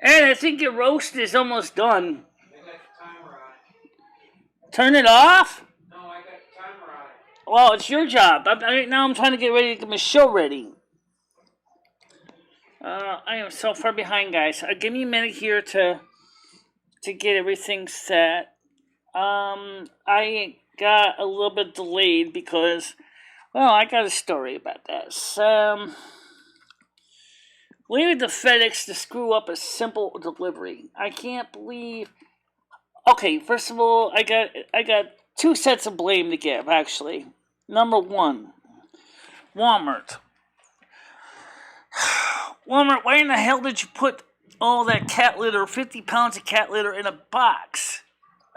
And I think your roast is almost done. I got the timer on it. Turn it off? No, I got the timer on it. Well, it's your job. Right now I'm trying to get ready to get my show ready. I am so far behind, guys. Give me a minute here to get everything set. I got a little bit delayed because, well, I got a story about this. Waited to FedEx to screw up a simple delivery. I can't believe. Okay, first of all, I got two sets of blame to give. Actually, number one, Walmart. Walmart, why in the hell did you put all that cat litter, 50 pounds of cat litter, in a box?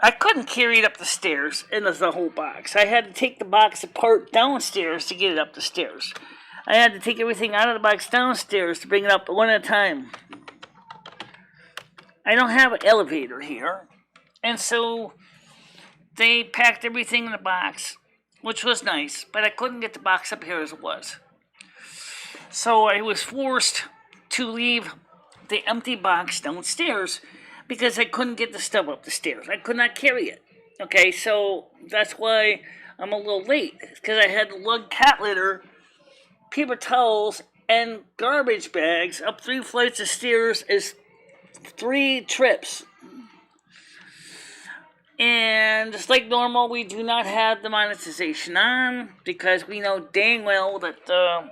I couldn't carry it up the stairs in the whole box. I had to take the box apart downstairs to get it up the stairs. I had to take everything out of the box downstairs to bring it up one at a time. I don't have an elevator here. And so they packed everything in the box, which was nice, but I couldn't get the box up here as it was. So I was forced to leave the empty box downstairs because I couldn't get the stuff up the stairs. I could not carry it. Okay, so that's why I'm a little late, because I had to lug cat litter, paper towels, and garbage bags up 3 flights of stairs as 3 trips. And just like normal, we do not have the monetization on because we know dang well that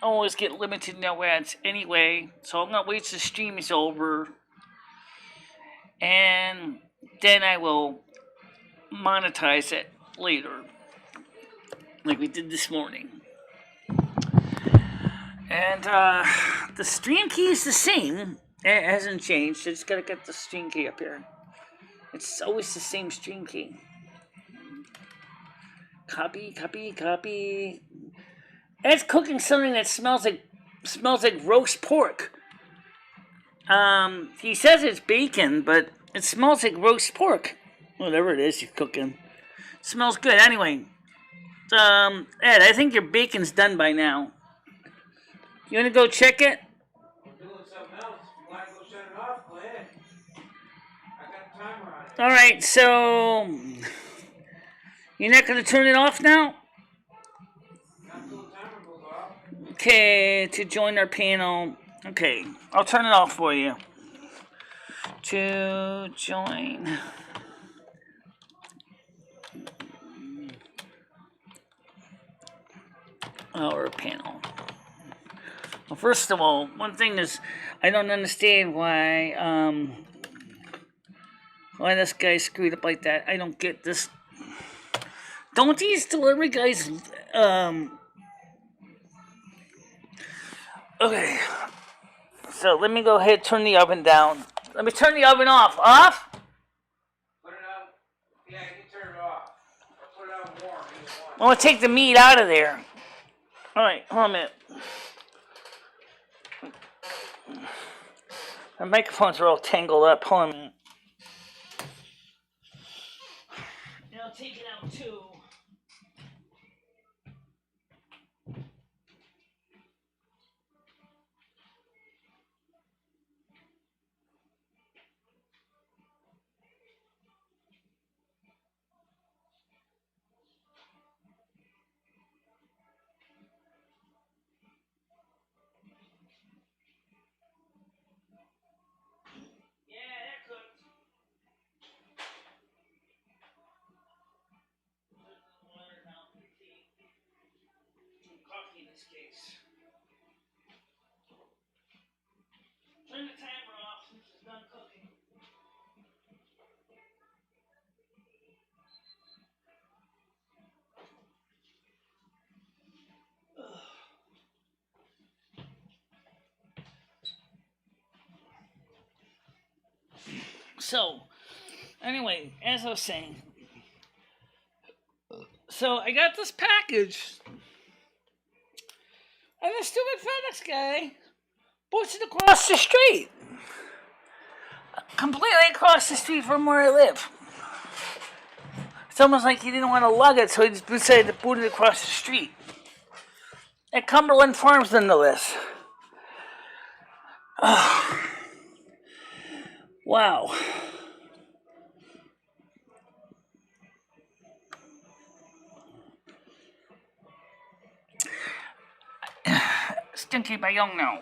always get limited no ads anyway. So I'm going to wait till the stream is over. And then I will monetize it later. Like we did this morning. And the stream key is the same. It hasn't changed. I just got to get the stream key up here. It's always the same stream key. Copy, copy, copy. Ed's cooking something that smells like roast pork. He says it's bacon, but it smells like roast pork. Whatever it is he's cooking. It smells good. Anyway, Ed, I think your bacon's done by now. You want to go check it? I'm doing something else. You want to go shut it off? Go ahead. I got the timer on it. All right, so you're not going to turn it off now? Not until the timer goes off. Okay, to join our panel. Okay, I'll turn it off for you. To join our panel. Well, first of all, one thing is I don't understand why this guy screwed up like that. I don't get this. Don't these delivery guys okay. So let me go ahead and turn the oven down. Let me turn the oven off. Off? Put it on. Yeah, you can turn it off. Or put it on warm. I want to take the meat out of there. Alright, hold on a minute. My microphones are all tangled up. Hold on a minute. And I'll take it out too. Turn the timer off since it's done cooking. So, anyway, as I was saying, so I got this package, and the stupid FedEx guy puts it across the street. Completely across the street from where I live. It's almost like he didn't want to lug it, so he just decided to put it across the street. At Cumberland Farms, nonetheless. Wow. Stinky Bayong now.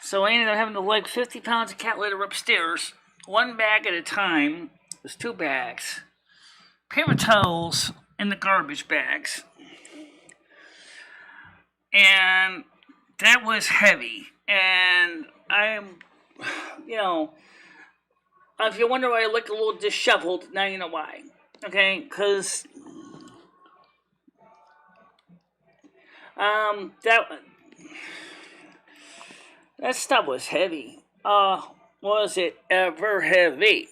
So I ended up having to lug 50 pounds of cat litter upstairs, one bag at a time. It was 2 bags. Paper towels in the garbage bags. And that was heavy. And I'm, if you wonder why I look a little disheveled, now you know why. Okay? Because that stuff was heavy. Was it ever heavy?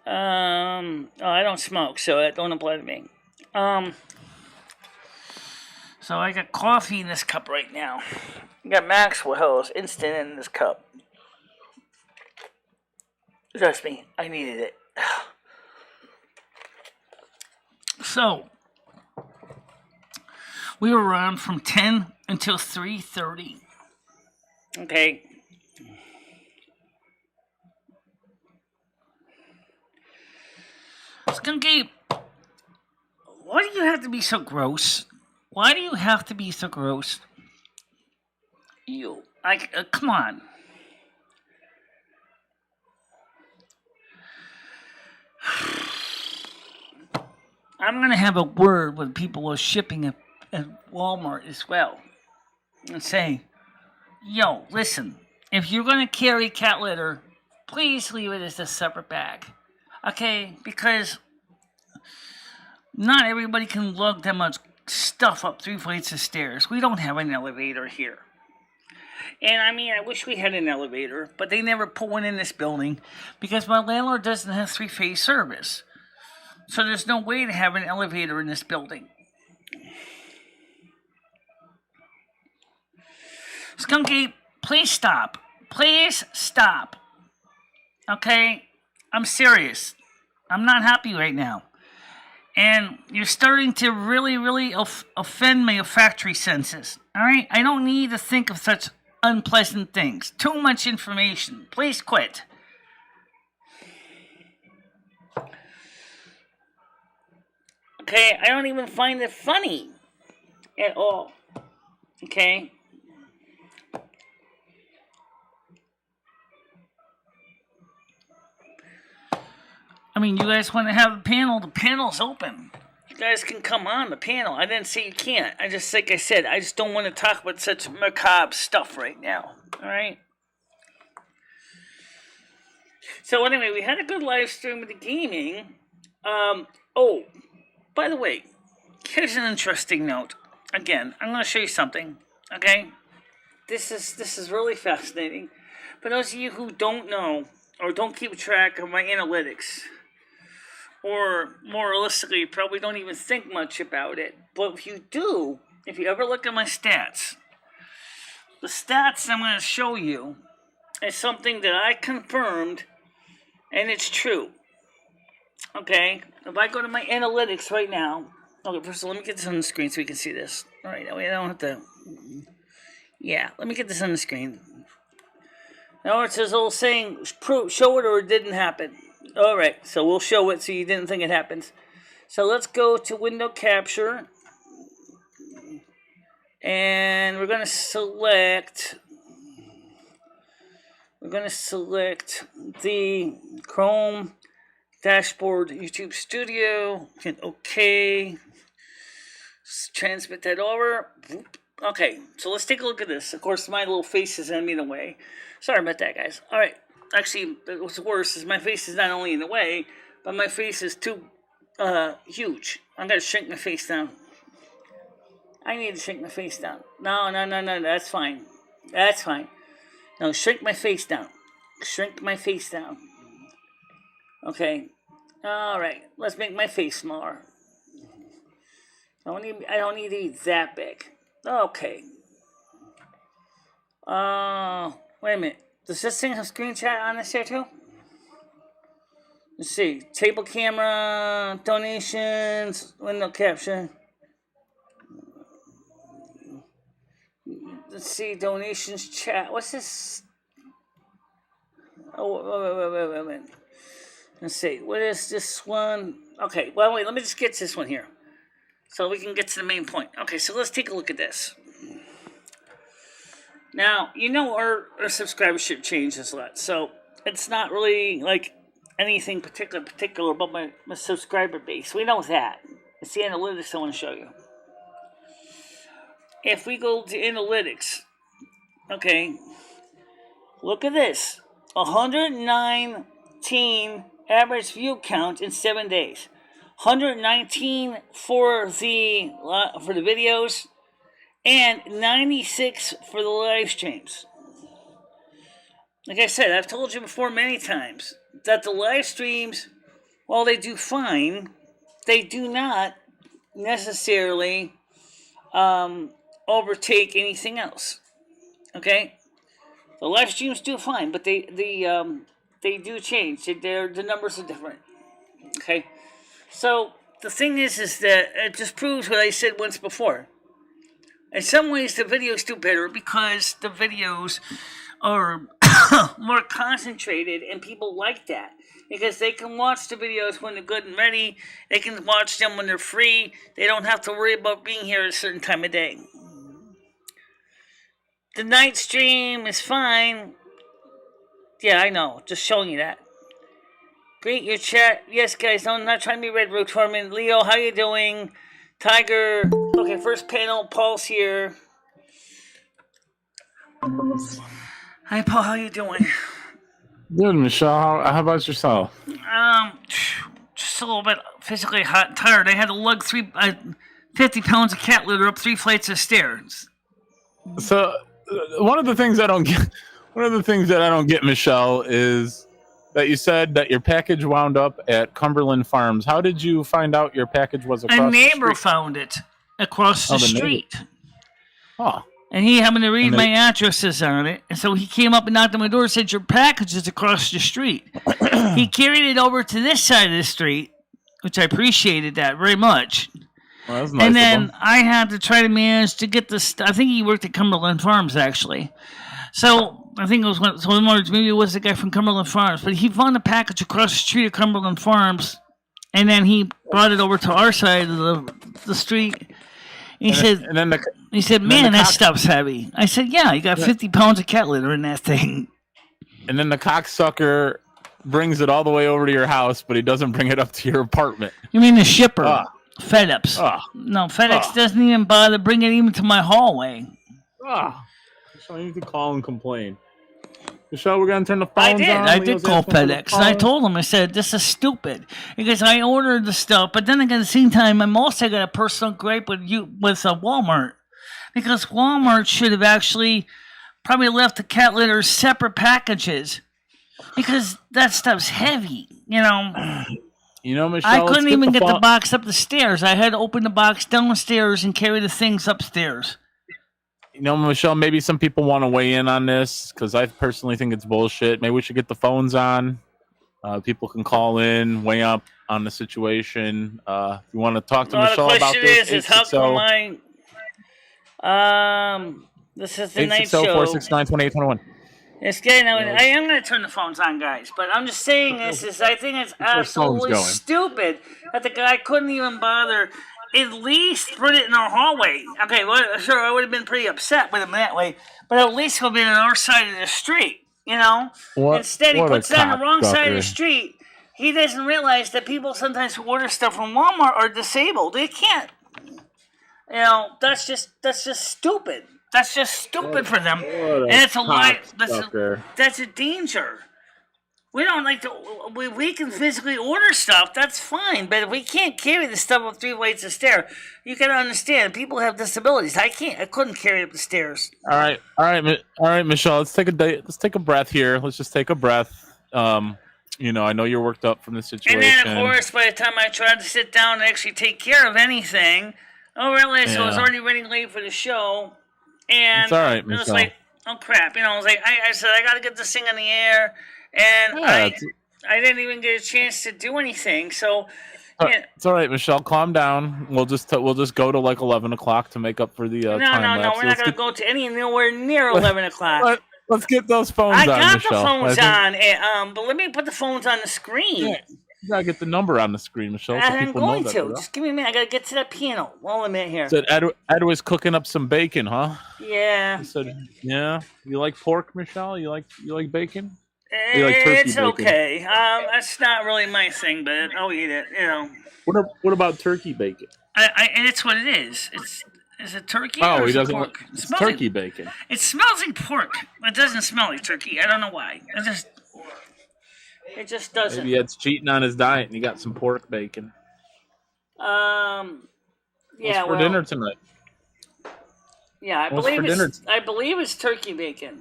I don't smoke, so that don't apply to me. So I got coffee in this cup right now. I got Maxwell's instant in this cup. Trust me, I needed it. So we were around from 10 until 3:30. Okay. Skunky, why do you have to be so gross? Why do you have to be so gross? You, come on. I'm gonna have a word with people who are shipping at Walmart as well, and say, "Yo, listen, if you're gonna carry cat litter, please leave it as a separate bag, okay? Because not everybody can lug that much stuff up 3 flights of stairs. We don't have an elevator here." And I mean, I wish we had an elevator, but they never put one in this building because my landlord doesn't have 3-phase service. So there's no way to have an elevator in this building. Skunky, please stop. Please stop. Okay? I'm serious. I'm not happy right now. And you're starting to really, really offend my olfactory senses. Alright? I don't need to think of such unpleasant things. Too much information. Please quit. Okay? I don't even find it funny at all. Okay? I mean, you guys want to have a panel? The panel's open. You guys can come on the panel. I didn't say you can't. I just, like I said, I just don't want to talk about such macabre stuff right now. Alright? So anyway, we had a good live stream of the gaming. By the way, here's an interesting note. Again, I'm going to show you something. Okay? This is really fascinating. For those of you who don't know or don't keep track of my analytics, or more realistically, probably don't even think much about it. But if you do, if you ever look at my stats, the stats I'm going to show you is something that I confirmed, and it's true. Okay? If I go to my analytics right now, okay, first of all, let me get this on the screen so we can see this. Alright, that way I don't have to... Yeah, let me get this on the screen. Now it's this old saying, show it or it didn't happen. Alright, so we'll show it so you didn't think it happens. So let's go to window capture. And we're going to select the Chrome dashboard YouTube Studio. Hit OK. Transmit that over. Okay, so let's take a look at this. Of course, my little face is in the way. Sorry about that, guys. Alright. Actually, what's worse is my face is not only in the way, but my face is too huge. I'm going to shrink my face down. I need to shrink my face down. No, that's fine. That's fine. No, shrink my face down. Shrink my face down. Okay. Alright, let's make my face smaller. I don't need to be that big. Okay. Wait a minute. Does this thing have screen chat on this here too? Let's see. Table camera, donations, window capture. let's see, donations chat. What's this? Oh, wait. Let's see. What is this one? Okay, well, wait, let me just get to this one here so we can get to the main point. Okay, so let's take a look at this. Now, our subscribership changes a lot, so it's not really like anything particular about my subscriber base. We know that. It's the analytics I want to show you. If we go to analytics, okay, look at this. 119 average view count in 7 days. 119 for the videos, and 96 for the live streams. Like I said, I've told you before many times that the live streams, while they do fine, they do not necessarily overtake anything else. Okay, the live streams do fine, but they do change. The numbers are different. Okay, so the thing is that it just proves what I said once before. In some ways, the videos do better because the videos are more concentrated, and people like that because they can watch the videos when they're good and ready. They can watch them when they're free. They don't have to worry about being here at a certain time of day. The night stream is fine. Yeah, I know. Just showing you that. Great, your chat. Yes, guys, I'm not trying to be Red Road Torment. Leo, how you doing? Tiger. Okay, first panel. Paul's here. Hi, Paul. How you doing? Good, Michelle. How about yourself? Just a little bit physically hot and tired. I had to lug 50 pounds of cat litter up 3 flights of stairs. So, one of the things I don't get, Michelle, is that you said that your package wound up at Cumberland Farms. How did you find out your package was across the street? A neighbor found it across the street. Oh. And he happened to read my addresses on it. And so he came up and knocked on my door and said, your package is across the street. He carried it over to this side of the street, which I appreciated that very much. Well, that's nice and then I had to try to manage to get this. I think he worked at Cumberland Farms, actually. So I think it was maybe it was the guy from Cumberland Farms. But he found the package across the street of Cumberland Farms. And then he brought it over to our side of the street. He said, man, that stuff's heavy. I said, yeah, you got 50 pounds of cat litter in that thing. And then the cocksucker brings it all the way over to your house, but he doesn't bring it up to your apartment. You mean the shipper? FedEx. No, FedEx doesn't even bother bringing it even to my hallway. So I need to call and complain. Michelle, we're going to turn the phones on. I did call FedEx, and I told them, I said, this is stupid. Because I ordered the stuff, but then again, at the same time, I'm also got a personal gripe with Walmart. Because Walmart should have actually probably left the cat litter separate packages. Because that stuff's heavy, Michelle, I couldn't even get the box up the stairs. I had to open the box downstairs and carry the things upstairs. Michelle, maybe some people want to weigh in on this because I personally think it's bullshit. Maybe we should get the phones on. People can call in, weigh up on the situation. If you want to talk to Michelle about this, the question is how come this is the night show. 860-469-2821. It's good. I am going to turn the phones on, guys. But I'm just saying this is, I think it's absolutely stupid that the guy couldn't even bother at least put it in our hallway. Okay, well, sure, I would have been pretty upset with him that way, but at least he'll be on our side of the street, Instead, he puts it on the wrong side of the street. He doesn't realize that people sometimes who order stuff from Walmart are disabled. They can't. That's just stupid. That's just stupid for them. And it's a lie. That's a danger. We don't like to. We can physically order stuff. That's fine. But if we can't carry the stuff up 3 flights of stairs, you gotta understand. People have disabilities. I can't. I couldn't carry it up the stairs. All right, Michelle. Let's take a breath here. Let's just take a breath. I know you're worked up from the situation. And then, of course, by the time I tried to sit down and actually take care of anything, I realized I was already running late for the show. And it's all right, Michelle. It was like, oh crap! I was like, I said I gotta get this thing on the air. And I didn't even get a chance to do anything. So, Yeah. It's all right, Michelle. Calm down. We'll just go to like 11 o'clock to make up for the No, time no, lapse. we're not going to go to nowhere near 11 o'clock. Let's get those phones I on, got Michelle. the phones on, but let me put the phones on the screen. Yeah, you gotta get the number on the screen, Michelle, so I'm people know going that. to. Just give me a minute. I got to get to that piano. One minute here. Said Ed was cooking up some bacon, huh? Yeah. He said, "Yeah, you like pork, Michelle? You like bacon? You like turkey It's bacon? okay. That's not really my thing, but I'll eat it. You know. What about turkey bacon? And it's what it is. Is it turkey or Oh, he is it doesn't. pork? It's turkey bacon. It smells like pork. It doesn't smell like turkey. I don't know why. It just doesn't. Maybe Ed's cheating on his diet and he got some pork bacon. Yeah. What's for dinner tonight? Yeah, I believe it's turkey bacon.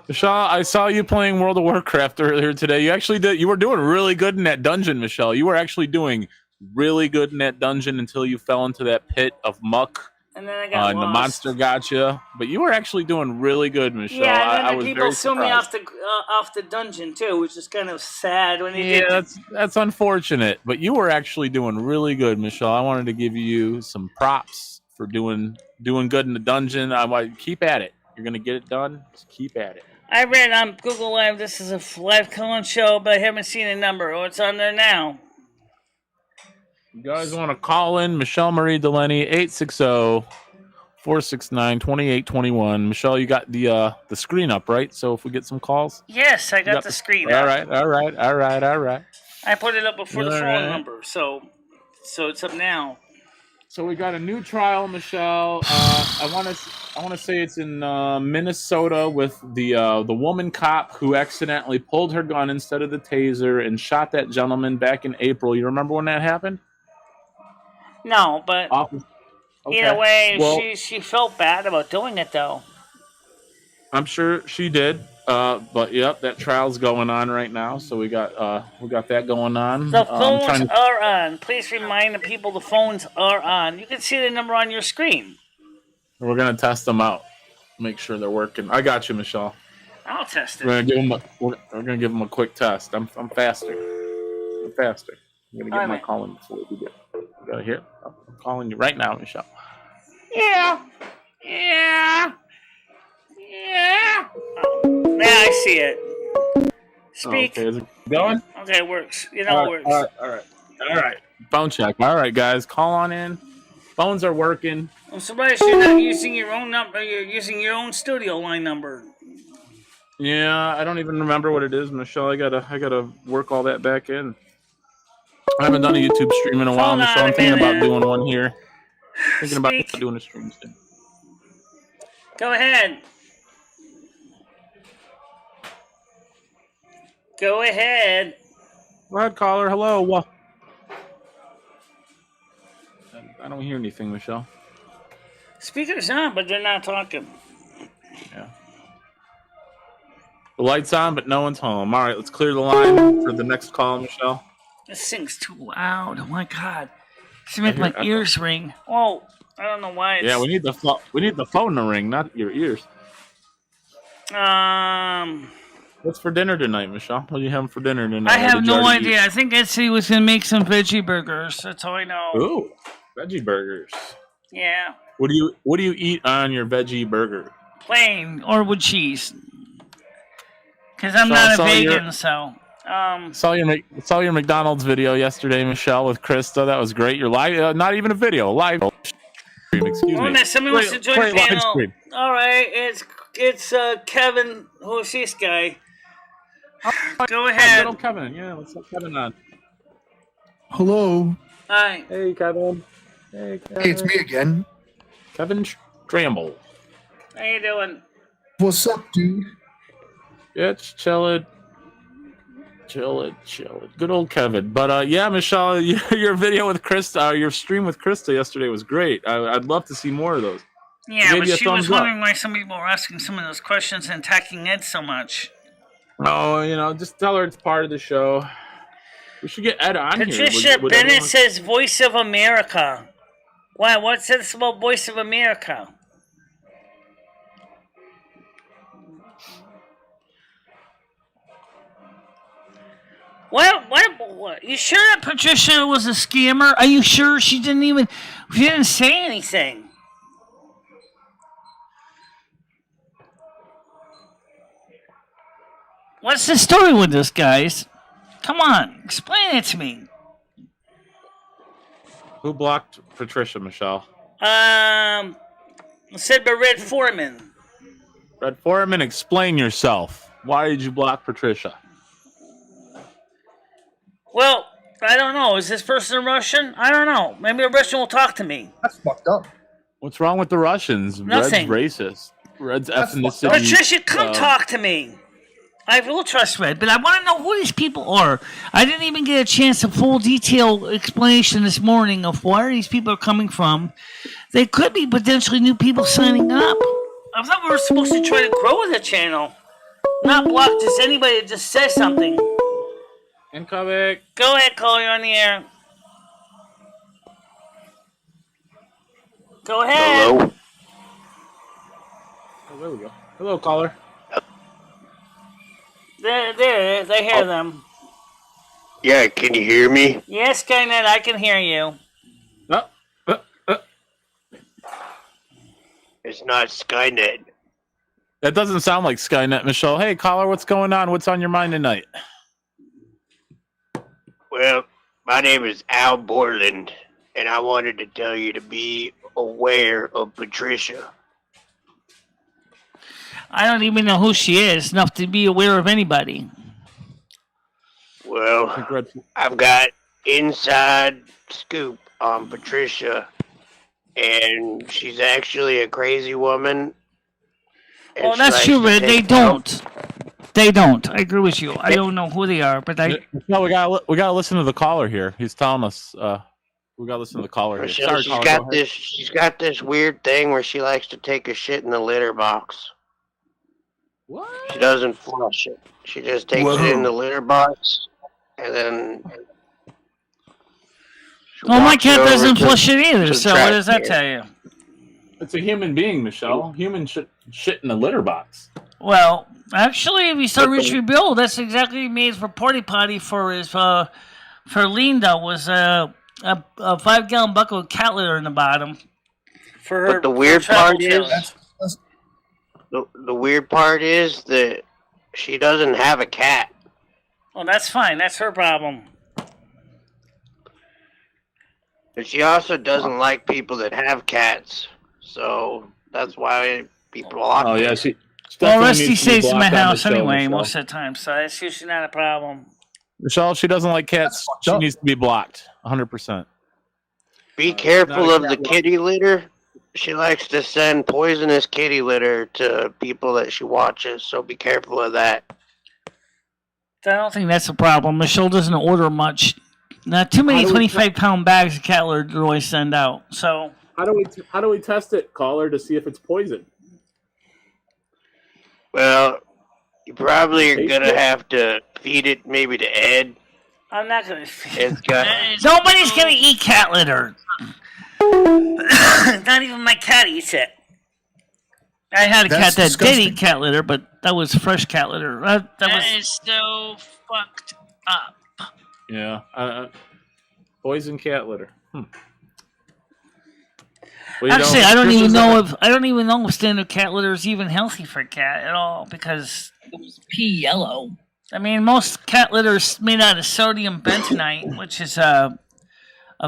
Michelle, I saw you playing World of Warcraft earlier today. You actually did. You were doing really good in that dungeon, Michelle. You were actually doing really good in that dungeon until you fell into that pit of muck. And then I got lost. And the monster got you. But you were actually doing really good, Michelle. Yeah, and then I was people very threw me surprised. off the dungeon too, which is kind of sad when they did. Yeah, that's unfortunate. But you were actually doing really good, Michelle. I wanted to give you some props for doing good in the dungeon. I want keep at it. You're gonna get it done. Just keep at it. I read on Google Live this is a live call-in show, but I haven't seen a number. Oh, it's on there now. You guys want to call in MicheleMarieDalene 860-469-2821. Michelle, you got the screen up, right? So if we get some calls? Yes, I got the screen up. All right. I put it up before the phone number, so it's up now. So we got a new trial, Michelle. I want to say it's in Minnesota with the woman cop who accidentally pulled her gun instead of the taser and shot that gentleman back in April. You remember when that happened? No, but Okay. Either way, well, she felt bad about doing it, though. I'm sure she did. But yep, that trial's going on right now. So we got that going on. The phones are on. Please remind the people the phones are on. You can see the number on your screen. We're gonna test them out, make sure they're working. I got you, Michelle. I'll test it. We're gonna give them a quick test. I'm faster. I'm gonna get my calling before we do it. You gotta hear? I'm calling you right now, Michelle. Yeah. Oh, now I see it. Speak. Okay, is it going? Okay, it works. It works. All right. Phone check. All right, guys, call on in. Phones are working. I'm surprised you're not using your own number. You're using your own studio line number. Yeah, I don't even remember what it is, Michelle. I gotta work all that back in. I haven't done a YouTube stream in a while, Michelle. I'm thinking about doing one here. Thinking about doing a stream soon. Go ahead. Go ahead. Go ahead, caller. Hello. What? I don't hear anything, Michelle. Speakers on, but they're not talking. Yeah. The light's on, but no one's home. All right, let's clear the line for the next call, Michelle. This thing's too loud. Oh my god. It's make my ears ring. Oh, I don't know why. Yeah, we need the phone to ring, not your ears. What's for dinner tonight, Michelle? What are you having for dinner tonight? I have no idea. I think Etsy was gonna make some veggie burgers. That's all I know. Ooh, veggie burgers. Yeah. What do you eat on your veggie burger? Plain or with cheese. Because I'm not a vegan, so. Saw your McDonald's video yesterday, Michelle, with Krista. That was great. You're live, not even a video, live stream. Excuse me. Somebody wants to join the panel. All right, it's Kevin. Who's this guy? Go ahead. Little Kevin. Yeah, let's have Kevin on. Hello. Hi. Hey, Kevin. Hey, it's me again. Kevin Tramble. How you doing? What's up, dude? It's chillin'. Good old Kevin. But yeah, Michelle, your video with Krista, your stream with Krista yesterday was great. I'd love to see more of those. Yeah, but she was wondering why some people were asking some of those questions and attacking Ed so much. Oh, just tell her it's part of the show. We should get Ed on here. Patricia Bennett says Voice of America. Why? What's this about Voice of America? What? You sure that Patricia was a scammer? Are you sure she didn't say anything? What's the story with this, guys? Come on, explain it to me. Who blocked Patricia, Michelle? Said by Red Foreman. Red Foreman, explain yourself. Why did you block Patricia? Well, I don't know. Is this person Russian? I don't know. Maybe a Russian will talk to me. That's fucked up. What's wrong with the Russians? Nothing. Red's racist. Red's That's ethnicity. Patricia, come talk to me. I will trust Red, but I want to know who these people are. I didn't even get a chance of full detailed explanation this morning of where these people are coming from. They could be potentially new people signing up. I thought we were supposed to try to grow the channel, not block just anybody that just says something. Incoming. Go ahead, caller, you're on the air. Go ahead. Hello? Oh, there we go. Hello, caller. There, they hear them. Yeah, can you hear me? Yes, Skynet, I can hear you. It's not Skynet. That doesn't sound like Skynet, Michelle. Hey, caller, what's going on? What's on your mind tonight? Well, my name is Al Borland, and I wanted to tell you to be aware of Patricia. I don't even know who she is enough to be aware of anybody. Well, I've got inside scoop on Patricia, and she's actually a crazy woman. Well, that's true, Red. They don't. They don't. I agree with you. I don't know who they are, but I. No, we gotta listen to the caller here. He's telling us. We gotta listen to the caller here. Michelle, Sorry, she's caller, got this. She's got this weird thing where she likes to take a shit in the litter box. What? She doesn't flush it. She just takes it in the litter box, and then. Well, my cat doesn't flush it either. So what does that tell you? It's a human being, Michelle. Human shit in a litter box. Well, actually, if you start Richard Bill, that's exactly what he made for Porty Potty for his for Linda was a 5-gallon bucket with cat litter in the bottom. For her, but the weird part is, That's- the weird part is that she doesn't have a cat. Well, that's fine. That's her problem. But she also doesn't like people that have cats, so that's why people block her. Oh yeah, she. Well, Rusty stays in my blocked on the house show, anyway Michelle. most of the time, so that's usually not a problem. Michelle, she doesn't like cats. fucked She up. needs to be blocked. 100%. Be careful not of a the cat kitty litter. She likes to send poisonous kitty litter to people that she watches, so be careful of that. I don't think that's a problem. Michelle doesn't order much. Not too many 25-pound bags of cat litter to always send out. So How do we test it, caller, to see if it's poison? Well, you probably are gonna have to feed it maybe to Ed. I'm not gonna. It's got Nobody's gonna eat cat litter. Not even my cat eats it. I had a That's cat that did disgusting. eat cat litter, but that was fresh cat litter. That That was is so fucked up. Yeah. Poison cat litter. actually. I don't even know if standard cat litter is even healthy for a cat at all because It was pea yellow. I mean most cat litter is made out of sodium bentonite, which is a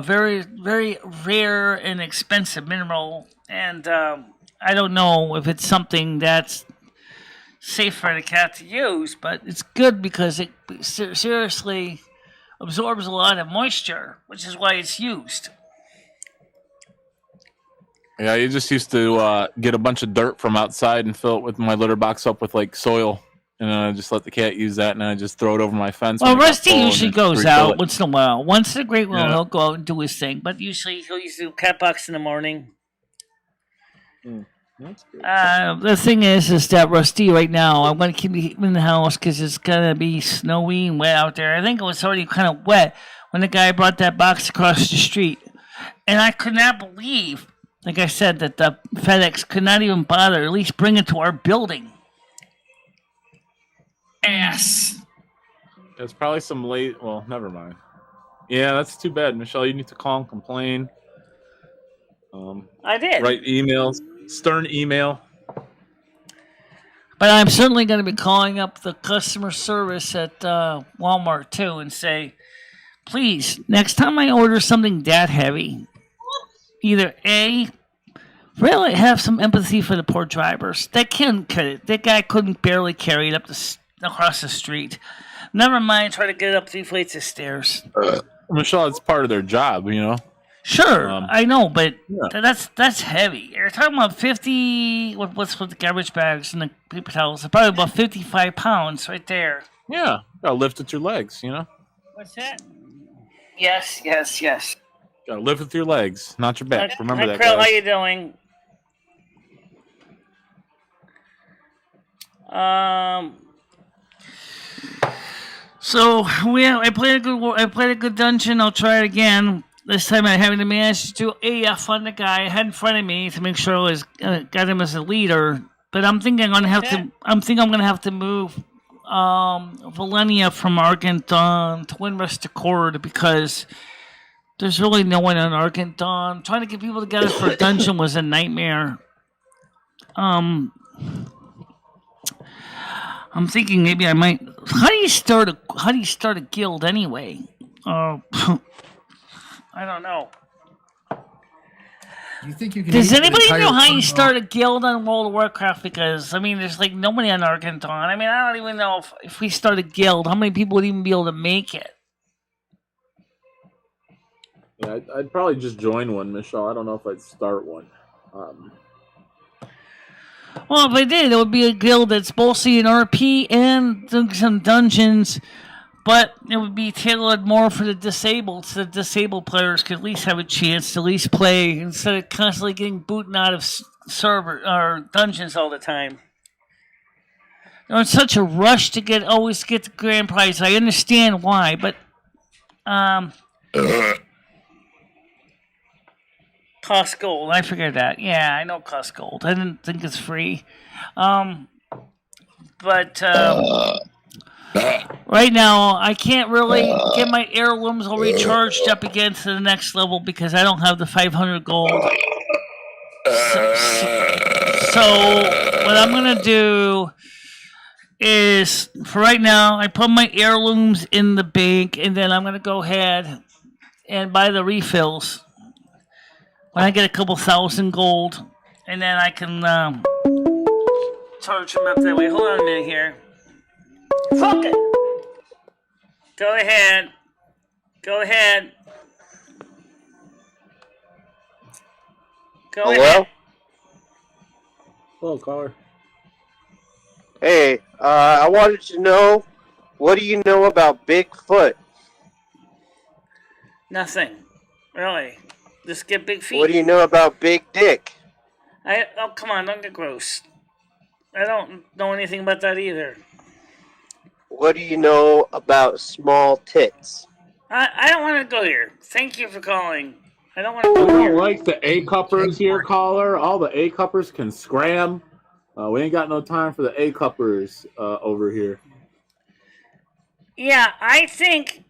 very very rare and expensive mineral, and I don't know if it's something that's safe for the cat to use, but it's good because it seriously absorbs a lot of moisture, which is why it's used. Yeah, you just used to get a bunch of dirt from outside and fill it with my litter box up with like soil, and then I just let the cat use that, and then I just throw it over my fence. Well, when it got Rusty full and usually then goes refill out it. once in a while. Once in a great while, Yeah. he'll go out and do his thing, but usually he'll use the cat box in the morning. That's good. The thing is that Rusty right now, I'm going to keep him in the house because it's going to be snowy and wet out there. I think it was already kind of wet when the guy brought that box across the street. And I could not believe, like I said, that the FedEx could not even bother at least bring it to our building. Ass. There's probably some late. Well, never mind. Yeah, that's too bad, Michelle. You need to call and complain. I did. Write emails, stern email. But I'm certainly going to be calling up the customer service at Walmart too and say, please, next time I order something that heavy, either A, really have some empathy for the poor drivers. They can't cut it. That guy couldn't barely carry it across the street. Never mind, try to get it up 3 flights of stairs. Michelle, it's part of their job, you know. Sure, I know, but yeah. that's heavy. You're talking about 50. What's with the garbage bags and the paper towels? It's probably about 55 pounds right there. Yeah, gotta lift with your legs, you know. What's that? Yes. Gotta lift with your legs, not your back. Remember Hi, that, Krill, guys. how you doing? So I played a good dungeon. I'll try it again. This time I haven't managed to AF on the guy I had in front of me to make sure I was got him as a leader. But I'm thinking I'm gonna have to move Valenia from Argenton to Windrest Accord because there's really no one on Argenton. Trying to get people together for a dungeon was a nightmare. I'm thinking maybe I might. How do you start a guild anyway? I don't know. You think you can? Does eat an anybody entire know how you ton start a guild on World of Warcraft? Because I mean, there's like nobody on Argenton. I mean, I don't even know if we start a guild, how many people would even be able to make it. Yeah, I'd probably just join one, Michelle. I don't know if I'd start one. Well, if I did, it would be a guild that's mostly an RP and doing some dungeons, but it would be tailored more for the disabled, so the disabled players could at least have a chance to at least play instead of constantly getting booted out of server or dungeons all the time. They're in such a rush to always get the grand prize. I understand why, but cost gold. I figured that. Yeah, I know cost gold. I didn't think it's free. But right now, I can't really get my heirlooms all recharged up again to the next level because I don't have the 500 gold. So what I'm going to do is, for right now, I put my heirlooms in the bank, and then I'm going to go ahead and buy the refills when I get a couple thousand gold, and then I can charge them up that way. Hold on a minute here. Fuck it. Go ahead. Go ahead. Go ahead. Hello, caller. Hey, I wanted to know, what do you know about Bigfoot? Nothing. Really. Just get big feet. What do you know about Big Dick? Oh, come on, don't get gross. I don't know anything about that either. What do you know about small tits? I don't want to go here. Thank you for calling. I don't want to go We here. don't like the A cuppers here, caller. All the A cuppers can scram. We ain't got no time for the A cuppers over here. Yeah, I think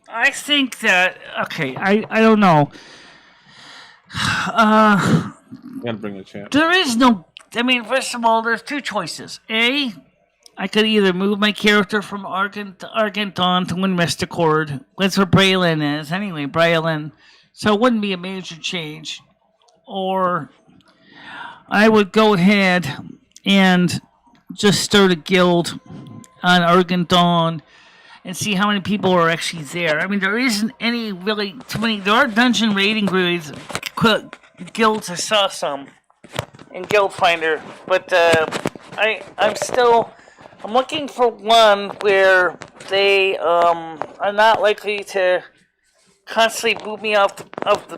that. Okay, I don't know. Gotta bring a champ. There is no. I mean, first of all, there's two choices. A, I could either move my character from Argenton to Windrest Accord. That's where Braylon is. Anyway, Braylon. So it wouldn't be a major change. Or I would go ahead and just start a guild on Argenton and see how many people are actually there. I mean, there isn't any really too many. There are dungeon raiding guilds. I saw some in Guild Finder, but I'm looking for one where they are not likely to constantly boot me out of the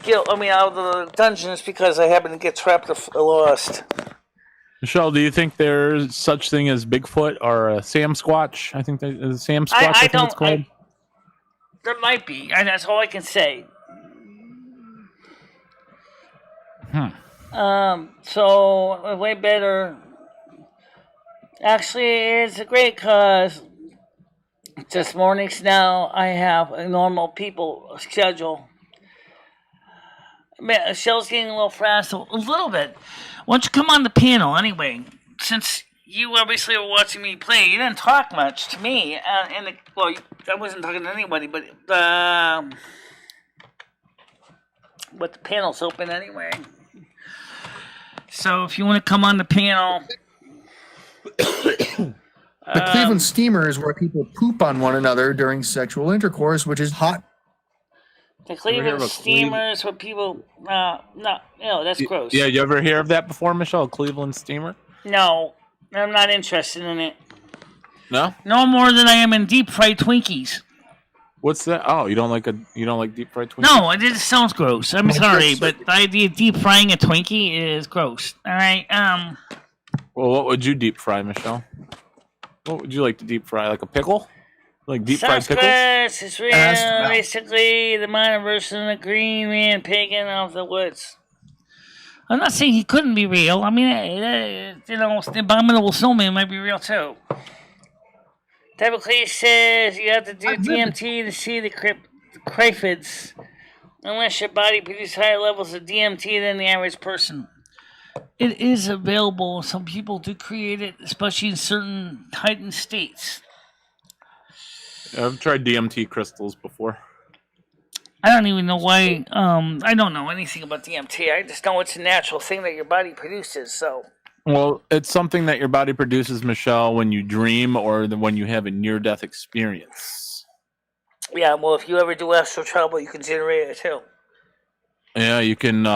guild. I mean, out of the dungeons because I happen to get trapped or lost. Michelle, do you think there's such thing as Bigfoot or a Sam Squatch? I think there's Sam Squatch. I think it's called. There might be, and that's all I can say. So way better. Actually, it's a great cause. Just mornings now. I have a normal people schedule. Michelle's getting a little frazzled. A little bit. Why don't you come on the panel anyway? Since you obviously were watching me play, you didn't talk much to me. I wasn't talking to anybody, but the panel's open anyway. So if you want to come on the panel. The Cleveland steamer is where people poop on one another during sexual intercourse, which is hot. The Cleveland steamers where people, that's gross. Yeah, you ever hear of that before, Michelle? A Cleveland steamer? No, I'm not interested in it. No? No more than I am in deep fried Twinkies. What's that? Oh, you don't like deep fried Twinkies? No, it just sounds gross. I'm sorry, but the idea of deep frying a Twinkie is gross. All right. Well, what would you deep fry, Michelle? What would you like to deep fry? Like a pickle? Like deep fried pickles? It's real. Basically, the modern version of the green man pagan of the woods. I'm not saying he couldn't be real. I mean, the abominable snowman might be real too. Typically says you have to do DMT to see the cryphids, unless your body produces higher levels of DMT than the average person. It is available. Some people do create it, especially in certain heightened states. I've tried DMT crystals before. I don't even know why. I don't know anything about DMT. I just know it's a natural thing that your body produces. So. Well, it's something that your body produces, Michelle, when you dream or when you have a near-death experience. Yeah, well, if you ever do astral travel, you can generate it too. Yeah, you can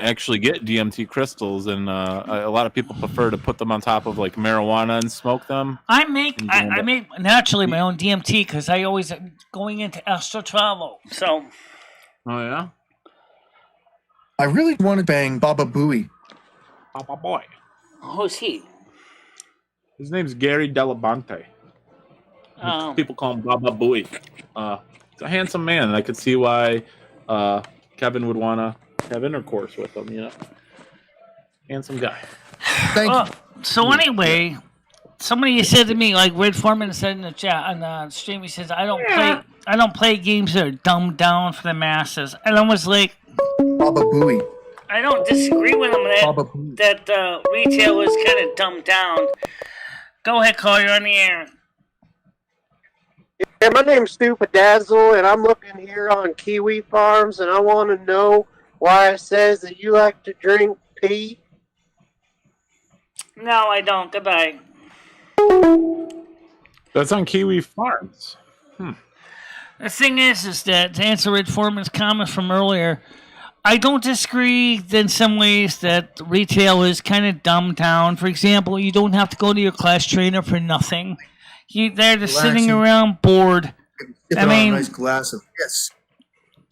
actually get DMT crystals, and a lot of people prefer to put them on top of like marijuana and smoke them. I make naturally my own DMT because I always going into astral travel. So. Oh yeah. I really want to bang Baba Booey. Papa boy. Who's he? His name's Gary Delabonte. People call him Baba Booey. He's a handsome man, and I could see why Kevin would want to have intercourse with him, you know. Handsome guy. Thank you. So anyway, somebody said to me, like Red Foreman said in the chat on the stream, he says, I don't play games that are dumbed down for the masses. And I was like, Baba Booey. I don't disagree with him that retail is kind of dumbed down. Go ahead, call, you're on the air. Yeah, my name's Stupid Dazzle, and I'm looking here on Kiwi Farms, and I want to know why it says that you like to drink pee. No, I don't. Goodbye. That's on Kiwi Farms. The thing is that to answer Red Foreman's comment from earlier, I don't disagree in some ways that retail is kind of dumbed down. For example, you don't have to go to your class trainer for nothing. They're just sitting around bored. I mean, a nice glass of piss.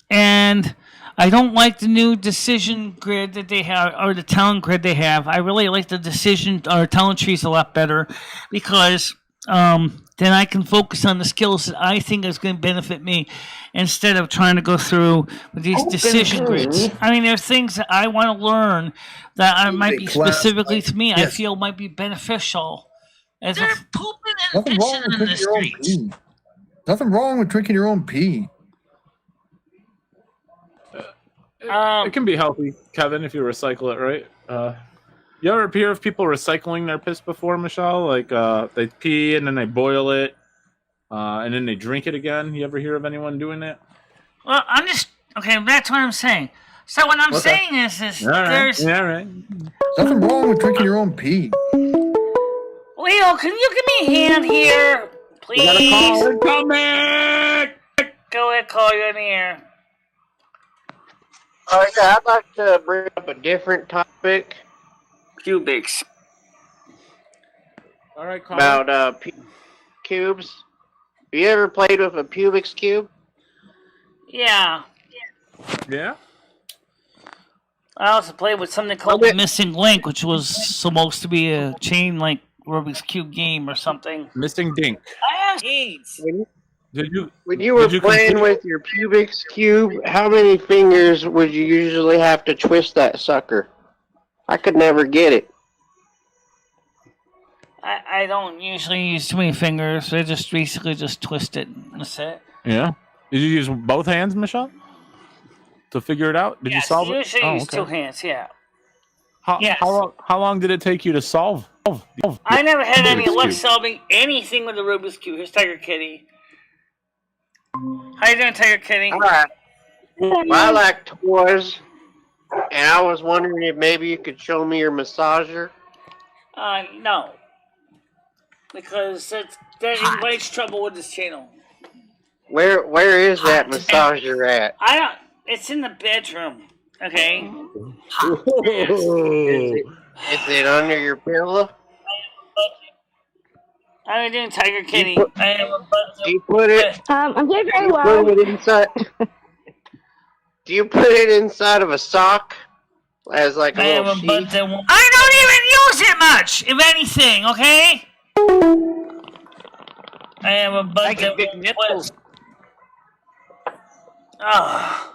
And I don't like the new decision grid that they have, or the talent grid they have. I really like the decision or talent trees a lot better because then I can focus on the skills that I think is going to benefit me instead of trying to go through with these decision grids. I mean, there's things that I want to learn that might be specifically to me. I feel might be beneficial. They're pooping and pissing in the streets. Nothing wrong with drinking your own pee. It can be healthy, Kevin, if you recycle it right. You ever hear of people recycling their piss before, Michelle? Like they pee and then they boil it, and then they drink it again. You ever hear of anyone doing that? Well, that's what I'm saying. So what I'm saying is there's... right. Nothing wrong with drinking your own pee. Leo, can you give me a hand here, please? We got a call incoming! Go ahead, call, you're in the air. Oh yeah, I'd like to bring up a different topic. Cubics. All right, call. About cubes. Have you ever played with a Pubix cube? Yeah. Yeah? I also played with something called the Missing Link, which was supposed to be a chain like Rubik's Cube game or something. Missing Dink. I asked AIDS. When you were playing with your Pubix cube, how many fingers would you usually have to twist that sucker? I could never get it. I don't usually use too many fingers. I just basically just twist it. That's it. Yeah. Did you use both hands, Michelle, to figure it out? Did you solve it? Usually use two hands. Yeah. Yes. How long did it take you to solve? I never had any Rubik's luck Cube? solving anything with the Rubik's Cube. Here's Tiger Kitty. How you doing, Tiger Kitty? All right. Well, I like toys, and I was wondering if maybe you could show me your massager. No. Because that invites trouble with this channel. Where is that massager at? I don't. It's in the bedroom. Okay. Is it under your pillow? How you doing, Tiger Kitty? Do you put it? I'm doing very well. Put it inside. Do you put it inside of a sock as like a little sheet? I don't even use it much, if anything. Okay. I have a butt that won't twist. Oh.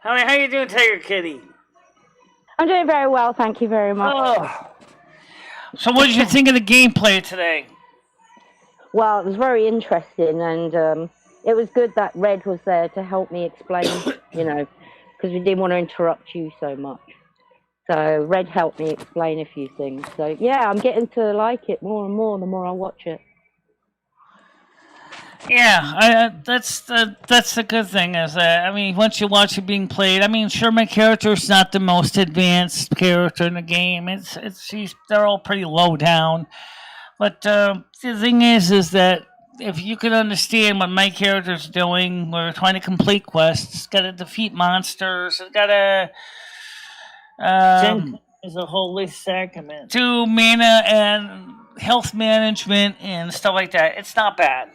How you doing, Tiger Kitty? I'm doing very well, thank you very much. Oh. So what did you think of the gameplay today? Well, it was very interesting, and it was good that Red was there to help me explain, because we didn't want to interrupt you so much. So Red helped me explain a few things. So yeah, I'm getting to like it more and more the more I watch it. Yeah, that's the good thing is that, I mean, once you watch it being played, I mean, sure, my character's not the most advanced character in the game. They're all pretty low down. But the thing is that if you can understand what my character's doing, we're trying to complete quests, got to defeat monsters, got to is a holy sacrament. Do mana and health management and stuff like that. It's not bad.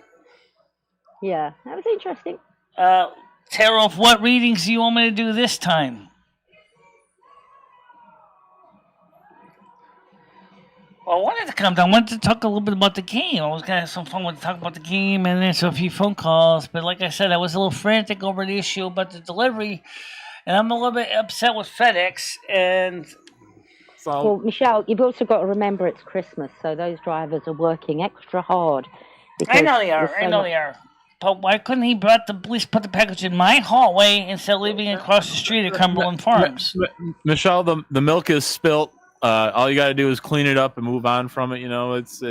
Yeah, that was interesting. Tara, what readings do you want me to do this time? Well, I wanted to come down. I wanted to talk a little bit about the game. I was going to have some fun with talking about the game and answer a few phone calls. But like I said, I was a little frantic over the issue about the delivery. And I'm a little bit upset with FedEx. And well, Michelle, you've also got to remember it's Christmas. So those drivers are working extra hard. I know they are. But why couldn't he at least put the package in my hallway instead of leaving it across the street at Cumberland Farms? Michelle, the milk is spilt. All you got to do is clean it up and move on from it. It's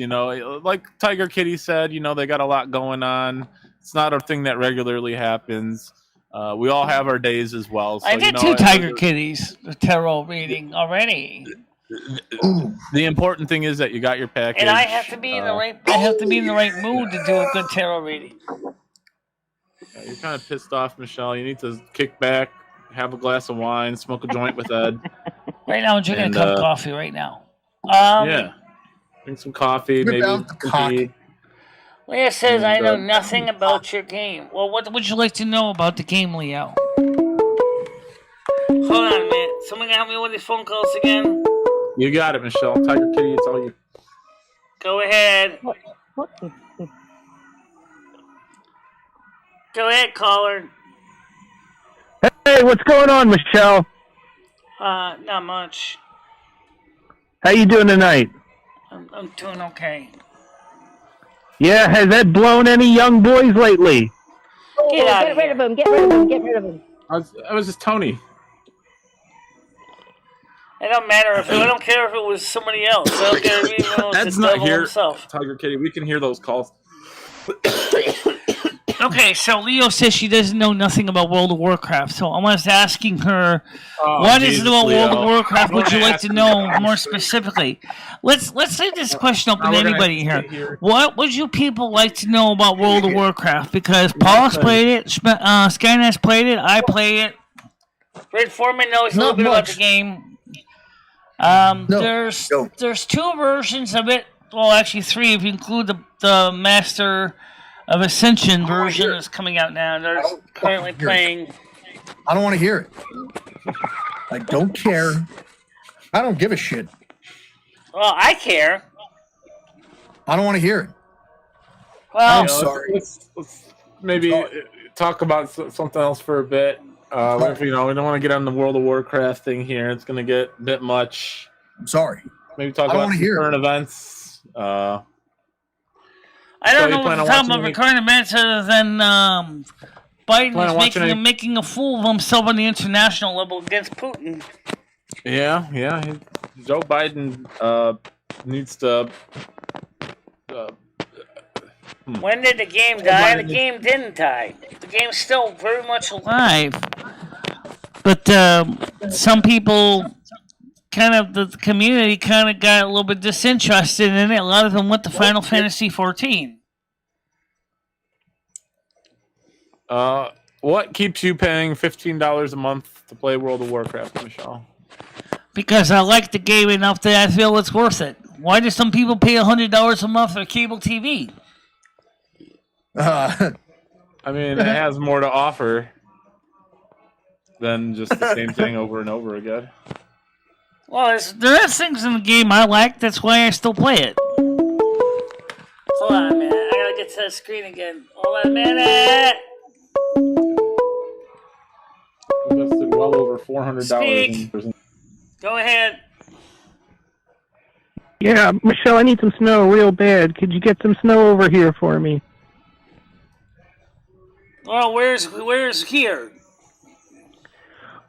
like Tiger Kitty said, they got a lot going on. It's not a thing that regularly happens. We all have our days as well. So, I did two Tiger Kitties tarot reading already. The important thing is that you got your package, and I have to be in the right. I have to be in the right mood to do a good tarot reading. You're kind of pissed off, Michelle. You need to kick back, have a glass of wine, smoke a joint with Ed. Right now, I'm drinking a cup of coffee. Right now. Yeah. Drink some coffee, maybe. Leah says, "I know nothing about your game." Well, what would you like to know about the game, Leo? Hold on a minute. Someone can help me with these phone calls again. You got it, Michelle. Tiger Kitty, it's all you. Go ahead. What? Go ahead, caller. Hey, what's going on, Michelle? Not much. How you doing tonight? I'm doing okay. Yeah, has Ed blown any young boys lately? Get rid of him. Get rid of him. Get rid of him. I was just Tony. It don't matter I don't care if it was somebody else. I don't care if it was Ed's the not devil here. himself. Tiger Kitty, we can hear those calls. Okay, so Leo says she doesn't know nothing about World of Warcraft. So I was asking her, what is it about World of Warcraft would you like to know more specifically? Let's leave this question open to anybody here. What would you people like to know about World of Warcraft? Because Paul's played it, Skynet's played it, I play it. Red Foreman knows a little bit about the game. There's two versions of it. Well, actually three if you include the Master of Ascension version that's coming out now. They're currently playing. I don't want to hear it. I don't care. I don't give a shit. Well, I care. I don't want to hear it. Well, I'm sorry. Let's maybe talk about something else for a bit. We don't want to get on the World of Warcraft thing here. It's going to get a bit much. I'm sorry. Maybe talk about some current events. I So don't you know what plan to on talk watching about any- for current events other than Biden Plan on is watching any- making a fool of himself on the international level against Putin. Yeah. Joe Biden needs to. When did the game die? The game didn't die. The game's still very much alive. But some people, kind of the community, kind of got a little bit disinterested in it. A lot of them went to Final Fantasy 14. What keeps you paying $15 a month to play World of Warcraft, Michelle? Because I like the game enough that I feel it's worth it. Why do some people pay $100 a month for cable TV? I mean, it has more to offer than just the same thing over and over again. Well, there are things in the game I like. That's why I still play it. Hold on a minute. I gotta get to the screen again. Hold on a minute. We invested well over $400. Speak. Go ahead. Yeah, Michelle, I need some snow real bad. Could you get some snow over here for me? Well, where's here?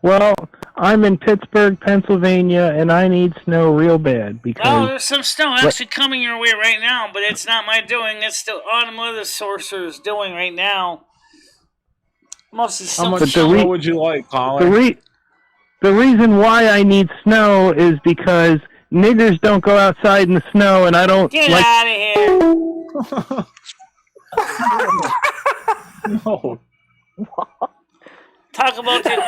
Well, I'm in Pittsburgh, Pennsylvania, and I need snow real bad Oh, because there's some snow actually coming your way right now, but it's not my doing. It's the autumn weather sorcerer's doing right now. Mostly How so much But snow would you like, Colin? the reason why I need snow is because niggers don't go outside in the snow, and I don't Get like. out of here. No. Talk about the.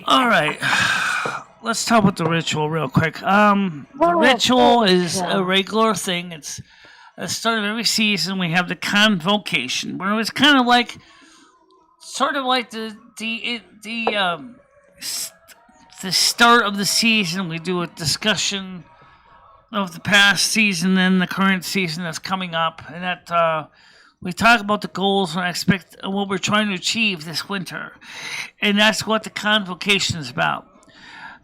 All right, let's talk about the ritual real quick. The ritual is a regular thing. It's at the start of every season. We have the convocation, where it's kind of like, sort of like the start of the season. We do a discussion of the past season and the current season that's coming up, and that. We talk about the goals and expect what we're trying to achieve this winter. And that's what the convocation is about.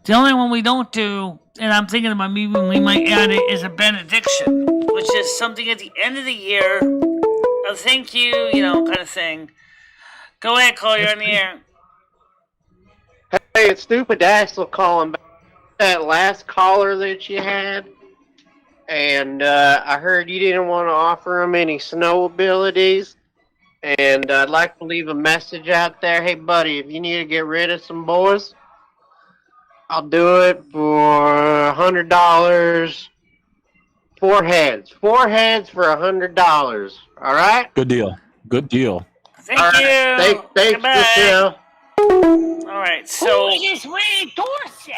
The only one we don't do, and I'm thinking about maybe we might add it, is a benediction, which is something at the end of the year, a thank you, kind of thing. Go ahead, Cole, you're on the air. Hey, it's Stupid Dazzle calling back. That last caller that you had. And I heard you didn't want to offer him any snow abilities. And I'd like to leave a message out there. Hey, buddy, if you need to get rid of some boys, I'll do it for $100. 4 heads. 4 heads for $100. All right? Good deal. Thank All you. right. Thanks, Goodbye. Michelle. All right, so. Who is Ray Dorset?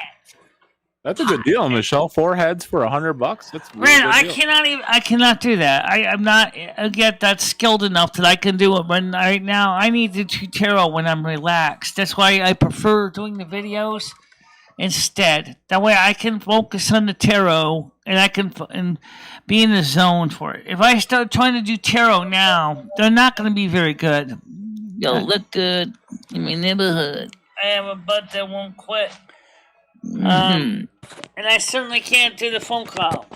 That's a good deal, Michelle. 4 heads for $100. That's a really Man, good deal. I cannot do that. I'm not yet that skilled enough that I can do it. But right now, I need to do tarot when I'm relaxed. That's why I prefer doing the videos instead. That way, I can focus on the tarot and I can and be in the zone for it. If I start trying to do tarot now, they're not going to be very good. You'll look good in my neighborhood. I have a butt that won't quit. And I certainly can't do the phone call.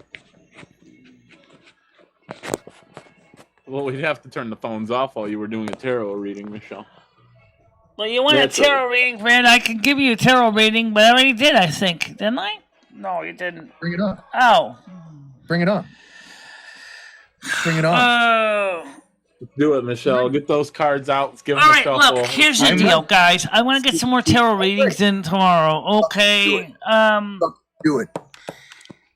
Well, we'd have to turn the phones off while you were doing a tarot reading, Michelle. Well, you want a tarot reading, Fred? I can give you a tarot reading, but I already did, I think. Didn't I? No, you didn't. Bring it on. Oh. Bring it on. Bring it on. Oh. Let's do it, Michelle. Get those cards out. Let's give them All a right, shuffle. look, here's the deal, guys. I want to get some more tarot readings in tomorrow. Okay. Do it.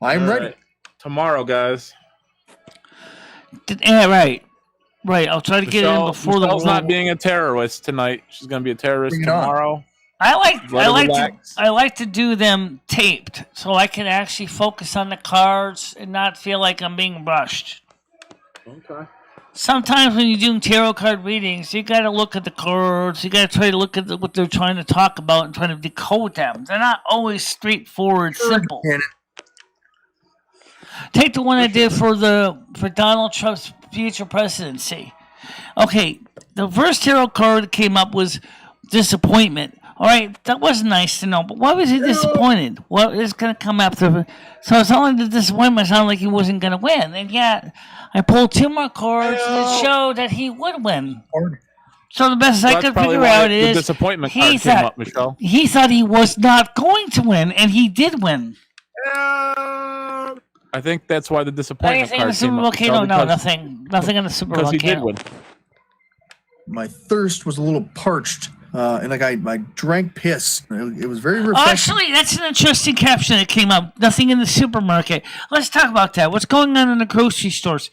I'm ready. Right. Tomorrow, guys. Yeah, right. Right, I'll try to get it in before Michelle's the not being a terrorist tonight. She's going to be a terrorist tomorrow. I like to do them taped so I can actually focus on the cards and not feel like I'm being rushed. Okay. Sometimes when you're doing tarot card readings, you got to look at the cards. You got to try to look at what they're trying to talk about and try to decode them. They're not always straightforward, simple. Take the one I did for Donald Trump's future presidency. Okay, the first tarot card that came up was disappointment. All right, that was nice to know. But why was he disappointed? What is going to come after? So it's only the disappointment sounded like he wasn't going to win. And yet, I pulled 2 more cards that show that he would win. So the best I could figure out is the disappointment card came up, Michelle. He thought he was not going to win, and he did win. I think that's why the disappointment Anything in the card Super came up. Volcano? No, nothing. Nothing in the Super Volcano. Because he did win. My thirst was a little parched, and like I drank piss. It was very refreshing. Actually, that's an interesting caption that came up. Nothing in the supermarket. Let's talk about that. What's going on in the grocery stores?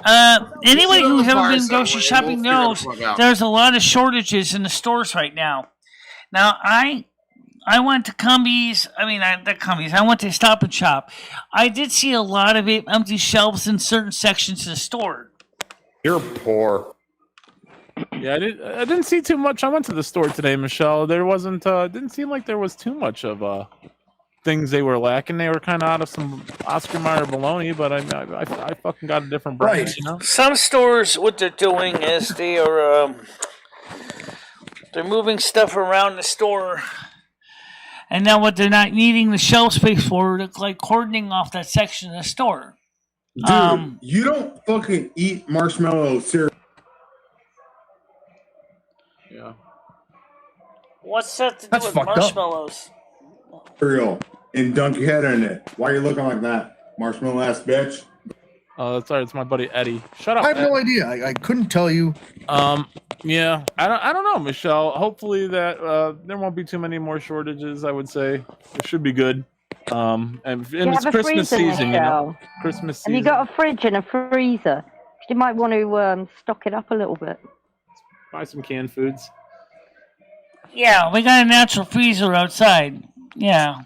Anybody who's ever been grocery shopping knows there's a lot of shortages in the stores right now. Now, I went to Cumbies. I went to Stop and Shop. I did see a lot of empty shelves in certain sections of the store. You're poor. Yeah, I didn't see too much. I went to the store today, Michelle. There wasn't. Didn't seem like there was too much of things they were lacking. They were kind of out of some Oscar Mayer bologna, but I fucking got a different brand. Right. You know? Some stores, what they're doing is they're moving stuff around the store, and now what they're not needing the shelf space for, they're like cordoning off that section of the store. Dude, you don't fucking eat marshmallow cereal. Yeah. What's that to do That's with fucked up. marshmallows? Cereal and dunk your head in it. Why are you looking like that? Marshmallow ass bitch. Oh, that's right. It's my buddy Eddie. Shut up. I have Ed. no idea. I couldn't tell you. Yeah. I don't know, Michelle. Hopefully that there won't be too many more shortages. I would say it should be good. And it's Christmas season, you know. Christmas season. Have you got a fridge and a freezer? You might want to stock it up a little bit. Buy some canned foods. Yeah, we got a natural freezer outside. Yeah.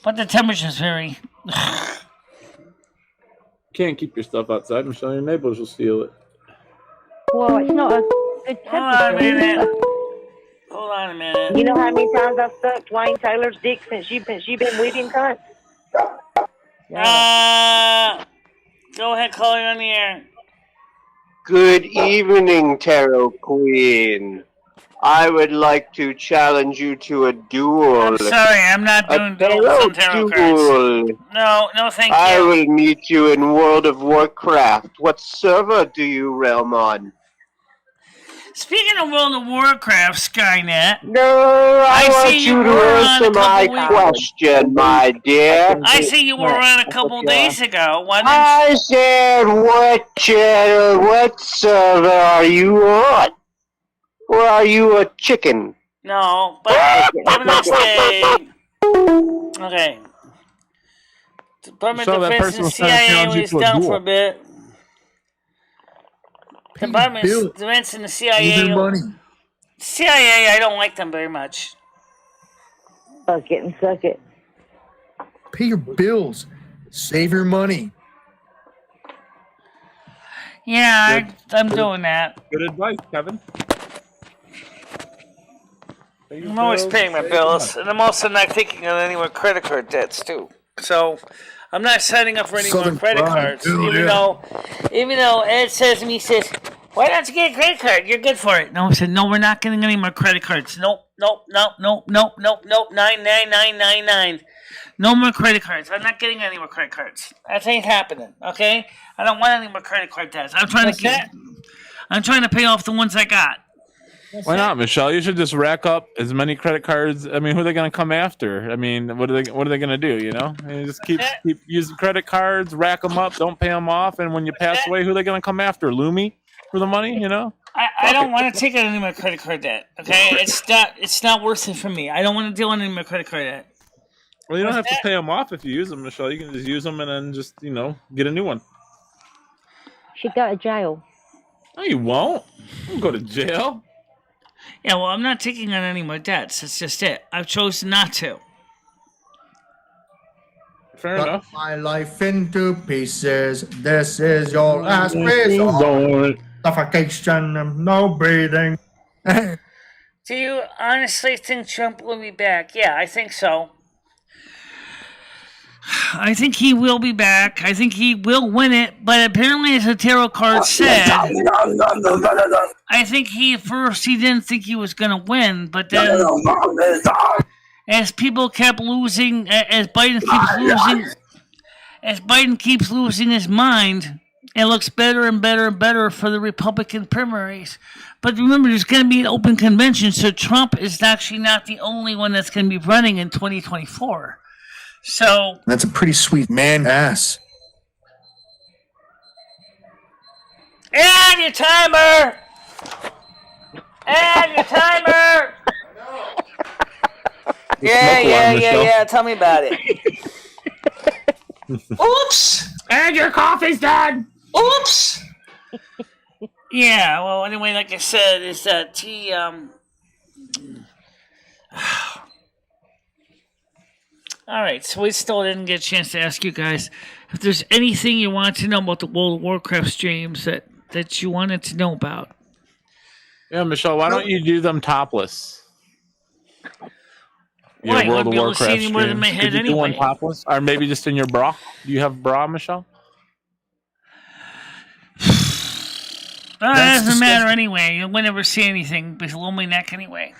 But the temperature's very... Can't keep your stuff outside, Michelle. Your neighbors will steal it. Well, it's not a good Hold on a temperature. minute. Hold on a minute. You know how many times I've sucked Wayne Taylor's dick since you've been with him, cunt? Go ahead, call it on the air. Good evening, Tarot Queen. I would like to challenge you to a duel. I'm sorry, I'm not doing duels on tarot cards. duel. No, thank you. I will meet you in World of Warcraft. What server do you realm on? Speaking of World of Warcraft, Skynet. No, I want see you you to were on a answer my couple weeks- question, my dear. I see you were on a couple days ago. Why didn't I said, what channel, what server are you on? Or are you a chicken? No, but Independence Day. Okay. Department So of that Defense person and was trying to CIA challenge you was to a down duel. for a bit. Department Bill. of Defense and the Pay CIA. their money. CIA, I don't like them very much. Suck it and suck it. Pay your bills. Save your money. Yeah, I'm doing that. Good advice, Kevin. I'm always paying my bills, and I'm also not taking on any more credit card debts too. So I'm not signing up for any more Southern credit pride. cards, Hell even though Ed says to me, he says, "Why don't you get a credit card? You're good for it." No, I said, "No, we're not getting any more credit cards. Nope. 99999. No more credit cards. I'm not getting any more credit cards. That ain't happening. Okay? I don't want any more credit card debts. I'm trying to pay off the ones I got." Why not, Michelle? You should just rack up as many credit cards. I mean, who are they going to come after? I mean, what are they going to do? You know, and just keep using credit cards, rack them up, don't pay them off, and when you pass away, who are they going to come after? Lumi for the money? You know. I don't want to take on any more credit card debt. Okay, it's not worth it for me. I don't want to deal with any more credit card debt. Well, you don't have to pay them off if you use them, Michelle. You can just use them and then just get a new one. Should go to jail. No, you won't. You won't go to jail. Yeah, well, I'm not taking on any more debts. That's just it. I've chosen not to. Fair Cut enough. my life into pieces. This is your last resort. Suffocation, no breathing. Do you honestly think Trump will be back? Yeah, I think so. I think he will be back. I think he will win it, but apparently, as the tarot card said, I think he didn't think he was going to win, but then as people kept losing, as Biden keeps losing his mind, it looks better and better and better for the Republican primaries. But remember, there's going to be an open convention, so Trump is actually not the only one that's going to be running in 2024. So That's a pretty sweet man ass. And your timer! And your timer! Yeah. Tell me about it. Oops! And your coffee's done. Oops! Yeah, well, anyway, like I said, is that he, Alright, so we still didn't get a chance to ask you guys if there's anything you want to know about the World of Warcraft streams that you wanted to know about. Yeah, Michelle, why don't you do them topless? Why? You wouldn't be able to see any more than my head Could you do one anyway. topless? Or maybe just in your bra? Do you have a bra, Michelle? It doesn't matter anyway. You would never see anything below my neck anyway.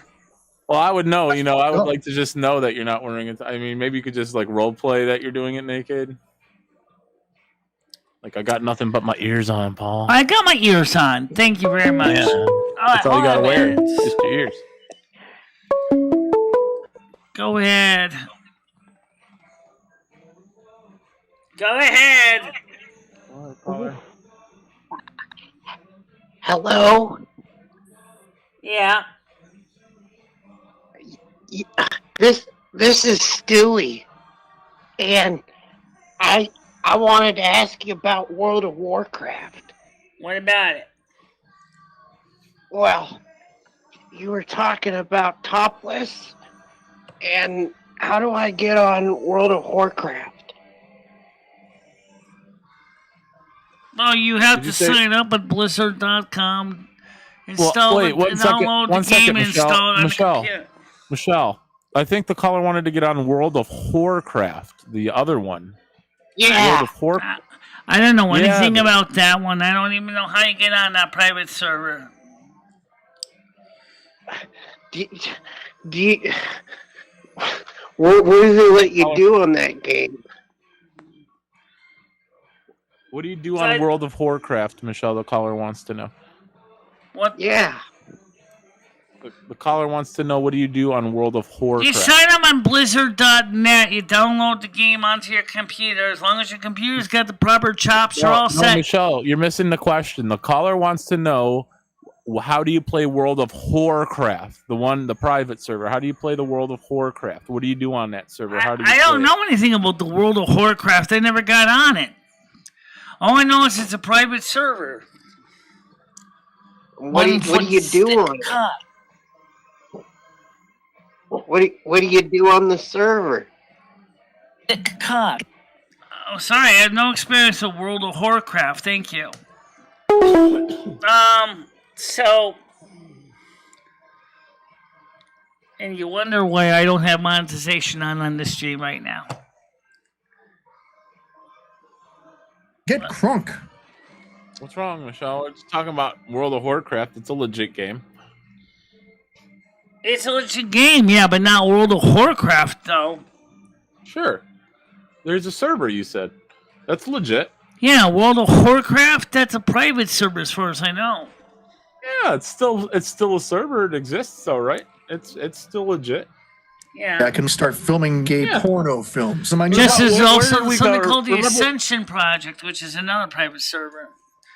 Well, I would know. I would like to just know that you're not wearing it. I mean, maybe you could just like role play that you're doing it naked. Like, I got nothing but my ears on, Paul. I got my ears on. Thank you very much. Yeah. That's all you gotta wear. Just your ears. Go ahead. Go ahead. Hello? Yeah. This is Stewie. And I wanted to ask you about World of Warcraft. What about it? Well, you were talking about topless, and how do I get on World of Warcraft? Well, you have to sign up at Blizzard.com. Download the game and install it on the computer. Michelle, I think the caller wanted to get on World of Warcraft, the other one. Yeah. World of I don't know anything about that one. I don't even know how you get on that private server. What do they let you do on that game? What do you do on World of Warcraft, Michelle? The caller wants to know. What? Yeah. The caller wants to know, what do you do on World of Warcraft? You sign up on Blizzard.net. You download the game onto your computer. As long as your computer's got the proper chops, you're all set. Michelle, you're missing the question. The caller wants to know, how do you play World of Warcraft? The private server. How do you play the World of Warcraft? What do you do on that server? How do you I don't know anything about the World of Warcraft. I never got on it. All I know is it's a private server. What do you do on it? What do you do on the server? Cock. Oh, sorry, I have no experience with World of Warcraft. Thank you. So, and you wonder why I don't have monetization on this stream right now. Get crunk. What's wrong, Michelle? We're just talking about World of Warcraft. It's a legit game. It's a legit game, yeah, but not World of Warcraft, though. Sure. There's a server, you said. That's legit. Yeah, World of Warcraft, that's a private server as far as I know. Yeah, it's still a server. It exists, though, right? It's still legit. Yeah. I can start filming gay porno films. Just as also something called the Ascension Project, which is another private server.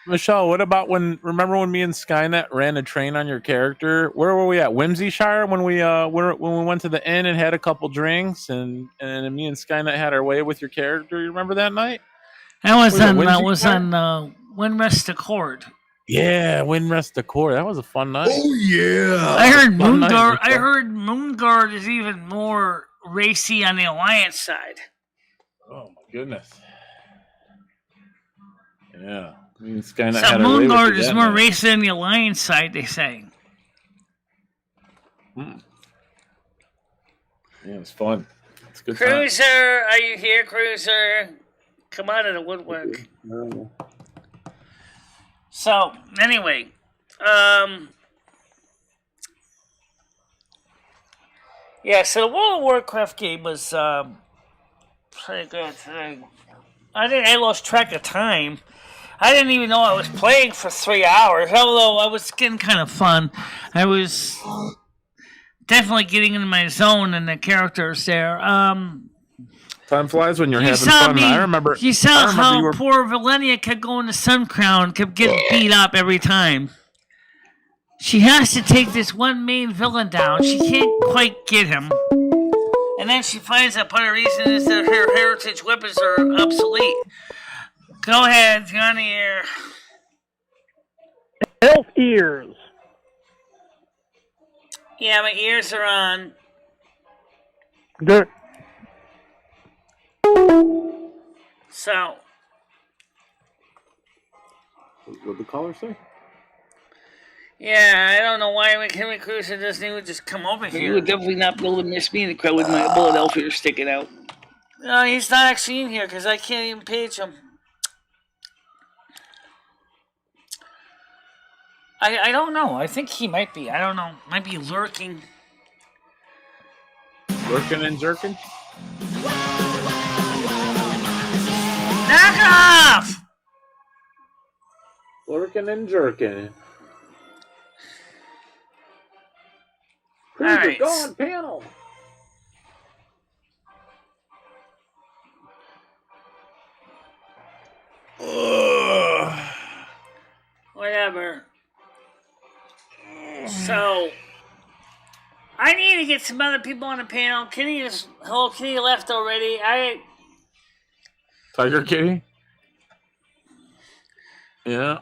Michelle, what about remember when me and Skynet ran a train on your character? Where were we at? Whimsyshire when we went to the inn and had a couple drinks and me and Skynet had our way with your character. You remember that night? That was on Windrest Accord. Yeah, Windrest Accord. That was a fun night. Oh yeah. I heard Moonguard. I heard Moonguard is even more racy on the Alliance side. Oh my goodness. Yeah. So Moonguard is more racy on the Alliance side, they say. Yeah, it's fun. Good time. Cruiser, are you here, Cruiser? Come out of the woodwork. So, anyway, yeah, so the World of Warcraft game was pretty good today. I lost track of time. I didn't even know I was playing for 3 hours, although I was getting kind of fun. I was definitely getting into my zone and the characters there. Time flies when you're You having saw fun. me. I remember. You saw I remember how you were. poor Valenia kept going to Sun Crown, kept getting beat up every time. She has to take this one main villain down. She can't quite get him. And then she finds out part of the reason is that her heritage weapons are obsolete. Go ahead, you're on the air. Elf ears. Yeah, my ears are on. They're, So, What the caller say? yeah, I don't know why Henry Cruiser doesn't even just come over here. You would definitely not be able to miss me in the crowd with my bullet elf ear sticking out. No, he's not actually in here because I can't even page him. I don't know. I think he might be. I don't know. Might be lurking. Lurking and jerking? Knock off! Lurking and jerking. All right. Go on panel. Whatever. So, I need to get some other people on the panel. Kenny left already. Tiger Kitty? Yeah.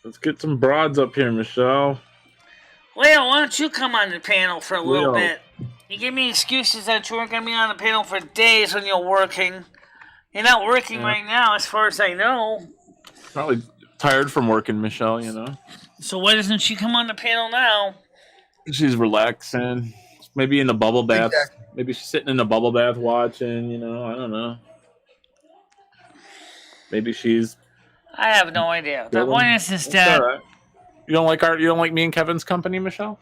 Let's get some broads up here, Michelle. Leo, why don't you come on the panel for a little Leo. bit? You give me excuses that you weren't going to be on the panel for days when you're working. You're not working right now, as far as I know. Probably tired from working, Michelle, you know. So why doesn't she come on the panel now? She's relaxing. Maybe in a bubble bath. Exactly. Maybe she's sitting in a bubble bath watching, you know. I don't know. Maybe she's. I have no idea. The Dylan? point is It's that all right. You don't like me and Kevin's company, Michelle?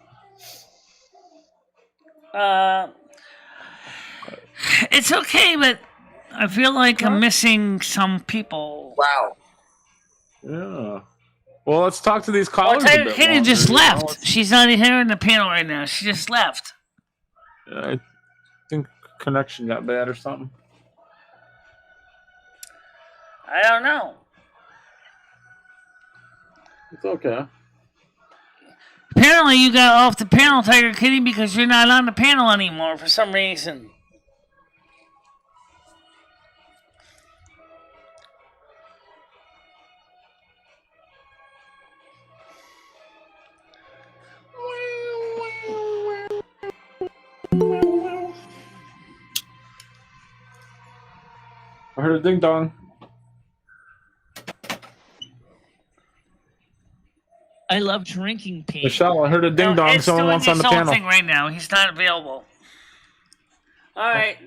it's okay, but I feel like I'm missing some people. Wow. Yeah. Well, let's talk to these Well, callers. a Tiger bit Kitty longer, just you know? left. She's not here in the panel right now. She just left. I think connection got bad or something. I don't know. It's okay. Apparently, you got off the panel, Tiger Kitty, because you're not on the panel anymore for some reason. I heard a ding dong. I love drinking pee. Michelle, I heard a ding dong. It's Someone doing wants on his the own panel. thing right now. He's not available. All right.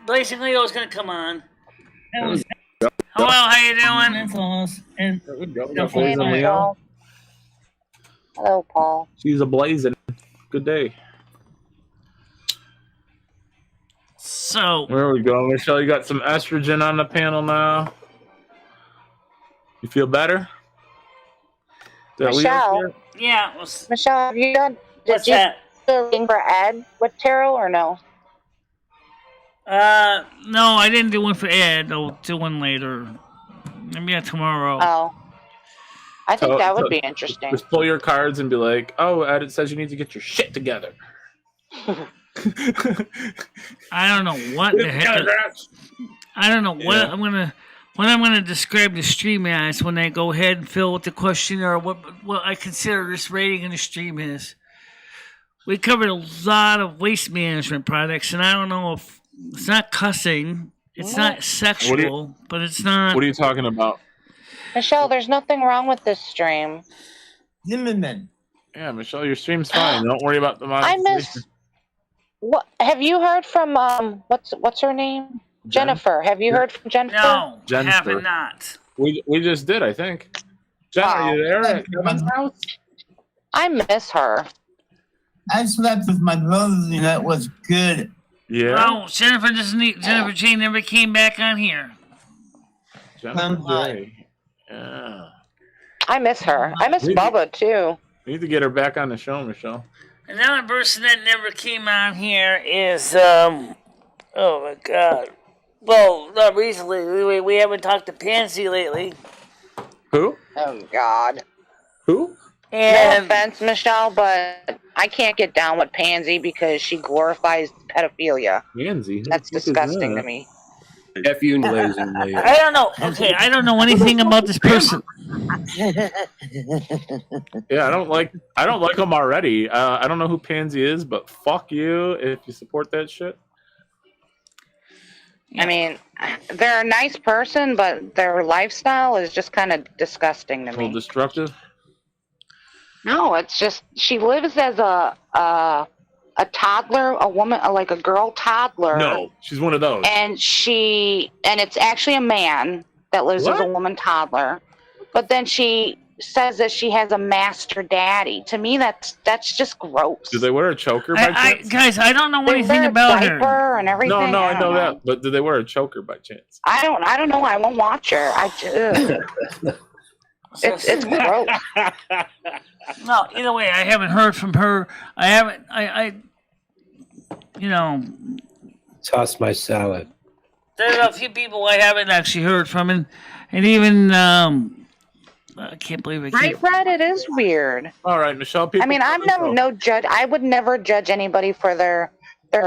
Blazing Leo's going to come on. Hello, how you doing? And There we go. We Hey, got Blazing Leo. Hello, Paul. She's a blazing. Good day. So, There we go, Michelle. You got some estrogen on the panel now. You feel better? Is that Leo's Michelle. here? yeah. Michelle, have you done? What's Did you that? still in for Ed with Terrell or no? No, I didn't do one for Ed. I'll do one later. Maybe tomorrow. Oh, I think So- that would so- be interesting. Just pull your cards and be like, "Oh, Ed, it says you need to get your shit together." I don't know what the heck. I don't know what Yeah. I'm gonna describe the stream as when I go ahead and fill with the questionnaire. What I consider this rating in the stream is. We covered a lot of waste management products, and I don't know if it's not cussing, it's not sexual, but it's not. What are you talking about? Michelle, there's nothing wrong with this stream. Zimmerman. Yeah, Michelle, your stream's fine. Don't worry about the I monetization. miss. What have you heard from what's her name? Jennifer. Have you heard from Jennifer? No, Jennifer. haven't not. We just did, I think. Jen, are you there at Kevin's house? I miss her. I slept with my brothers and that was good. Yeah. No, Jennifer Jane never came back on here. Jennifer J. Yeah. I miss her. I miss Bubba too. We need to get her back on the show, Michelle. Another person that never came on here is oh my god. Well, not recently. We haven't talked to Pansy lately. Who? Oh God. Who? No offense, Michelle, but I can't get down with Pansy because she glorifies pedophilia. Pansy? That's disgusting to me. F you, ladies and ladies. I don't know. Okay, I don't know anything about this person. Yeah, I don't like him already. I don't know who Pansy is, but fuck you if you support that shit. I mean, they're a nice person, but their lifestyle is just kind of disgusting to A little me. destructive. No, it's just she lives as a toddler, a woman, like a girl toddler. No, she's one of those. And it's actually a man that lives as a woman toddler. But then she says that she has a master daddy. To me, that's just gross. Do they wear a choker by chance? Guys, I don't know They anything wear a about diaper her. and everything. No, I I don't know that. But do they wear a choker by chance? I don't know. I won't watch her. It's gross. No, either way, I haven't heard from her. I haven't. Toss my salad. There's a few people I haven't actually heard from, and even I can't believe I Right, can't. Red? It is weird. All right, Michelle. I mean, I'm no judge. I would never judge anybody for their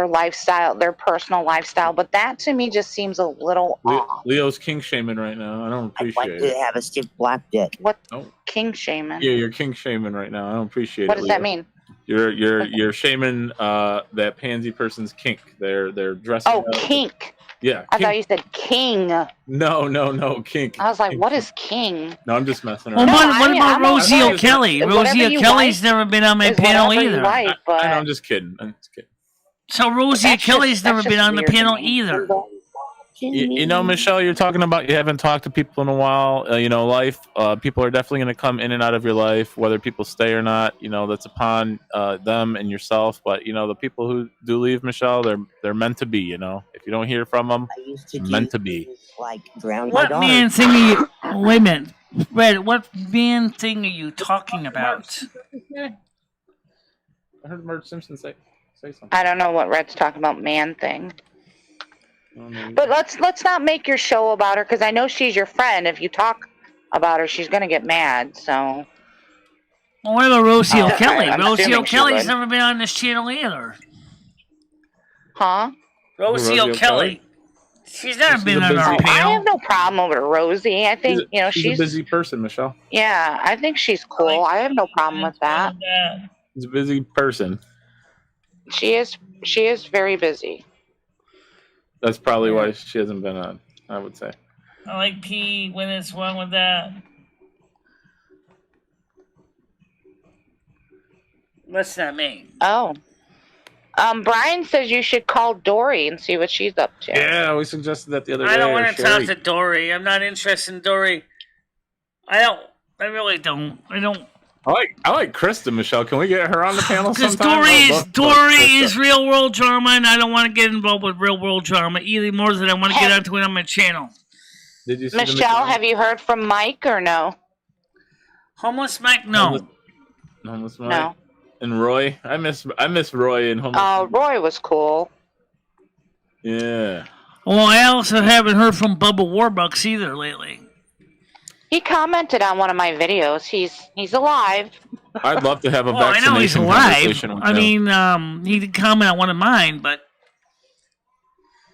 lifestyle, their personal lifestyle, but that to me just seems a little off. Leo's king shaming right now. I don't appreciate it. have a stiff black dick. What? Oh. King shaming? Yeah, you're king shaming right now. I don't appreciate What it. does Leo. that mean? You're shaming that pansy person's kink. They're dressing. Oh, up. kink. Yeah. I Kink. thought you said king. No, kink. I was like, what is king? No, I'm just messing Well, around. what about Rosie okay. O'Kelly? Whatever Rosie you O'Kelly's like never been on my is panel whatever you either. like, but I'm just kidding. So Rosie That's O'Kelly's just- never that's been just on the weird to panel me. either. You know, Michelle, you're talking about you haven't talked to people in a while. Life. People are definitely going to come in and out of your life, whether people stay or not. That's upon them and yourself. But the people who do leave, Michelle, they're meant to be. If you don't hear from them, meant to be. Like drown What man thing are you? Wait a minute, Red. What man thing are you talking about? I heard Marge Simpson say something. I don't know what Red's talking about, man thing. But let's not make your show about her because I know she's your friend. If you talk about her, she's gonna get mad. So. Well, what about Rosie O'Kelly? I'm Rosie assuming she O'Kelly's would. never been on this channel either. Huh? Rosie O'Kelly. She's never been on our I panel. have no problem with Rosie. I think She's a busy person, Michelle. Yeah, I think she's cool. I have no problem with that. She's a busy person. She is very busy. That's probably why she hasn't been on, I would say. I like P when it's wrong with that. What's that mean? Oh. Brian says you should call Dory and see what she's up to. Yeah, we suggested that the other day. I don't or want to talk Sherry. to Dory. I'm not interested in Dory. I really don't. I like Krista, Michelle. Can we get her on the panel Because sometime? Dory is real world drama, and I don't want to get involved with real world drama either more than I want to get onto it on my channel. Did you see Michelle, have you heard from Mike or no? Homeless Mike? No. Homeless Mike? No. And Roy? I miss Roy and Homeless. Oh, Roy was cool. Yeah. Well, I also haven't heard from Bubba Warbucks either lately. He commented on one of my videos. He's alive. I'd love to have a Well, I know he's vaccination alive. conversation with I him. mean, he did comment on one of mine, but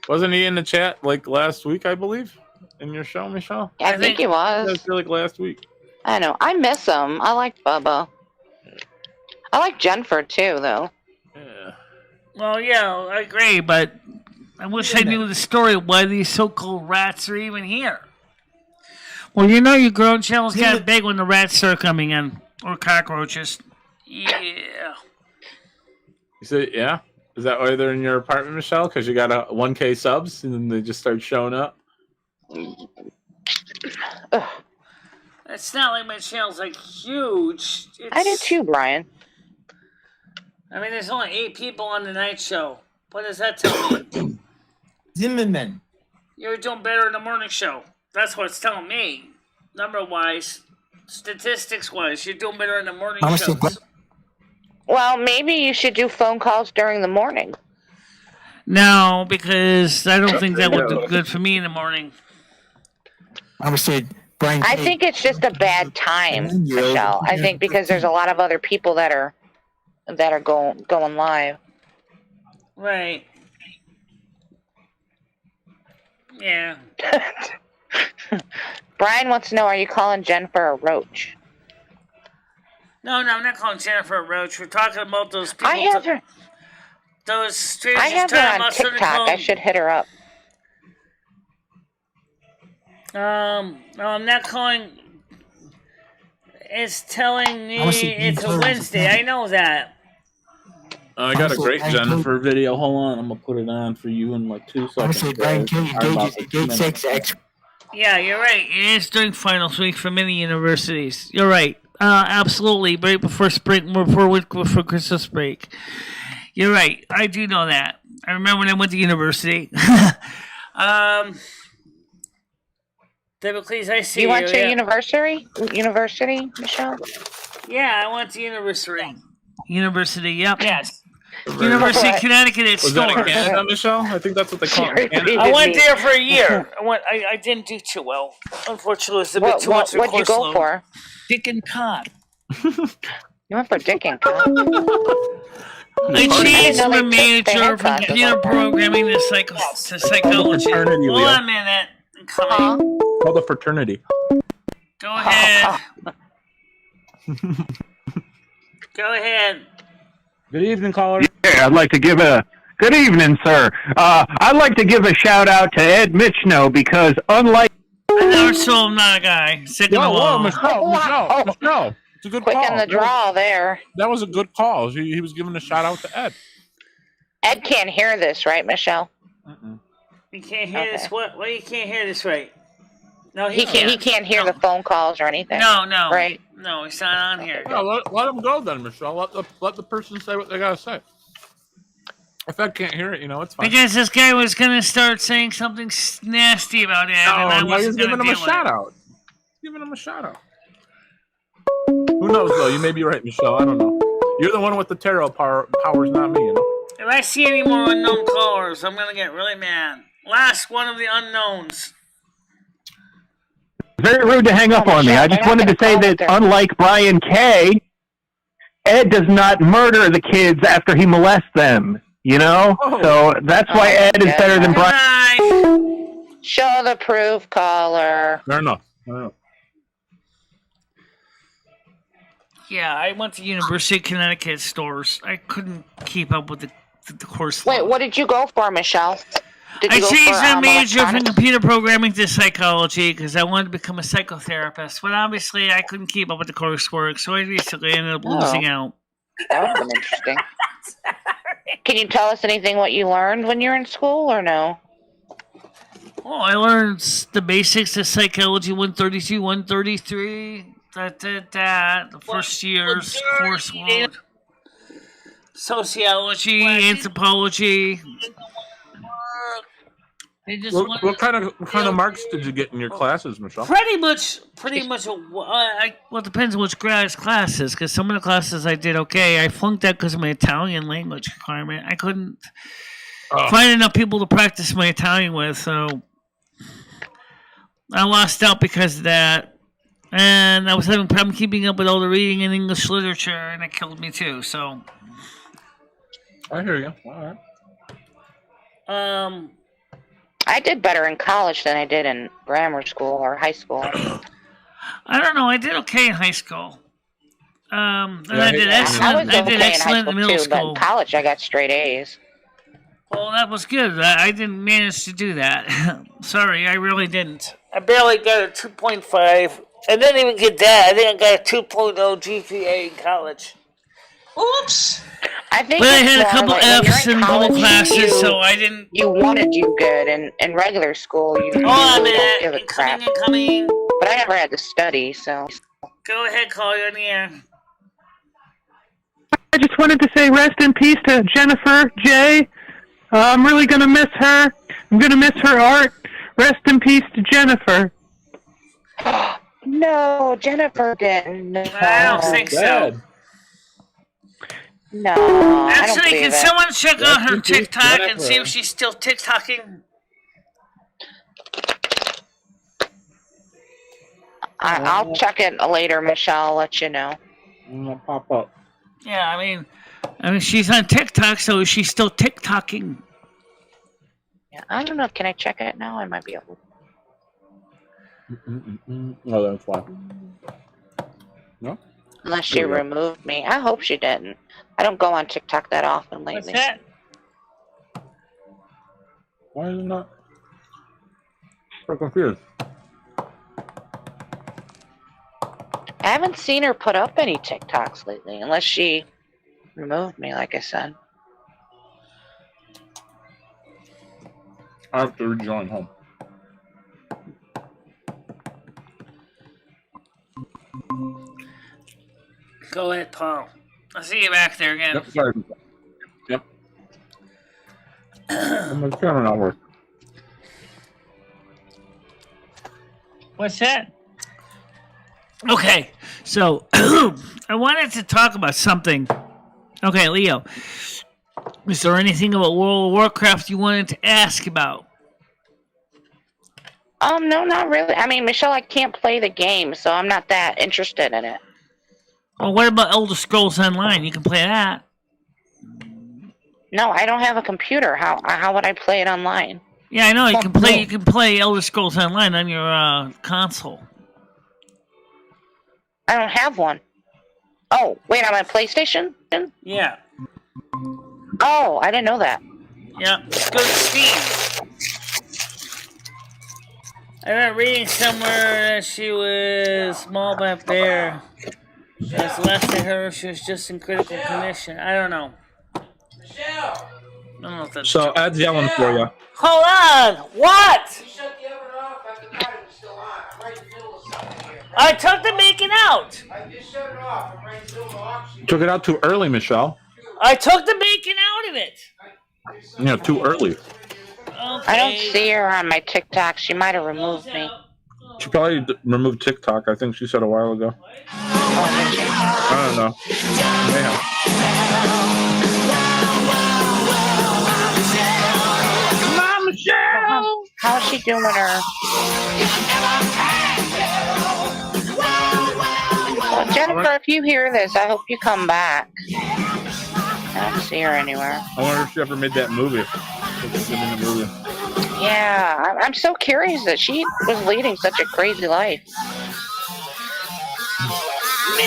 Wasn't he in the chat like last week, I believe? In your show, Michelle? I think he was. That was like last week. I know. I miss him. I like Bubba. I like Jennifer too, though. Yeah. well, yeah, I agree. But I wish I knew the story of why these so-called rats are even here. Well, your growing channel's kind of big when the rats start coming in, or cockroaches. Yeah. You said, yeah? Is that why they're in your apartment, Michelle? Because you got a 1K subs and then they just start showing up? It's not like my channel's like huge. I do too, Brian. I mean, there's only 8 people on the night show. What does that tell me? Zimmerman. You're doing better in the morning show. That's what it's telling me. Number-wise, statistics-wise, you're doing better in the morning shows. Well, maybe you should do phone calls during the morning. No, because I don't think that would be good for me in the morning. I would say Brian. I think it's just a bad time, Michelle. I think because there's a lot of other people that are going live. Right. Yeah. Brian wants to know, are you calling Jennifer a roach? No, I'm not calling Jennifer a roach. We're talking about those people. I have her. Those strangers. I have her on TikTok. I should hit her up. No, I'm not calling. It's telling me it's a Wednesday. I know that. I got a great Jennifer video. Hold on, I'm gonna put it on for you in like 2 seconds. Yeah, you're right. It is during finals week for many universities. You're right. Absolutely. Right before spring, before Christmas break. You're right. I do know that. I remember when I went to university. David, please, I see you. Went to university, Michelle? Yeah, I went to university. University, yep. Yes. University of Connecticut at Was that in Canada, Michelle? I think that's what they call it. I went there for a year. I didn't do too well. Unfortunately, it was a bit too much. What'd you go for? Dick and cock. You went for dick and cock? I changed my major from computer programming to psychology. Hold on a minute. I'm coming. Called a fraternity. Go ahead. Go ahead. Good evening, caller. Yeah, I'd like to give a good evening, sir. I'd like to give a shout out to Ed Michno because unlike I never saw him not a guy. Second of all, Michelle. It's a good Quick call. in the draw there. That was a good call. He was giving a shout out to Ed. Ed can't hear this, right, Michelle? You can't hear this. What? Well, you can't hear this, right? No, He can't hear the phone calls or anything. No. Right? No, he's not on here. No, let him go then, Michelle. Let the person say what they gotta say. If Ed can't hear it, it's fine. Because this guy was gonna start saying something nasty about Ed, and I wasn't giving him a shout out. Giving him a shout out. Who knows though? You may be right, Michelle. I don't know. You're the one with the tarot powers, not me. If I see any more unknown callers, I'm gonna get really mad. Last one of the unknowns. very rude to hang up on me. I just wanted to say that unlike Brian K., Ed does not murder the kids after he molests them. So that's why Ed is better than Brian. Show the proof, caller. Fair enough. Yeah, I went to University of Connecticut stores. I couldn't keep up with the course. Wait, what did you go for, Michelle? I changed my major from computer programming to psychology because I wanted to become a psychotherapist. But obviously, I couldn't keep up with the coursework, so I basically ended up losing out. That would have been interesting. Can you tell us anything what you learned when you were in school, or no? Well, I learned the basics of psychology 132, 133. The first year's coursework. Sociology, anthropology. What kind of marks did you get in your classes, Michelle? Pretty much. Well, it depends on which classes. Because some of the classes I did okay. I flunked out because of my Italian language requirement. I couldn't find enough people to practice my Italian with, so I lost out because of that. And I was having problem keeping up with all the reading in English literature, and it killed me too. So I hear you. All right. I did better in college than I did in grammar school or high school. I don't know. I did okay in high school. I did excellent. I did excellent in middle school. But in college, I got straight A's. Well, that was good. I didn't manage to do that. Sorry, I really didn't. I barely got a 2.5. I didn't even get that. I think I got a 2.0 GPA in college. Oops. I think But I it's had a more couple like when you're F's in in college, double classes, so I didn't. You want to do good, and in regular school, you Hold on a really don't minute. give a crap. Incoming. But I never had to study, so. Go ahead, call you on the air. I just wanted to say rest in peace to Jennifer J. I'm really going to miss her. I'm going to miss her art. Rest in peace to Jennifer. No, Jennifer didn't. No. I don't think so. No, I don't Actually, believe can it. someone check out her in peace, TikTok and see Jennifer. if she's still TikToking? I'll check it later, Michelle. I'll let you know. Pop up. Yeah, I mean, she's on TikTok, so is she still TikToking? Yeah, I don't know. Can I check it now? I might be able. Oh, that's why. No. Unless she removed me. I hope she didn't. I don't go on TikTok that often lately. What's that? Why is it not? I'm confused. I haven't seen her put up any TikToks lately, unless she removed me, like I said. I have to rejoin home. Go ahead, Paul. I'll see you back there again. Yep, sorry. Yep. My camera not working. What's that? Okay, so I wanted to talk about something. Okay, Leo, is there anything about World of Warcraft you wanted to ask about? No, not really. I mean, Michelle, I can't play the game, so I'm not that interested in it. Well, what about Elder Scrolls Online? You can play that. No, I don't have a computer. How would I play it online? Yeah, I know you can play. You can play Elder Scrolls Online on your console. I don't have one. Oh, wait, I'm on PlayStation? Yeah. Oh, I didn't know that. Yeah, go to Steam. I read reading somewhere that she was mauled by a bear. As last I heard, she was just in critical condition. I don't know. Michelle! I don't know if that's So Ed's yelling for you. Hold on! What? You shut the oven off. I forgot it was still on. I'm right in the middle of something here. I took the bacon out! I just shut it off. I'm right in the middle of auction. Took it out too early, Michelle. I took the bacon out of it! Yeah, too early. I don't see her on my TikTok. She might have removed me. She probably removed TikTok. I think she said a while ago. I don't know. Yeah. Come on, Michelle! How's she doing her? Well, Jennifer, if you hear this, I hope you come back. I don't see her anywhere. I wonder if she ever made that movie. Yeah, I'm so curious that she was leading such a crazy life.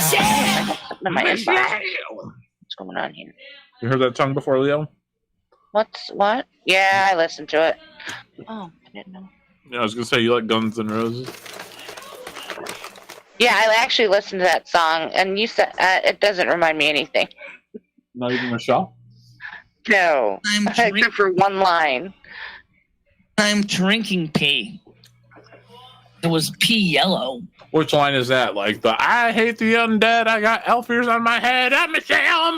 Something in my inbox. What's going on here? You heard that song before, Leo? What? Yeah, I listened to it. Oh, I didn't know. Yeah, I was gonna say you like Guns N' Roses. Yeah, I actually listened to that song, and you said it doesn't remind me anything. Not even Michelle? No, except for one line. I'm drinking pee. It was pee yellow. Which line is that? Like the I hate the undead, I got elf ears on my head, I'm Michelle.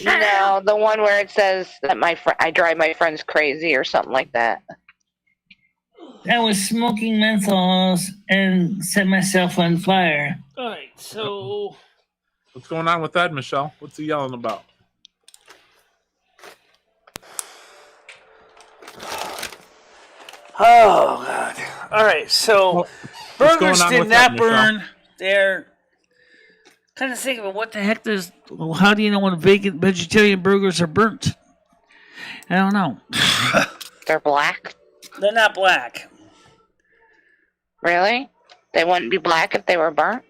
No, the one where it says that I drive my friends crazy or something like that. I was smoking menthols and set myself on fire. Alright, so... What's going on with that, Michelle? What's he yelling about? Oh, God. Alright, so... burgers did not burn. They're... Kind of thinking, what the heck does... Well, how do you know when vegetarian burgers are burnt? I don't know. They're black? They're not black. Really? They wouldn't be black if they were burnt?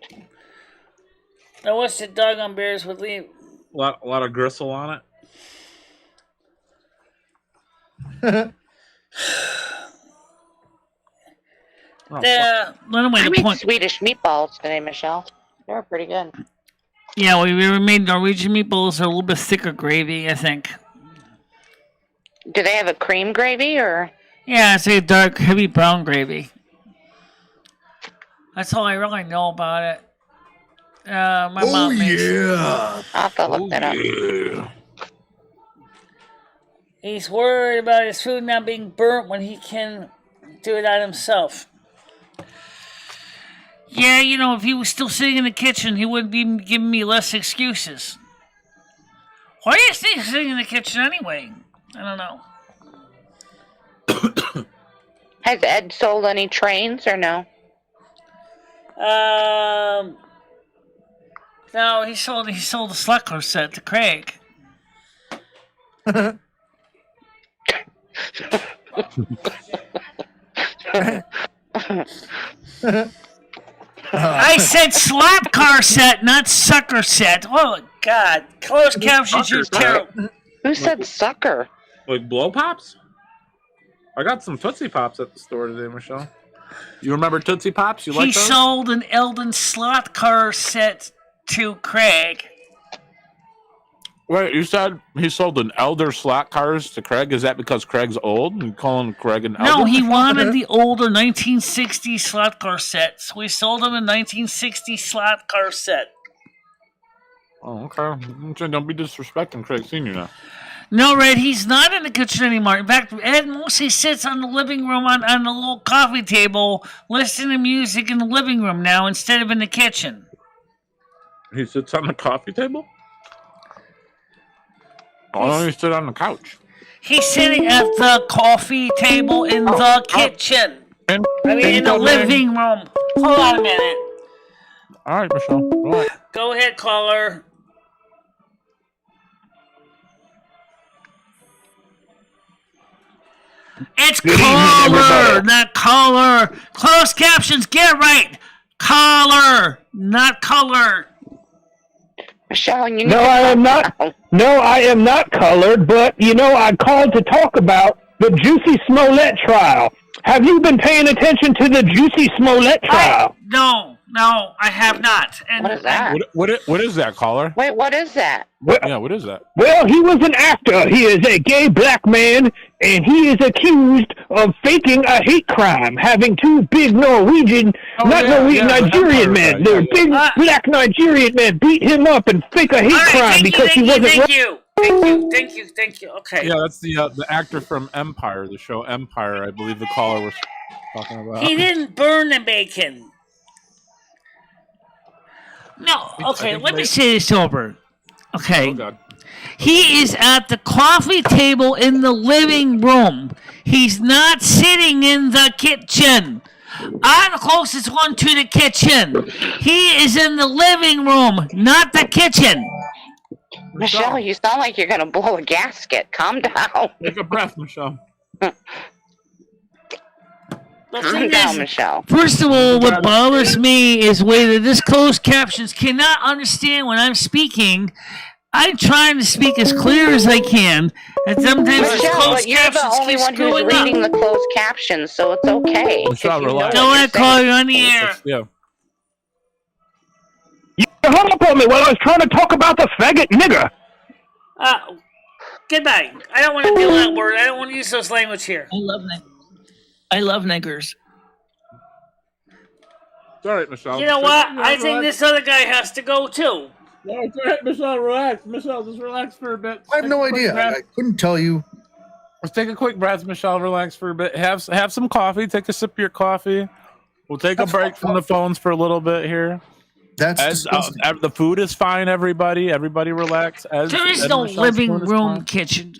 Now, what's the doggone bears would leave? A lot of gristle on it. I made Swedish meatballs today, Michelle. They were pretty good. Yeah, we made Norwegian meatballs a little bit thicker gravy, I think. Do they have a cream gravy or? Yeah, it's a dark, heavy brown gravy. That's all I really know about it. My mom makes it. yeah. I'll have to look that up. Yeah. He's worried about his food not being burnt when he can do it on himself. Yeah, you know, if he was still sitting in the kitchen, he would be giving me less excuses. Why are you still sitting in the kitchen anyway? I don't know. Has Ed sold any trains or no? No, he sold a Slucker set to Craig. I said slap car set, not sucker set. Oh God, closed captions, you're terrible. Who said sucker? Like blow pops? I got some Tootsie Pops at the store today, Michelle. You remember Tootsie Pops? You like He those? sold an Eldon slot car set to Craig. Wait, you said he sold an Elder slot cars to Craig? Is that because Craig's old and you calling Craig an Elder? No, he wanted the older 1960 slot car set, so we sold him a 1960 slot car set. Oh, okay. Don't be disrespecting Craig Sr. now. No, Red, he's not in the kitchen anymore. In fact, Ed mostly sits on the living room on the little coffee table listening to music in the living room now instead of in the kitchen. He sits on the coffee table? Why don't you sit on the couch? He's sitting at the coffee table in the kitchen. In the living room. Hold on a minute. All right, Michelle. All right. Go ahead, caller. It's caller, not caller. Closed captions, get right. Caller, not color. Michelle, you No, I am not. No, I am not colored. But I called to talk about the Juicy Smollett trial. Have you been paying attention to the Juicy Smollett trial? No, I have not. And what is that? What is that, caller? Wait, what is that? Yeah, what is that? Well, he was an actor. He is a gay black man, and he is accused of faking a hate crime, having two big Nigerian men. They're big black Nigerian men beat him up and fake a hate crime because he wasn't. Thank you. Okay. Yeah, that's the actor from Empire, the show Empire. I believe the caller was talking about. He didn't burn the bacon. No, okay, let me say this over. Okay. Oh, God. He is at the coffee table in the living room. He's not sitting in the kitchen. I'm the closest one to the kitchen. He is in the living room, not the kitchen. Michelle, you sound like you're going to blow a gasket. Calm down. Take a breath, Michelle. Calm down, Michelle. First of all, what bothers me is whether this closed captions cannot understand when I'm speaking. I'm trying to speak as clear as I can, and sometimes Michelle, closed but you're captions the only keep one who's screwing reading up. the closed captions, so it's okay. Michelle, relax. Don't let call you on the air. Yeah. You hung up on me while I was trying to talk about the faggot nigger. Goodbye. I don't want to do that word. I don't want to use those language here. I love niggers. It's all right, Michelle. You know what? I think this other guy has to go too. No, it's all right, Michelle. Relax. Michelle, just relax for a bit. I have no idea. I couldn't tell you. Let's take a quick breath, Michelle. Relax for a bit. Have some coffee. Take a sip of your coffee. We'll take a break from the phones for a little bit here. That's disgusting. The food is fine, everybody. Everybody relax. There is no living room kitchen.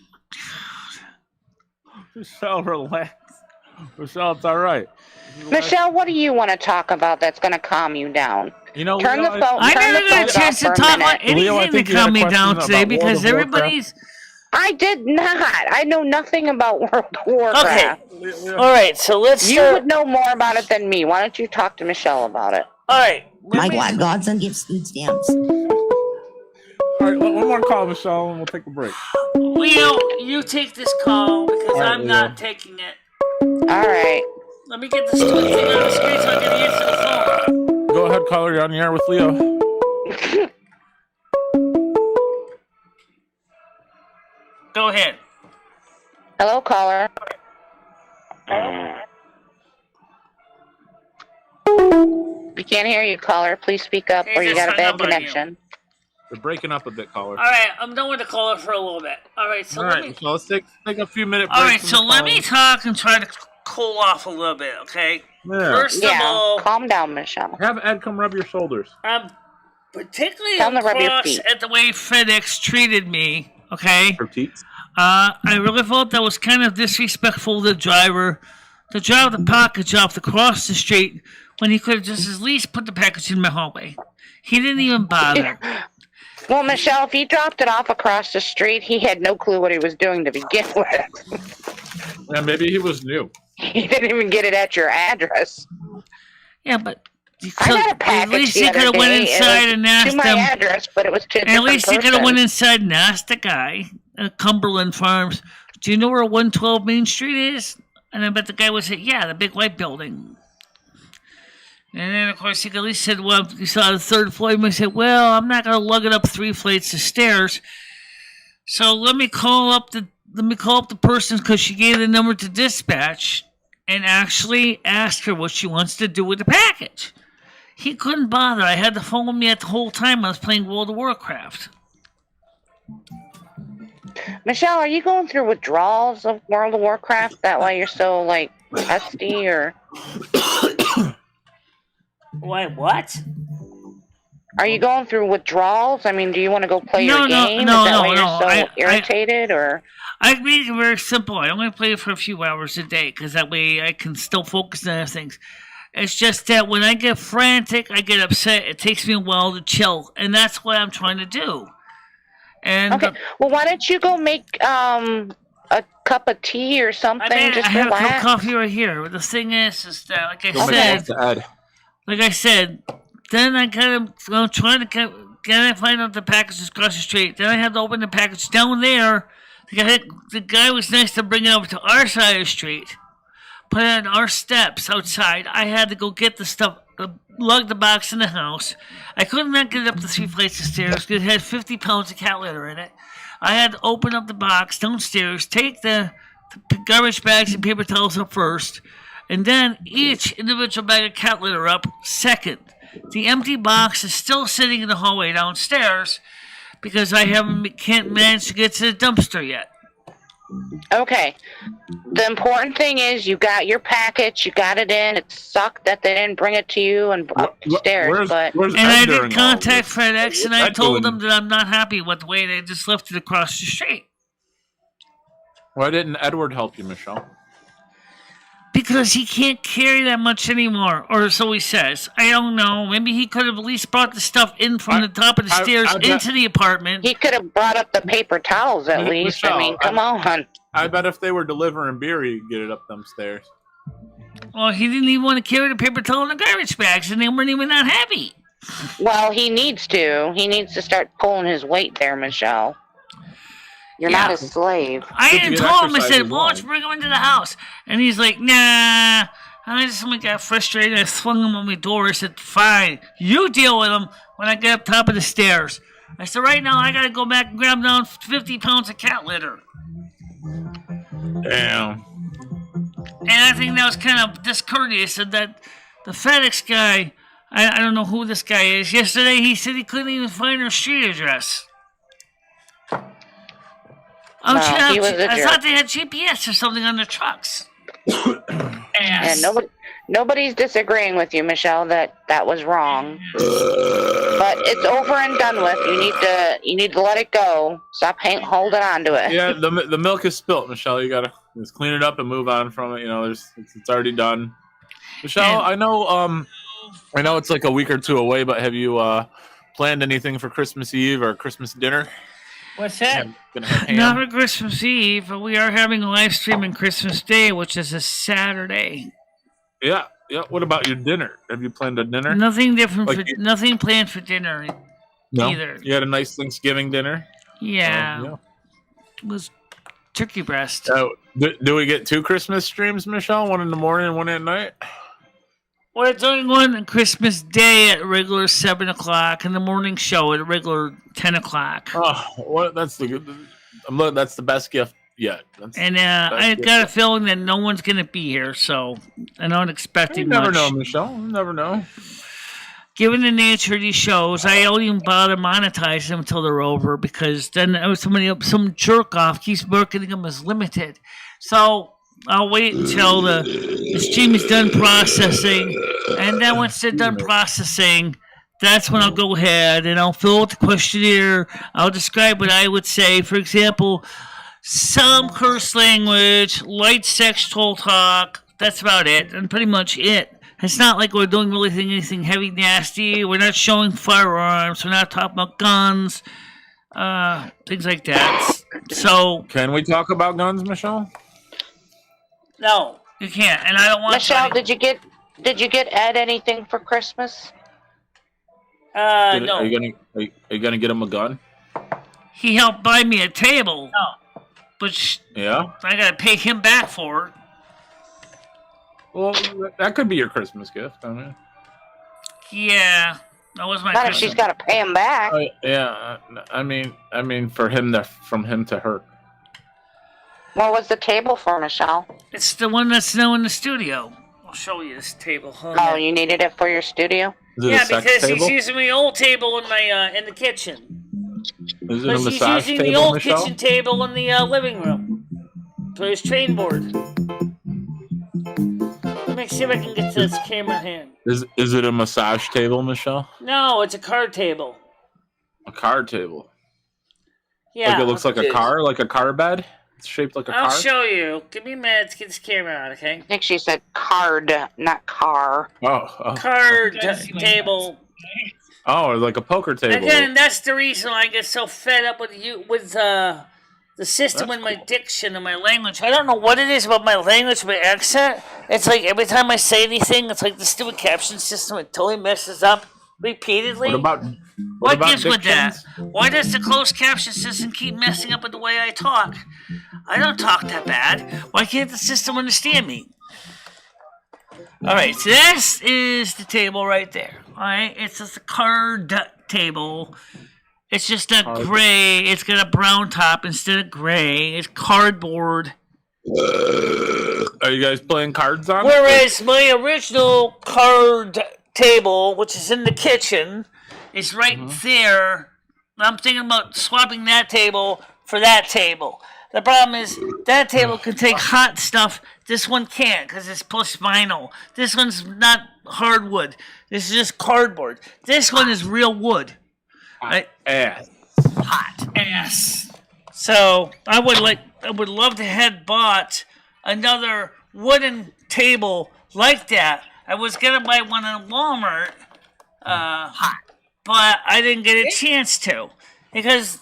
Michelle, relax. Michelle, it's all right. Michelle, what do you want to talk about that's going to calm you down? Turn the phone. I never got a chance to talk about anything to calm me down today because everybody's. I did not. I know nothing about World of Warcraft. Okay. All right, so let's. You would know more about it than me. Why don't you talk to Michelle about it? All right. My godson gives food stamps. All right, one more call, Michelle, and we'll take a break. Leo, you take this call because All right, I'm Leo. not taking it. All right. Let me get this stupid thing on the screen so I can answer the phone. Go ahead, caller. You're on the air with Leo. Go ahead. Hello, caller. We can't hear you, caller. Please speak up, or you got a bad connection. They're breaking up a bit, caller. All right, I'm done with the caller for a little bit. All right, so so let's take a few minutes. All right, so let me talk and try to cool off a little bit, okay? Yeah. First of all, calm down, Michelle. Have Ed come rub your shoulders. I'm particularly Tell him to rub your cross feet. at the way FedEx treated me, okay? Her teeth. I really felt that was kind of disrespectful to the driver to drop the package off across the street when he could have just at least put the package in my hallway. He didn't even bother. Well, Michelle, if he dropped it off across the street, he had no clue what he was doing to begin with. Yeah, maybe he was new. He didn't even get it at your address. Yeah, but I got a package at least the he other could have went day. inside It and was asked to my them. address, but it was to a At different least he could have person. went inside and asked the guy at Cumberland Farms, "Do you know where 112 Main Street is?" And I bet the guy would say, "Yeah, the big white building." And then, of course, he at least said, "Well, you saw the third floor." He said, "Well, I'm not going to lug it up 3 flights of stairs. So let me call up the person because she gave the number to dispatch and actually ask her what she wants to do with the package." He couldn't bother. I had the phone with me at the whole time I was playing World of Warcraft. Michelle, are you going through withdrawals of World of Warcraft? That why you're so, like, testy, or... Why, what? Are you going through withdrawals? I mean, do you want to go play your game? Is that why you're so irritated, or... I made it very simple. I only play it for a few hours a day because that way I can still focus on other things. It's just that when I get frantic, I get upset. It takes me a while to chill, and that's what I'm trying to do. And okay, well, why don't you go make a cup of tea or something? Just I have a cup of relax. coffee right here. The thing is that, like I said, then I kind of trying to find out the packages across the street. Then I had to open the package down there. The guy was nice to bring it over to our side of the street. Put it on our steps outside. I had to go get the stuff, lug the box in the house. I could not get it up the 3 flights of stairs because it had 50 pounds of cat litter in it. I had to open up the box downstairs, take the garbage bags and paper towels up first, and then each individual bag of cat litter up second. The empty box is still sitting in the hallway downstairs because I can't manage to get to the dumpster yet. Okay. The important thing is you got your package, you got it in. It sucked that they didn't bring it to you and upstairs, but... And I did contact FedEx, and I told them that I'm not happy with the way they just left it across the street. Why didn't Edward help you, Michelle? Because he can't carry that much anymore, or so he says. I don't know. Maybe he could have at least brought the stuff in from the top of the stairs into the apartment. He could have brought up the paper towels at least. Michelle, I mean, come on. I bet if they were delivering beer, he'd get it up them stairs. Well, he didn't even want to carry the paper towel and the garbage bags, and they weren't even that heavy. Well, he needs to. He needs to start pulling his weight there, Michelle. You're not a slave. I even told him, I said, well, let's bring him into the house. And he's like, nah. I just got frustrated. I swung him on my door. I said, fine, you deal with him when I get up top of the stairs. I said, right now, I got to go back and grab down 50 pounds of cat litter. Damn. And I think that was kind of discourteous that the FedEx guy, I don't know who this guy is. Yesterday, he said he couldn't even find her street address. No, he was a I jerk. thought they had GPS or something on their trucks. And nobody's disagreeing with you, Michelle, that was wrong. But it's over and done with. You need to let it go. Stop holding on to it. Yeah, the milk is spilt, Michelle. You gotta just clean it up and move on from it. You know, it's already done. Michelle, I know it's like a week or two away, but have you planned anything for Christmas Eve or Christmas dinner? What's that? Not for Christmas Eve, but we are having a live stream on Christmas Day, which is a Saturday. Yeah. What about your dinner? Have you planned a dinner? Nothing different. Nothing planned for dinner either. You had a nice Thanksgiving dinner? Yeah. It was turkey breast. Do we get 2 Christmas streams, Michelle? One in the morning and one at night? We're doing one on Christmas Day at regular 7 o'clock and the morning show at regular 10 o'clock. Oh, that's the good. That's the best gift yet. And I got a feeling that no one's gonna be here, so I'm not expecting You never much. know, Michelle. You never know. Given the nature of these shows, I don't even bother monetizing them until they're over because then some jerk off keeps marketing them as limited. So I'll wait until the stream is done processing, and then once they're done processing, that's when I'll go ahead and I'll fill out the questionnaire. I'll describe what I would say. For example, some curse language, light sexual talk. That's about it, and pretty much it. It's not like we're doing really anything heavy, nasty. We're not showing firearms. We're not talking about guns, things like that. So, can we talk about guns, Michelle? No, you can't, and I don't want. Michelle, did you get Ed anything for Christmas? No. Are you gonna get him a gun? He helped buy me a table. No. But yeah, I gotta pay him back for it. Well, that could be your Christmas gift. I mean, yeah, that was my. Not if she's got to pay him back. Yeah, I mean, from him to her. What was the table for, Michelle? It's the one that's now in the studio. I'll show you this table. Oh, you needed it for your studio? Yeah, because he's using the old table in my in the kitchen. Is it a massage he's using table, the old Michelle? kitchen table in the living room for his train board. Let me see if I can get to this camera hand. Is it a massage table, Michelle? No, it's a card table. A card table. Yeah. Like it looks like a car, like a car bed. It's shaped like a car. I'll show you. Give me a minute to get this camera out, okay? I think she said card, not car. Oh. Card table. Oh, like a poker table. Again, that's the reason I get so fed up with the system and my diction and my language. I don't know what it is about my language, my accent. It's like every time I say anything, it's like the stupid caption system. It totally messes up repeatedly. What gives with that? Why does the closed caption system keep messing up with the way I talk? I don't talk that bad. Why can't the system understand me? Alright, so this is the table right there. Alright, it's just a card table. It's just a gray. It's got a brown top instead of gray. It's cardboard. Are you guys playing cards on it? Whereas my original card table, which is in the kitchen, is right there. I'm thinking about swapping that table for that table. The problem is that table can take hot stuff. This one can't because it's plus vinyl. This one's not hardwood. This is just cardboard. This one is real wood. Hot ass. So I would love to have bought another wooden table like that. I was gonna buy one in Walmart, but I didn't get a chance to because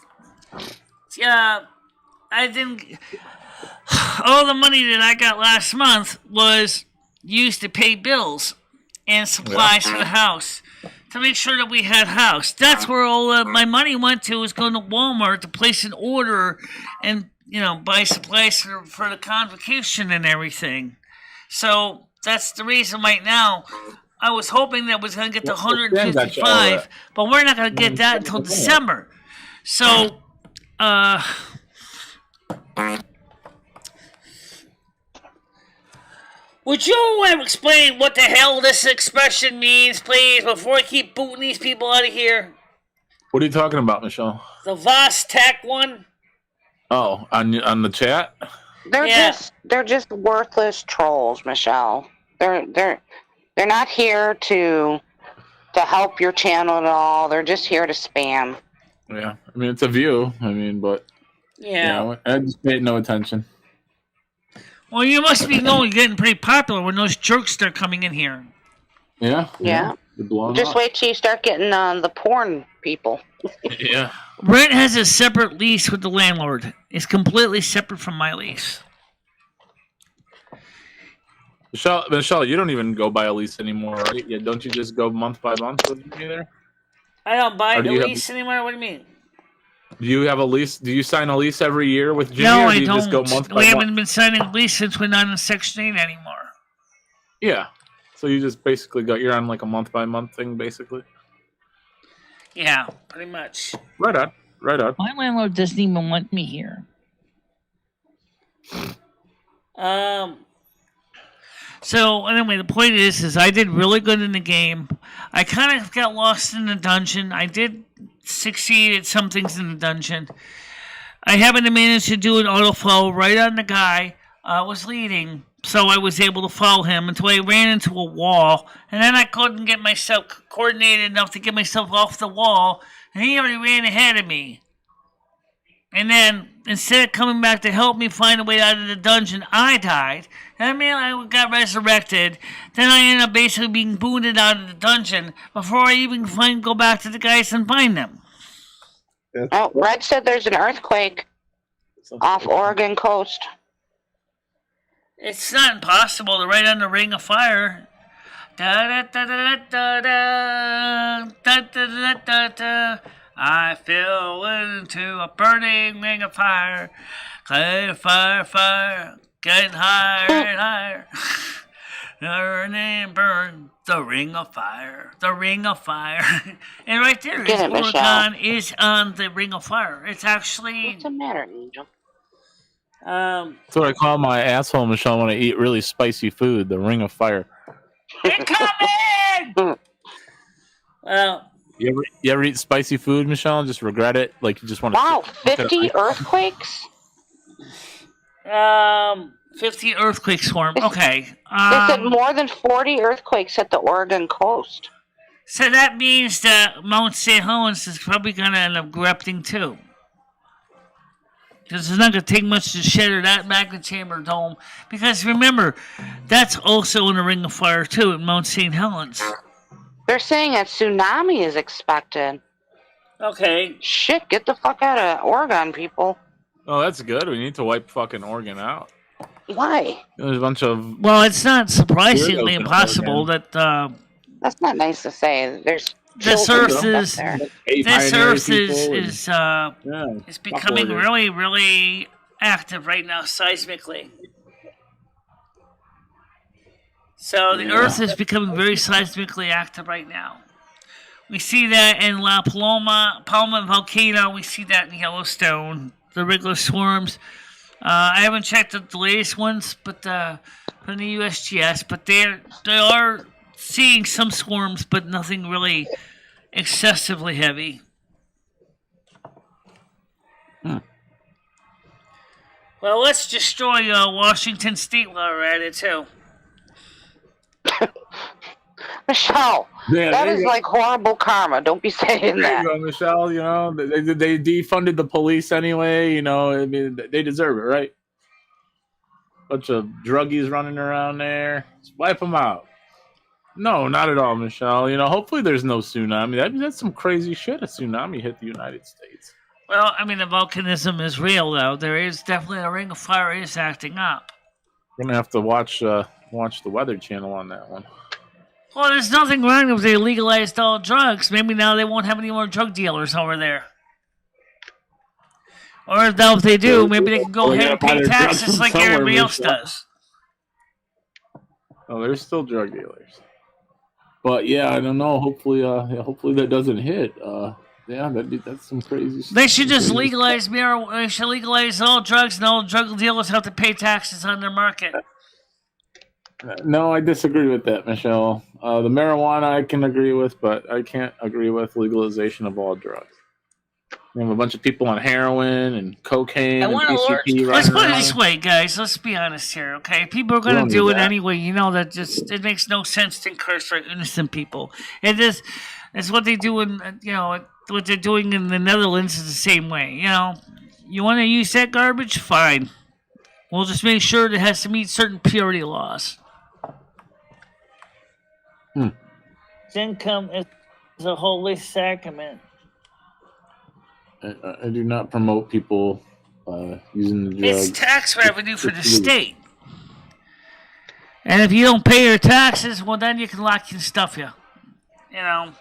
I didn't. All the money that I got last month was used to pay bills and supplies for the house. To make sure that we had house. That's where all my money went to, was going to Walmart to place an order and, buy supplies for the convocation and everything. So that's the reason right now. I was hoping that was going to get to 155, but we're not going to get that until December. So, would you explain what the hell this expression means, please, before I keep booting these people out of here? What are you talking about, Michelle? The Voss Tech one? Oh, on the chat? They're just worthless trolls, Michelle. They're not here to help your channel at all. They're just here to spam. Yeah, I mean it's a view. But I just paid no attention. Well, you must be getting pretty popular when those jerks start coming in here. Yeah. Just wait till you start getting the porn people. Yeah. Rent has a separate lease with the landlord. It's completely separate from my lease. Michelle, you don't even go by a lease anymore, right? Yeah, don't you just go month by month with me there? I don't buy the lease anymore. What do you mean? Do you have a lease? Do you sign a lease every year with Jimmy? No, or I do you don't. Just go month by we month? haven't been signing a lease since we're not in Section 8 anymore. Yeah. So you just basically you're on like a month by month thing, basically? Yeah, pretty much. Right on. Right on. My landlord doesn't even want me here. So anyway, the point is I did really good in the game. I kind of got lost in the dungeon. I did succeed at some things in the dungeon. I happened to manage to do an autofollow right on the guy I was leading, so I was able to follow him until I ran into a wall, and then I couldn't get myself coordinated enough to get myself off the wall, and he already ran ahead of me. And then, instead of coming back to help me find a way out of the dungeon, I died. And I mean, I got resurrected. Then I ended up basically being booted out of the dungeon before I even go back to the guys and find them. Oh, Red said there's an earthquake off Oregon coast. It's not impossible. They're right on the Ring of Fire. Da da da da da da da da da da. I fell into a burning ring of fire. Fire, fire, fire, getting higher and higher. Burn the ring of fire, the ring of fire. And right there, Oregon is on the Ring of Fire. It's actually. What's the matter, Angel? That's what I call my asshole, Michelle, when I eat really spicy food, the Ring of Fire. Incoming! Well. You ever eat spicy food, Michelle, and just regret it? Like you just want to. Wow, 50 earthquakes? 50 earthquake swarm. Okay. They said more than 40 earthquakes at the Oregon coast. So that means that Mount St. Helens is probably going to end up erupting too. Because it's not going to take much to shatter that magma chamber dome. Because remember, that's also in the Ring of Fire too, at Mount St. Helens. They're saying a tsunami is expected. Okay. Shit, get the fuck out of Oregon, people. Oh, that's good. We need to wipe fucking Oregon out. Why? There's a bunch of. Well, it's not surprisingly impossible that. That's not nice to say. There's. This Earth is becoming really, really active right now seismically. So the Earth is becoming very seismically active right now. We see that in La Palma volcano. We see that in Yellowstone. The regular swarms. I haven't checked the latest ones, but from the USGS. But they are seeing some swarms, but nothing really excessively heavy. Well, let's destroy Washington State while we're at it too. Michelle, that is like horrible karma. Don't be saying that. There you go, Michelle. You know, they defunded the police anyway. You know, I mean, they deserve it, right? Bunch of druggies running around there. Just wipe them out. No, not at all, Michelle. You know, hopefully there's no tsunami. That's some crazy shit. A tsunami hit the United States. Well, I mean, the volcanism is real, though. There is definitely a Ring of Fire is acting up. We're gonna have to watch the Weather Channel on that one. Well, there's nothing wrong if they legalized all drugs. Maybe now they won't have any more drug dealers over there. Or if they do, maybe they can go ahead and pay taxes like everybody else does. Oh, there's still drug dealers. But yeah, I don't know. Hopefully that doesn't hit. Yeah, that's some crazy stuff. They should just legalize marijuana. They should legalize all drugs, and all drug dealers have to pay taxes on their market. No, I disagree with that, Michelle. The marijuana I can agree with, but I can't agree with legalization of all drugs. We have a bunch of people on heroin and cocaine and PCP. Let's put it this way, guys. Let's be honest here, okay? People are going to do it anyway. You know that it makes no sense to incarcerate innocent people. It's what they do in what they're doing in the Netherlands is the same way. You know, you want to use that garbage? Fine. We'll just make sure it has to meet certain purity laws. Income is a holy sacrament. I do not promote people using the drugs. It's tax revenue for the state. And if you don't pay your taxes, well, then you can lock and stuff you. You know.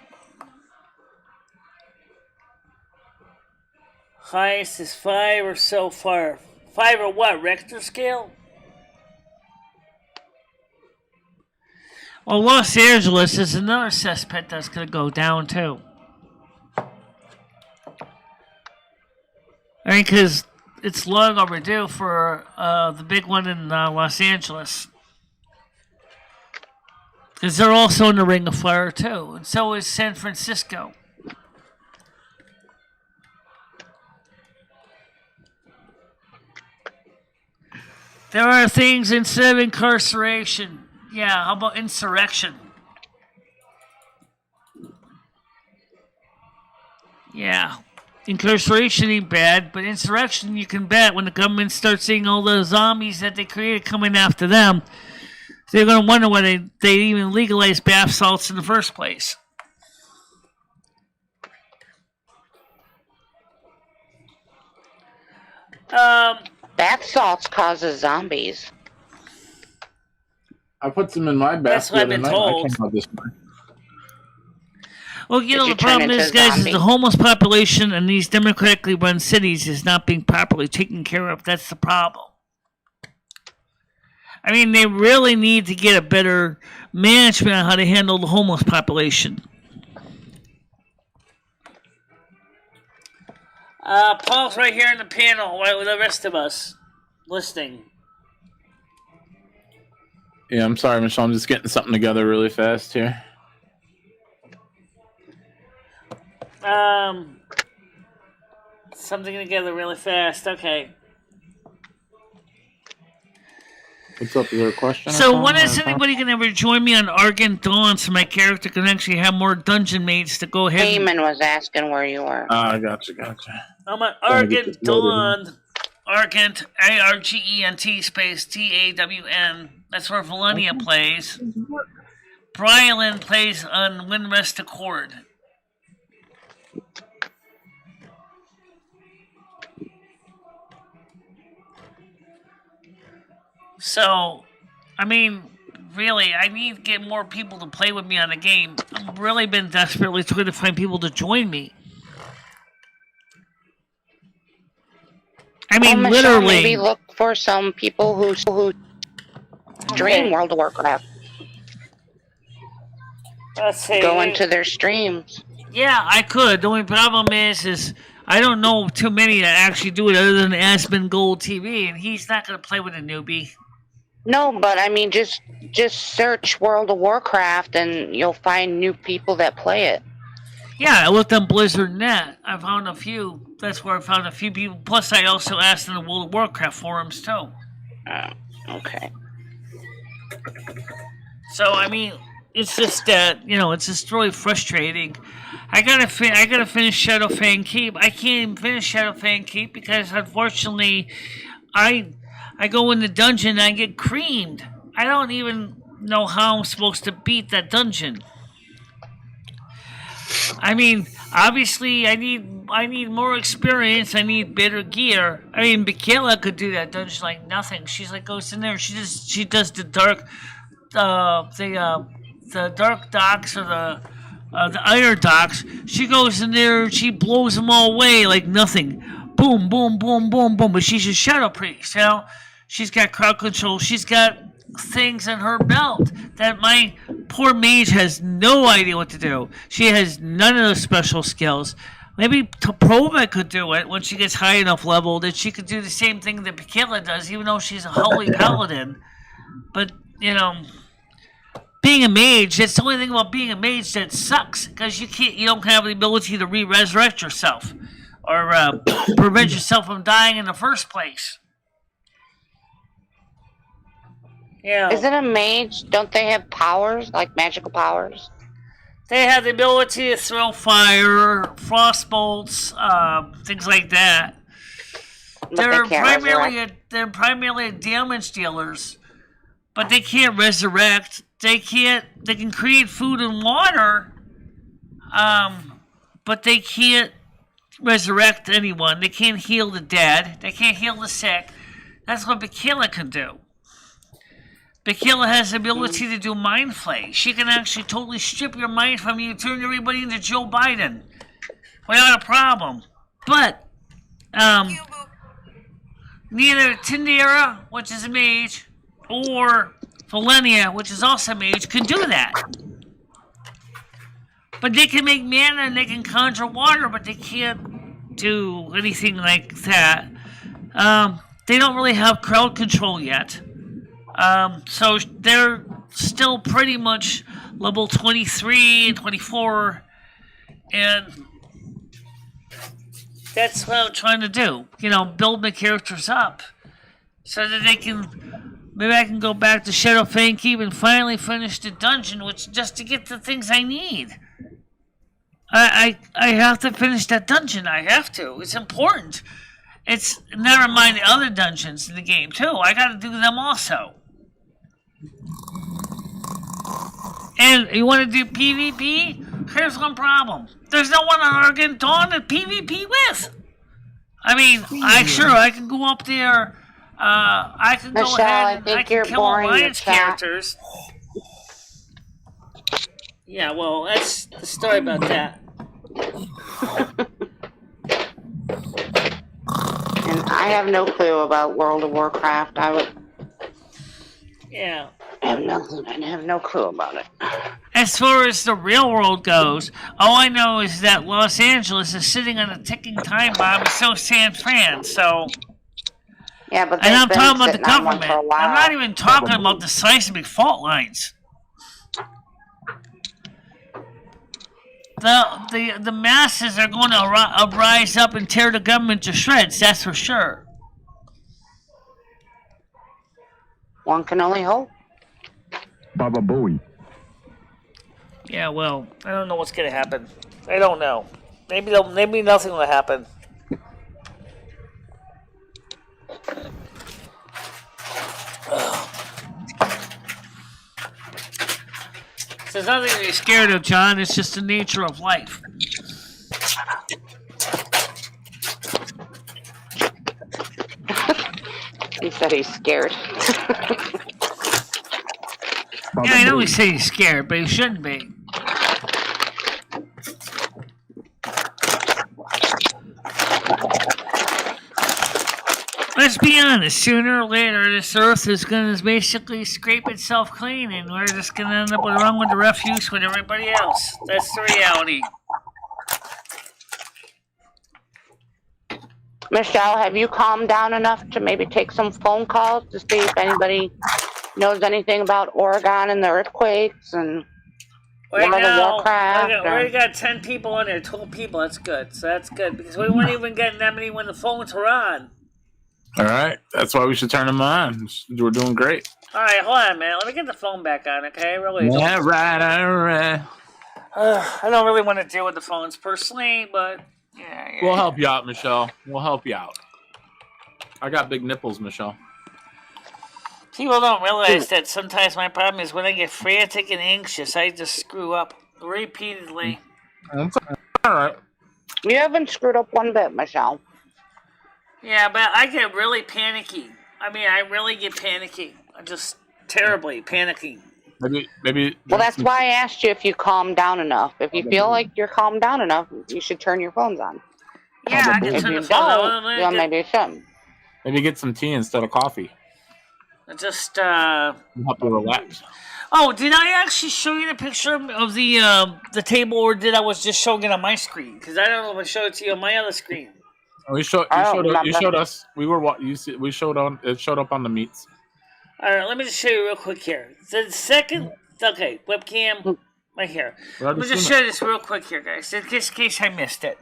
Highest is 5 or so far. 5 or what? Richter scale? Well, Los Angeles is another cesspit that's going to go down, too. Right, because it's long overdue for the big one in Los Angeles. Because they're also in the Ring of Fire, too. And so is San Francisco. There are things instead of incarceration. Yeah, how about insurrection? Yeah. Incarceration ain't bad, but insurrection you can bet when the government starts seeing all those zombies that they created coming after them, they're going to wonder why they even legalized bath salts in the first place. Bath salts causes zombies. I put some in my bath. That's what I've been told. I came out this morning. Well, you know, the problem is, guys, is the homeless population in these democratically run cities is not being properly taken care of. That's the problem. I mean, they really need to get a better management on how to handle the homeless population. Paul's right here in the panel, right with the rest of us listening. Yeah, I'm sorry, Michelle. I'm just getting something together really fast here. Something together really fast. Okay. What's up? Is there a question? So when is anybody going to ever join me on Argent Dawn so my character can actually have more dungeon mates to go ahead? Heyman was asking where you were. I gotcha. I'm on Argent Dawn. Argent, A-R-G-E-N-T space T-A-W-N. That's where Valenia plays. Brylan plays on Wind Rest Accord. So, I mean, really, I need to get more people to play with me on the game. I've really been desperately trying to find people to join me. I mean, Michelle, literally. Maybe look for some people who stream World of Warcraft. Let's see. Go into their streams. Yeah, I could. The only problem is I don't know too many that actually do it other than Aspen Gold TV, and he's not going to play with a newbie. No, but I mean, just search World of Warcraft, and you'll find new people that play it. Yeah, I looked on Blizzard.net. I found a few. That's where I found a few people. Plus, I also asked in the World of Warcraft forums, too. Okay. So, I mean, it's just that, you know, it's just really frustrating. I gotta finish Shadowfang Keep. I can't even finish Shadowfang Keep because, unfortunately, I go in the dungeon and I get creamed. I don't even know how I'm supposed to beat that dungeon. I mean, obviously, I need more experience. I need better gear. I mean, Michaela could do that dungeon like nothing. She's like goes in there and she does the dark, the dark docks or the iron docks. She goes in there and she blows them all away like nothing. Boom, boom, boom, boom, boom. But she's a shadow priest, you know. She's got crowd control. She's got things in her belt that my poor mage has no idea what to do. She has none of the special skills. Maybe Toprova could do it when she gets high enough level that she could do the same thing that Michaela does, even though she's a holy paladin. But, you know, being a mage, that's the only thing about being a mage that sucks, because you don't have the ability to resurrect yourself or prevent yourself from dying in the first place. Yeah. Isn't a mage? Don't they have powers, like magical powers? They have the ability to throw fire, frost bolts, things like that. They're primarily damage dealers, but they can't resurrect. They can create food and water, but they can't resurrect anyone. They can't heal the dead. They can't heal the sick. That's what Michaela can do. Michaela has the ability to do mind flay. She can actually totally strip your mind from you and turn everybody into Joe Biden without a problem. But neither Tindera, which is a mage, or Valenia, which is also a mage, can do that. But they can make mana and they can conjure water, but they can't do anything like that. They don't really have crowd control yet. So they're still pretty much level 23 and 24, and that's what I'm trying to do. Build my characters up so that they can. Maybe I can go back to Shadowfang Keep and finally finish the dungeon, which just to get the things I need. I have to finish that dungeon. I have to. It's important. It's never mind the other dungeons in the game too. I got to do them also. And you want to do PvP? Here's one problem. There's no one on Argon Dawn to PvP with. I mean, I can go up there. I can go ahead and I can kill Alliance characters. Yeah, well, that's the story about that. And I have no clue about World of Warcraft. Yeah. I have no clue about it. As far as the real world goes, all I know is that Los Angeles is sitting on a ticking time bomb, and so is San Fran. So, yeah, but and I'm talking about the government. I'm not even talking about the seismic fault lines. The masses are going to rise up and tear the government to shreds. That's for sure. One can only hope. Baba Booey. Yeah, well, I don't know what's going to happen. I don't know. Maybe nothing will happen. There's nothing to be scared of, John. It's just the nature of life. He said he's scared. Yeah, I know he said he's scared, but he shouldn't be. Let's be honest, sooner or later this earth is going to basically scrape itself clean and we're just going to end up along with the refuse with everybody else. That's the reality. Michelle, have you calmed down enough to maybe take some phone calls to see if anybody knows anything about Oregon and the earthquakes and World of Warcraft? We already got 10 people on there, 12 people. That's good. So that's good because we weren't even getting that many when the phones were on. All right, that's why we should turn them on. We're doing great. All right, hold on, man. Let me get the phone back on, okay? Really. Yeah, right, all right. I don't really want to deal with the phones personally, but yeah. We'll help you out, Michelle. We'll help you out. I got big nipples, Michelle. People don't realize that sometimes my problem is when I get frantic and anxious, I just screw up repeatedly. All right. You haven't screwed up one bit, Michelle. Yeah, but I get really panicky. I mean, I really get panicky. I'm just terribly panicking. Maybe. Well, that's why I asked you if you calmed down enough. If you feel like you're calmed down enough, you should turn your phones on. Yeah, I can turn the phone on. Then maybe you shouldn't. Maybe get some tea instead of coffee. Just help you relax. Oh, did I actually show you the picture of the table, or did I was just showing it on my screen? Because I don't know if I showed it to you on my other screen. You showed us. We showed on. It showed up on the meets. All right, let me just show you real quick here. The second, okay, webcam right here. Let me just show you this real quick here, guys, in case I missed it.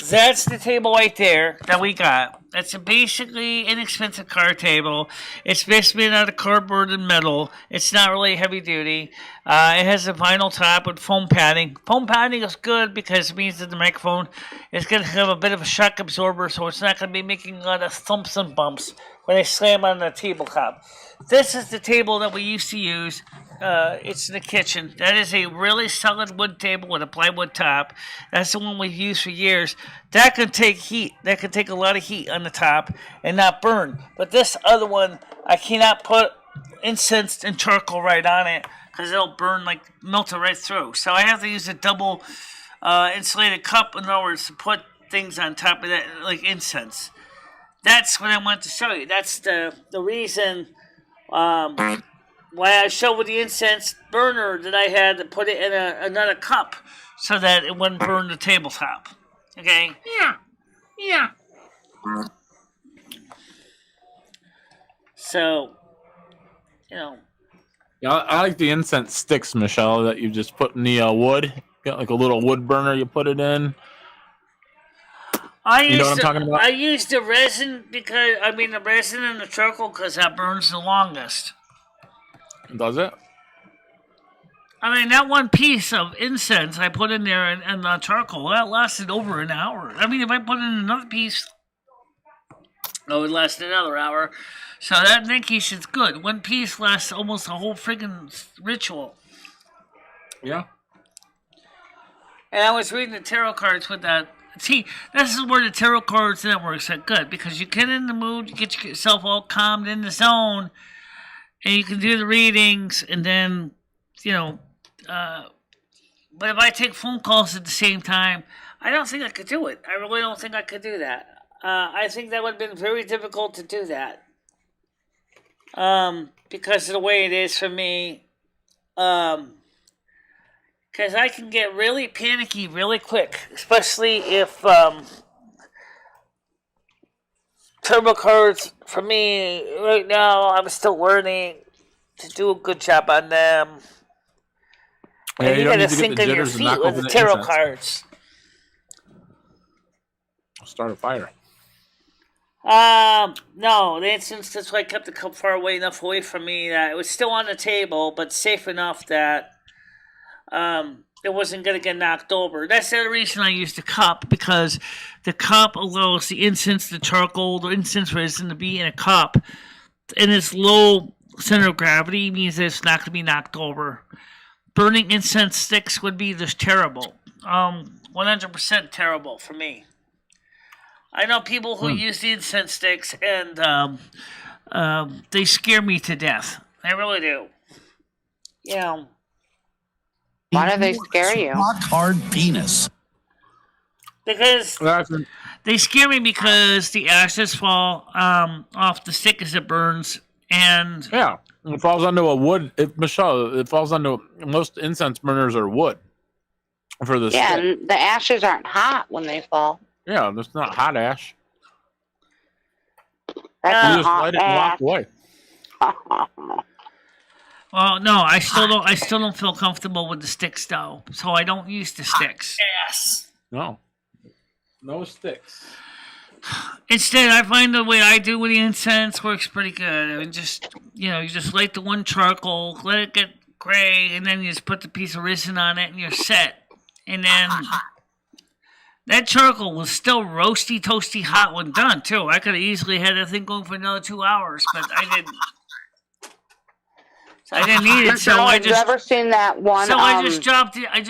That's the table right there that we got. That's a basically inexpensive card table. It's basically made out of cardboard and metal. It's not really heavy duty. It has a vinyl top with foam padding. Foam padding is good because it means that the microphone is going to have a bit of a shock absorber, so it's not going to be making a lot of thumps and bumps when I slam on the tabletop. This is the table that we used to use. It's in the kitchen. That is a really solid wood table with a plywood top. That's the one we've used for years. That can take heat. That can take a lot of heat on the top and not burn. But this other one, I cannot put incense and charcoal right on it because it'll burn, like melt it right through. So I have to use a double insulated cup in order to put things on top of that, like incense. That's what I want to show you. That's the reason why I showed with the incense burner that I had to put it in another cup so that it wouldn't burn the tabletop. Okay? Yeah. Yeah. So, you know. Yeah, I like the incense sticks, Michelle, that you just put in the wood. Got like a little wood burner, you put it in. You know what I'm talking about? I used the resin the resin and the charcoal because that burns the longest. Does it? I mean, that one piece of incense I put in there and the charcoal, that lasted over an hour. I mean, if I put in another piece, it would last another hour. So that in that case is good. One piece lasts almost a whole friggin' ritual. Yeah. And I was reading the tarot cards with that. See, this is where the tarot cards networks are good because you get in the mood, you get yourself all calmed in the zone, and you can do the readings, and then, but if I take phone calls at the same time, I don't think I could do it. I really don't think I could do that. I think that would have been very difficult to do that. Because of the way it is for me. Because I can get really panicky really quick, especially if turbo cards, for me, right now, I'm still learning to do a good job on them. Yeah, and you you don't gotta need to get sink the on your jitters and feet knock with over the the tarot incense. cards. Start a fire. No, the instance, that's why I kept the cup far enough away from me that it was still on the table, but safe enough that it wasn't going to get knocked over. That's the other reason I used the cup, because the cup allows the incense, the charcoal, the incense resin to be in a cup, and its low center of gravity means that it's not going to be knocked over. Burning incense sticks would be just terrible. 100% terrible for me. I know people who use the incense sticks, and they scare me to death. They really do. Yeah. Why do they scare you? Rock hard penis. Because they scare me because the ashes fall off the stick as it burns, and yeah, it falls onto a wood. Michelle, it falls onto most incense burners are wood for the stick. And the ashes aren't hot when they fall. Yeah, there's not hot ash. That's You not just hot light it and walk ash. away. Well, no, I still don't feel comfortable with the sticks though, so I don't use the sticks. Yes. No sticks. Instead, I find the way I do with the incense works pretty good. I mean, you just light the one charcoal, let it get gray, and then you just put the piece of resin on it, and you're set. And then that charcoal was still roasty, toasty, hot when done too. I could have easily had that thing going for another 2 hours, but I didn't. I didn't need it, so I Have you just. ever seen that one? So I just dropped the like-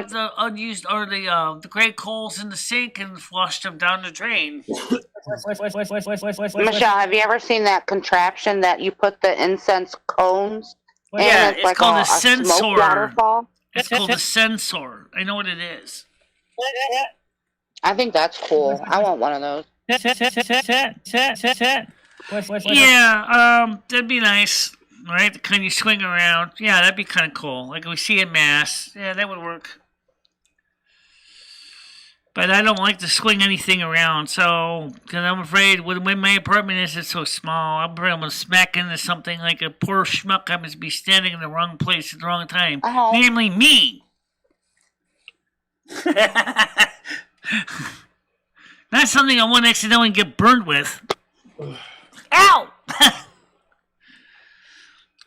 the unused or the gray coals in the sink and flushed them down the drain. Michelle, have you ever seen that contraption that you put the incense cones in? Yeah, it's like called a smoke sensor. waterfall? It's called a sensor. I know what it is. I think that's cool. I want one of those. Yeah, that'd be nice, right? The kind you swing around. Yeah, that'd be kind of cool. Like we see in Mass. Yeah, that would work. But I don't like to swing anything around, so because I'm afraid when my apartment is, it's so small, I'm afraid I'm gonna smack into something like a poor schmuck. I must be standing in the wrong place at the wrong time, namely me. Not something I want to accidentally get burned with. Ow!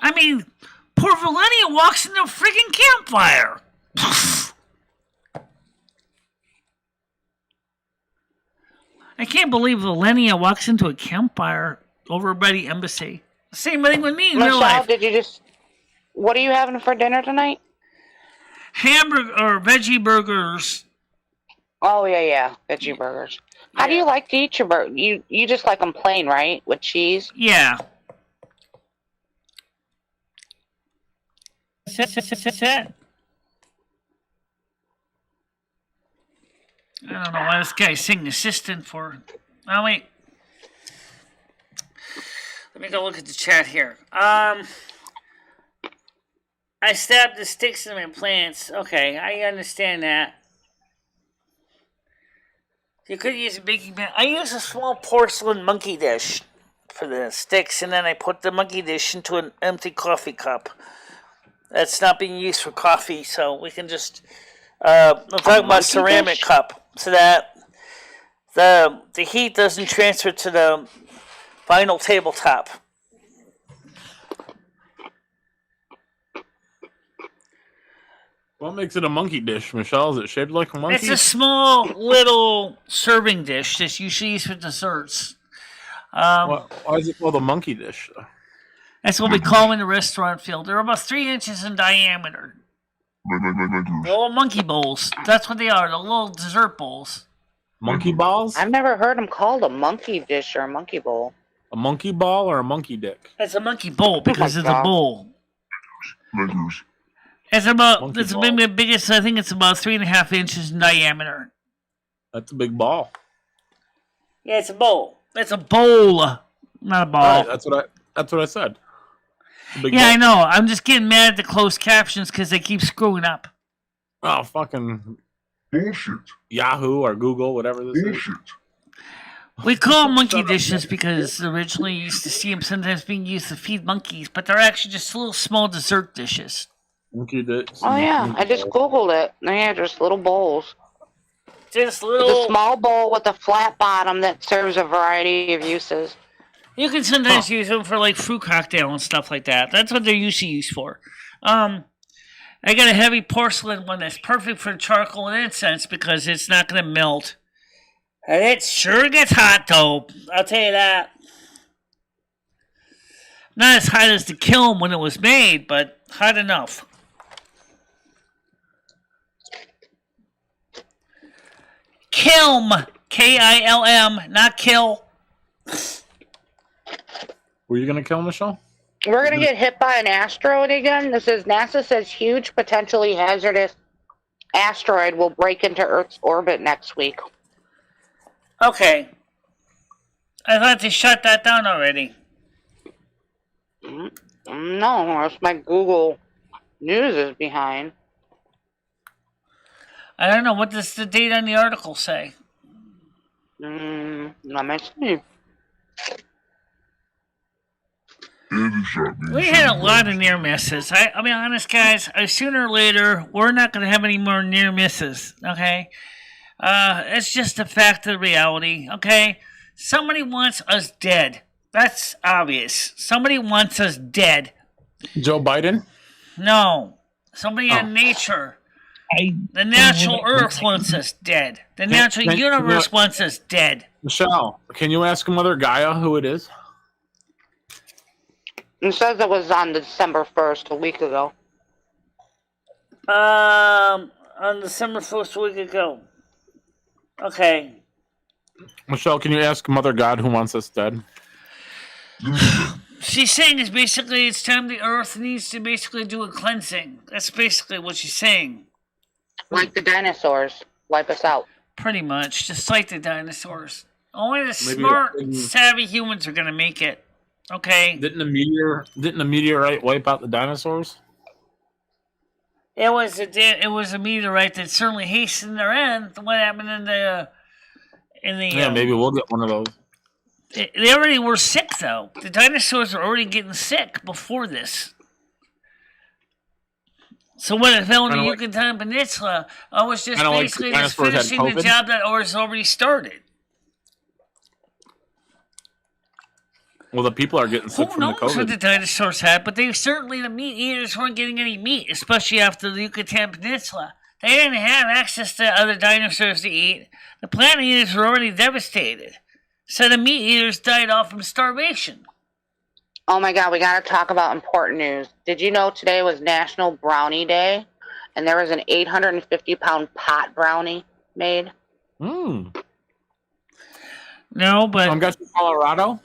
I mean, poor Valenia walks into a friggin' campfire. I can't believe Valenia walks into a campfire over by the embassy. Same thing with me in real life. Michelle, what are you having for dinner tonight? Hamburger or veggie burgers. Oh, yeah, veggie burgers. How do you like to eat your burger? You just like them plain, right? With cheese? Yeah. I don't know why this guy's singing assistant for. Oh, wait. Let me go look at the chat here. I stabbed the sticks in my plants. Okay, I understand that. You could use a baking pan. I use a small porcelain monkey dish for the sticks, and then I put the monkey dish into an empty coffee cup. That's not being used for coffee, so we can just. I'm talking about ceramic cup, so that the heat doesn't transfer to the vinyl tabletop. What makes it a monkey dish, Michelle? Is it shaped like a monkey? It's a small little serving dish that's usually used for desserts. Why is it called a monkey dish? That's what we call them in the restaurant field. They're about 3 inches in diameter. They're little monkey bowls. That's what they are. They're little dessert bowls. Monkey balls? I've never heard them called a monkey dish or a monkey bowl. A monkey ball or a monkey dick? It's a monkey bowl because it's a bowl. It's about, it's maybe the biggest, I think it's about 3.5 inches in diameter. That's a big ball. Yeah, it's a bowl. It's a bowl, not a ball. Right, that's what I said. Yeah, I know. I'm just getting mad at the closed captions because they keep screwing up. Oh, fucking bullshit. Yahoo or Google, whatever this is. We call them monkey dishes because originally you used to see them sometimes being used to feed monkeys, but they're actually just little small dessert dishes. Monkey dish. Oh yeah, I just googled it. Yeah, just little bowls. Just little. It's a small bowl with a flat bottom that serves a variety of uses. You can sometimes use them for like fruit cocktail and stuff like that. That's what they're usually used for. I got a heavy porcelain one that's perfect for charcoal and incense because it's not going to melt. And it sure gets hot, though. I'll tell you that. Not as hot as the kiln when it was made, but hot enough. Kilm, K-I-L-M, not kill. Were you gonna kill Michelle? We're gonna get hit by an asteroid again. This is NASA says huge, potentially hazardous asteroid will break into Earth's orbit next week. Okay. I thought they shut that down already. No, that's my Google News is behind. I don't know. What does the date on the article say? Let me see. We had a lot of near misses. I'll be honest, guys. Sooner or later, we're not going to have any more near misses. Okay, it's just a fact of the reality. Okay, somebody wants us dead. That's obvious. Somebody wants us dead. Joe Biden? No, somebody in nature. The natural Earth wants us dead. The natural universe wants us dead. Michelle, can you ask Mother Gaia who it is? It says it was on December 1st, a week ago. On December 1st, a week ago. Okay. Michelle, can you ask Mother God who wants us dead? She's saying is basically it's time the Earth needs to basically do a cleansing. That's basically what she's saying. Like the dinosaurs. Wipe us out. Pretty much. Just like the dinosaurs. Only the smart, savvy humans are going to make it. Okay. Didn't a meteorite wipe out the dinosaurs? It was a meteorite that certainly hastened their end. What happened in the yeah, maybe we'll get one of those. They already were sick though. The dinosaurs were already getting sick before this. So when it fell in the Yucatan Peninsula, I was just basically just finishing the job that was already started. Well, the people are getting sick from the COVID. Who knows what the dinosaurs had, but the meat eaters weren't getting any meat, especially after the Yucatan Peninsula. They didn't have access to other dinosaurs to eat. The plant eaters were already devastated. So the meat eaters died off from starvation. Oh my God, we got to talk about important news. Did you know today was National Brownie Day? And there was an 850-pound pot brownie made? No, but... I'm guessing Colorado?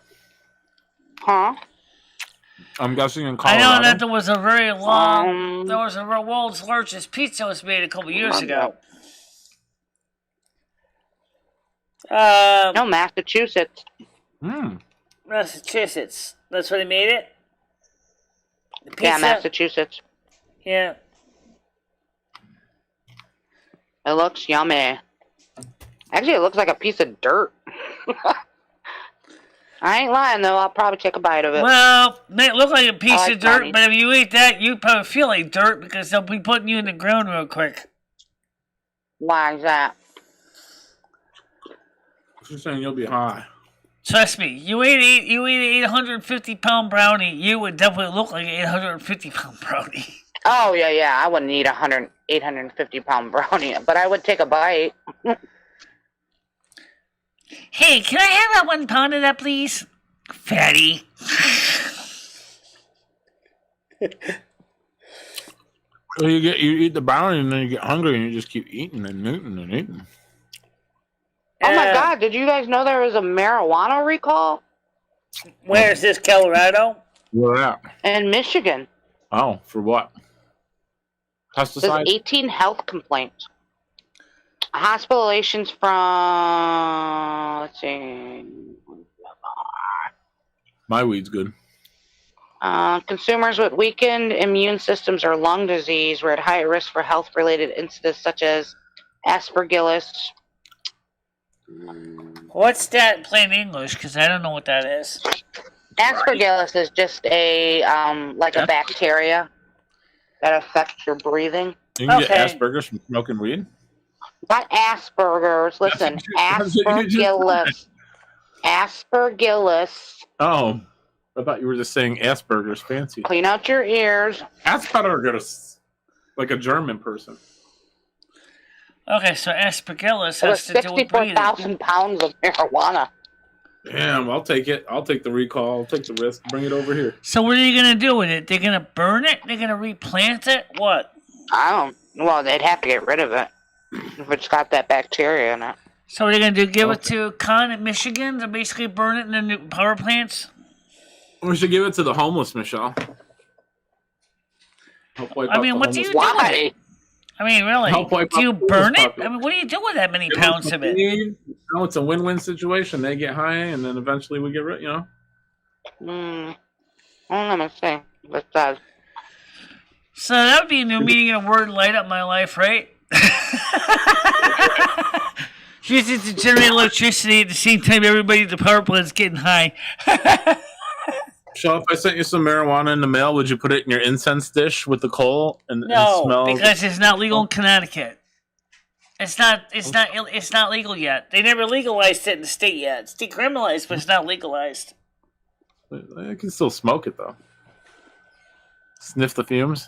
Huh? I'm guessing in Colorado. I know that there was a very long... there was a world's largest pizza was made a couple years ago. No, Massachusetts. Massachusetts. That's where they made it? Yeah, Massachusetts. Yeah. It looks yummy. Actually, it looks like a piece of dirt. I ain't lying, though. I'll probably take a bite of it. Well, it may look like a piece like of dirt, brownies. but if you eat that, you probably feel like dirt because they'll be putting you in the ground real quick. Why is that? She's saying you'll be high. Trust me, you eat an 850-pound brownie, you would definitely look like an 850-pound brownie. Oh, yeah. I wouldn't eat 850-pound brownie, but I would take a bite. Hey, can I have that 1 pound of that, please? Fatty. So you eat the brownie and then you get hungry and you just keep eating and eating and eating. Oh my God! Did you guys know there was a marijuana recall? Where is this, Colorado? Where at? In Michigan. Oh, for what? There's Pesticides? 18 health complaints. Hospitalizations from, let's see, My weed's good. consumers with weakened immune systems or lung disease were at high risk for health-related incidents such as aspergillus. What's that in plain English? Because I don't know what that is. Aspergillus is just a like a bacteria that affects your breathing. You can get Asperger's from smoking weed? Not Asperger's. Listen, Aspergillus. Aspergillus. Oh, I thought you were just saying Asperger's fancy. Clean out your ears. Asperger's. Like a German person. Okay, so aspergillus It has was to do with breathing. 64,000 pounds of marijuana. Damn, I'll take it. I'll take the recall. I'll take the risk. Bring it over here. So what are you going to do with it? They're going to burn it? They're going to replant it? What? Well, they'd have to get rid of it if it's got that bacteria in it. So what are they going to do? Give it to Con in Michigan to basically burn it in the new power plants? We should give it to the homeless, Michelle. I mean, what do you do with it? I mean, really? Do you burn it? I mean, what do you do with that many pounds of it? No, it's a win-win situation. They get high, and then eventually we get rid. You know. Let me see. What does? So that would be a new meaning of word light up my life, right? Use it to generate electricity at the same time everybody at the power plant's getting high. So if I sent you some marijuana in the mail, would you put it in your incense dish with the coal and No, smell? because it's not legal in Connecticut. It's not legal yet. They never legalized it in the state yet. It's decriminalized, but it's not legalized. I can still smoke it though. Sniff the fumes.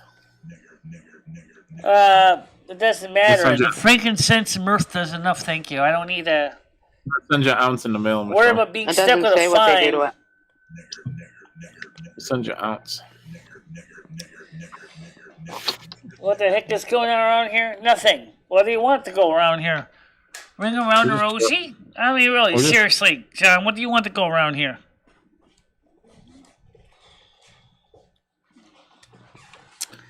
It doesn't matter. You- The frankincense and myrrh does enough. Thank you. I don't need a. I'll send you an ounce in the mail. Worry about being stuck with a fine. I'll send you an ounce. What the heck is going on around here? Nothing. What do you want to go around here? Ring around the rosy? I mean, really, seriously, John, what do you want to go around here?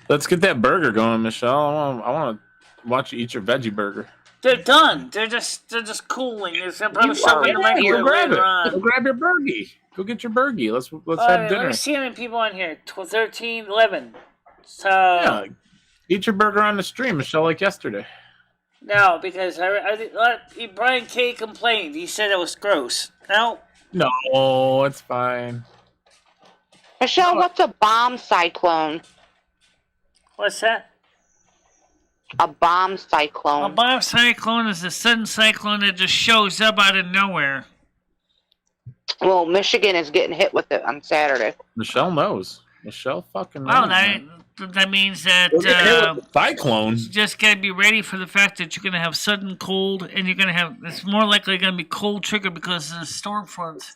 Let's get that burger going, Michelle. I want to watch you eat your veggie burger. They're done. They're just cooling. There's probably something in the microwave later on. Go grab your burgie. Go get your burgie. Let's All have right, dinner. let me see how many people on here. 13, 11. So Yeah, eat your burger on the stream, Michelle, like yesterday. no, because Brian K complained. He said it was gross. No, it's fine. Michelle, what's a bomb cyclone? what's that? A bomb cyclone. A bomb cyclone is a sudden cyclone that just shows up out of nowhere. Well, Michigan is getting hit with it on Saturday. Michelle knows. Michelle fucking knows. Well, man. that means that We're getting hit with the cyclone. you just gotta be ready for the fact that you're gonna have sudden cold, and you're gonna have. It's more likely gonna be cold triggered because of the storm fronts.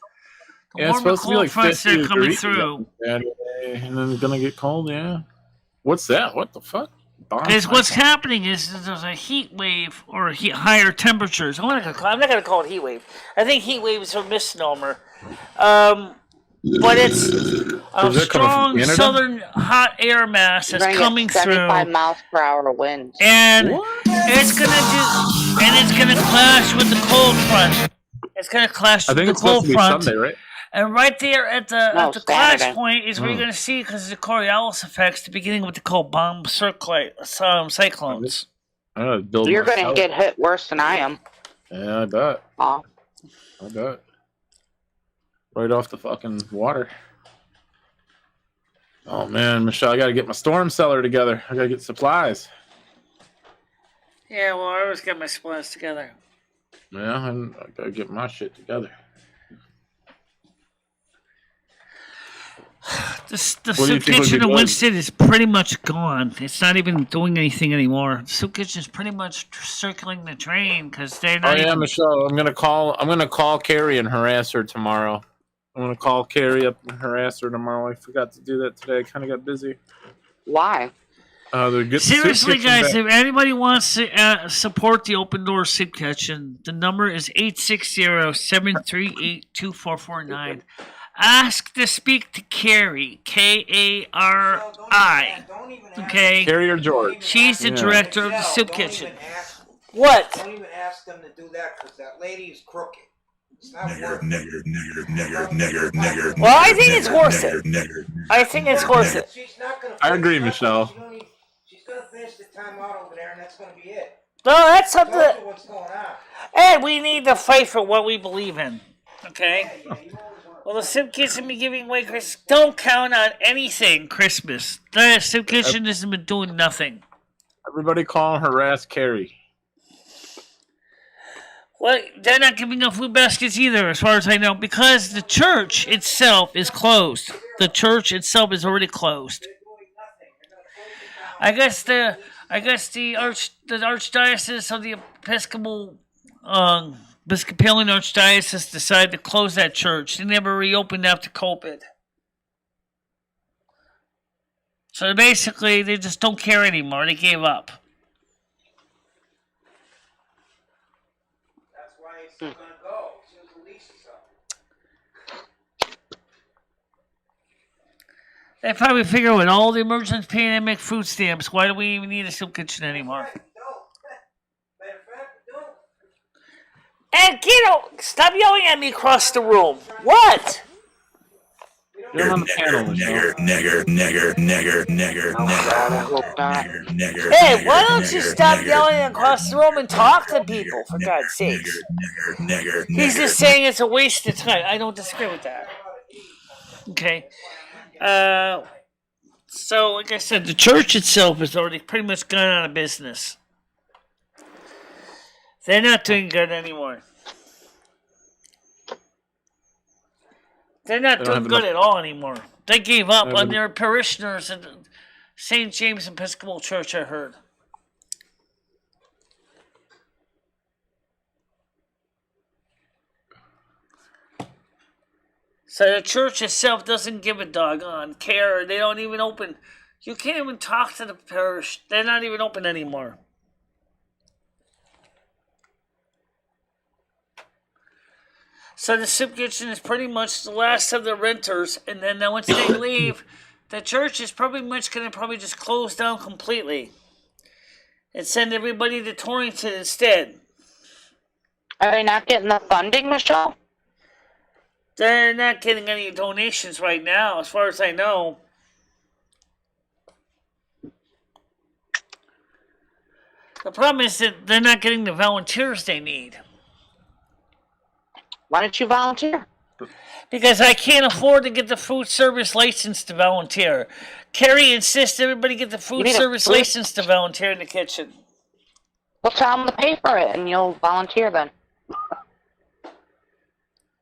The Yeah, it's warmer supposed to be cold like fronts 50 that are coming degrees through. Saturday, and then it's gonna get cold. Yeah. What's that? What the fuck? Bomb Because what's cyclone. happening is there's a heat wave or higher temperatures. I'm not gonna call it heat wave. I think heat wave is a misnomer. But it's a Is that coming from strong Canada? southern hot air mass You're that's gonna coming get 75 through, miles per hour winds. and it's gonna clash with the cold front. It's gonna clash I with think the it's supposed cold to be front. Sunday, right? And right there at the clash Saturday. point is where you're going to see, because of the Coriolis effects, the beginning of what they call bomb cyclones. You're going to get hit worse than I am. Yeah, I bet. Oh. I bet. Right off the fucking water. Oh man, Michelle, I gotta get my storm cellar together. I gotta get supplies. Yeah, well, I always get my supplies together. Yeah, and I gotta get my shit together. The What do you soup think would kitchen be in good? Winston is pretty much gone. It's not even doing anything anymore. The soup kitchen is pretty much circling the drain because they're Oh not yeah, even. Michelle, I'm gonna call Carrie and harass her tomorrow. I'm gonna call Carrie up and harass her tomorrow. I forgot to do that today. I kind of got busy. Why? They're getting Seriously, soup kitchen guys, back. if anybody wants to support the Open Door Soup Kitchen, the number is 860-738-2449. Ask to speak to Carrie, Kari. Okay? Carrie or George? She's the Yeah. director of the Michelle, Soup don't Kitchen. even ask- What? Don't even ask them to do that because that lady is crooked. It's not worth Well, I think it's worth it. I think it's worth it. She's not gonna I finish agree, it up. Michelle. She's gonna finish the time out over there, and that's gonna be it. No, that's I told something. you what's going on. And we need to fight for what we believe in. Okay? Well, the soup kitchen be giving away Christmas. Don't count on anything Christmas. The soup kitchen has been doing nothing. Everybody call and harass Carrie. Well, they're not giving up food baskets either, as far as I know, because the church itself is closed. The church itself is already closed. I guess the archdiocese of the Episcopalian archdiocese decided to close that church. They never reopened after COVID. So basically, they just don't care anymore. They gave up. That's why he's still gonna go. As soon as the lease is up. They probably figure with all the emergency pandemic food stamps, why do we even need a soup kitchen anymore? And kiddo, stop yelling at me across the room. What? Get on the panel, Hey, why don't you stop yelling across the room and talk to people, for God's sakes? He's just saying it's a waste of time. I don't disagree with that. Okay. So, like I said, the church itself has already pretty much gone out of business. They're not doing good anymore. They're not doing good at all anymore. They gave up on their parishioners at St. James Episcopal Church, I heard. So the church itself doesn't give a doggone care. They don't even open. You can't even talk to the parish. They're not even open anymore. So the soup kitchen is pretty much the last of the renters, and then once they leave, the church is probably going to just close down completely and send everybody to Torrington instead. Are they not getting the funding, Michelle? They're not getting any donations right now, as far as I know. The problem is that they're not getting the volunteers they need. Why don't you volunteer? Because I can't afford to get the food service license to volunteer. Carrie insists everybody get the food service license to volunteer in the kitchen. Well, tell them to pay for it, and you'll volunteer then.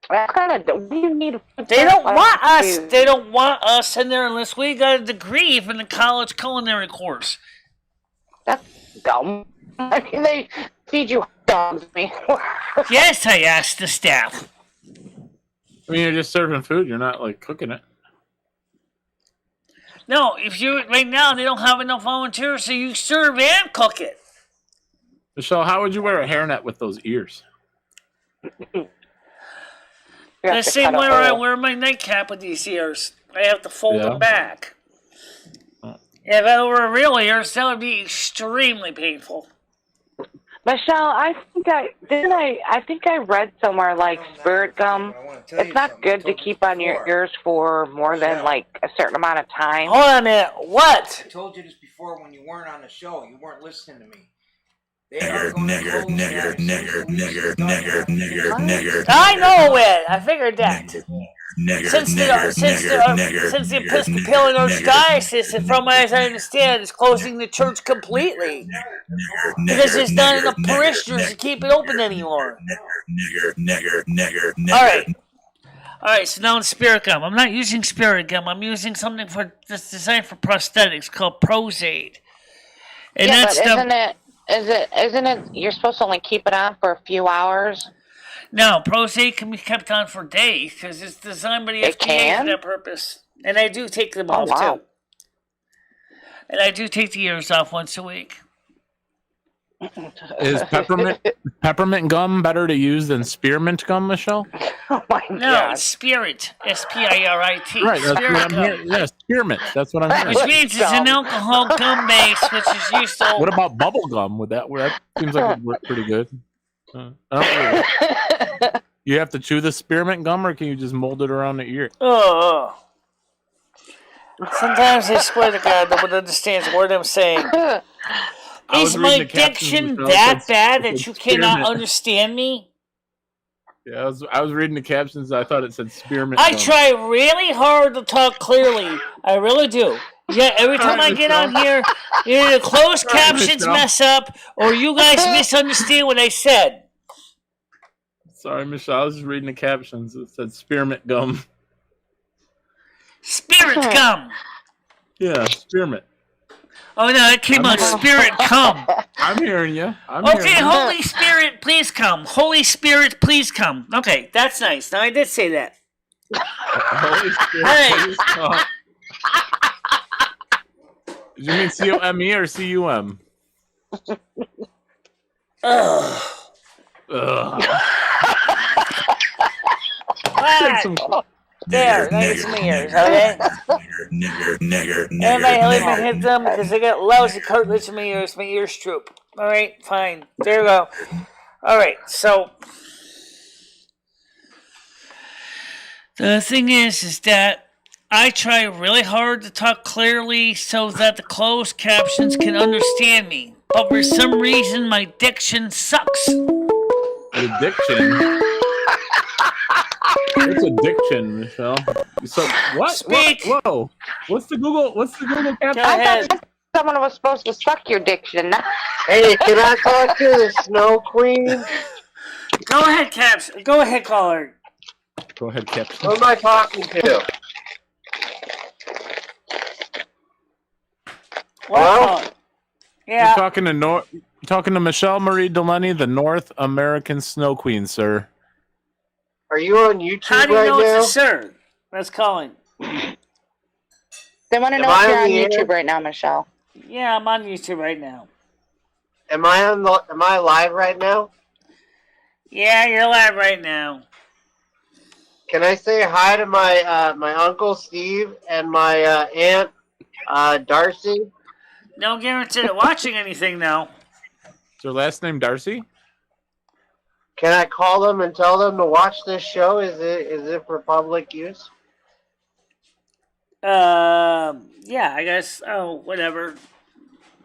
What do you need? They don't want us. They don't want us in there unless we got a degree from the college culinary course. That's dumb. I mean, they feed you dogs. Yes, I asked the staff. I mean, you're just serving food. You're not like cooking it. No, right now they don't have enough volunteers, so you serve and cook it. Michelle, how would you wear a hairnet with those ears? The same way I wear my nightcap with these ears. I have to fold them back. If I were real ears, that would be extremely painful. Michelle, I think I read somewhere like spirit gum. It's not good to keep on your ears for more than like a certain amount of time. Hold on a minute. What? I told you this before when you weren't on the show. You weren't listening to me. I know it. I figured that. Since the Episcopalian Archdiocese, from as I understand, is closing the church completely because there's not enough parishioners to keep it open anymore. All right. So now it's spirit gum. I'm not using spirit gum. I'm using something that's designed for prosthetics called Prozaid. And yeah, that's but isn't it? You're supposed to only keep it on for a few hours. No, Prozaid can be kept on for days because it's designed by the FDA for that purpose. And I do take them off too. And I do take the ears off once a week. Is peppermint gum better to use than spearmint gum, Michelle? Oh my God! It's spirit. S-P-I-R-I-T. Right, that's spirit what I'm gum. hearing. Yeah, spearmint. That's what I'm hearing. Which means it's an alcohol gum base, which is used to. What about bubble gum? That seems like it would work pretty good. You have to chew the spearmint gum, or can you just mold it around the ear? Oh. Sometimes I swear to God, no one understands what I'm saying. Is my diction that bad that you cannot understand me? Yeah, I was reading the captions. I thought it said spearmint. I try really hard to talk clearly. I really do. Yeah, every time I get on here, either the closed captions mess up or you guys misunderstand what I said. Sorry, Michelle. I was just reading the captions. It said spearmint gum. Spirit gum. Yeah, spearmint. Oh no, it came out spirit come. I'm hearing you. Okay, Holy Spirit, please come. Holy Spirit, please come. Okay, that's nice. Now I did say that. Holy Spirit, please come. Did you mean C-O-M-E or C-U-M? Ugh. There, now get some ears, okay? And I let me hit them because I got lousy cartilage in my ears droop. Alright, fine. There you go. Alright, so the thing is that I try really hard to talk clearly so that the closed captions can understand me. But for some reason my diction sucks. Your diction? What's addiction, Michelle? So what? Speak. Whoa! What's the Google caption? I thought someone was supposed to suck your diction. Hey, can I talk to the Snow Queen? Go ahead, Caps. Go ahead, caller. Go ahead, Captain. Who am I talking to? Hello? Yeah. You're talking to MicheleMarieDalene, the North American Snow Queen, sir. Are you on YouTube How do you right know now? it's a sir? That's calling. They want to know if you're on YouTube right now, Michelle. Yeah, I'm on YouTube right now. Am I live right now? Yeah, you're live right now. Can I say hi to my uncle Steve and my aunt Darcy? No guarantee of watching anything now. Is your last name Darcy? Can I call them and tell them to watch this show? Is it for public use? Yeah, I guess. Oh, whatever.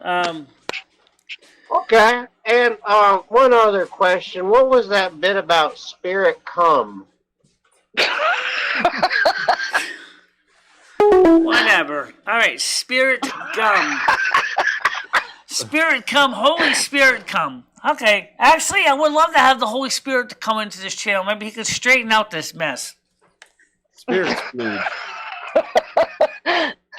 Okay. And one other question: what was that bit about spirit cum? Whatever. All right, spirit gum. Spirit come, Holy Spirit come. Okay, actually, I would love to have the Holy Spirit to come into this channel. Maybe he could straighten out this mess. Spirit fluid.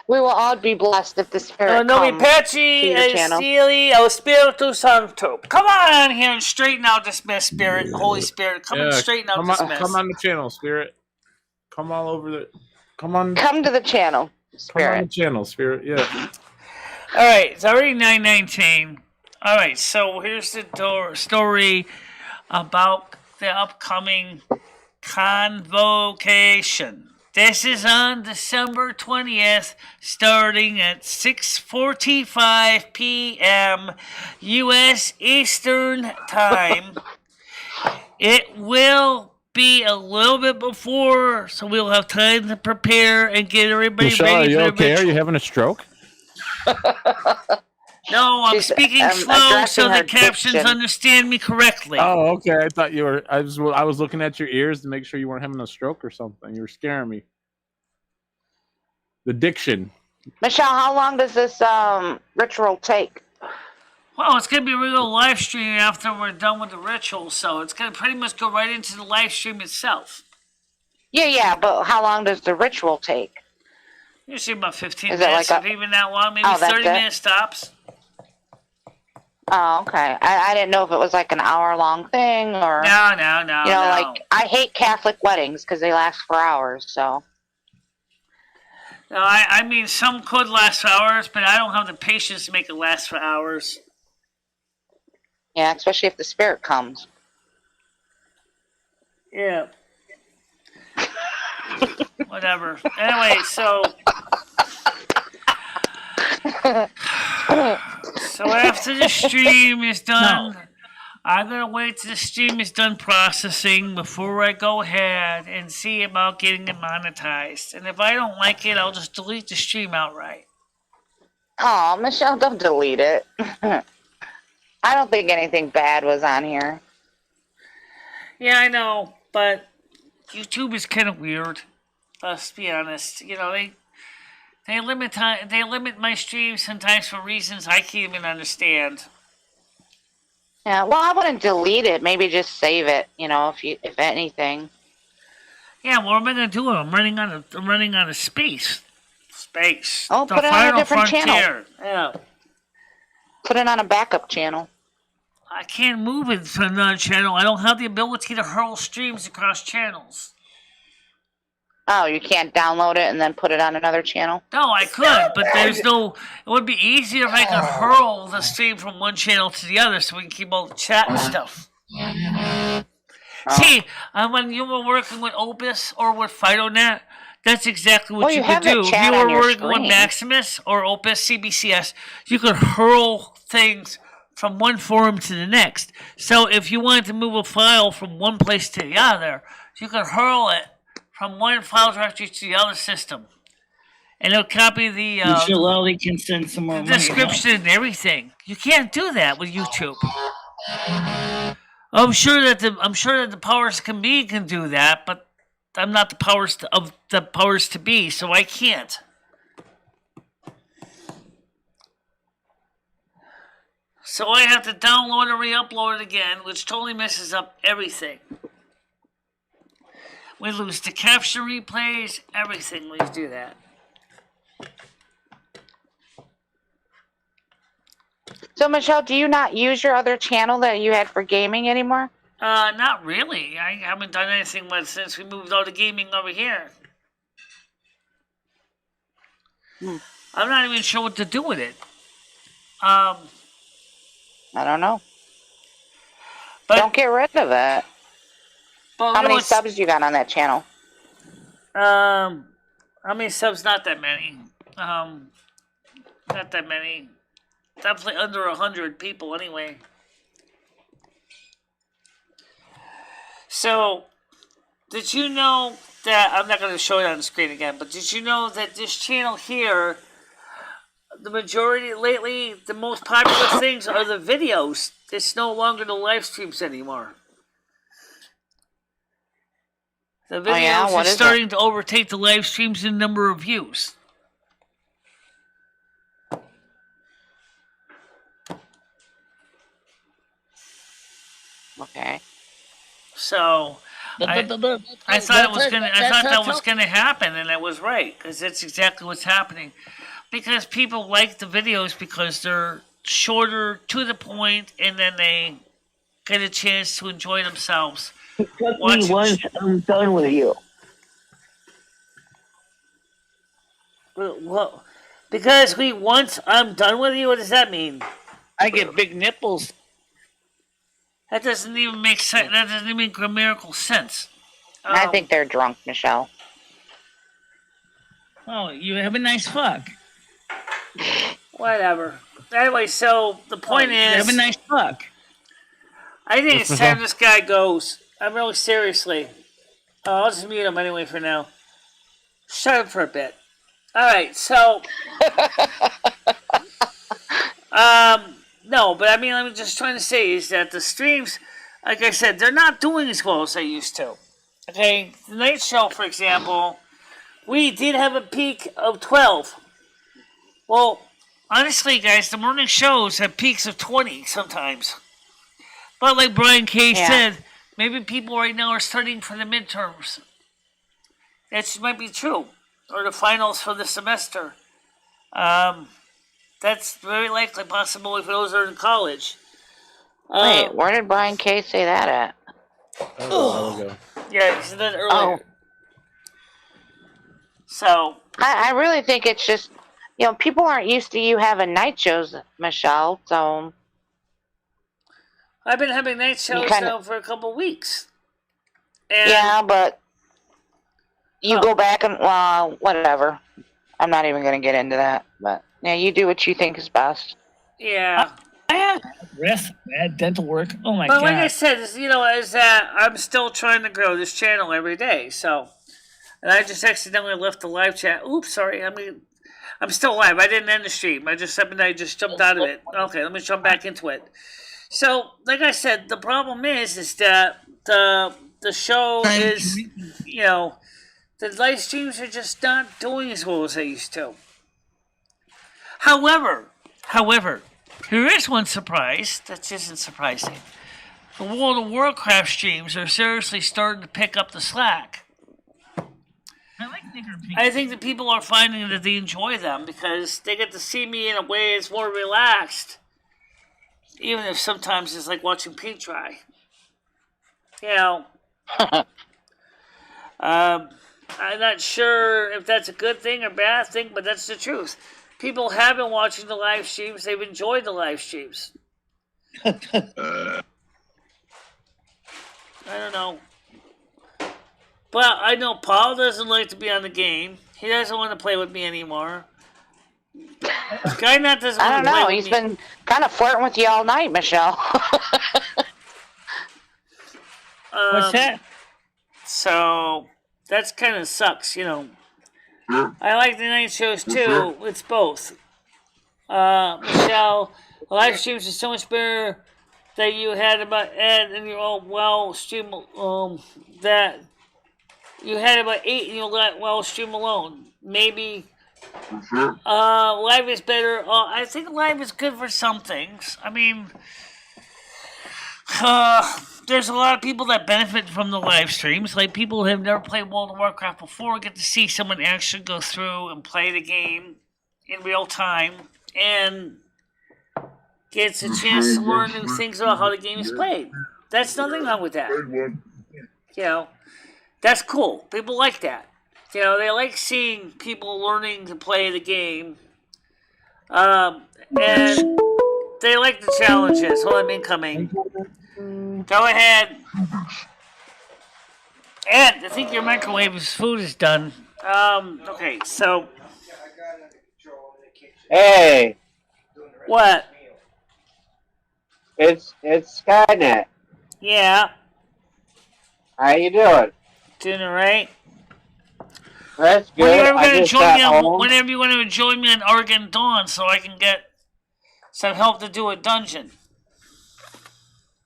We will all be blessed if the Spirit No comes me Pachi to your e channel. Stili el Spiritu Santo. Come on here and straighten out this mess, Spirit. Holy Spirit, come and straighten out this mess. Come on the channel, Spirit. Come all over the. Come on. Come to the channel, Spirit. Come on the channel, Spirit. Yeah. All right, it's already 9:19. All right, so here's the story about the upcoming convocation. This is on December 20th, starting at 6:45 p.m. U.S. Eastern Time. It will be a little bit before, so we'll have time to prepare and get everybody Michelle, ready are you for the okay? ritual. Are you having a stroke? No, I'm speaking slow so the captions diction. understand me correctly. Oh, okay. I thought you were. I was looking at your ears to make sure you weren't having a stroke or something. You were scaring me. The diction. Michelle, how long does this ritual take? Well, it's going to be a real live stream after we're done with the ritual, so it's going to pretty much go right into the live stream itself. Yeah, but how long does the ritual take? Usually about 15 Is it minutes, like if even that long, maybe Oh, that's 30 it? minute stops. Oh, okay. I didn't know if it was like an hour-long thing or... No. You know, like, I hate Catholic weddings because they last for hours, so... No, I mean, some could last for hours, but I don't have the patience to make it last for hours. Yeah, especially if the spirit comes. Yeah. Whatever. Anyway, so after the stream is done, I'm going to wait till the stream is done processing before I go ahead and see about getting it monetized. And if I don't like it, I'll just delete the stream outright. Oh, Michelle, don't delete it. I don't think anything bad was on here. Yeah, I know, but YouTube is kind of weird. Let's be honest. You know, they limit my streams sometimes for reasons I can't even understand. Yeah, well, I wouldn't delete it. Maybe just save it. You know, if anything. Yeah, what am I gonna do? I'm running out of space. Oh, The put it on a final different frontier. channel. Yeah. Put it on a backup channel. I can't move it to another channel. I don't have the ability to hurl streams across channels. Oh, you can't download it and then put it on another channel? No, I could, but there's no... It would be easier if I could hurl the stream from one channel to the other so we can keep all the chat and stuff. See, when you were working with Opus or with FidoNet, that's exactly what you could do. If you were working with Maximus or Opus CBCS, you could hurl things from one forum to the next. So if you wanted to move a file from one place to the other, you could hurl it from one file directory to the other system. And it'll copy the Michelle can send some more money. description and everything. You can't do that with YouTube. I'm sure that the powers can be can do that, but I'm not the powers to be, so I can't. So I have to download and re-upload it again, which totally messes up everything. We lose the capture replays, everything when you do that. So, Michelle, do you not use your other channel that you had for gaming anymore? Not really. I haven't done anything with it since we moved all the gaming over here. I'm not even sure what to do with it. I don't know. But don't get rid of it. How many subs you got on that channel? How many subs? Not that many. Not that many. Definitely under 100 people anyway. So, did you know that, I'm not going to show it on the screen again, but did you know that this channel here, the majority, lately, the most popular things are the videos. It's no longer the live streams anymore. The videos are starting to overtake the live streams in number of views. Okay. So I thought that was gonna happen, and I was right, because that's exactly what's happening. Because people like the videos because they're shorter, to the point, and then they get a chance to enjoy themselves. It took me once I'm done with you. Well, because once I'm done with you, what does that mean? I get big nipples. That doesn't even make sense. That doesn't even make grammatical sense. I think they're drunk, Michelle. Oh, you have a nice fuck. Whatever. Anyway, so the point is... You have a nice fuck. I think it's time this guy goes. I'm really seriously. I'll just mute him anyway for now. Shut up for a bit. Alright, so... No, but I mean, I'm just trying to say is that the streams, like I said, they're not doing as well as they used to. Okay, the night show, for example, we did have a peak of 12. Well, honestly, guys, the morning shows have peaks of 20 sometimes. But like Brian K. said, maybe people right now are studying for the midterms. That might be true. Or the finals for the semester. That's very likely possible if those are in college. Wait, where did Brian K. say that at? Yeah, he said that earlier. Oh. So I really think it's just, people aren't used to you having night shows, Michelle. So I've been having night shows now for a couple weeks. And yeah, but you go back and whatever. I'm not even going to get into that. But yeah, you do what you think is best. Yeah. I had dental work. Oh my but god! Like I said, is that I'm still trying to grow this channel every day. So, and I just accidentally left the live chat. Oops, sorry. I mean, I'm still live. I didn't end the stream. I just jumped out of it. Okay, let me jump back into it. So, like I said, the problem is that the show is, the live streams are just not doing as well as they used to. However, there is one surprise that isn't surprising. The World of Warcraft streams are seriously starting to pick up the slack. I think that people are finding that they enjoy them because they get to see me in a way that's more relaxed. Even if sometimes it's like watching paint dry. I'm not sure if that's a good thing or bad thing, but that's the truth. People have been watching the live streams. They've enjoyed the live streams. I don't know. But I know Paul doesn't like to be on the game. He doesn't want to play with me anymore. Skynet doesn't want to play with me. I don't know. He's been kind of flirting with you all night, Michelle. What's that? So that's kind of sucks, I like the night shows too. It's both. Michelle, live streams is so much better that you had about Ed and your stream that you had about 8 and you let stream alone. Maybe live is better. I think live is good for some things. I mean, there's a lot of people that benefit from the live streams. Like people who have never played World of Warcraft before get to see someone actually go through and play the game in real time and gets a chance to learn new things about how the game is played. That's nothing wrong with that. That's cool. People like that. They like seeing people learning to play the game. And they like the challenges. Hold on, I'm incoming. Go ahead. Ed, I think your microwave food is done. Okay, so. Hey. What? It's Skynet. Yeah. How you doing? Doing all right. That's good. Whenever you want to join me on Oregon Dawn so I can get some help to do a dungeon.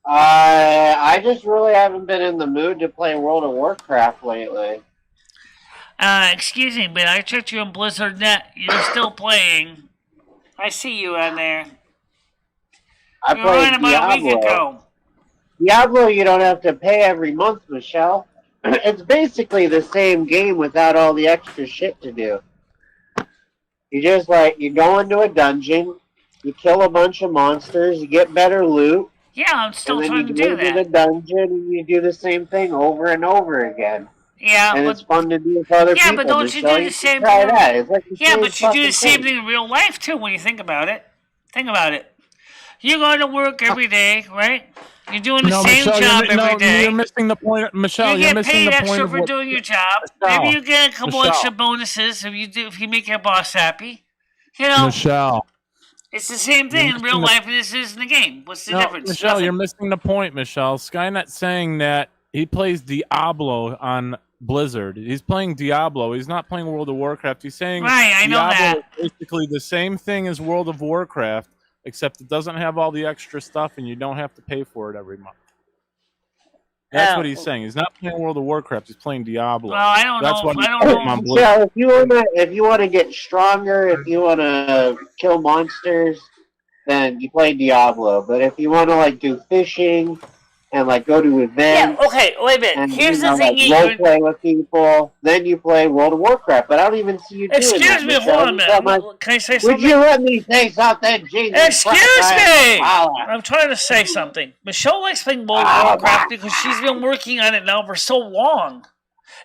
I just really haven't been in the mood to play World of Warcraft lately. Excuse me, but I checked you on Blizzard Net. You're still playing. I see you on there. I played about a week ago. Diablo, you don't have to pay every month, Michelle. It's basically the same game without all the extra shit to do. You just you go into a dungeon, you kill a bunch of monsters, you get better loot. Yeah, I'm still trying to do that. You go into the dungeon and you do the same thing over and over again. Yeah, and it's fun to do with other people. Yeah, but don't you do the same thing? Yeah, but you do the same thing in real life too. When you think about it, You go to work every day, right? You're doing the same job every day. You're missing the point, Michelle. You You're get missing paid the point extra of for doing your job. Maybe you get a couple extra bonuses if you make your boss happy. Michelle. It's the same thing in real life as it is in the game. What's the difference? Michelle, Nothing. you're missing the point, Michelle. Skynet's saying that he plays Diablo on Blizzard. He's playing Diablo. He's not playing World of Warcraft. He's saying I know Diablo that. is basically the same thing as World of Warcraft, except it doesn't have all the extra stuff, and you don't have to pay for it every month. That's what he's saying. He's not playing World of Warcraft. He's playing Diablo. Well, I don't That's know. what I don't know. Michelle, if you want to get stronger, if you want to kill monsters, then you play Diablo. But if you want to like do fishing and like go to events, Yeah. Okay. Wait a minute. and Here's the thing. like, role play with people, then you play World of Warcraft. But I don't even see you doing that. Excuse me, Michelle. hold on a minute. Can I say something? Would you let me say something, Jesus? Excuse me! I'm trying to say something. Michelle likes playing World of Warcraft because she's been working on it now for so long.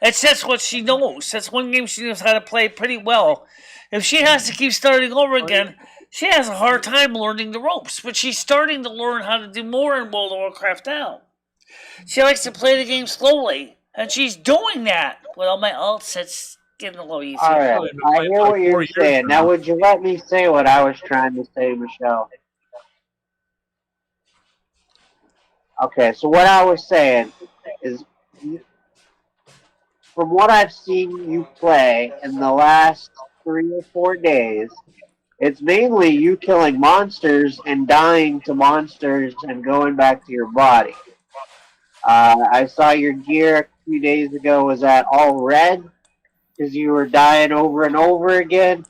It's just what she knows. That's one game she knows how to play pretty well. If she has to keep starting over again, she has a hard time learning the ropes. But she's starting to learn how to do more in World of Warcraft now. She likes to play the game slowly, and she's doing that. Well, my alts, it's getting a little easier. All right, I hear what you're saying. Now, would you let me say what I was trying to say, Michelle? Okay, so what I was saying is, from what I've seen you play in the last 3 or 4 days, it's mainly you killing monsters and dying to monsters and going back to your body. I saw your gear a few days ago was at all red because you were dying over and over again.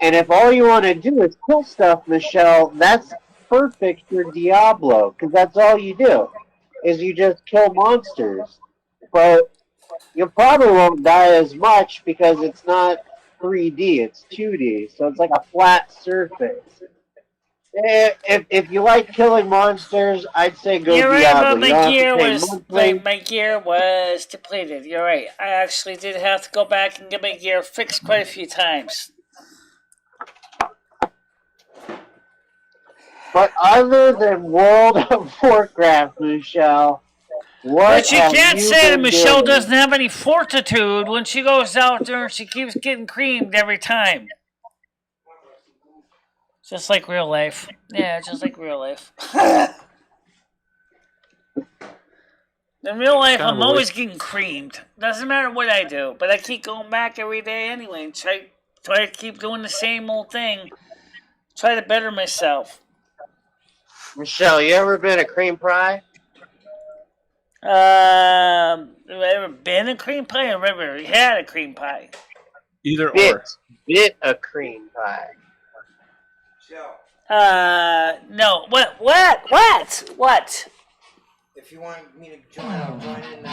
And if all you want to do is kill stuff, Michelle, that's perfect for Diablo because that's all you do is you just kill monsters. But you probably won't die as much because it's not 3D, it's 2D, so it's like a flat surface. If you like killing monsters, I'd say go You're right, Diablo. but my gear was depleted. You're right. I actually did have to go back and get my gear fixed quite a few times. But other than World of Warcraft, Michelle, But you can't say that Michelle doing? doesn't have any fortitude when she goes out there and she keeps getting creamed every time. Just like real life. Yeah, just like real life. In real life, I'm always getting creamed. Doesn't matter what I do, but I keep going back every day anyway and try to keep doing the same old thing. Try to better myself. Michelle, you ever been a cream pie? Have I ever been a cream pie or ever had a cream pie? Either or. Bit a cream pie. No. What? If you want me to join, I'll join in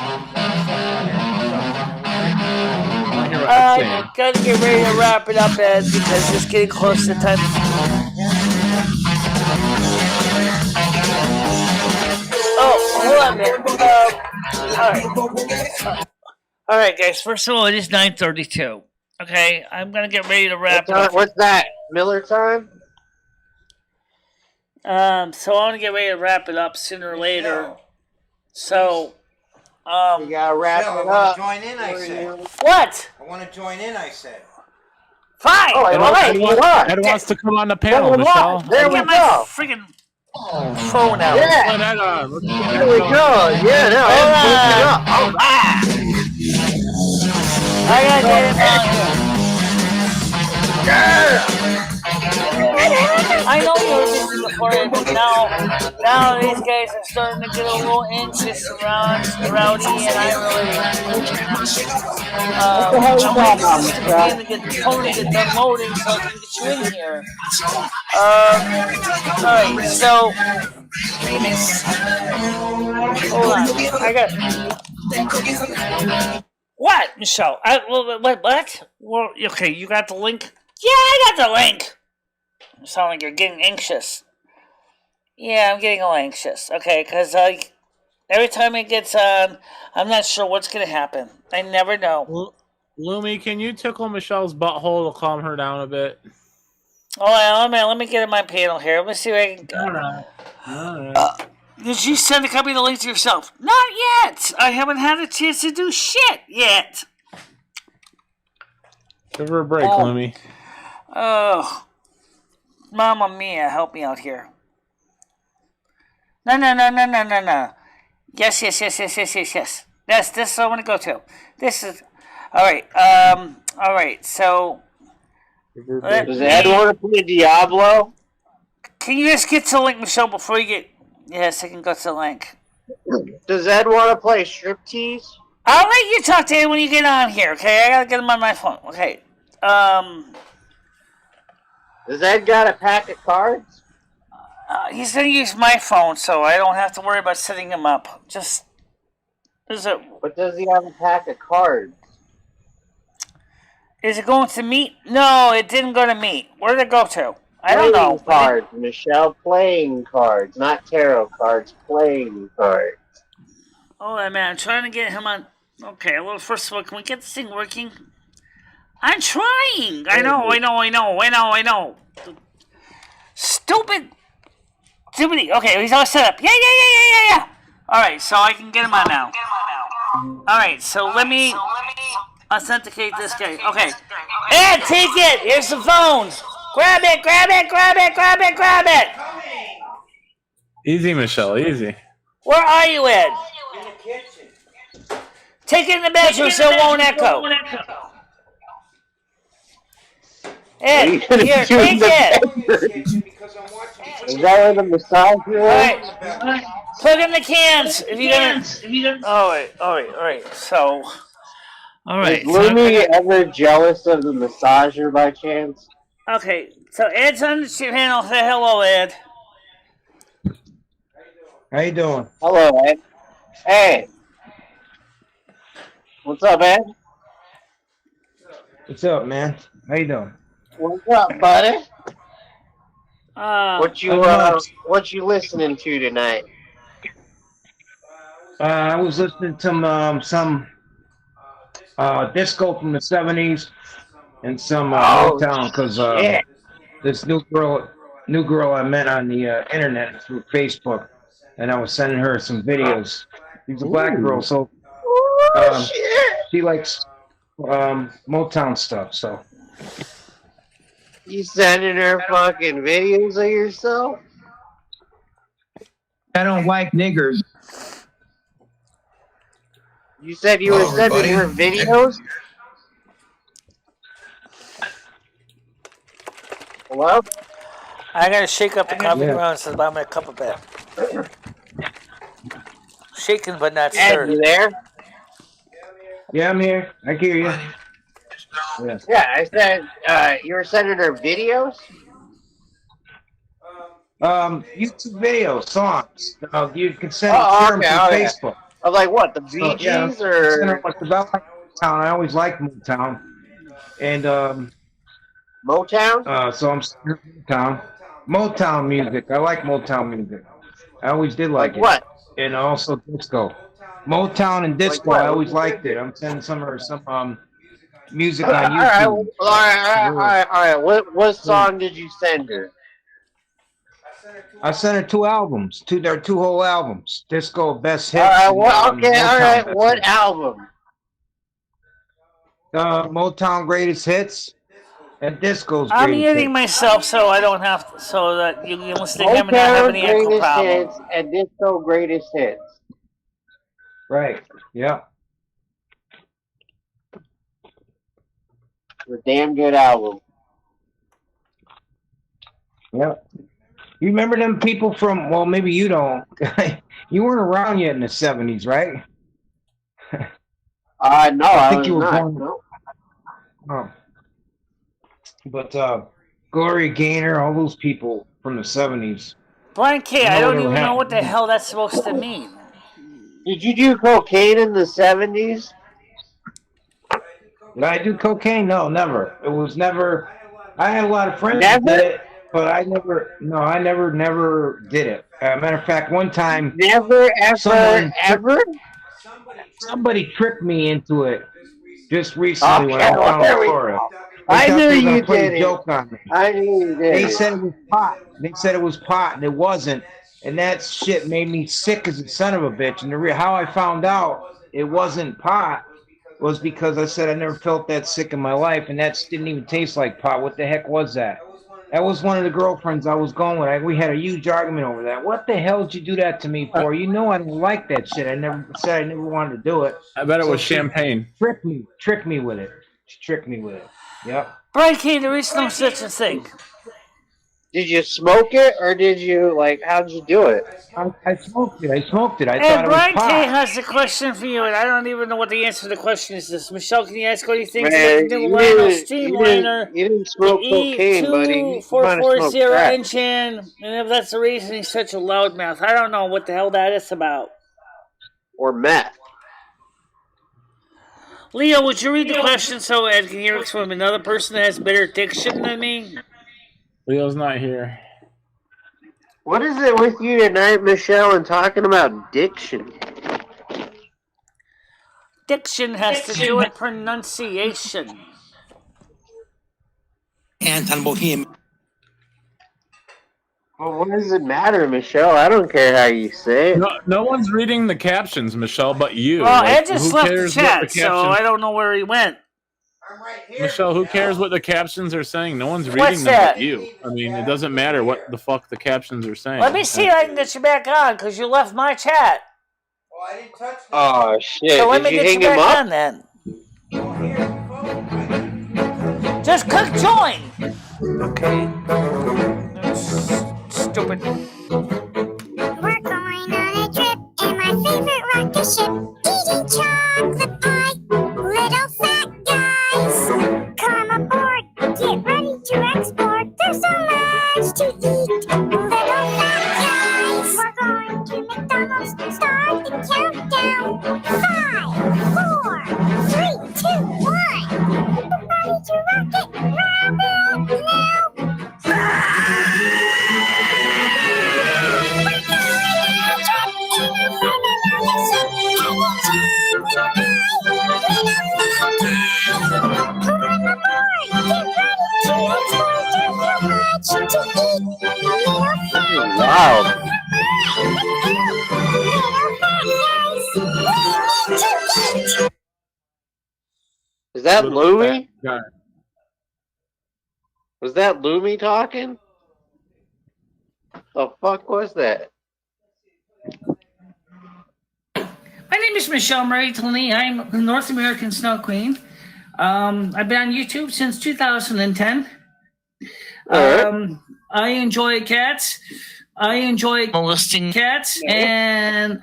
I gotta get ready to wrap it up, Ed, because it's getting close to time. Oh, hold on a minute. All right, guys. First of all, it is 9:32. Okay, I'm gonna get ready to wrap it up. What's that? Miller time? So I want to get ready to wrap it up sooner or later. So, you gotta wrap Michelle, it I up. want to join in, I said. What? I want to join in, I said. Fine. Ed wants to come on the panel, Michelle. There we go. Freaking phone out. Yeah. Let Ed on. There we go. Yeah, no, Ed's moving it up. All right. I gotta get it on here. I know you were busy before it, but now these guys are starting to get a little anxious around rowdy, and I really I'm waiting for the game to get the phone to get done loading so I can get you in here. Alright, so hold on. I got what, Michelle? What? Well, okay, you got the link? Yeah, I got the link. You sound like you're getting anxious. Yeah, I'm getting a little anxious. Okay, because every time it gets on, I'm not sure what's going to happen. I never know. Lumi, can you tickle Michelle's butthole to calm her down a bit? Oh, let me get in my panel here. Let me see if I can... All right. Did you send a copy of the link to yourself? Not yet. I haven't had a chance to do shit yet. Give her a break, Lumi. Oh. Mamma mia, help me out here. No. Yes. This is what I want to go to. This is... Alright, so... Does Ed want to play Diablo? Can you just get to the link, Michelle, before you get... Yes, I can go to the link. Does Ed want to play striptease? I'll let you talk to Ed when you get on here, okay? I gotta get him on my phone. Okay. Does Ed got a pack of cards? He's gonna use my phone, so I don't have to worry about setting him up. Just... But does he have a pack of cards? Is it going to meet? No, it didn't go to meet. Where did it go to? I don't know. Playing cards, Michelle. Playing cards, not tarot cards. Playing cards. Oh, man, I'm trying to get him on. Okay, well, first of all, can we get this thing working? I'm trying. I know. Stupid. Okay, he's all set up. Yeah. All right, so I can get him on now. All right, so let me authenticate this guy. Okay. Ed, take it. Here's the phones. Grab it. Easy, Michelle, easy. Where are you, Ed? In the kitchen. Take it in the bedroom so it won't echo. Ed, here, take it. Is that where the massage room? All right. Plug in the cans. If you're gonna. All right. So. All right. Is Lumi ever jealous of the massager by chance? Okay. So Ed's on the channel. Say hello, Ed. How you doing? Hello, Ed. Hey. What's up, Ed? What's up, man? How you doing? What's up, buddy? What you listening to tonight? I was listening to some disco from the '70s and some Motown because this new girl I met on the internet through Facebook, and I was sending her some videos. She's a black girl, so she likes Motown stuff. So you sending her fucking videos of yourself? I don't like niggers. You said you were sending her videos? Hello? I gotta shake up the coffee ground so I'm gonna cup of it. Shaking but not stirred. Ed, you there? Yeah, I'm here. I hear you. Yeah, I said you were sending her videos? YouTube videos, songs. You can send them through Facebook. Of like what, the Bee Gees or? About Motown. I always liked Motown. And Motown? So I'm Motown music. I like Motown music. I always did like it. What? And also disco. Motown and disco. I always liked it. I'm sending some music on YouTube. All right. What song did you send her? I sent her 2 albums. There are 2 whole albums. Disco Best Hits. What album? Motown Greatest Hits and Disco's Greatest I'm muting Hits. myself so I don't have to, so that you can listen to him and not have any echo problem. Hits and Disco Greatest Hits. Right. Yeah. It's a damn good album. Yeah. You remember them people from, well, maybe you don't. You weren't around yet in the 70s, right? No, I think you were not. born. No. Oh. But Gloria Gaynor, all those people from the 70s. Brian K, I don't even know what the hell that's supposed to mean. Did you do cocaine in the 70s? Did I do cocaine? No, never. It was never. I had a lot of friends that did it. But I never did it. Matter of fact, one time, somebody tricked me into it just recently when I found Florida. I knew you did it. Joke on me. I knew you did They it. said it was pot. They said it was pot, and it wasn't. And that shit made me sick as a son of a bitch. And how I found out it wasn't pot was because I said I never felt that sick in my life, and that didn't even taste like pot. What the heck was that? That was one of the girlfriends I was going with. We had a huge argument over that. What the hell did you do that to me for? You know I didn't like that shit. I never said I never wanted to do it. I bet it was champagne. Trick me with it. She tricked me with it. Yep. Brian K, there is no such a thing. Did you smoke it, or did you, like, how did you do it? I smoked it. I smoked it. I And thought it was Brian K pot. has a question for you, and I don't even know what the answer to the question is. This Michelle, can you ask what he thinks Man, about the new Lionel Streamliner, you didn't the smoke cocaine, buddy. You might have smoked E2440 crack. engine, and if that's the reason he's such a loudmouth, I don't know what the hell that is about. Or meth. Leo, would you read the question so Ed can hear it from another person that has better diction than me? Leo's not here. What is it with you tonight, Michelle, and talking about diction? Diction has to do with pronunciation. Well, what does it matter, Michelle? I don't care how you say it. No one's reading the captions, Michelle, but you. Well, Like, Ed just who left the cares what chat, the so captions- I don't know where he went. Michelle, who cares what the captions are saying? No one's reading What's them that? but you. I mean, it doesn't matter what the fuck the captions are saying. Let me see if I can get you back on, because you left my chat. Oh, shit. So let Did me you get hang you him back up? on then. Just click join. Okay. That's stupid. We're going on a trip in my favorite rocket ship, eating chocolate pie. Little fat guys, come aboard, get ready to explore. There's so much to eat. Little fat guys, we're going to McDonald's. Start the countdown. 5, 4, 3, 2, 1. Ready to rock it, grab it now. Wow. Is that Louie? Was that Louie talking? The fuck was that? My name is MicheleMarieDalene. I'm a North American Snow Queen. I've been on YouTube since 2010. I enjoy cats. I enjoy molesting cats, and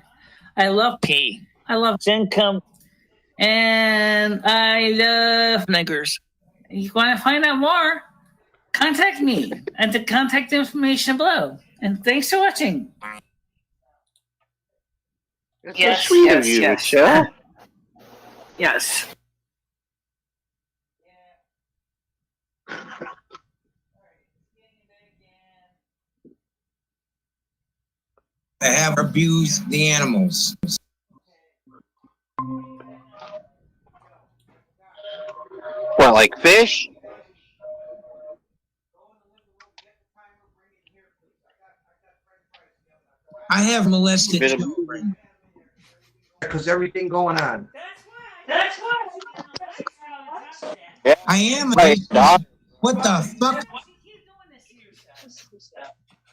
I love pee. I love income, and I love niggers. If you want to find out more, contact me at the contact information below. And thanks for watching. That's so sweet of you, Michelle. Yes. They have abused the animals. What, like fish? I have molested children. Because everything going on. That's why. I am. What the fuck?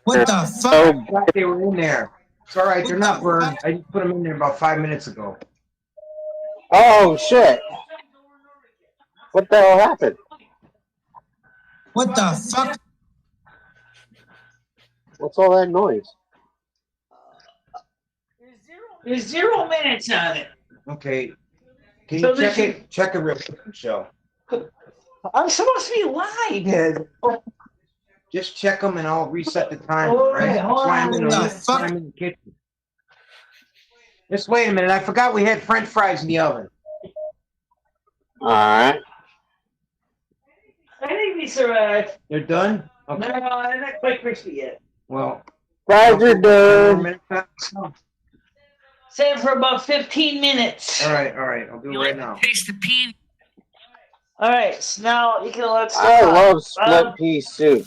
What the fuck? Glad they were in there. It's all right. They're not burned. I just put them in there about 5 minutes ago. Oh, shit. What the hell happened? What the fuck? What's all that noise? There's 0 minutes on it. Okay. Can So you check this- it? Check it real quick, Michelle. I'm supposed to be live. Just check them and I'll reset the time, Oh, right? hold That's why I'm on. in What the the fuck? I'm in the kitchen. Just wait a minute. I forgot we had French fries in the oven. Alright. I think these are, They're done? no, Okay. they're not quite crispy yet. Well, Fries are done. Set it for about 15 minutes. All right. I'll do it right now. Taste the pea. All right, so now you can let's. I love split pea soup.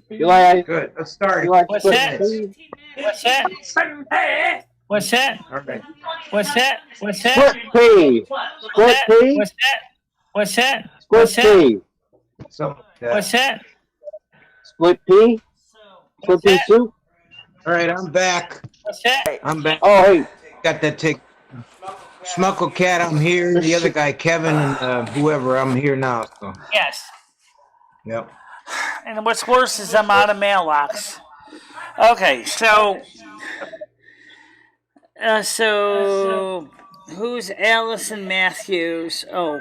You like? Good. Let's start. You like What's split that? pea? What's that? What's that? All right. What's that? What's that? Split pea. Split pea. What's that? What's that? Split What's that? pea. So, What's that? Split pea. Split pea soup. all right, I'm back. What's that? I'm back. Oh, hey. Got that tick. Schmuckle Cat, I'm here. The other guy, Kevin, and whoever, I'm here now. So, Yes. yep. And what's worse is I'm out of mail locks. Okay, so who's Allison Matthews? Oh,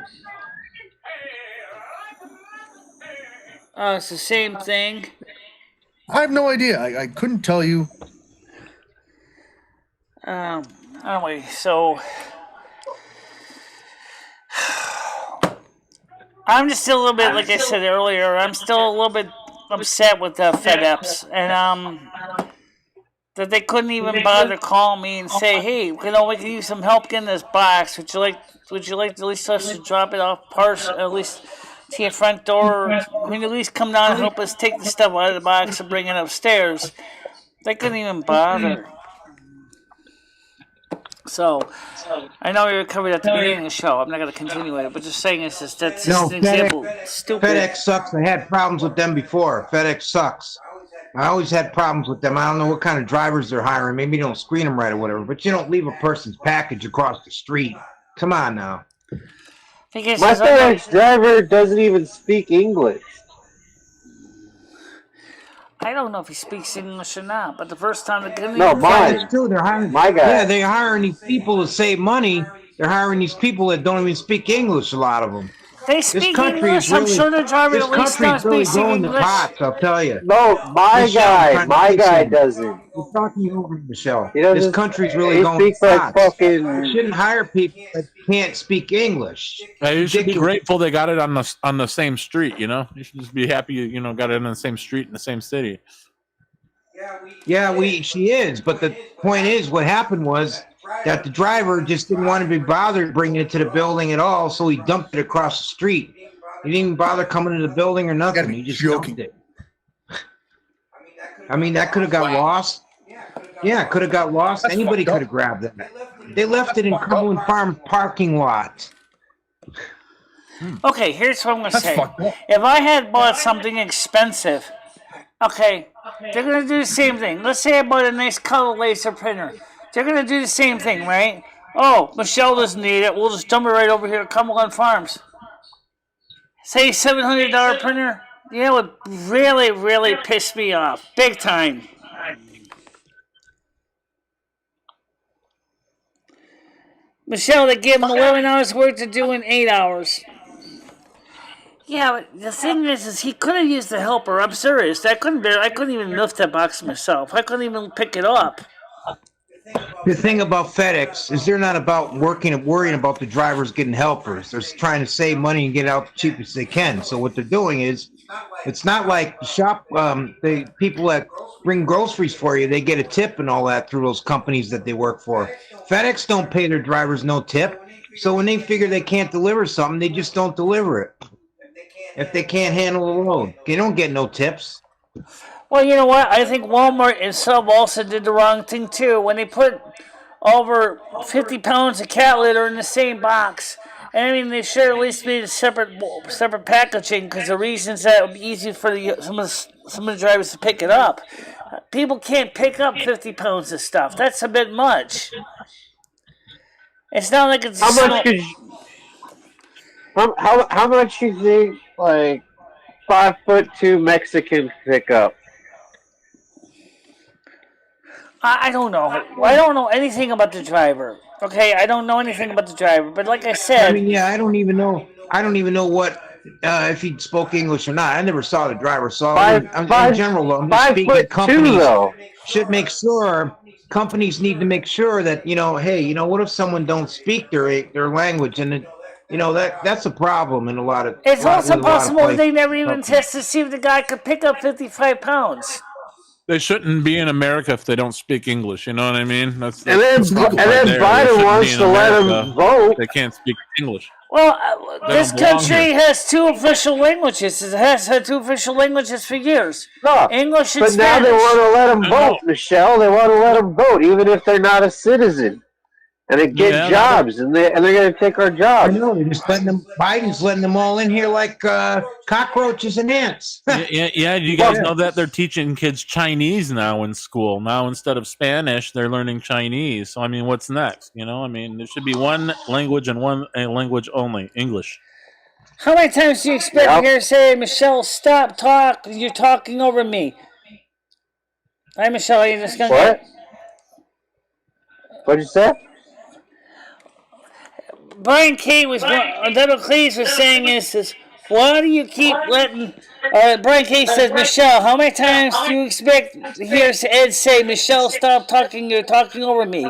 it's the same thing. I have no idea. I couldn't tell you. Anyway, so I'm just still a little bit, like I said earlier, I'm still a little bit upset with FedEx, and that they couldn't even bother calling me and say, hey, we can use some help getting this box. Would you like at least us to drop it off at least to your front door? Or can you at least come down and help us take the stuff out of the box and bring it upstairs? They couldn't even bother. So, I know you covered at the beginning of the show. I'm not going to continue it, but just saying that's just an example. Stupid. FedEx sucks. I had problems with them before. FedEx sucks. I always had problems with them. I don't know what kind of drivers they're hiring. Maybe you don't screen them right or whatever, but you don't leave a person's package across the street. Come on now. My FedEx driver doesn't even speak English. I don't know if he speaks English or not, but the first time they couldn't No, even mine. It's true. They're hiring. My guy. Yeah, they're hiring these people to save money. They're hiring these people that don't even speak English. A lot of them. They speak English. I'm sure the driver at least not speaking English. Pots, I'll tell you. No, my guy doesn't. I'm talking you over, Michelle. He doesn't, this country's really he going speaks like pots. fucking. You shouldn't hire people that can't speak English. You should be grateful they got it on the same street. You should just be happy got it on the same street in the same city. Yeah, she is. But the point is, what happened was that the driver just didn't want to be bothered bringing it to the building at all, so he dumped it across the street. He didn't even bother coming to the building or nothing. He just dumped it. I mean, that could have got lost. Yeah, it could have got lost. Anybody could have grabbed that. They left it in Cumberland Farm parking lot. Okay, here's what I'm going to say. If I had bought something expensive, okay, they're going to do the same thing. Let's say I bought a nice color laser printer. They're going to do the same thing, right? Oh, Michelle doesn't need it. We'll just dump it right over here at Cumberland Farms. Say $700 printer. It would really, really piss me off. Big time. Michelle, they gave him 11 hours work to do in 8 hours. Yeah, but the thing is he could have used the helper. I'm serious. I couldn't even lift that box myself. I couldn't even pick it up. The thing about FedEx is they're not about worrying about the drivers getting helpers. They're trying to save money and get it out the cheapest they can. So what they're doing is, it's not like the people that bring groceries for you, they get a tip and all that through those companies that they work for. FedEx don't pay their drivers no tip. So when they figure they can't deliver something, they just don't deliver it. If they can't handle the load, they don't get no tips. Well, you know what? I think Walmart and Sub also did the wrong thing, too. When they put over 50 pounds of cat litter in the same box. And I mean, they should at least made a separate packaging, because the reasons that it would be easy for some of the drivers to pick it up. People can't pick up 50 pounds of stuff. That's a bit much. It's not like it's... How much you think, like, 5'2" Mexican pick up? I don't know. I don't know anything about the driver. Okay, I don't know anything about the driver. But like I said, I mean, yeah, I don't even know what if he spoke English or not. I never saw the driver. So in general, though, I'm just speaking. Companies should make sure. Companies need to make sure that hey, what if someone don't speak their language, and that's a problem in a lot of. It's also possible they never even test to see if the guy could pick up 55 pounds. They shouldn't be in America if they don't speak English. You know what I mean? And then Biden wants to let them vote. They can't speak English. Well, this country has two official languages. It has had two official languages for years. No, English and but Spanish. Now they want to let them vote, Michelle. They want to let them vote, even if they're not a citizen. And they get jobs, and they're going to take our jobs. I know, they're just Biden's letting them all in here like cockroaches and ants. Yeah. Do you guys know that they're teaching kids Chinese now in school? Now instead of Spanish, they're learning Chinese. So I mean, what's next? There should be one language and one language only, English. How many times do you expect to hear say, Michelle, stop talk, you're talking over me? Hi, Michelle, are you just gonna What? What'd you say? Brian K was Double Cleese was saying is why do you keep letting Brian K says, Michelle, how many times do you expect to hear Ed say, Michelle, stop talking, you're talking over me?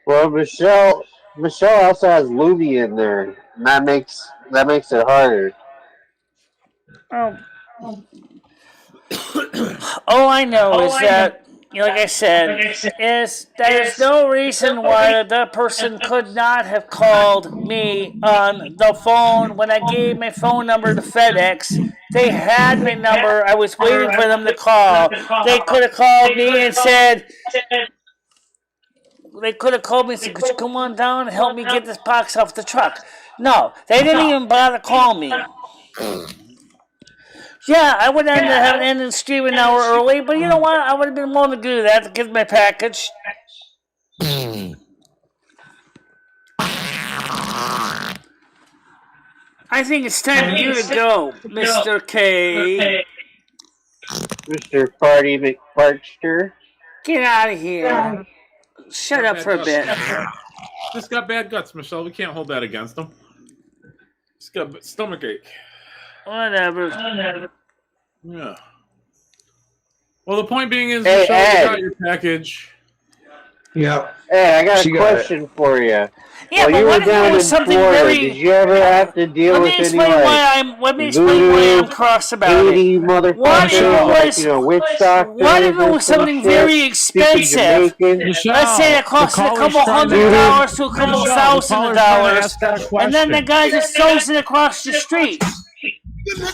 Well, Michelle also has Luby in there, and that makes it harder. All I know is that, like I said, is there's no reason why the person could not have called me on the phone when I gave my phone number to FedEx. They had my number. I was waiting for them to call. They could have called me and said, could you come on down and help me get this box off the truck? No, they didn't even bother calling me. Yeah, I would end up having ended the stream an hour early, but you know what? I would have been willing to do that to get my package. I think it's time for you to go, Mr. K. Mr. Party McParcher. Get out of here. Shut up for a bit. Just got bad guts, Michelle. We can't hold that against him. He's got stomachache. Whatever. Yeah. Well, the point being is, Hey, Michelle, Ed. you got your package. Yeah. Hey, I got a question for you. Yeah, While but you what were if it down was in something Florida, very- did you ever have to deal with any Let me explain why I'm cross about Haiti it. motherfuckers, What if it like, was? witch doctors? What if it was something very expensive? Let's say it costs a couple $100 to a couple $1,000, and then the guy just throws it across the street.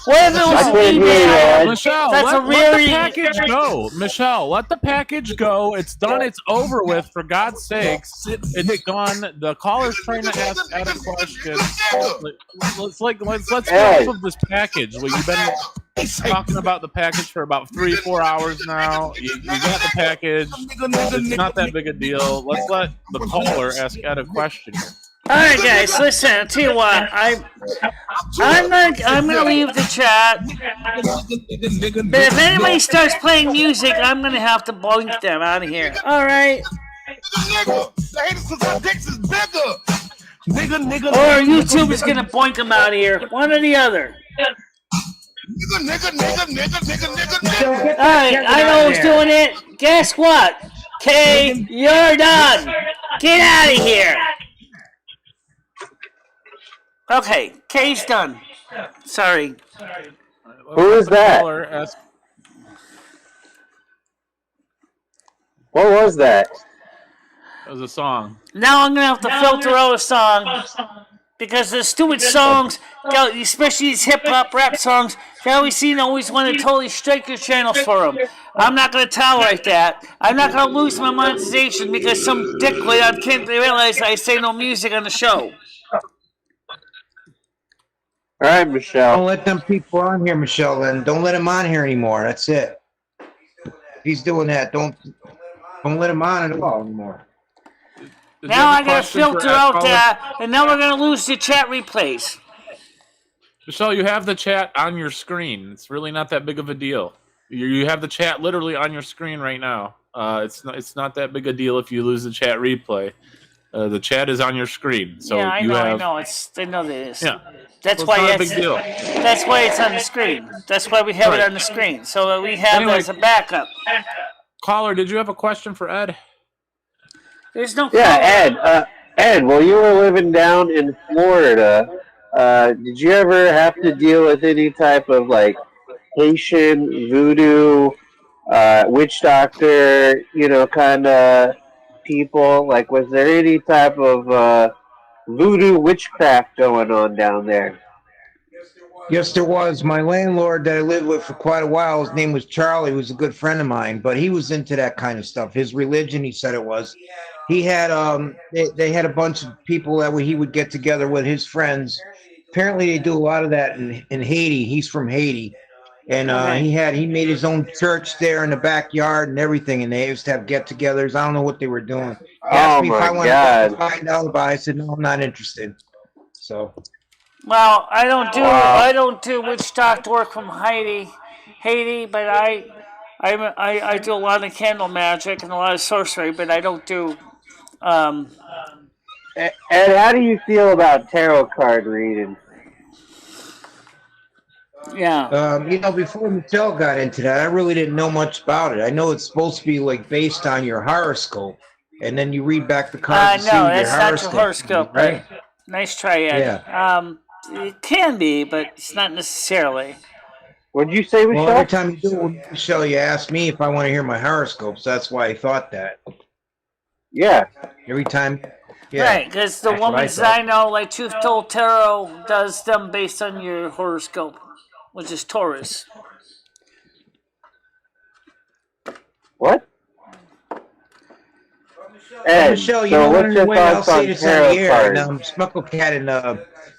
What if it was eBay? Michelle, That's let a really the package go. Michelle, let the package go. It's done. It's over with. For God's sakes, it's gone. The caller's trying to ask Ed a question. Let's get off of this package. Well, you've been talking about the package for about 3-4 hours now. You got the package. It's not that big a deal. Let's let the caller ask Ed a question. All right, guys, listen. I'll tell you what. I'm gonna leave the chat. But if anybody starts playing music, I'm gonna have to boink them out of here. All right. Or YouTube is gonna boink them out of here. One or the other. All right, I know who's doing it. Guess what? Kay, you're done. Get out of here. Okay, Kay's done. Sorry. Who is that? What was that? It was a song. Now I'm gonna have to filter out a song because the stupid songs, especially these hip hop rap songs, they always want to totally strike your channels for them. I'm not gonna tolerate that. I'm not gonna lose my monetization because some dickwit can't realize I say no music on the show. All right, Michelle. Don't let them people on here, Michelle. Then don't let him on here anymore. That's it. If he's doing that, don't let him on at all anymore. Now I gotta filter out that, and now we're gonna lose the chat replays. Michelle, you have the chat on your screen. It's really not that big of a deal. You have the chat literally on your screen right now. It's not that big a deal if you lose the chat replay. The chat is on your screen. So yeah, I you know. have, I know that it is. Yeah. That's So why it's not a big deal. That's why it's on the screen. That's why we have it on the screen, so that we have it as a backup. Caller, did you have a question for Ed? There's no. Yeah, Ed. While you were living down in Florida, did you ever have to deal with any type of like Haitian voodoo, witch doctor, kind of people? Like, was there any type of voodoo witchcraft going on down there? Yes, there was. My landlord that I lived with for quite a while, his name was Charlie, who was a good friend of mine, but he was into that kind of stuff. His religion, he said it was. He had, they had a bunch of people that he would get together with, his friends. Apparently they do a lot of that in Haiti. He's from Haiti. And he made his own church there in the backyard and everything, and they used to have get-togethers. I don't know what they were doing. He asked me if I wanted to find out about it. I said, no, I'm not interested. So. Well, I don't do witch doctor work from Haiti, but I do a lot of candle magic and a lot of sorcery, but I don't do. Ed, how do you feel about tarot card reading? Yeah. Before Michelle got into that, I really didn't know much about it. I know it's supposed to be like based on your horoscope, and then you read back the cards to see No, what your that's not your horoscope, right? but nice try, Ed. Yeah. It can be, but it's not necessarily. What'd you say, Michelle? Well, every time you do it with Michelle, you ask me if I want to hear my horoscopes. That's why I thought that. Yeah. Every time. Yeah, right, because the that's what woman thought. that I know, like Truth Told Tarot, does them based on your horoscope, which is Taurus. What? Ed, Michelle, you know what? Anyway, I'll say this on the air, and Smucklecat and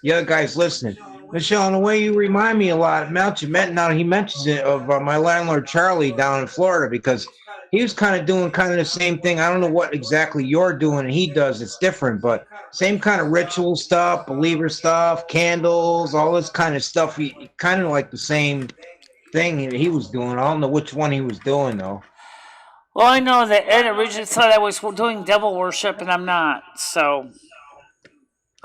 the other guys listening. Michelle, in a way, you remind me a lot. Now he mentions it of my landlord Charlie down in Florida, because he was kind of doing the same thing. I don't know what exactly you're doing and he does. It's different, but same kind of ritual stuff, believer stuff, candles, all this kind of stuff. He kind of like the same thing he was doing. I don't know which one he was doing though. Well, I know that Ed originally thought I was doing devil worship, and I'm not. So,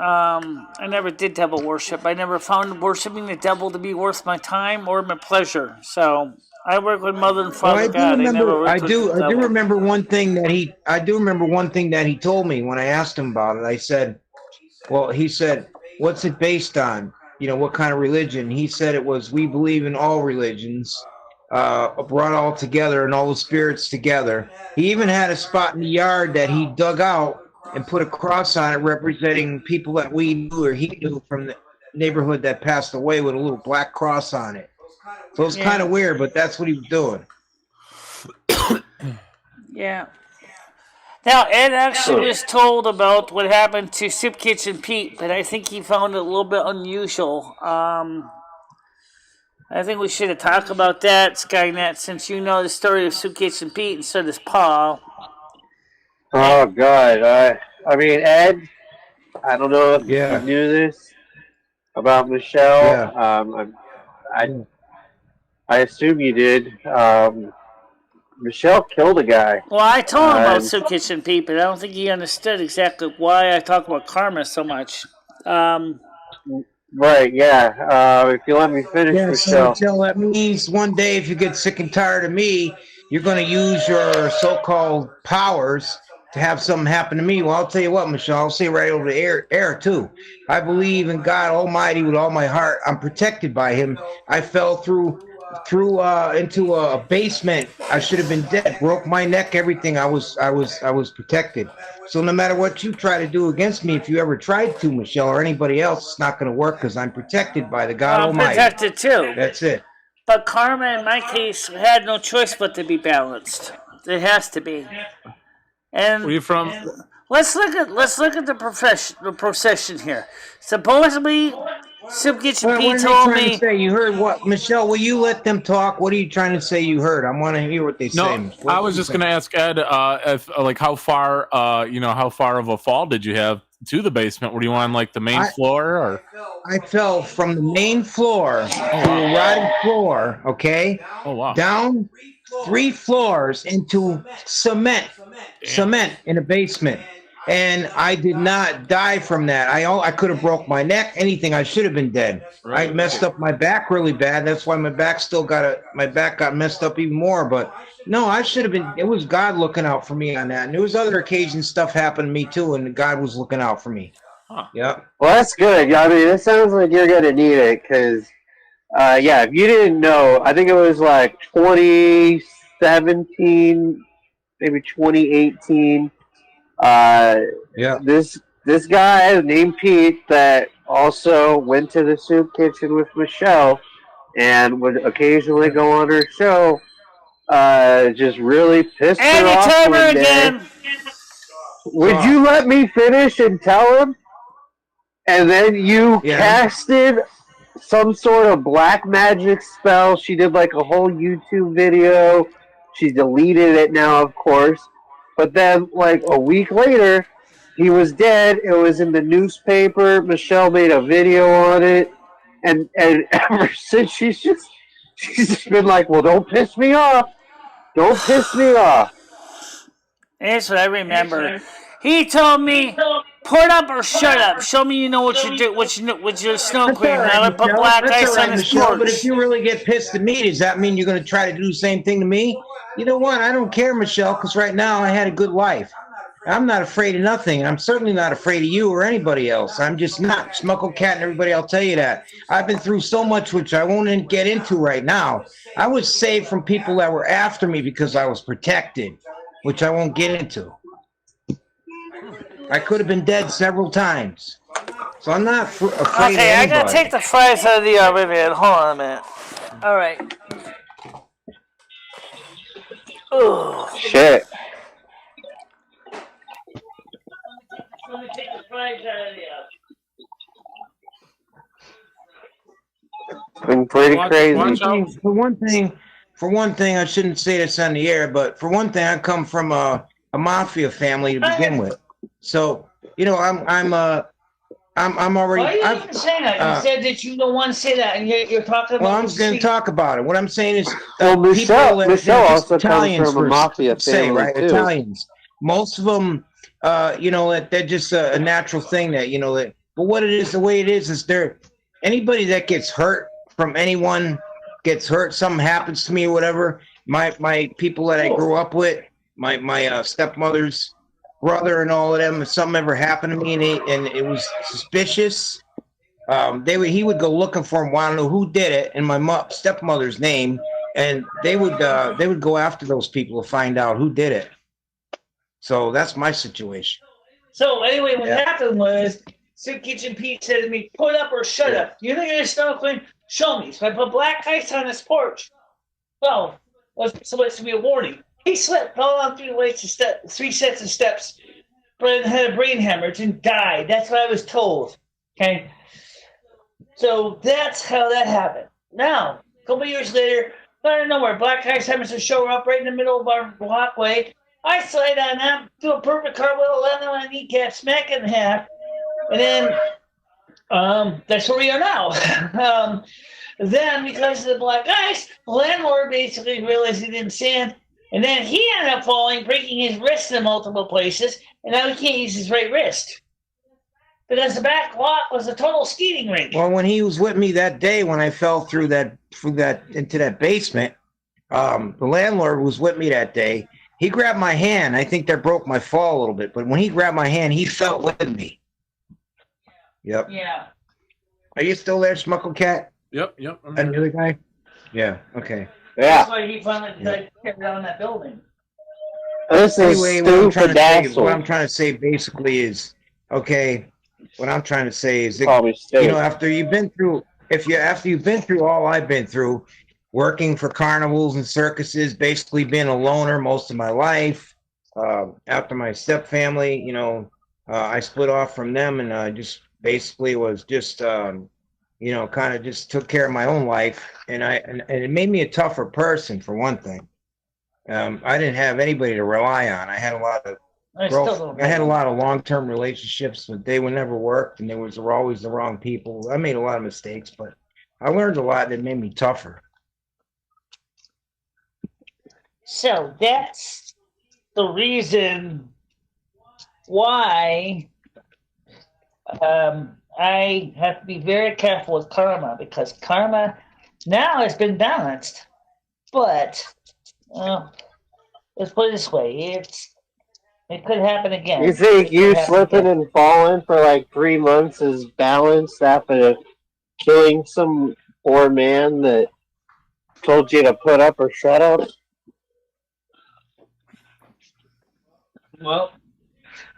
I never did devil worship. I never found worshiping the devil to be worth my time or my pleasure. So, I work with Mother and Father God. I do remember one thing that he told me when I asked him about it. I said, well, he said, what's it based on? What kind of religion? He said it was, we believe in all religions, brought all together and all the spirits together. He even had a spot in the yard that he dug out and put a cross on it representing people that we knew or he knew from the neighborhood that passed away, with a little black cross on it. So it's kind of weird, but that's what he was doing. Yeah. Now, Ed actually was told about what happened to Soup Kitchen Pete, but I think he found it a little bit unusual. I think we should have talked about that, Skynet, since you know the story of Soup Kitchen Pete and so does Paul. Oh, God. I mean, Ed, I don't know if you knew this about Michelle. Yeah. I assume you did. Michelle killed a guy. Well, I told him about Soup Kitchen Pete, but I don't think he understood exactly why I talk about karma so much. Right, yeah. If you let me finish, Michelle. So that means one day if you get sick and tired of me, you're going to use your so-called powers to have something happen to me. Well, I'll tell you what, Michelle, I'll say right over the air too. I believe in God Almighty with all my heart. I'm protected by Him. I fell through into a basement. I should have been dead. Broke my neck. Everything. I was protected. So no matter what you try to do against me, if you ever tried to, Michelle, or anybody else, it's not going to work because I'm protected by the God Almighty. I'm protected too. That's it. But karma, in my case, had no choice but to be balanced. It has to be. And where are you from? Let's look at the procession here. Supposedly, Soup Kitchen Pete told me. To say? You heard what, Michelle? Will you let them talk? What are you trying to say? You heard? I want to hear what they say. I was just going to ask Ed, if how far, how far of a fall did you have to the basement? Were you on like the main floor, or? I fell from the main floor to a rotted floor. Okay. Oh wow. Down 3 floors into cement in a basement. And I did not die from that. I could have broke my neck, anything. I should have been dead. Right. I messed up my back really bad. That's why my back got messed up even more. But no, I should have been. It was God looking out for me on that. And there was other occasions stuff happened to me too, and God was looking out for me. Huh. Yeah. Well, that's good. I mean, it sounds like you're gonna need it because, if you didn't know, I think it was like 2017, maybe 2018. This guy named Pete that also went to the soup kitchen with Michelle and would occasionally go on her show, just really pissed her off one day. Would you let me finish and tell him? And then you casted some sort of black magic spell. She did like a whole YouTube video. She deleted it now, of course. But then, like a week later, He was dead. It was in the newspaper. Michelle made a video on it, and ever since she's just been like, "Well, don't piss me off. Don't piss me off." That's what I remember. He told me, "Put up or shut up. Show me you know what you do. What you know, with your snow That's cream." all And right, I would put Michelle. black That's ice all right, on his Michelle. porch. But if you really get pissed at me, does that mean you're going to try to do the same thing to me? You know what? I don't care, Michelle, because right now I had a good life. I'm not afraid of nothing. I'm certainly not afraid of you or anybody else. I'm just not. Smuckle Cat and everybody, I'll tell you that. I've been through so much, which I won't get into right now. I was saved from people that were after me because I was protected, which I won't get into. I could have been dead several times. So I'm not afraid of anybody. Okay, I gotta take the fries out of the oven, man. Hold on a minute. All right. Oh shit. Let me take the fries out of the oven. It's been pretty crazy. For one thing, I shouldn't say this on the air, but for one thing, I come from a mafia family to begin with. So you know, I'm already. Why are you even saying that? You said that you don't want to say that, and you're talking about. Well, I'm going to talk about it. What I'm saying is, Michelle also Italians comes from a mafia family right? too. Italians. Most of them, you know, they're just a natural thing that you know that. But what it is, the way it is they're anybody that gets hurt from anyone gets hurt. Something happens to me or whatever. My people that I grew up with, my stepmother's brother and all of them, if something ever happened to me and it was suspicious, he would go looking for him, want to know who did it, and my stepmother's name, and they would go after those people to find out who did it. So that's my situation. So anyway, what happened was, Soup Kitchen Pete said to me, "Put up or shut up. You think you're snow clean? Show me." So I put black ice on his porch. Well, was supposed to be a warning. He slipped, fell down 3 sets of steps, but had a brain hemorrhage and died. That's what I was told. Okay? So that's how that happened. Now, a couple years later, out of nowhere, black ice happens to show up right in the middle of our walkway. I slide on that, do a perfect cartwheel, land on my kneecap, smack it in half, and then that's where we are now. Then, because of the black ice, the landlord basically realized he didn't stand. And then he ended up falling, breaking his wrist in multiple places, and now he can't use his right wrist. Because the back lot was a total skating rink. Well, when he was with me that day, when I fell through that into that basement, the landlord was with me that day. He grabbed my hand. I think that broke my fall a little bit, but when he grabbed my hand, he fell with me. Yep. Yeah. Are you still there, Smuckle Cat? Yep. And the other guy? Yeah. Okay. That's why he finally kept down that building. Anyway, what I'm trying to say basically is, okay, what I'm trying to say is, that, you know, after you've been through all I've been through, working for carnivals and circuses, basically being a loner most of my life, after my step family, you know, I split off from them and I just basically was just, you know, kind of just took care of my own life, and it made me a tougher person for one thing. I didn't have anybody to rely on. I had a lot of long-term relationships, but they would never work, and they were always the wrong people. I made a lot of mistakes, but I learned a lot that made me tougher. So that's the reason why I have to be very careful with karma, because karma now has been balanced. But let's put it this way: it could happen again. You think you slipping and falling for like 3 months is balanced after killing some poor man that told you to put up or shut up? Well,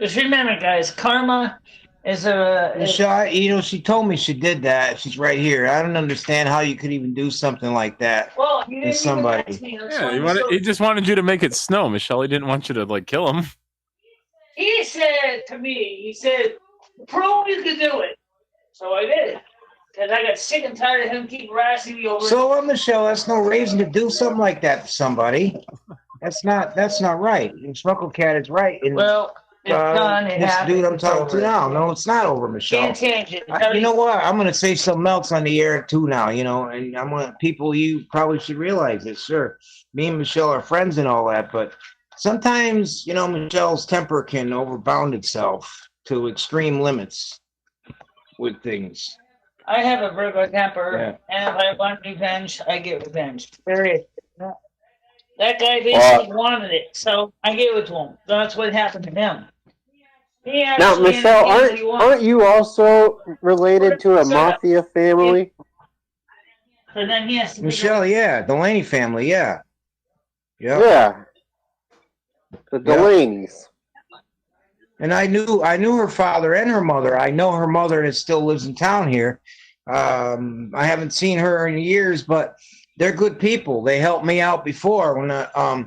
just remember, guys, karma is you know, she told me she did that. She's right here. I don't understand how you could even do something like that to somebody. Yeah, he just wanted you to make it snow, Michelle. He didn't want you to like kill him. He said to me, he said, "Prove you can do it." So I did it. Because I got sick and tired of him keep harassing me over. So, Michelle, that's no reason to do something like that to somebody. That's not right. And Smuckle Cat is right. And well, this dude I'm talking to now. No, it's not over, Michelle. Can't change it. You know what? I'm gonna say something else on the air too now. You know, and I'm gonna people. You probably should realize this. Sure, me and Michelle are friends and all that, but sometimes you know Michelle's temper can overbound itself to extreme limits with things. I have a Virgo temper, and if I want revenge, I get revenge. Period. That guy basically wanted it, so I gave it to him. That's what happened to him. Now, Michelle, aren't you also related to a mafia family? So then he has to Michelle, yeah, Delaney family, yeah. Yep. Yeah. The Delaneys. And I knew her father and her mother. I know her mother that still lives in town here. I haven't seen her in years, but they're good people. They helped me out before when I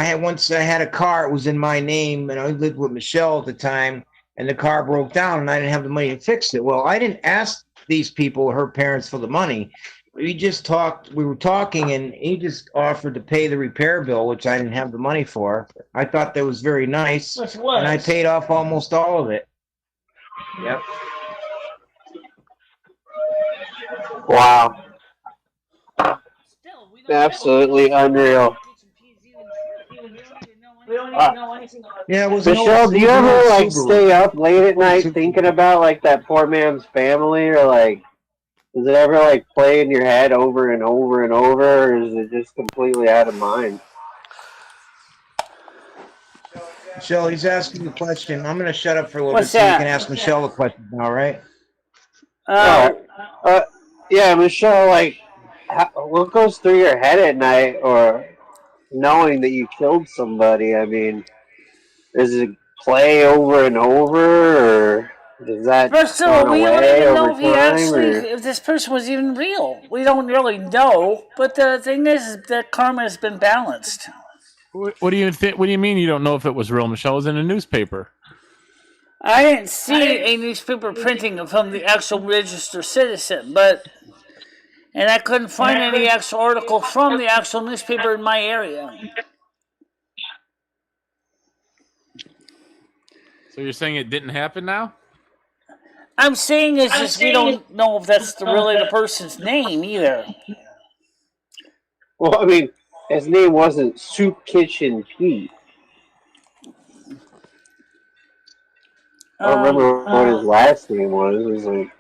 had a car. It was in my name, and I lived with Michelle at the time. And the car broke down, and I didn't have the money to fix it. Well, I didn't ask these people, her parents, for the money. We just talked. We were talking, and he just offered to pay the repair bill, which I didn't have the money for. I thought that was very nice, and I paid off almost all of it. Yep. Wow. Absolutely unreal. Yeah, it was Michelle, do you ever like stay up late at night thinking about like that poor man's family, or like does it ever like play in your head over and over and over, or is it just completely out of mind? Michelle, he's asking a question. I'm going to shut up for a little bit so you can ask Michelle a question now, right? Yeah, Michelle, like, what goes through your head at night, or knowing that you killed somebody? I mean, does it play over and over, or does that First of all, we don't even know time, if this person was even real. We don't really know, but the thing is that karma has been balanced. What do you think? What do you mean you don't know if it was real? Michelle, it was in a newspaper. I didn't see a newspaper printing from the actual registered citizen, and I couldn't find any actual article from the actual newspaper in my area. So you're saying it didn't happen now? I'm saying is just we don't know if that's really the person's name either. Well, I mean, his name wasn't Soup Kitchen Pete. I don't remember what his last name was. It was like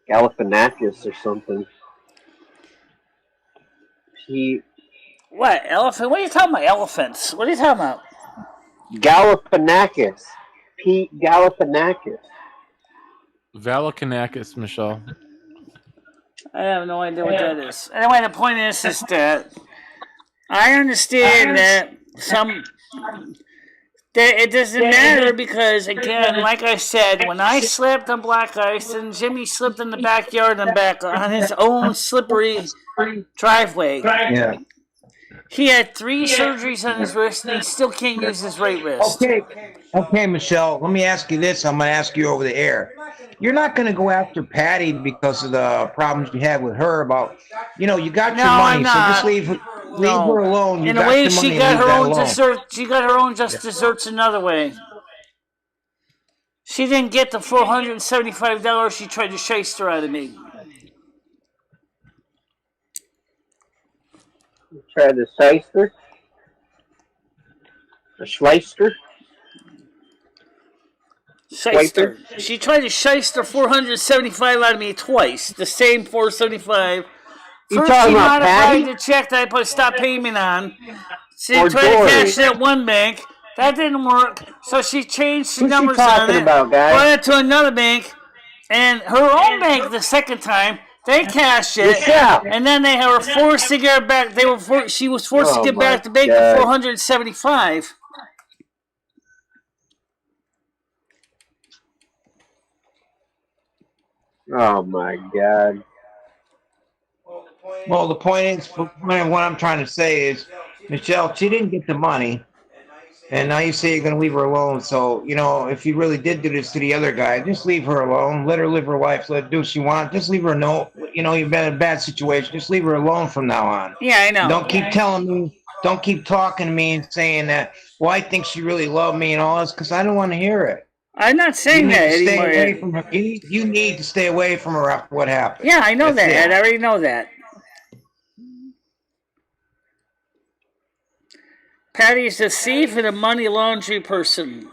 Galifianakis or something. Pete. What, elephant? What are you talking about, elephants? What are you talking about? Galifianakis. Pete Galifianakis. Galifianakis, Michelle. I have no idea what that is. Anyway, the point is that I understand that it doesn't matter because, again, like I said, when I slipped on black ice and Jimmy slipped in the backyard and back on his own slippery driveway. Yeah. He had 3 surgeries on his wrist and he still can't use his right wrist. Okay, Michelle, let me ask you this. I'm going to ask you over the air. You're not going to go after Patty because of the problems you had with her about, you got your money, so just leave her alone. In a way, she got her own desserts. She got her own desserts another way. She didn't get the $475 she tried to shyster out of me. Tried to shyster? A schleister? Shyster. She tried to shyster $475 out of me twice. The same $475. First, she modified the check that I put a stop payment on. She tried to cash it at one bank. That didn't work. So she changed the numbers on it. Brought it to another bank. And her own bank the second time. They cashed it, and then they were forced to get it back. She was forced to get back the bank for $475. Oh my God! Well, the point is, what I'm trying to say is, Michelle, she didn't get the money, and now you say you're going to leave her alone. So, if you really did do this to the other guy, just leave her alone. Let her live her life. Let her do what she wants. Just leave her you've been in a bad situation. Just leave her alone from now on. Yeah, I know. Don't keep telling me don't keep talking to me and saying that. Well, I think she really loved me and all this because I don't want to hear it. I'm not saying that anymore. You need to stay away from her after what happened. Yeah, I know That's that, Ed. it. I already know that. Patty's a thief and a money laundry person.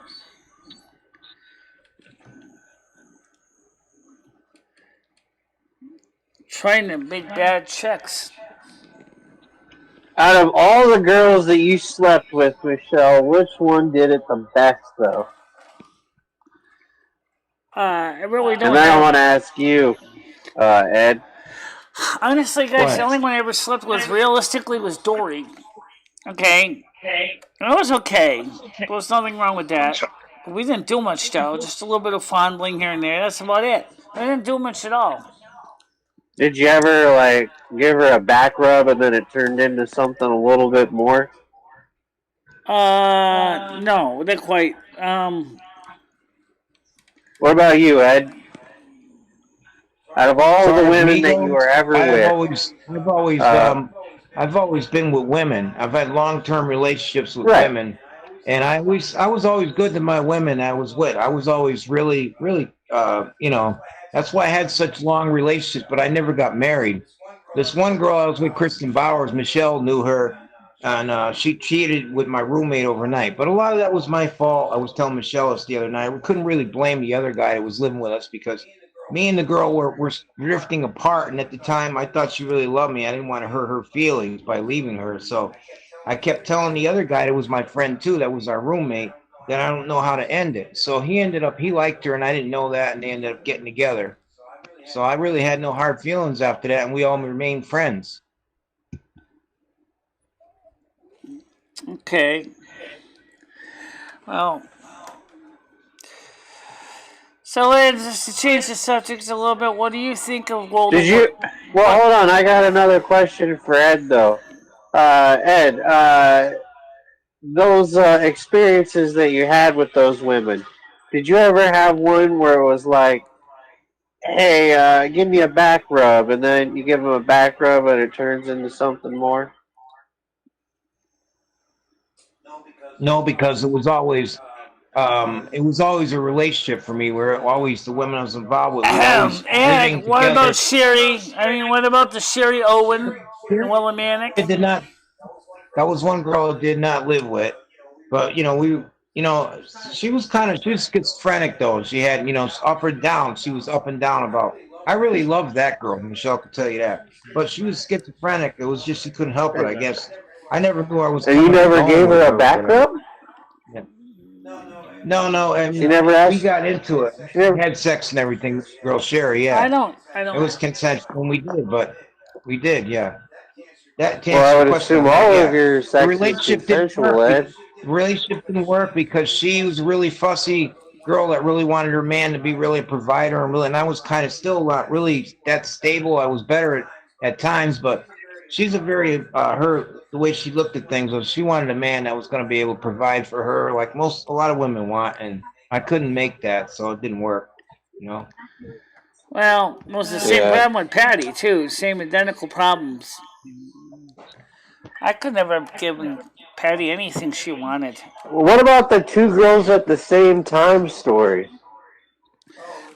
Trying to make bad checks. Out of all the girls that you slept with, Michelle, which one did it the best, though? I really don't And then I know. want to ask you, Ed. Honestly, guys, What? the only one I ever slept with realistically was Dory. Okay? And it was okay. There was nothing wrong with that. But we didn't do much, though. Just a little bit of fondling here and there. That's about it. We didn't do much at all. Did you ever, like, give her a back rub and then it turned into something a little bit more? No, not quite. What about you, Ed? Out of all the women that you were ever with, I've always been with women. I've had long-term relationships with Right. women, and I was always good to my women I was with. I was always really, that's why I had such long relationships. But I never got married. This one girl I was with, Kristen Bowers, Michelle knew her, and she cheated with my roommate overnight. But a lot of that was my fault. I was telling Michelle this the other night. We couldn't really blame the other guy that was living with us because me and the girl were drifting apart, and at the time I thought she really loved me. I didn't want to hurt her feelings by leaving her, so I kept telling the other guy that was my friend too, that was our roommate, that I don't know how to end it. So he liked her, and I didn't know that, and they ended up getting together. So I really had no hard feelings after that, and we all remained friends. Okay. Well. So, Ed, just to change the subject a little bit, what do you think of World Did you? Well, hold on. I got another question for Ed, though. Ed, those experiences that you had with those women, did you ever have one where it was like, hey, give me a back rub, and then you give them a back rub and it turns into something more? No, because it was always a relationship for me where always the women I was involved with were always living And what together. about Sherry? I mean, what about the Sherry Owen and Willimantic? It did not. That was one girl I did not live with, but she was schizophrenic though. She had up or down. She was up and down about. I really loved that girl. Michelle could tell you that, but she was schizophrenic. It was just she couldn't help it. I guess I never knew I was. And you never gave her a back rub? No. I mean, She never asked. We got into it. We had sex and everything. Girl, Sherry, yeah. I don't. It was consensual when we did, but we did, yeah. That Well, I would assume all of your sex is consensual, Ed. The relationship didn't work because she was a really fussy girl that really wanted her man to be really a provider and I was kind of still not really that stable. I was better at times, but she's a very the way she looked at things was she wanted a man that was going to be able to provide for her like a lot of women want, and I couldn't make that, so it didn't work, Well, it was the same problem with Patty too. Same identical problems. I could never have given Patty anything she wanted. What about the two girls at the same time story?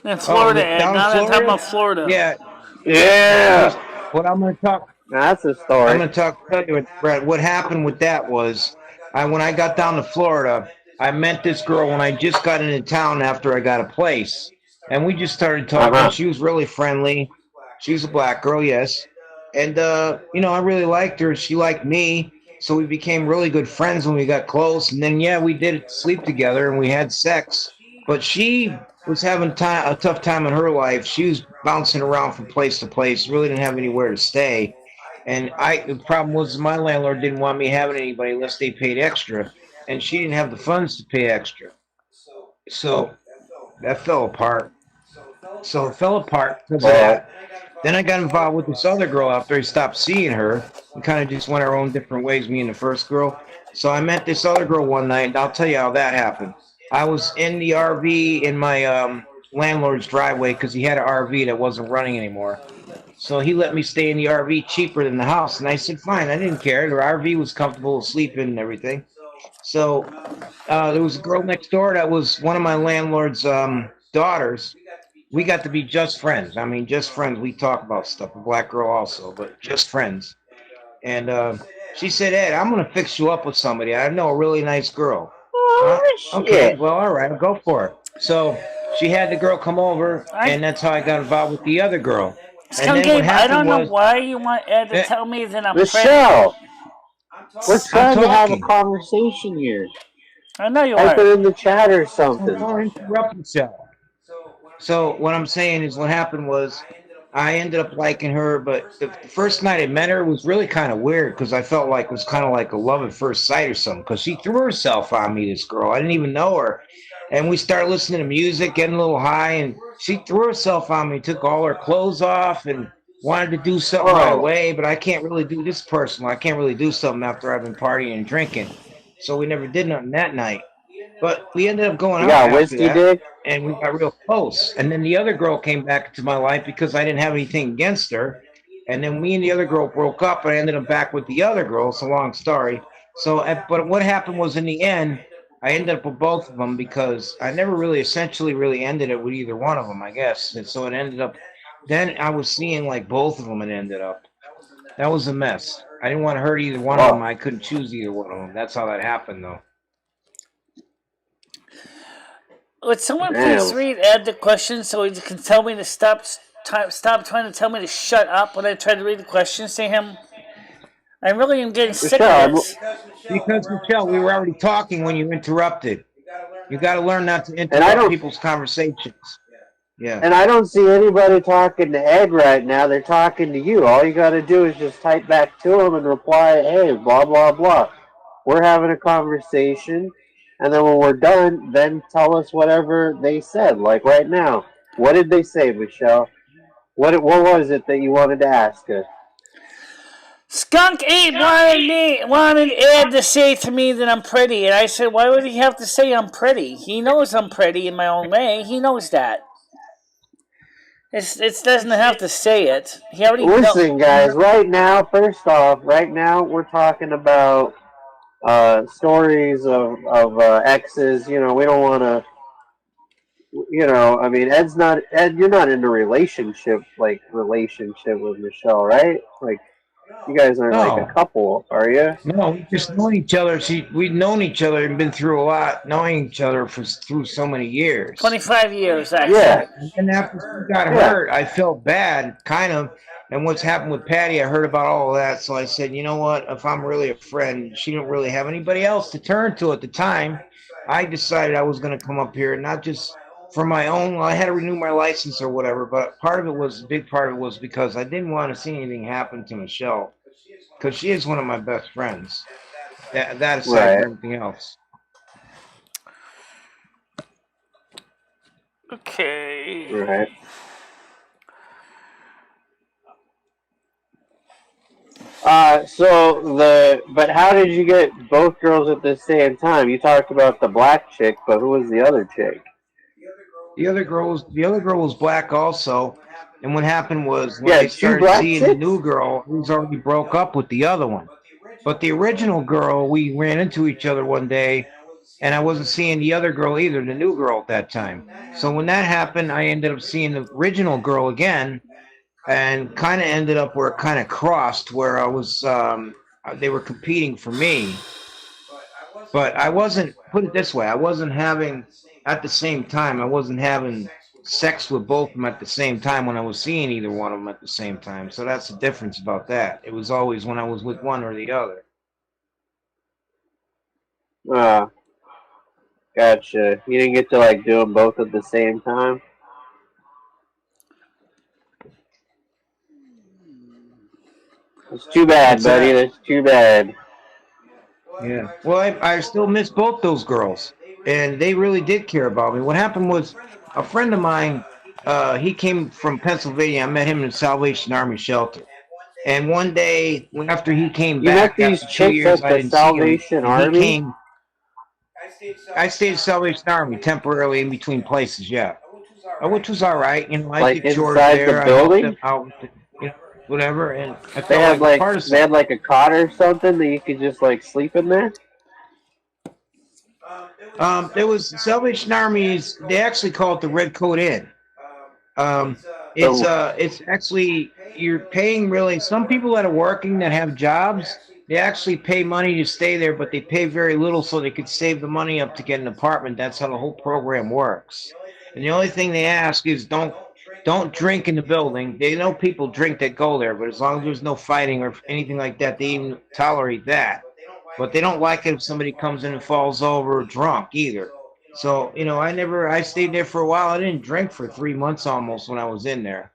In Florida, Ed. Now that I'm talking about Florida. Yeah. What I'm going to talk. That's a story. I'm going to tell you, Brett. What happened with that was, when I got down to Florida, I met this girl when I just got into town after I got a place, and we just started talking. She was really friendly. She was a black girl, yes, and I really liked her. She liked me, so we became really good friends when we got close. And then we did sleep together and we had sex. But she was having a tough time in her life. She was bouncing around from place to place. Really didn't have anywhere to stay. And the problem was my landlord didn't want me having anybody unless they paid extra, and she didn't have the funds to pay extra. So that fell apart. Because of that. Then I got involved with this other girl after I stopped seeing her. We kind of just went our own different ways, me and the first girl. So I met this other girl one night, and I'll tell you how that happened. I was in the RV in my landlord's driveway because he had an RV that wasn't running anymore. So he let me stay in the RV cheaper than the house. And I said, fine, I didn't care. The RV was comfortable to sleep in and everything. So there was a girl next door that was one of my landlord's daughters. We got to be just friends. I mean, just friends. We talk about stuff. A black girl also, but just friends. And she said, Ed, I'm going to fix you up with somebody. I know a really nice girl. Okay, well, all right, I'll go for it. So she had the girl come over, and that's how I got involved with the other girl. And then what I happened don't know was, why you want Ed to tell me that I'm Michelle, we're trying to have a talking. conversation here. I know you Type are. it in the chat or something. Don't interrupt yourself. So what I'm saying is what happened was I ended up liking her, but the first night I met her was really kind of weird because I felt like it was kind of like a love at first sight or something because she threw herself on me, this girl. I didn't even know her. And we started listening to music, getting a little high, and she threw herself on me, took all her clothes off, and wanted to do something right away, but I can't really do this personal. I can't really do something after I've been partying and drinking. So we never did nothing that night. But we ended up going out after whiskey that, dick? and we got real close. And then the other girl came back into my life because I didn't have anything against her. And then me and the other girl broke up, and I ended up back with the other girl. It's a long story. So, but what happened was in the end, I ended up with both of them because I never really essentially really ended it with either one of them, I guess. And so it ended up, then I was seeing like both of them and ended up. That was a mess. I didn't want to hurt either one of them. I couldn't choose either one of them. That's how that happened, though. Would someone please read Ed the question so he can tell me to stop trying to tell me to shut up when I try to read the questions to him? I really am getting sick of this. Because, Michelle, we were already talking when you interrupted. You got to learn not to interrupt people's conversations. Yeah. And I don't see anybody talking to Ed right now. They're talking to you. All you got to do is just type back to them and reply, hey, blah, blah, blah. We're having a conversation. And then when we're done, then tell us whatever they said. Like right now. What did they say, Michelle? What was it that you wanted to ask us? Skunk 8 wanted Ed to say to me that I'm pretty, and I said, why would he have to say I'm pretty? He knows I'm pretty in my own way. He knows that. It doesn't have to say it. He already Listen, guys, right now, first off, we're talking about stories of exes. You know, we don't want to, you know, I mean, Ed, you're not in a relationship with Michelle, right? Like, you guys aren't like a couple, are you? No, we just known each other. We'd known each other and been through a lot, knowing each other through so many years. 25 years, actually. Yeah. And after she got hurt, I felt bad, kind of. And what's happened with Patty, I heard about all of that. So I said, you know what? If I'm really a friend, she didn't really have anybody else to turn to at the time. I decided I was going to come up here, not just for my own. Well, I had to renew my license or whatever. But a big part of it was because I didn't want to see anything happen to Michelle. Because she is one of my best friends. That aside from everything else. Okay. Right. But how did you get both girls at the same time? You talked about the black chick, but who was the other chick? The other girl was black also. And what happened was when I started seeing the new girl, he was already broke up with the other one. But the original girl, we ran into each other one day, and I wasn't seeing the other girl either, the new girl at that time. So when that happened, I ended up seeing the original girl again, and kind of ended up where it kind of crossed, where I was, they were competing for me. But I wasn't, put it this way, I wasn't having, at the same time, I wasn't having sex with both of them at the same time when I was seeing either one of them at the same time. So that's the difference about that. It was always when I was with one or the other. Gotcha. You didn't get to like do them both at the same time? It's too bad, buddy. That's too bad. Yeah. Well, I still miss both those girls, and they really did care about me. What happened was a friend of mine, he came from Pennsylvania. I met him in the Salvation Army shelter. And one day, after he came back, met these after 2 years, I didn't Salvation see him. Army? He came. I stayed at Salvation Army temporarily in between places, yeah. Which was all right. You know, I like did chores inside there. the building? I helped them out. You know, whatever, and I They felt had like a part of they had something. like a cot or something that you could just like sleep in there. There was Salvation Army's. They actually call it the Red Coat Inn. It's actually you're paying really. Some people that are working that have jobs, they actually pay money to stay there, but they pay very little so they could save the money up to get an apartment. That's how the whole program works. And the only thing they ask is don't drink in the building. They know people drink that go there, but as long as there's no fighting or anything like that, they even tolerate that. But they don't like it if somebody comes in and falls over drunk either. So, I stayed there for a while. I didn't drink for 3 months almost when I was in there.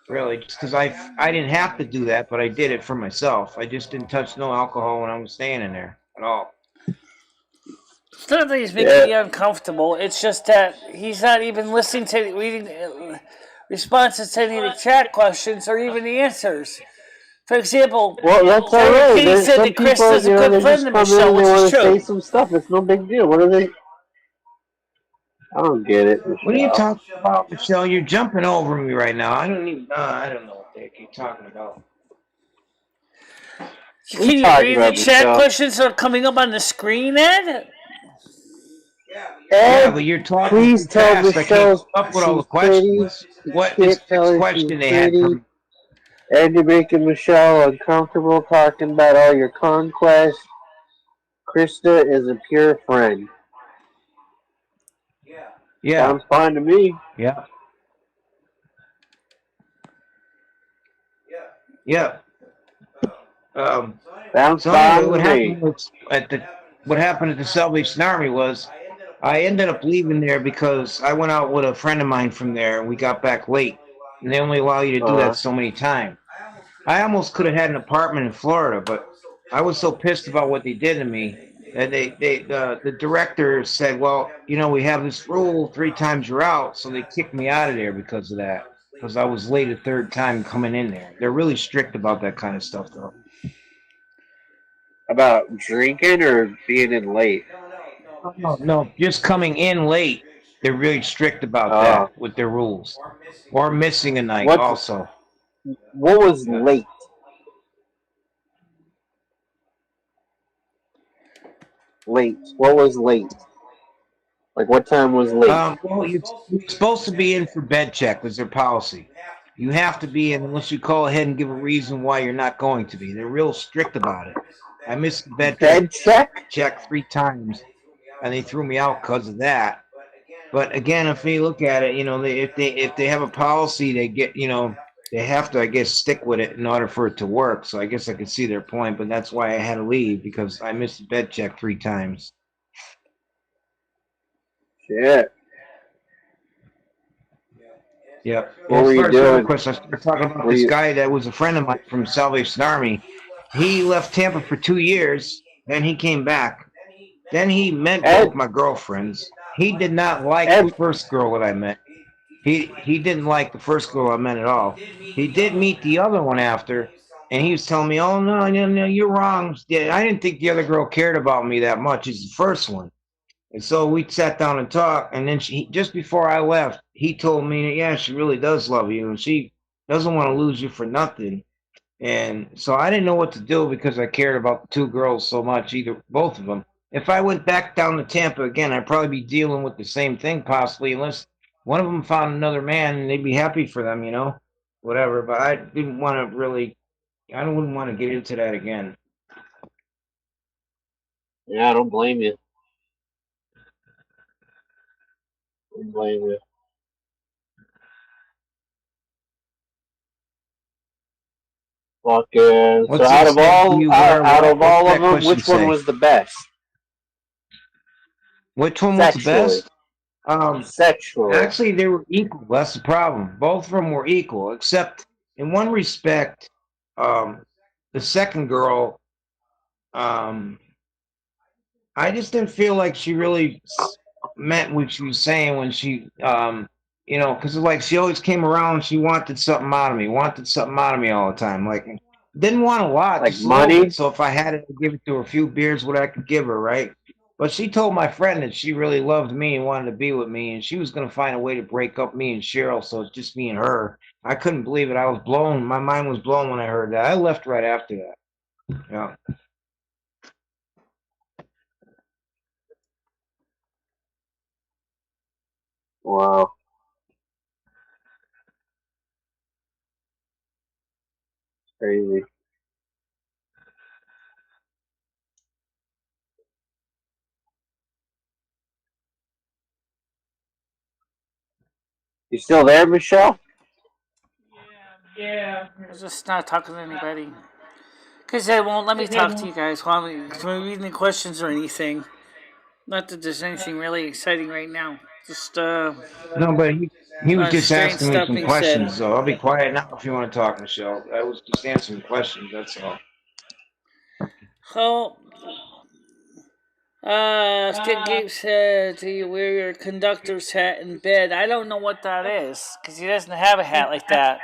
Really, just because I didn't have to do that, but I did it for myself. I just didn't touch no alcohol when I was staying in there at all. It's not that he's making you uncomfortable. It's just that he's not even listening to reading responses to any of the chat questions or even the answers. For example, Well, that's all right. Katie There's said some that Chris people, is a they good just friend of come in Michelle, and they which want is to say true. some stuff. It's no big deal. What are they? I don't get it, Michelle. What are you talking about, Michelle? You're jumping over me right now. I don't know what the heck you're talking about. Can you read the chat questions that are coming up on the screen, Ed? Yeah, but you're talking please too tell fast. I can't Michelle keep up with all the she's pretty. questions. What You is can't the tell next her question she's they had pretty. from? And you're making Michelle uncomfortable talking about all your conquests. Krista is a pure friend. Yeah. Sounds fine to me. Yeah. Yeah. Sounds So fine anyway, to what happened at the Salvation Army was I ended up leaving there because I went out with a friend of mine from there and we got back late. And they only allow you to do that so many times. I almost could have had an apartment in Florida, but I was so pissed about what they did to me that the director said, well, we have this rule 3 times you're out, so they kicked me out of there because of that. Because I was late a 3rd time coming in there. They're really strict about that kind of stuff, though. About drinking or being in late? No, just coming in late. They're really strict about that with their rules. Or missing a night also. What was late? Late. What was late? Like, what time was late? Well, you're supposed to be in for bed check. Was their policy. You have to be in unless you call ahead and give a reason why you're not going to be. They're real strict about it. I missed the bed check 3 times, and they threw me out because of that. But again, if you look at it, if they have a policy, they get, they have to, I guess, stick with it in order for it to work. So I guess I could see their point, but that's why I had to leave because I missed the bed check 3 times. Shit. Yeah. What were you doing? I started talking about this guy that was a friend of mine from Salvation Army. He left Tampa for 2 years. Then he came back. Then he met both my girlfriends. He did not like the first girl that I met. He didn't like the first girl I met at all. He did meet the other one after, and he was telling me, "Oh no, you're wrong. I didn't think the other girl cared about me that much as the first one." And so we sat down and talked, and then just before I left, he told me that, yeah, she really does love you, and she doesn't want to lose you for nothing. And so I didn't know what to do because I cared about the 2 girls so much, both of them. If I went back down to Tampa again, I'd probably be dealing with the same thing possibly, unless one of them found another man and they'd be happy for them, whatever. But I didn't want to I wouldn't want to get into that again. Yeah, I don't blame you. Don't blame you. Fucking. So out of all of them, which one was the best? Which one was the best? Sexually. Actually, they were equal. That's the problem. Both of them were equal, except in one respect, the second girl, I just didn't feel like she really meant what she was saying when she, because like she always came around, she wanted something out of me all the time. Like, didn't want a lot, like just money. So if I had to give it to her a few beers, what I could give her, right? But she told my friend that she really loved me and wanted to be with me, and she was going to find a way to break up me and Cheryl, so it's just me and her. I couldn't believe it. I was blown. My mind was blown when I heard that. I left right after that. Yeah. Wow. Crazy. You still there, Michelle? Yeah. I'm just not talking to anybody. Because they won't let me talk to you guys while we read any questions or anything. Not that there's anything really exciting right now. Just, No, but he was just strange asking me stuff some being said. questions, so I'll be quiet now if you want to talk, Michelle. I was just answering questions, that's all. Oh, Skid Gabe said, do you wear your conductor's hat in bed? I don't know what that is, because he doesn't have a hat like that.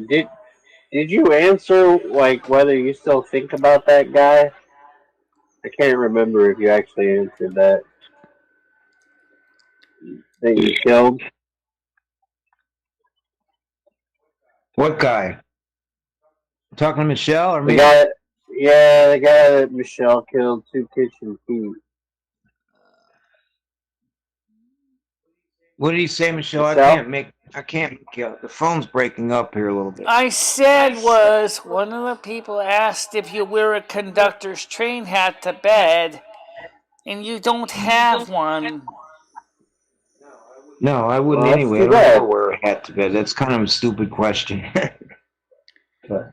Did you answer, like, whether you still think about that guy? I can't remember if you actually answered that. That you killed? What guy? Talking to Michelle or me? The guy that Michelle killed, 2 kitchen feet. What did he say, Michelle? Michelle? I can't make out. The phone's breaking up here a little bit. I said was, one of the people asked if you wear a conductor's train hat to bed, and you don't have one. No, I wouldn't Well, that's anyway. too I don't bad. ever wear a hat to bed. That's kind of a stupid question. But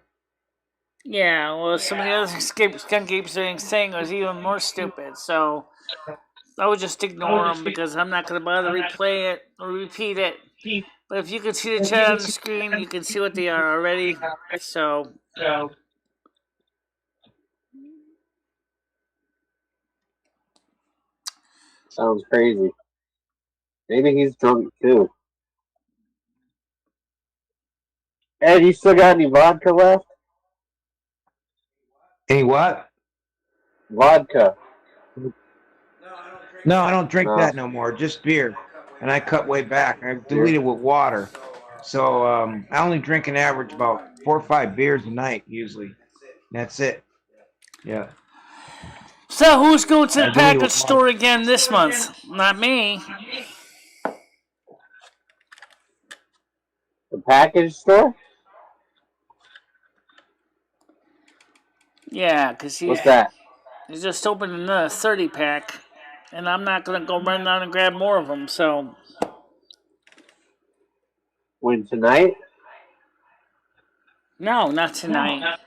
Yeah, well, some of the other skunk gapes saying was even more stupid, so I would just ignore them because I'm not going to bother replay it or repeat it. But if you can see the chat on the screen, you can see what they are already. So. Sounds crazy. Maybe he's drunk too. Ed, you still got any vodka left? Any what? Vodka. No, I don't drink No. that no more. Just beer, and I cut way back. I deleted with water, so I only drink an average about 4 or 5 beers a night usually. That's it. Yeah. So who's going to the I deleted package with store again this month? Not me. The package store? Yeah, because What's that? he just opened another 30 pack, and I'm not going to go run down and grab more of them, so. When tonight? No, not tonight.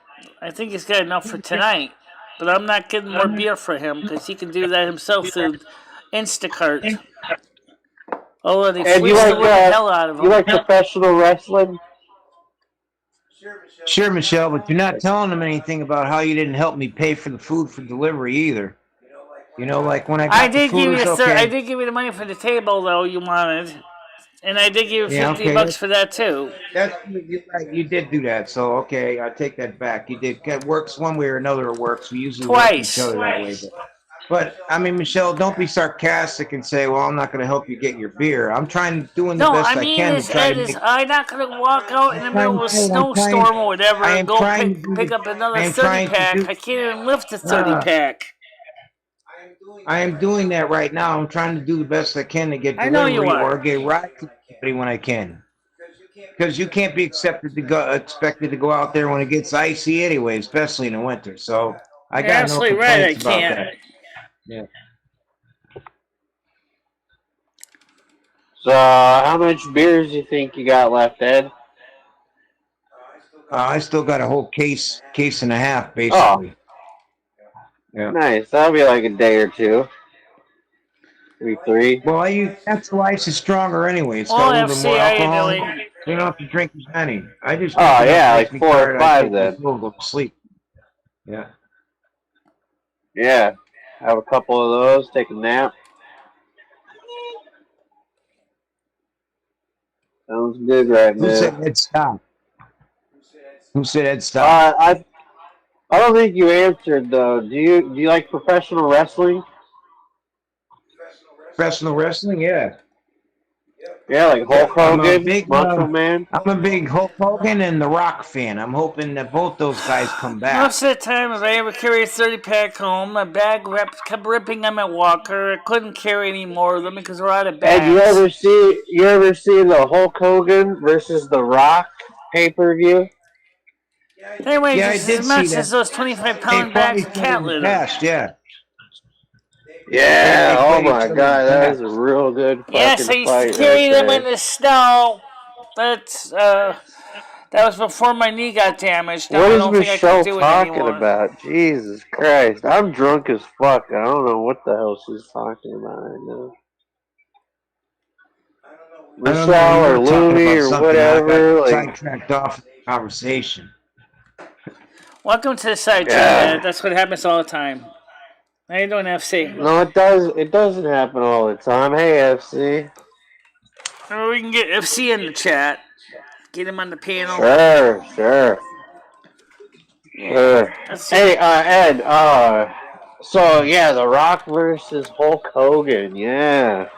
I think he's got enough for tonight, but I'm not getting more beer for him because he can do that himself through Instacart. Oh, they Ed, fleeced the living hell out of him. You like professional wrestling? Sure, Michelle, but you're not telling them anything about how you didn't help me pay for the food for delivery either. You know, like when I got the food, it was okay. I did give you the money for the table though you wanted, and I did give you $50 for that too. That's right. You did do that, so okay, I take that back. You did. It works one way or another. It works. We usually work each other that way. But I mean, Michelle, don't be sarcastic and say, "Well, I'm not going to help you get your beer." I'm doing the best I can to try to make. I'm not going to walk out in the middle of a snowstorm or whatever and go pick up another 30 pack. I can't even lift a 30 pack. I am doing that right now. I'm trying to do the best I can to get delivery or get a ride to somebody when I can. Because you can't be expected to go out there when it gets icy anyway, especially in the winter. So I got no complaints about that. Yeah. So, how much beers do you think you got left, Ed? I still got a whole case and a half, basically. Oh. Yeah. Nice. That'll be like a day or two. Maybe 3. Well, that's why it's stronger anyway. It's got a little bit more alcohol. You don't have to drink as many. I just like 4 or 5 then. Go to sleep. Yeah. Yeah. Have a couple of those. Take a nap. Sounds good right now. Who said Ed stop? Who said Ed stop? I don't think you answered though. Do you like professional wrestling? Professional wrestling, yeah. Yeah, like Hulk I'm a Hogan, big, Macho Man. I'm a big Hulk Hogan and The Rock fan. I'm hoping that both those guys come back. Most of the time, if I ever carry a 30-pack home, my bag kept ripping on my walker. I couldn't carry any more of them because we're out of bags. And you ever see the Hulk Hogan versus The Rock pay-per-view? They weigh Yeah, I just did as see much that. as those 25-pound bags of cat litter. Past, yeah. Yeah, They oh played my each other god, in that the was a real good fucking Yes, I used to fight carry right them there. in the snow. That's that was before my knee got damaged. Now What I is don't think I Michelle could do it talking anymore. about? Jesus Christ, I'm drunk as fuck. I don't know what the hell she's talking about right now. Michelle or Louie or whatever, I got like, sidetracked off the conversation. Welcome to the side chat. That's what happens all the time. How you doing, FC? no, it does. It doesn't happen all the time. Hey, FC. Or we can get FC in the chat. Get him on the panel. Sure, sure. Yeah. Hey, Ed. So yeah, The Rock versus Hulk Hogan. Yeah.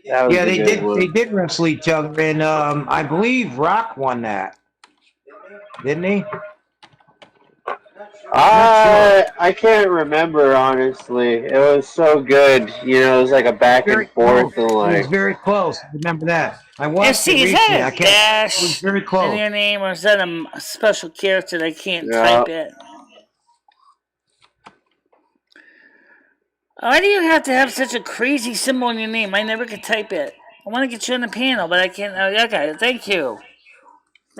That was Yeah, a they good did. one. They did wrestle each other, and I believe Rock won that, didn't he? I can't remember honestly. It was so good. You know, it was like a back and forth and It was like. very close. Remember that? I watched FC, it is recently. that I a can't. It dash was very in close. your name, or is that a special character that I can't Yeah. type it? Why do you have to have such a crazy symbol in your name? I never could type it. I want to get you on the panel, but I can't. Oh, okay, thank you.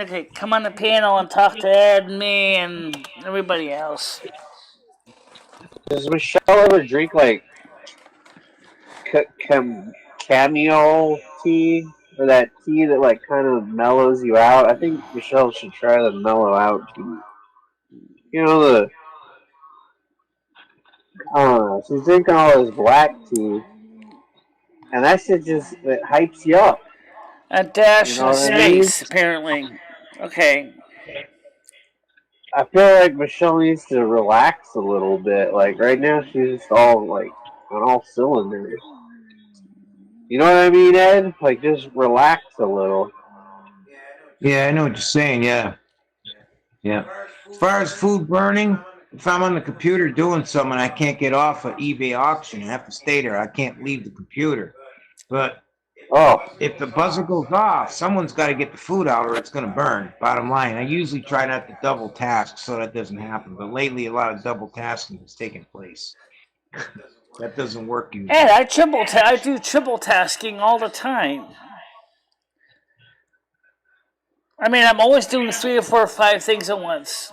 Okay, come on the panel and talk to Ed, me, and everybody else. Does Michelle ever drink like cameo tea or that tea that like kind of mellows you out? I think Michelle should try the mellow out tea. You know the. I don't know. She's drinking all this black tea, and that shit just it hypes you up. A dash You know in what I mean? space, apparently. Okay. I feel like Michelle needs to relax a little bit. Like right now, she's just all like on all cylinders. You know what I mean, Ed? Like just relax a little. Yeah, I know what you're saying. Yeah, yeah. As far as food burning, if I'm on the computer doing something, I can't get off an eBay auction. I have to stay there. I can't leave the computer. But if the buzzer goes off, someone's got to get the food out, or it's going to burn. Bottom line, I usually try not to double task so that doesn't happen. But lately, a lot of double tasking is taking place. That doesn't work usually. Ed, I do triple tasking all the time. I mean, I'm always doing 3 or 4 or 5 things at once.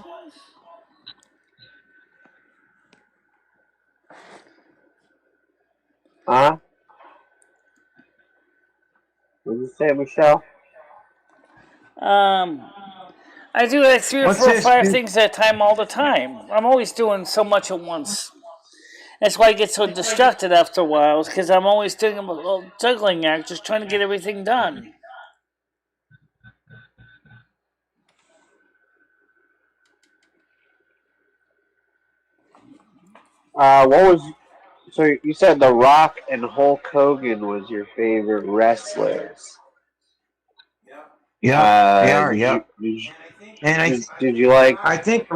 Huh? What did you say, Michelle? I do like 3 or 4 or 5 things at a time all the time. I'm always doing so much at once. That's why I get so distracted after a while, because I'm always doing a little juggling act, just trying to get everything done. What was so you said The Rock and Hulk Hogan was your favorite wrestlers? Yeah, they are. Yeah. Did you like? I think the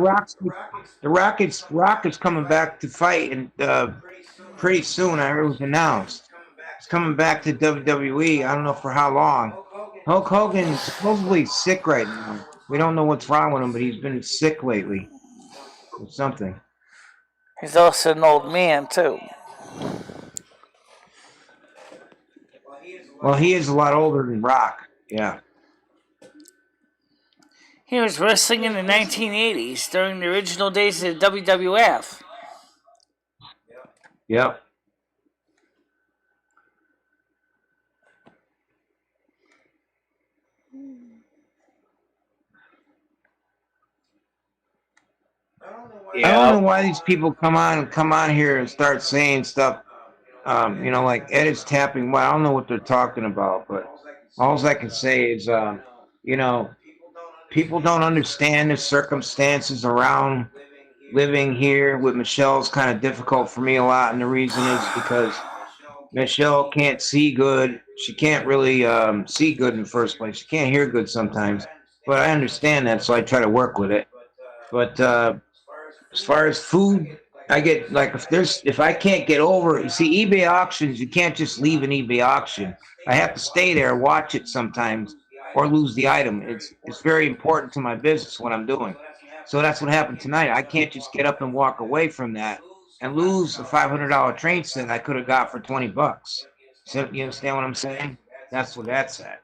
Rock is coming back to fight, and pretty soon. I heard it was announced. It's coming back to WWE. I don't know for how long. Hulk Hogan's supposedly sick right now. We don't know what's wrong with him, but he's been sick lately or something. He's also an old man too. Well, he is a lot older than Rock. Yeah. He was wrestling in the 1980s during the original days of the WWF. Yep. I don't know why these people come on here and start saying stuff. You know, like Ed is tapping. Well, I don't know what they're talking about, but all I can say is, you know, people don't understand the circumstances around living here with Michelle is kind of difficult for me a lot, and the reason is because Michelle can't see good. She can't really see good in the first place. She can't hear good sometimes, but I understand that, so I try to work with it. But as far as food, I get like if I can't get over it, you see eBay auctions, you can't just leave an eBay auction. I have to stay there, watch it sometimes, or lose the item. It's very important to my business what I'm doing. So that's what happened tonight. I can't just get up and walk away from that and lose a $500 train set I could have got for $20. So you understand what I'm saying? That's what that's at.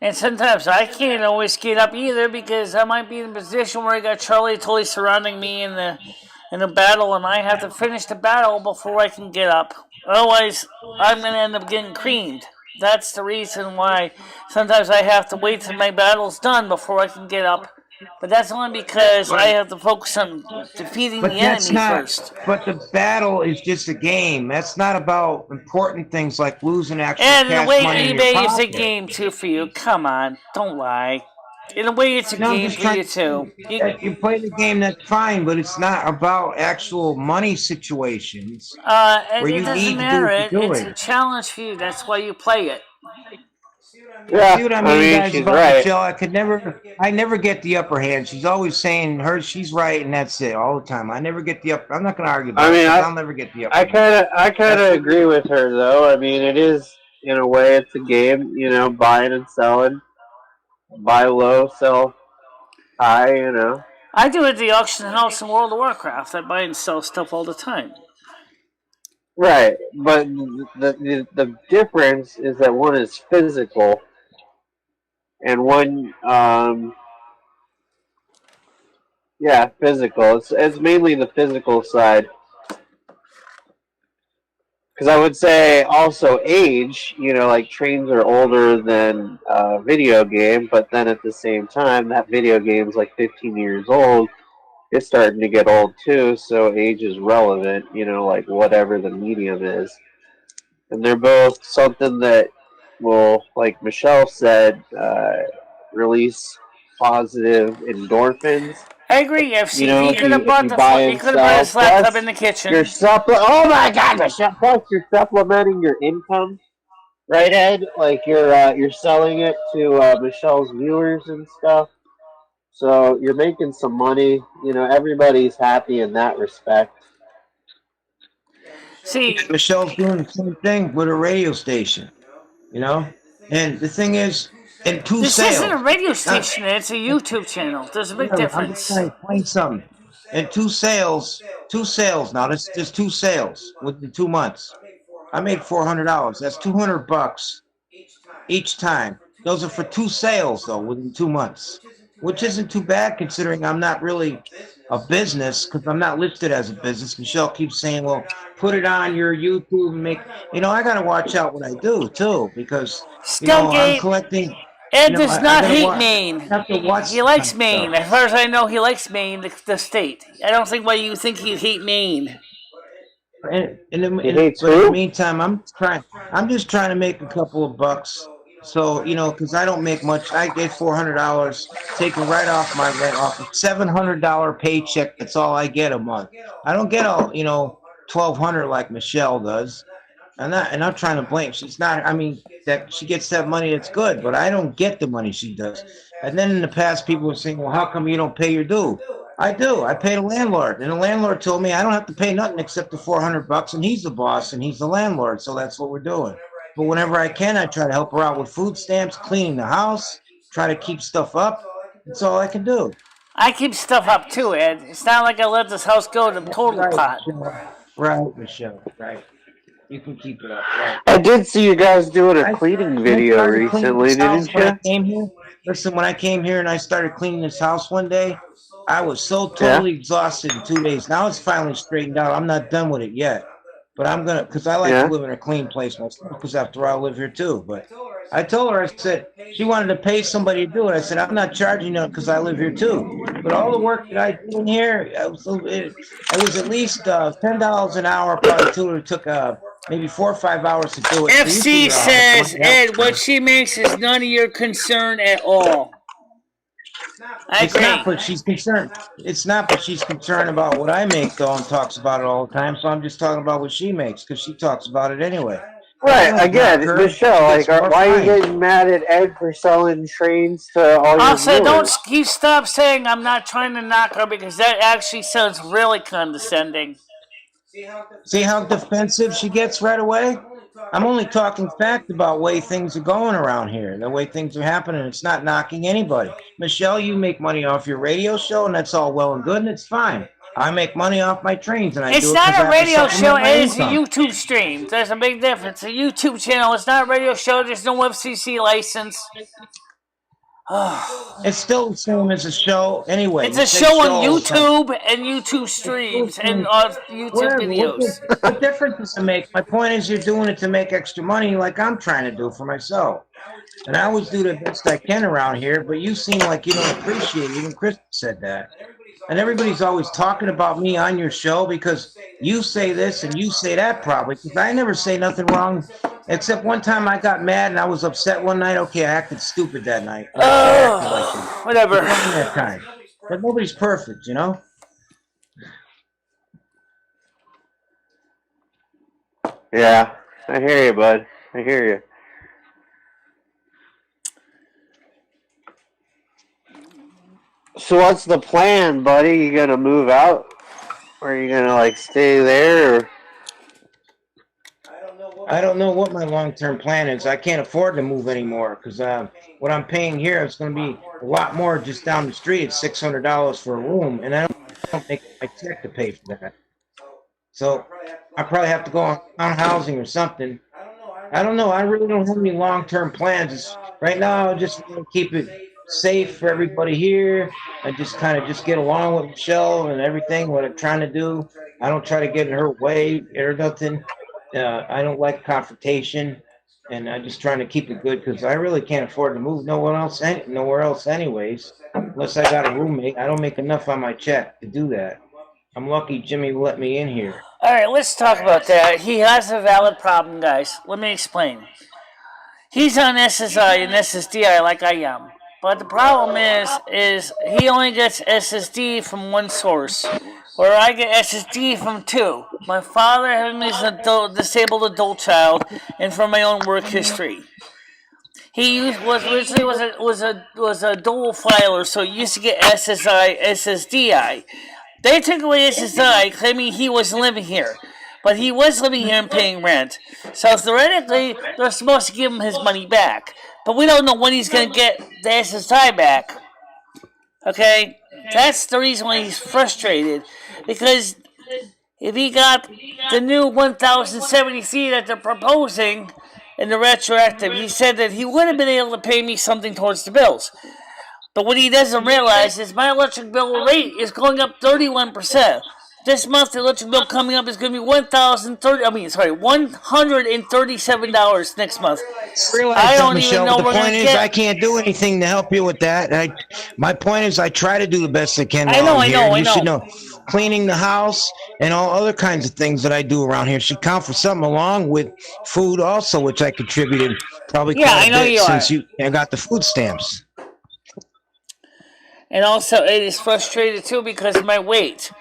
And sometimes I can't always get up either because I might be in a position where I got Charlie totally surrounding me in the battle, and I have to finish the battle before I can get up. Otherwise, I'm going to end up getting creamed. That's the reason why sometimes I have to wait till my battle's done before I can get up. But that's only because I have to focus on defeating the enemy first. But the battle is just a game. That's not about important things like losing actual And in a cash way, money in your eBay is a pocket. game too for you. Come on, don't lie. In a way, it's a No, I'm game just for you trying too. You play the game, that's fine, but it's not about actual money situations And where it you doesn't need matter. to do It's a it. challenge for you. That's why you play it. Yeah, See what I I mean, mean, guys, she's about right. Michelle? I never get the upper hand. She's always saying she's right, and that's it all the time. I never get the upper. I'm not going to argue about I mean, it. I'll never get the upper I hand. kind of agree with her though. I mean, it is in a way it's a game, you know, buying and selling, buy low, sell high, you know. I do it at the auction house in World of Warcraft. I buy and sell stuff all the time. Right, but the difference is that one is physical, and one yeah, physical. It's mainly the physical side. Because I would say also age, you know, like trains are older than a video game, but then at the same time, that video game's like 15 years old. It's starting to get old too, so age is relevant, you know, like whatever the medium is. And they're both something that will, like Michelle said, release positive endorphins. I agree. If You know, he could have bought you buy and sell, his laptop plus in the kitchen. you're oh my god, Michelle! Plus you're supplementing your income, right, Ed? Like you're selling it to Michelle's viewers and stuff. So you're making some money. You know, everybody's happy in that respect. See, Michelle's doing the same thing with a radio station, you know. And the thing is, in two this sales. isn't a radio station. It's a YouTube channel. There's a big I'm difference. just trying to explain something. And two sales now. There's two sales within 2 months. I made $400. That's $200 each time. Those are for two sales though within 2 months, which isn't too bad considering I'm not really a business because I'm not listed as a business. Michelle keeps saying, "Well, put it on your YouTube and make." You know, I gotta watch out what I do too because you know I'm collecting. Ed You know, does I not gotta hate Maine. have to watch He likes stuff. Maine. As far as I know, he likes Maine, the state. I don't think why you think he'd hate Maine. But in the meantime, I'm just trying to make a couple of bucks. So you know, because I don't make much. I get $400 taken right off my rent, off a $700 paycheck. That's all I get a month. I don't get all $1,200 like Michelle does. And I'm trying to blame. She's not. I mean, that she gets that money. It's good, but I don't get the money she does. And then in the past, people were saying, "Well, how come you don't pay your due?" I do. I pay the landlord, and the landlord told me I don't have to pay nothing except the $400, and he's the boss and he's the landlord. So that's what we're doing. But whenever I can, I try to help her out with food stamps, cleaning the house, try to keep stuff up. That's all I can do. I keep stuff up too, Ed. It's not like I let this house go to total pot. Right, Michelle. Right. You can keep it up. Right. I did see you guys doing a cleaning video recently, didn't When I you? came here, listen, when I came here and I started cleaning this house one day, I was so totally exhausted in 2 days. Now it's finally straightened out. I'm not done with it yet. But I'm going to, because I like to live in a clean place myself, because after all, I live here too. But I told her, I said, she wanted to pay somebody to do it. I said, I'm not charging you because I live here too. But all the work that I did in here, it was at least $10 an hour. Probably took maybe 4 or 5 hours to do it. FC says, Ed, what she makes is none of your concern at all. It's not, but she's concerned. It's not, but she's concerned about what I make, though, and talks about it all the time. So I'm just talking about what she makes because she talks about it anyway. Right, again, Michelle, like, why are you getting mad at Ed for selling trains to all your Also, don't viewers? you stop saying I'm not trying to knock her because that actually sounds really condescending. See how defensive she gets right away? I'm only talking fact about the way things are going around here, the way things are happening. It's not knocking anybody. Michelle, you make money off your radio show, and that's all well and good, and it's fine. I make money off my trains, and I It's do it not because I a have to radio show, supplement my it's a income. YouTube stream. There's a big difference. A YouTube channel, it's not a radio show, there's no FCC license. It's still the same as a show anyway. It's We a say show on all the time. YouTube and YouTube streams and YouTube Whatever. videos. What difference does it make? My point is you're doing it to make extra money like I'm trying to do for myself. And I always do the best I can around here, but you seem like you don't appreciate it. Even Chris said that. And everybody's always talking about me on your show because you say this and you say that probably. Because I never say nothing wrong, except one time I got mad and I was upset one night. Okay, I acted stupid that night. Whatever. That time. But nobody's perfect, you know? Yeah, I hear you, bud. I hear you. So what's the plan, buddy? You gonna move out? Or are you gonna, like, stay there? Or? I don't know what my long-term plan is. I can't afford to move anymore because what I'm paying here is going to be a lot more just down the street. It's $600 for a room, and I don't make my check to pay for that. So I probably have to go on housing or something. I don't know. I really don't have any long-term plans. Right now, I just want to keep it safe for everybody here. I just kind of just get along with Michelle and everything, what I'm trying to do. I don't try to get in her way or nothing. I don't like confrontation, and I'm just trying to keep it good because I really can't afford to move nowhere else anyways, unless I got a roommate. I don't make enough on my check to do that. I'm lucky Jimmy let me in here. All right, let's talk about that. He has a valid problem, guys. Let me explain. He's on SSI and SSDI like I am. But the problem is he only gets SSD from one source, where I get SSD from two. My father having his disabled adult child, and from my own work history. He originally was a dual filer, so he used to get SSI, SSDI. They took away SSI, claiming he wasn't living here. But he was living here and paying rent. So theoretically, they're supposed to give him his money back. But we don't know when he's going to get the SSI back. Okay? That's the reason why he's frustrated. Because if he got the new 1,073 that they're proposing in the retroactive, he said that he would have been able to pay me something towards the bills. But what he doesn't realize is my electric bill rate is going up 31%. This month, the electric bill coming up is going to be $137 next month. I don't even know The we're point going to is, get. I can't do anything to help you with that. My point is, I try to do the best I can. I know. You should know, cleaning the house and all other kinds of things that I do around here should count for something, along with food also, which I contributed probably quite a bit since I got the food stamps. And also, it is frustrated too because of my weight.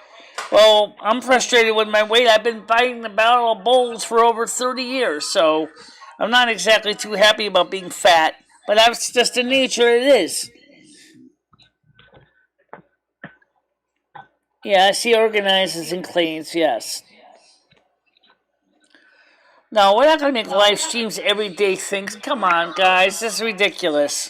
Well, I'm frustrated with my weight. I've been fighting the battle of bowls for over 30 years, so I'm not exactly too happy about being fat. But that's just the nature it is. Yes, he organizes and cleans, yes. No, we're not going to make live streams everyday things. Come on, guys. This is ridiculous.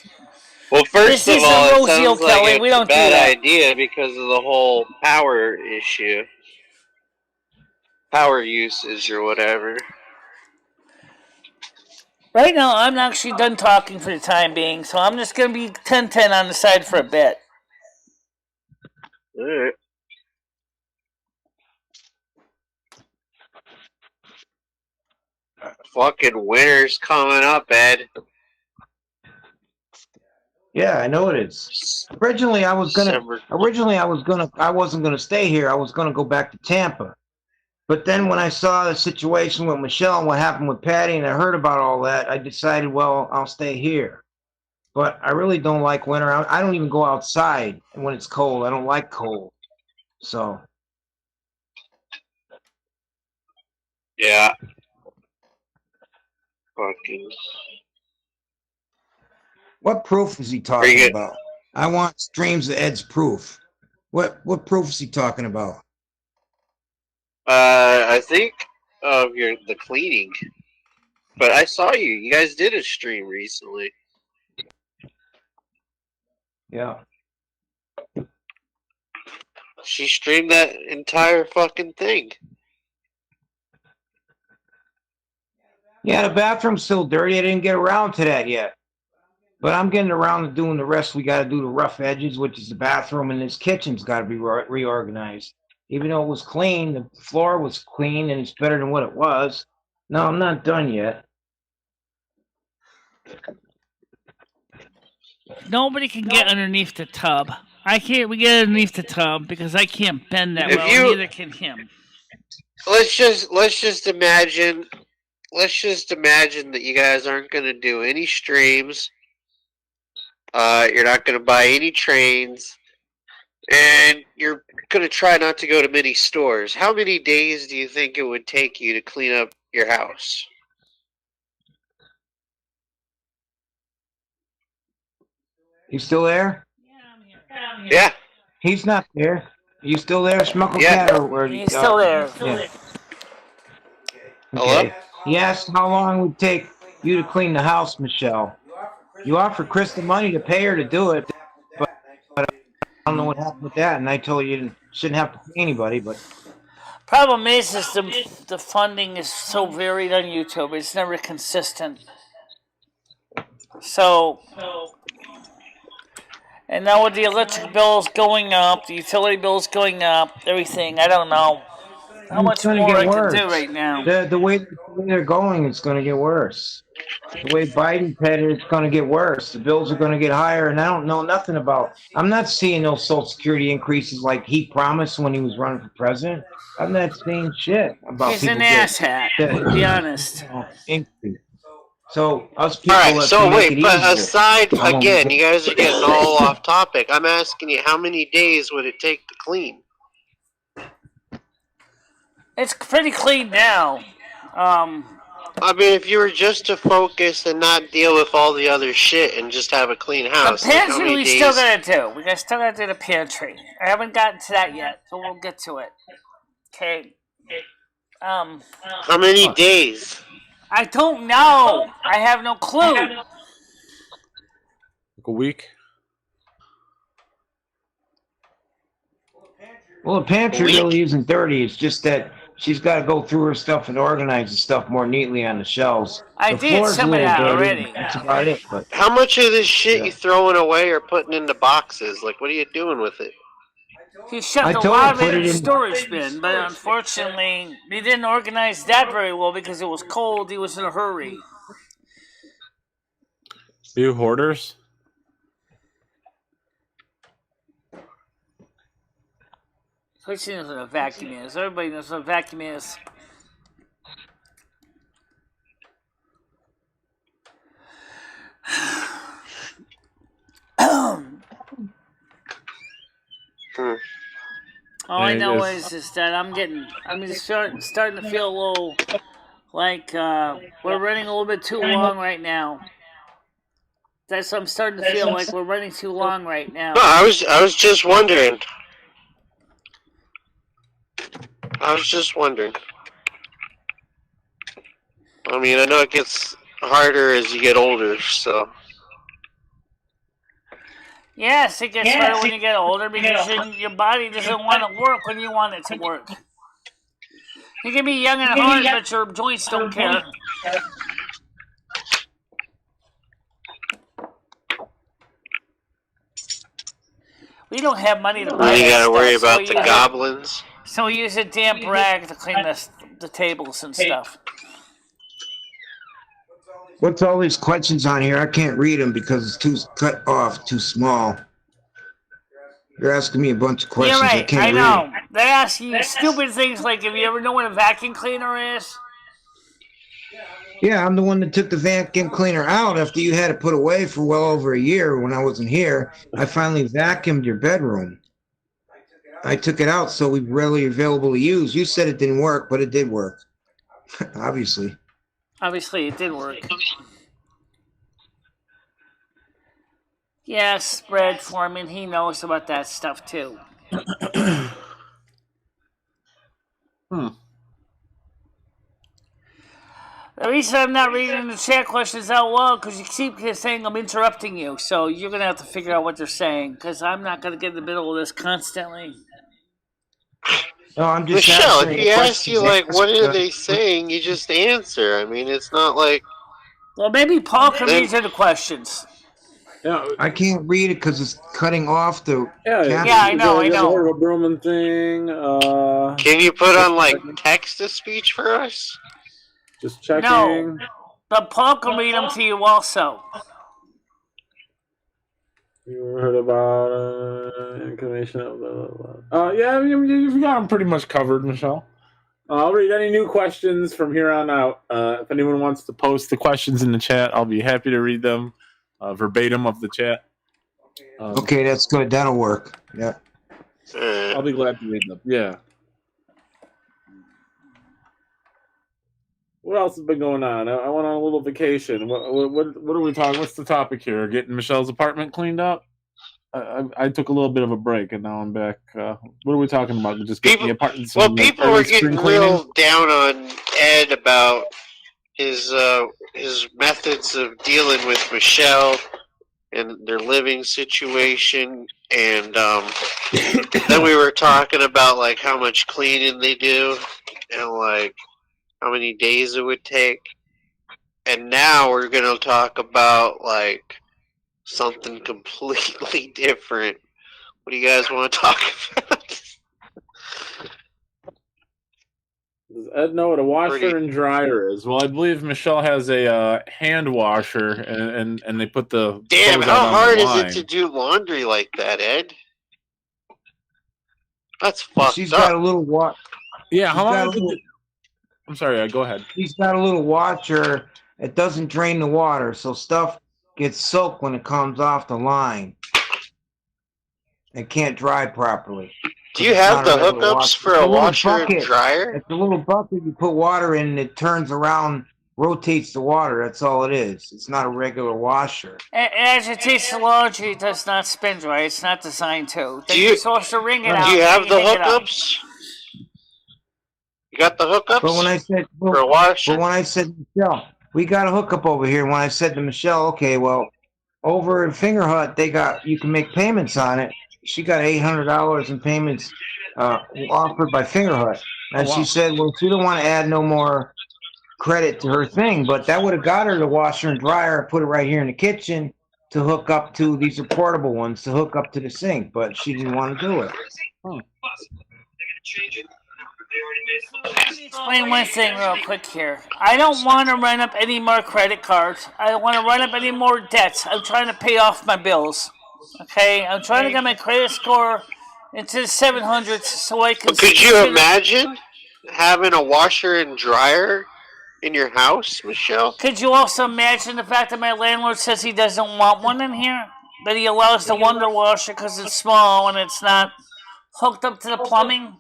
Well, first This of all, isn't it Rosie sounds O'Kelly. like We it's a don't do bad that. idea because of the whole power issue. Power usage or whatever. Right now, I'm actually done talking for the time being, so I'm just going to be 10-10 on the side for a bit. Alright. Fucking winter's coming up, Ed. Yeah, I know it is. Originally, I wasn't gonna stay here. I was gonna go back to Tampa. But then when I saw the situation with Michelle and what happened with Patty, and I heard about all that, I decided, well, I'll stay here. but I really don't like winter. I don't even go outside when it's cold. I don't like cold. So. Yeah. Fucking. What proof is he talking about? I want streams of Ed's proof. What proof is he talking about? I think of the cleaning. But I saw you. You guys did a stream recently. Yeah. She streamed that entire fucking thing. Yeah, the bathroom's still dirty. I didn't get around to that yet. But I'm getting around to doing the rest. We got to do the rough edges, which is the bathroom, and this kitchen's got to be reorganized. Even though it was clean, the floor was clean, and it's better than what it was. No, I'm not done yet. Nobody can get underneath the tub. I can't. We get underneath the tub because I can't bend that well. Neither can him. Let's just imagine. Let's just imagine that you guys aren't going to do any streams. You're not going to buy any trains, and you're going to try not to go to many stores. How many days do you think it would take you to clean up your house? You still there? Yeah. He's not there. Are you still there, Schmuckle Yeah. Cat? Or He's still there. Yeah. Hello? Okay. He asked how long it would take you to clean the house, Michelle. You offered Chris the money to pay her to do it, but I don't know what happened with that, and I told you you shouldn't have to pay anybody, but... Problem is the funding is so varied on YouTube. It's never consistent. So, and now with the electric bills going up, the utility bills going up, everything, I don't know how much more I can do right now. The way they're going, it's going to get worse. The way Biden's headed, it's going to get worse. The bills are going to get higher, and I don't know nothing about... I'm not seeing no Social Security increases like he promised when he was running for president. I'm not seeing shit about He's an asshat, to be honest. Increase. So us people... Alright, so wait, but easier. aside, again, you guys are getting all off topic. I'm asking you, how many days would it take to clean? It's pretty clean now. I mean, if you were just to focus and not deal with all the other shit and just have a clean house, The pantry like how many we days? still gotta do. We still gotta do the pantry. I haven't gotten to that yet, so we'll get to it. Okay. How many days? I don't know. I have no clue. Like a week. Well, the pantry really isn't dirty. It's just that she's got to go through her stuff and organize the stuff more neatly on the shelves. I The did floor's some a of little that dirty. already. That's about it. But How much of this shit you throwing away or putting into boxes? Like, what are you doing with it? He I shoved a told lot him of put it in it the in- storage bin, but unfortunately, he didn't organize that very well because it was cold. He was in a hurry. Are you hoarders? Especially knows what a vacuum is. Everybody knows what a vacuum is. All I know is that I'm just starting to feel a little like we're running a little bit too long right now. That's what I'm starting to feel like we're running too long right now. No, I was just wondering. I mean, I know it gets harder as you get older, so. Yes, it gets better when you get older because your body doesn't want to work when you want it to work. You can be young at heart, but your joints don't care. We don't have money to buy Then you that gotta stuff, worry so about we the use goblins. So we use a damp rag to clean the tables and stuff. what's all these questions on here? I can't read them because it's too cut off, too small. You're asking me a bunch of questions. You're I right, can't I read know. them. They ask you stupid things like, if you ever know what a vacuum cleaner is? Yeah, I'm the one that took the vacuum cleaner out after you had it put away for well over a year when I wasn't here. I finally vacuumed your bedroom. I took it out so we were readily available to use. You said it didn't work, but it did work. Obviously. Obviously, it did work. Yes, Brad Foreman, he knows about that stuff too. The reason I'm not reading the chat questions out loud because you keep saying I'm interrupting you, so you're gonna have to figure out what they're saying because I'm not gonna get in the middle of this constantly. No, I'm just Michelle, if answering he the asks you questions. like, what are they saying? You just answer. I mean, it's not like. Well, maybe Paul can read you the questions. Yeah, I can't read it because it's cutting off the. yeah, I know. More of a Broman thing. Can you put on like text to speech for us? Just checking. No, but Paul can read them to you also. You heard about information of blah, blah, blah. Yeah, you've got them pretty much covered, Michelle. I'll read any new questions from here on out. If anyone wants to post the questions in the chat, I'll be happy to read them verbatim of the chat. Okay, that's good. That'll work. Yeah. I'll be glad to read them. Yeah. What else has been going on? I went on a little vacation. What are we talking? What's the topic here? Getting Michelle's apartment cleaned up? I took a little bit of a break and now I'm back. What are we talking about? Just getting the apartment. Well, people were getting real down on Ed about his methods of dealing with Michelle and their living situation, and then we were talking about like how much cleaning they do and like how many days it would take, and now we're gonna talk about like something completely different. What do you guys want to talk about? Does Ed know what a washer and dryer is? Well, I believe Michelle has a hand washer, and they put the Damn, clothes out how on hard the is line. it to do laundry like that, Ed? That's fucked She's up. got a little watch. Yeah, how long is it? I'm sorry, go ahead. She's got a little washer. It doesn't drain the water, so stuff gets soaked when it comes off the line. It can't dry properly. Do you have the hookups for a washer and dryer? It's a little bucket you put water in and it turns around, rotates the water. That's all it is. It's not a regular washer. As it takes the laundry, it does not spin dry. It's not designed to. You're supposed to wring it out. Do you have the hookups? You got the hookups? But when I said for a washer? But when I said, Michelle, we got a hookup over here. When I said to Michelle, okay, well, over at Finger Hut, you can make payments on it. She got $800 in payments offered by Finger Hut. And she said, well, she don't want to add no more credit to her thing, but that would have got her the washer and dryer, put it right here in the kitchen to hook up to, these are portable ones, to hook up to the sink, but she didn't want to do it. Let me explain one thing real quick here. I don't want to run up any more credit cards. I don't want to run up any more debts. I'm trying to pay off my bills. Okay? I'm trying to get my credit score into the 700s so I can... Could you imagine having a washer and dryer in your house, Michelle? Could you also imagine the fact that my landlord says he doesn't want one in here? That he allows the Wonder Washer because it's small and it's not hooked up to the plumbing?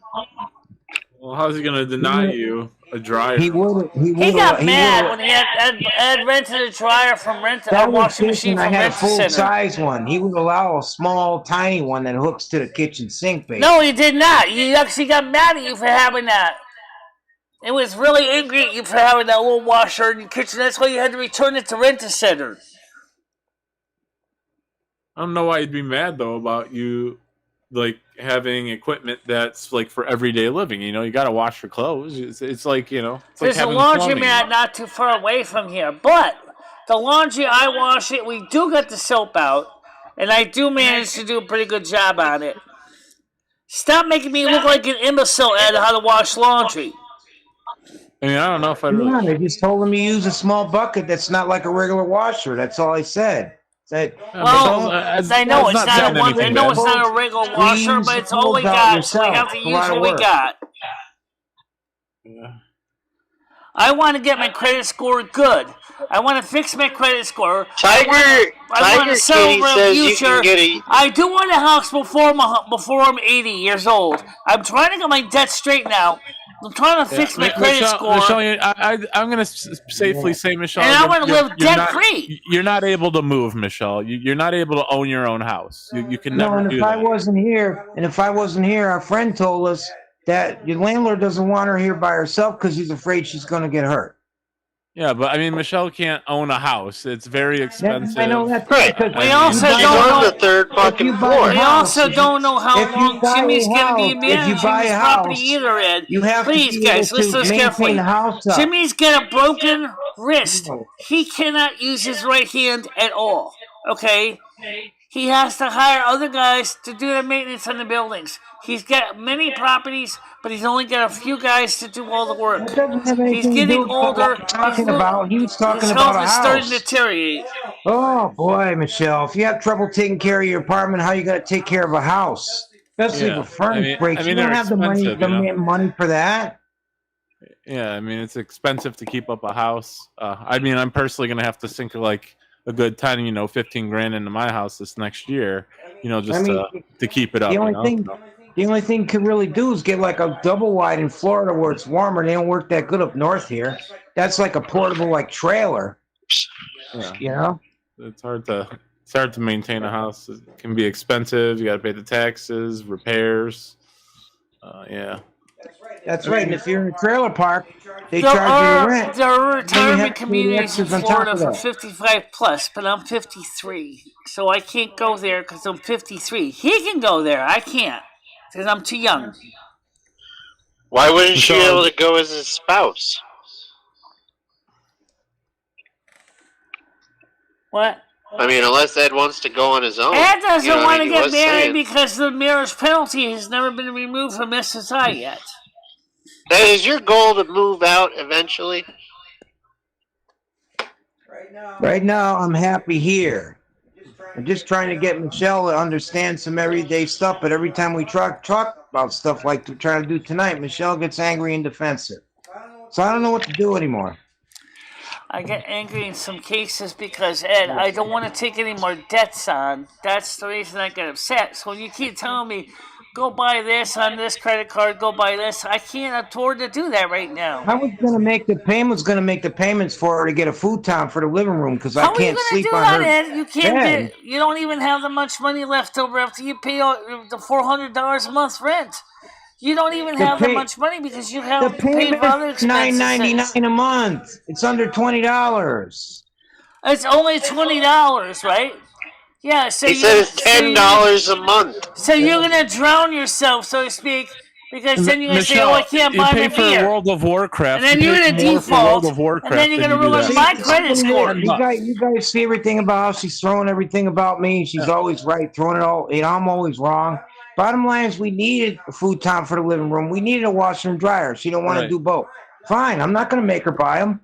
Well, how's he going to deny you a dryer? He got mad when he had Ed rented a dryer from a washing machine from I had a Rent-A-Center. full-size one. He would allow a small, tiny one that hooks to the kitchen sink, basically. No, he did not. He actually got mad at you for having that. It was really angry at you for having that little washer in your kitchen. That's why you had to return it to Rent-A-Center. I don't know why you'd be mad, though, about you, like, having equipment that's, like, for everyday living. You know, you got to wash your clothes. It's like, you know, it's There's like a having laundromat not too far away from here. But the laundry, I wash it. We do get the soap out. And I do manage to do a pretty good job on it. Stop making me look like an imbecile at how to wash laundry. I mean, I don't know if I really... Yeah, they just told him to use a small bucket that's not like a regular washer. That's all I said. I know it's not a regular washer, but it's all we got, so we have to use what we got. Yeah. I want to get my credit score good. I want to fix my credit score. Tiger Kitty says you can get a. I do want a house before I'm 80 years old. I'm trying to get my debt straight now. I'm trying to fix my credit score. Michelle, I'm going to safely say, Michelle, and I want to live debt free. You're not able to move, Michelle. You're not able to own your own house. You can never and do if that. I wasn't here, our friend told us that your landlord doesn't want her here by herself because he's afraid she's going to get hurt. Yeah, but I mean, Michelle can't own a house. It's very expensive. I know that's right. We also don't know the third fucking floor. We also don't know how long Jimmy's going to be managing this property either, Ed. Please, guys, listen to this carefully. Jimmy's got a broken wrist. He cannot use his right hand at all. Okay? He has to hire other guys to do the maintenance on the buildings. He's got many properties, but he's only got a few guys to do all the work. He's getting older. He was talking his about health a is house. starting to deteriorate. Oh boy, Michelle, if you have trouble taking care of your apartment, how you going to take care of a house? Especially if a furnace breaks. You don't have the money for that. Yeah, I mean, it's expensive to keep up a house. I mean, I'm personally going to have to sink like a good 10, 15 grand into my house this next year, just to keep it up. The only thing you could really do is get like a double wide in Florida where it's warmer. They don't work that good up north here. That's like a portable trailer. Yeah. It's hard to maintain a house. It can be expensive. You got to pay the taxes, repairs. Yeah. That's right. And if you're in a trailer park, they charge you the rent. There are retirement communities in Florida for 55 plus, but I'm 53, so I can't go there because I'm 53. He can go there. I can't because I'm too young. Why wouldn't she be able to go as his spouse? What? I mean, unless Ed wants to go on his own. Ed doesn't want to get married because the marriage penalty has never been removed from SSI yet. Is your goal to move out eventually? Right now, I'm happy here. I'm just trying to get Michelle to understand some everyday stuff, but every time we talk about stuff like we're trying to do tonight, Michelle gets angry and defensive. So I don't know what to do anymore. I get angry in some cases because, Ed, I don't want to take any more debts on. That's the reason I get upset. So when you keep telling me, go buy this on this credit card, go buy this, I can't afford to do that right now. I was going to make the payments for her to get a futon for the living room because I can't sleep on her. How are you going to do that, Ed? You can't get, you don't even have that much money left over after you pay the $400 a month rent. You don't even have that much money because you have to pay for other expenses. $9.99 a month. It's under $20. It's only $20, right? Yeah. So he said it's $10 a month. So you're gonna drown yourself, so to speak, because then you're gonna say, "Oh, I can't buy my beer." For World of Warcraft, and then you're gonna default, and then you're gonna ruin my credit score. You guys see everything about how she's throwing everything about me. She's always right, throwing it all. I'm always wrong. Bottom line is we needed a futon for the living room. We needed a washer and dryer. She don't want to do both. Fine, I'm not going to make her buy them.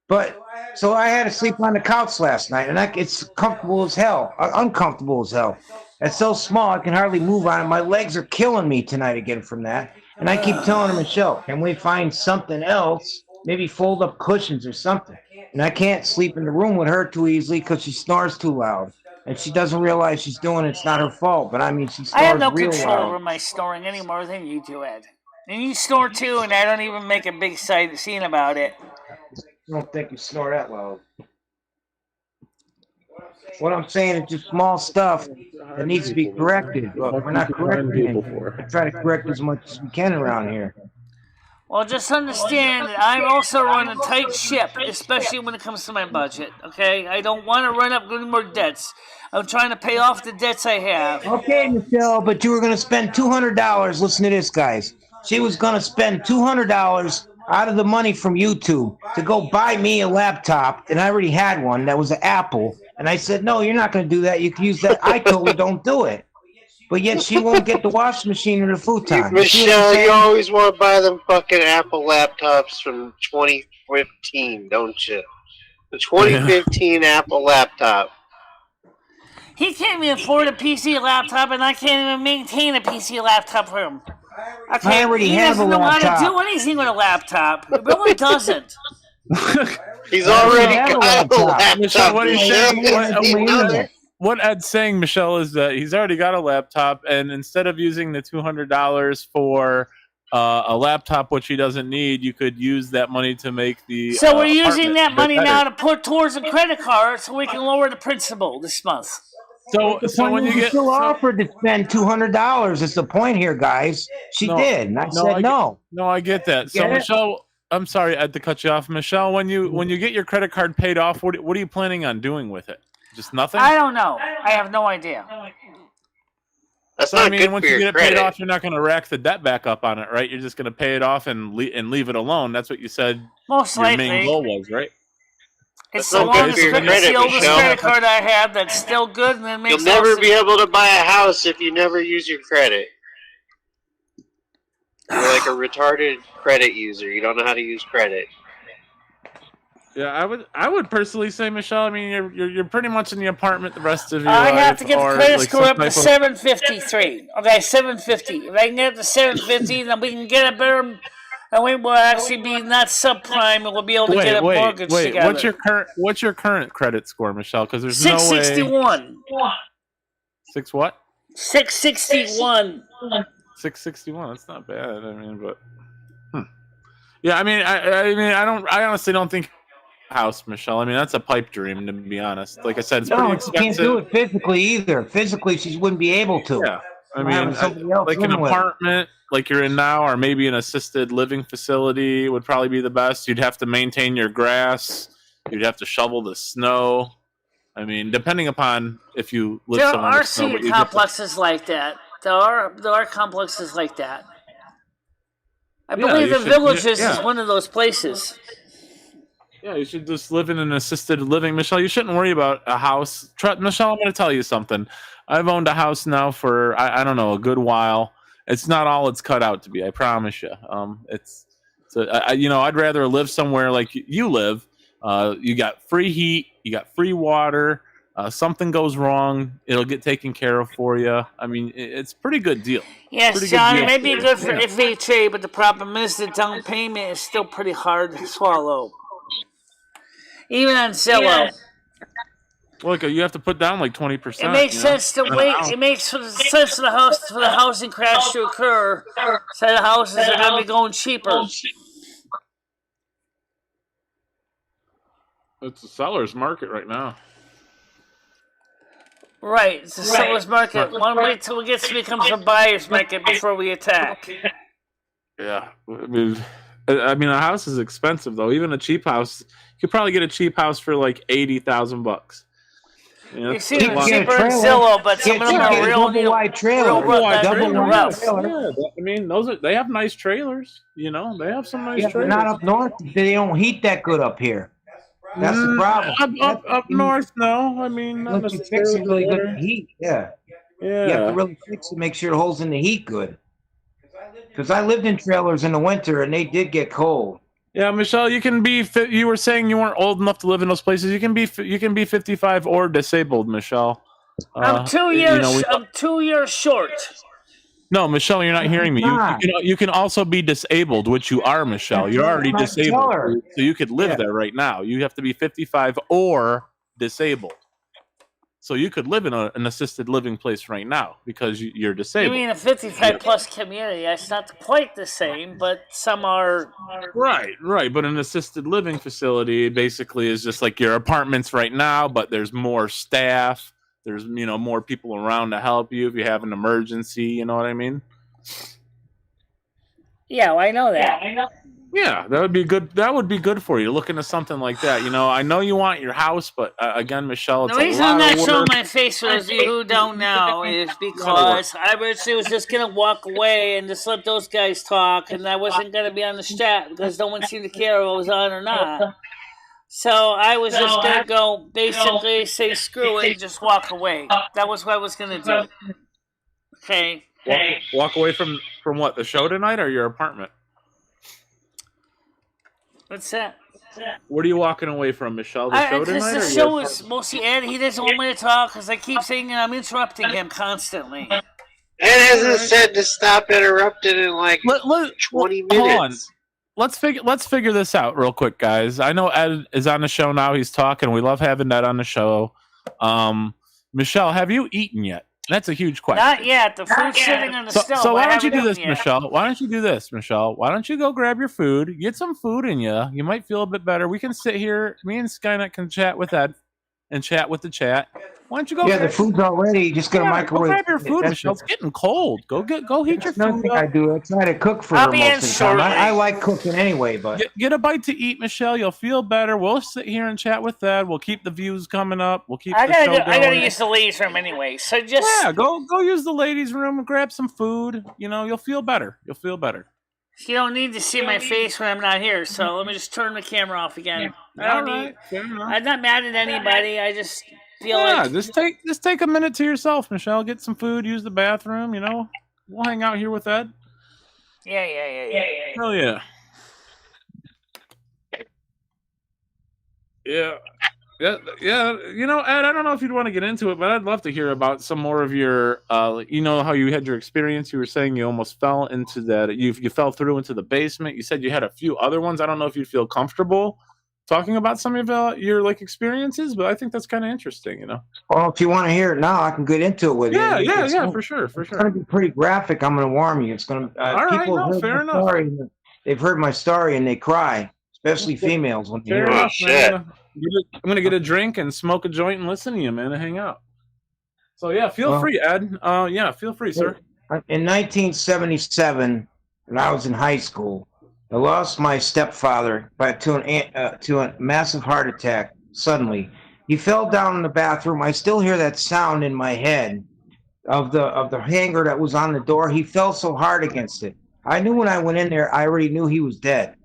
But so I had to sleep on the couch last night, and it's comfortable as hell, uncomfortable as hell. It's so small I can hardly move on it. My legs are killing me tonight again from that. And I keep telling her, Michelle, can we find something else? Maybe fold up cushions or something. And I can't sleep in the room with her too easily because she snores too loud. And she doesn't realize she's doing it's not her fault. But I mean, she snores I have no real control loud. over my snoring any more than you do, Ed. And you snore too, and I don't even make a big scene about it. I don't think you snore that loud. What I'm saying is just small stuff that needs to be corrected. But we're not correcting it. I try to correct as much as we can around here. Well, just understand that I'm also running a tight ship, especially when it comes to my budget, okay? I don't want to run up any more debts. I'm trying to pay off the debts I have. Okay, Michelle, but you were going to spend $200. Listen to this, guys. She was going to spend $200 out of the money from YouTube to go buy me a laptop, and I already had one that was an Apple. And I said, no, you're not going to do that. You can use that. I told her, don't do it. But yet she won't get the washing machine or the futon. Michelle, you always want to buy them fucking Apple laptops from 2015, don't you? The 2015 Apple laptop. He can't even afford a PC laptop, and I can't even maintain a PC laptop for him. I already have a laptop. He doesn't know how to do anything with a laptop. He really doesn't. He's already got a laptop. Michelle, what he's saying, Michelle. what Ed's saying, Michelle, is that he's already got a laptop, and instead of using the $200 for a laptop, which he doesn't need, you could use that money to make the. So we're using apartment that a bit money better. now to put towards a credit card so we can lower the principal this month. So when you get still offered to spend $200, it's the point here, guys. She did, and I said no. No, I get that. So Get it? Michelle, I'm sorry, I had to cut you off. Michelle, when you get your credit card paid off, what are you planning on doing with it? Just nothing? I don't know. I have no idea. That's So, not I mean, good once for you your get it credit. paid off, you're not going to rack the debt back up on it, right? You're just going to pay it off and leave it alone. That's what you said. Most your likely. main goal was, right? It's That's the not good longest for your credit, credit, it's the oldest Michelle. credit card I have that's still good, and it makes You'll never also- be able to buy a house if you never use your credit. You're like a retarded credit user. You don't know how to use credit. Yeah, I would personally say, Michelle. I mean, you're pretty much in the apartment the rest of your I life. have to get the or, credit like, score some up to type of- 753. Okay, 750. If I can get it to 750, then we can get a better. And we will actually be not subprime, and we'll be able to get a mortgage together. What's your current credit score, Michelle? Because there's no way. 661. Six what? 661. 661. That's not bad. I mean, but yeah, I mean, I honestly don't think house, Michelle. I mean, that's a pipe dream, to be honest. Like I said, it's pretty No, she expensive. can't do it physically either. Physically, she wouldn't be able to. Yeah, I Having mean, somebody else like an living with her. apartment, like you're in now, or maybe an assisted living facility would probably be the best. You'd have to maintain your grass. You'd have to shovel the snow. I mean, depending upon if you live There somewhere are with snow, but senior you get the- complexes like that. There are complexes like that. I Yeah, believe you the should- Villages yeah. is one of those places. Yeah, you should just live in an assisted living. Michelle, you shouldn't worry about a house. Michelle, I'm going to tell you something. I've owned a house now for, I don't know, a good while. It's not all it's cut out to be, I promise you. I'd rather live somewhere like you live. You got free heat, you got free water. Something goes wrong, it'll get taken care of for you. I mean, it's a pretty good deal. Yes, Pretty John, good it may deal. be good for FHA, but the problem is the down payment is still pretty hard to swallow. Even on Zillow. Look, you have to put down like 20%. It makes sense to wait. It makes sense for the housing crash to occur, so the houses are going to be going cheaper. It's a seller's market right now. Right, it's a seller's market. Want to wait till it becomes a buyer's market before we attack. Yeah, I mean, a house is expensive though. Even a cheap house, you could probably get a cheap house for like $80,000. You see them cheaper in Zillow, but some of them are real wide trailer. Double rough. Yeah, I mean, they have nice trailers. You know, they have some nice Yeah, but trailers. not up north. They don't heat that good up here. That's the problem. Up north, no. I mean, not Once you fix it really good heat, yeah. Yeah. You have to really fix it, make sure it holds in the heat good. Because I lived in trailers in the winter and they did get cold. Yeah, Michelle, you can be. You were saying you weren't old enough to live in those places. You can be 55 or disabled, Michelle. I'm 2 years. I'm 2 years short. No, Michelle, you're not hearing me. You can also be disabled, which you are, Michelle. You're already disabled, so you could live there right now. You have to be 55 or disabled. So you could live in an assisted living place right now because you're You disabled. mean a 55 plus community? It's not quite the same, but some are. Right. But an assisted living facility basically is just like your apartments right now, but there's more staff. There's more people around to help you if you have an emergency. You know what I mean? Yeah, well, I know that. Yeah, that would be good. That would be good for you. Look into something like that. I know you want your house, but again, Michelle, it's The a reason lot I'm not of showing work. my face for those of you who don't know is because I originally was just going to walk away and just let those guys talk, and I wasn't going to be on the chat because no one seemed to care if I was on or not. So I was just going to go basically say screw it and just walk away. That was what I was going to do. Okay. Walk away from what? The show tonight or your apartment? What's that? What are you walking away from, Michelle? The show Because tonight? the or show your is mostly Ed. He doesn't want me to talk because I keep saying I'm interrupting him constantly. Ed hasn't said to stop interrupting in like 20 minutes. Hold on. let's figure this out real quick, guys. I know Ed is on the show now. He's talking. We love having Ed on the show. Michelle, have you eaten yet? That's a huge question. Not yet. The food's sitting on the stove. So why I don't you do haven't this, eaten yet. Michelle? Why don't you do this, Michelle? Why don't you go grab your food, get some food in you? You might feel a bit better. We can sit here. Me and Skynet can chat with Ed and chat with the chat. Why don't you go? Yeah, the food's already. You just got a microwave. Go grab your food, Michelle. It's getting cold. Go heat your Another food thing up. I do. I try to cook for her most of the time. I like cooking anyway, but Get a bite to eat, Michelle. You'll feel better. We'll sit here and chat with Ed. We'll keep the views coming up. We'll keep. I the show gotta going. use the ladies' room anyway. So just go use the ladies' room and grab some food. You know, you'll feel better. You'll feel better. You don't need to see my face when I'm not here. So let me just turn the camera off again. I'm not mad at anybody. I just feel like just take a minute to yourself, Michelle. Get some food. Use the bathroom. You know, we'll hang out here with Ed. Yeah. Hell yeah. Yeah. You know, Ed, I don't know if you'd want to get into it, but I'd love to hear about some more of your, you know, how you had your experience. You were saying you almost fell into that. You fell through into the basement. You said you had a few other ones. I don't know if you'd feel comfortable talking about some of your like experiences, but I think that's kind of interesting, you know. Well, if you want to hear it now, I can get into it with you. Yeah, for sure. It's going to be pretty graphic. I'm going to warn you. It's going to. All right, people fair enough. They've heard my story and they cry, especially females when they hear it. Shit. I'm going to get a drink and smoke a joint and listen to you, man, and hang out. So yeah, feel free, Ed. Feel free, sir. In 1977, when I was in high school, I lost my stepfather to a massive heart attack suddenly. He fell down in the bathroom. I still hear that sound in my head of the hanger that was on the door. He fell so hard against it. I knew when I went in there, I already knew he was dead.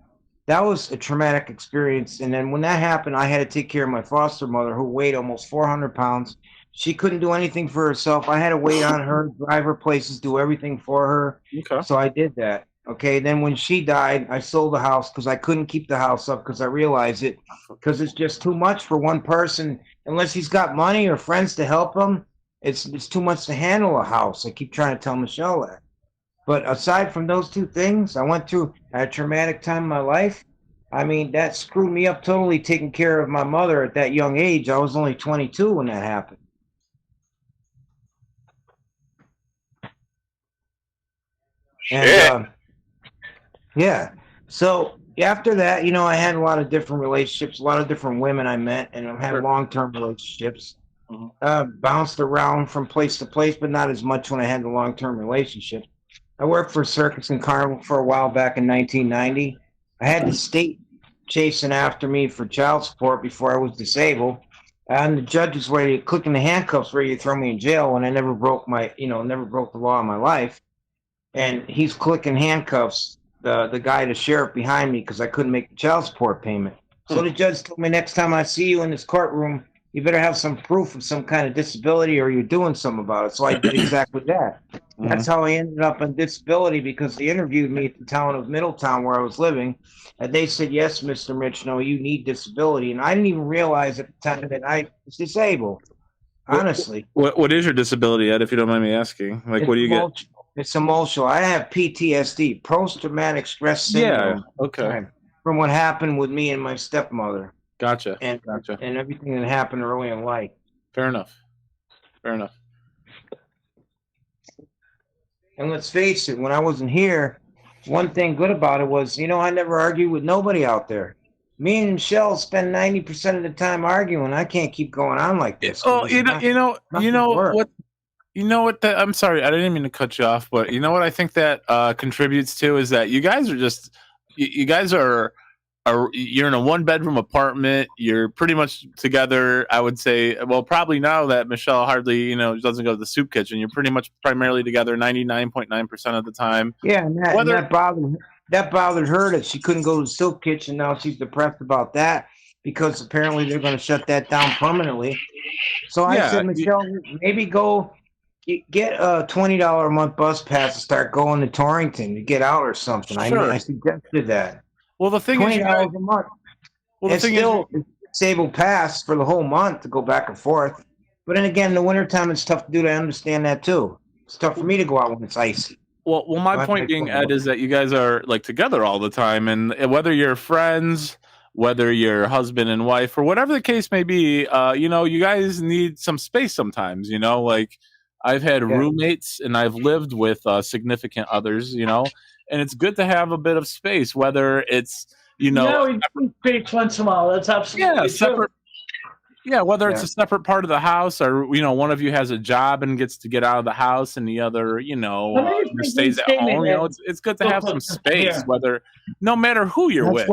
That was a traumatic experience. And then when that happened, I had to take care of my foster mother, who weighed almost 400 pounds. She couldn't do anything for herself. I had to wait on her, drive her places, do everything for her. Okay. So I did that. Okay, then when she died, I sold the house because I couldn't keep the house up because I realized it, because it's just too much for one person. Unless he's got money or friends to help him, it's too much to handle a house. I keep trying to tell Michelle that. But aside from those two things, I went through a traumatic time in my life. I mean, that screwed me up totally, taking care of my mother at that young age. I was only 22 when that happened. And, yeah. So after that, you know, I had a lot of different relationships, a lot of different women I met, and I had long-term relationships. Bounced around from place to place, but not as much when I had the long-term relationship. I worked for Circus and Carnival for a while back in 1990. I had the state chasing after me for child support before I was disabled. And the judge was ready to clicking the handcuffs, ready to throw me in jail when I never broke the law in my life. And he's clicking handcuffs, the guy, the sheriff behind me, because I couldn't make the child support payment. So the judge told me, next time I see you in this courtroom, you better have some proof of some kind of disability or you're doing something about it. So I did exactly that. That's how I ended up on disability, because they interviewed me at the town of Middletown where I was living. And they said, yes, Mr. Mitch, no, you need disability. And I didn't even realize at the time that I was disabled, honestly. What is your disability, Ed, if you don't mind me asking? Like, what do you get? It's emotional. I have PTSD, post-traumatic stress syndrome. Yeah, okay. From what happened with me and my stepmother. Gotcha. And everything that happened early in life. Fair enough. And let's face it, when I wasn't here, one thing good about it was, you know, I never argued with nobody out there. Me and Michelle spend 90% of the time arguing. I can't keep going on like this. Oh, you know what? I'm sorry, I didn't mean to cut you off, but you know what I think that contributes to is that you guys are just, you guys are you're in a 1-bedroom apartment. You're pretty much together. I would say, well, probably now that Michelle hardly, you know, doesn't go to the soup kitchen. You're pretty much primarily together 99.9% of the time. Yeah, and that bothered her that she couldn't go to the soup kitchen. Now she's depressed about that because apparently they're going to shut that down permanently. So I said, Michelle, maybe go get a $20 a month bus pass and start going to Torrington to get out or something. Sure. I suggested that. Well, the thing $20 is, a month. Well, the it's thing still disabled pass for the whole month to go back and forth. But then again, in the wintertime, it's tough to do. I understand that too. It's tough for me to go out when it's icy. Well, my point being, Ed, is that you guys are like together all the time, and whether you're friends, whether you're husband and wife, or whatever the case may be, you guys need some space sometimes. Like I've had roommates and I've lived with significant others, and it's good to have a bit of space, whether it's we space once in a while. That's absolutely separate. true. Yeah, whether it's a separate part of the house or, one of you has a job and gets to get out of the house and the other, stays at home. It's good to have some space, no matter who you're with.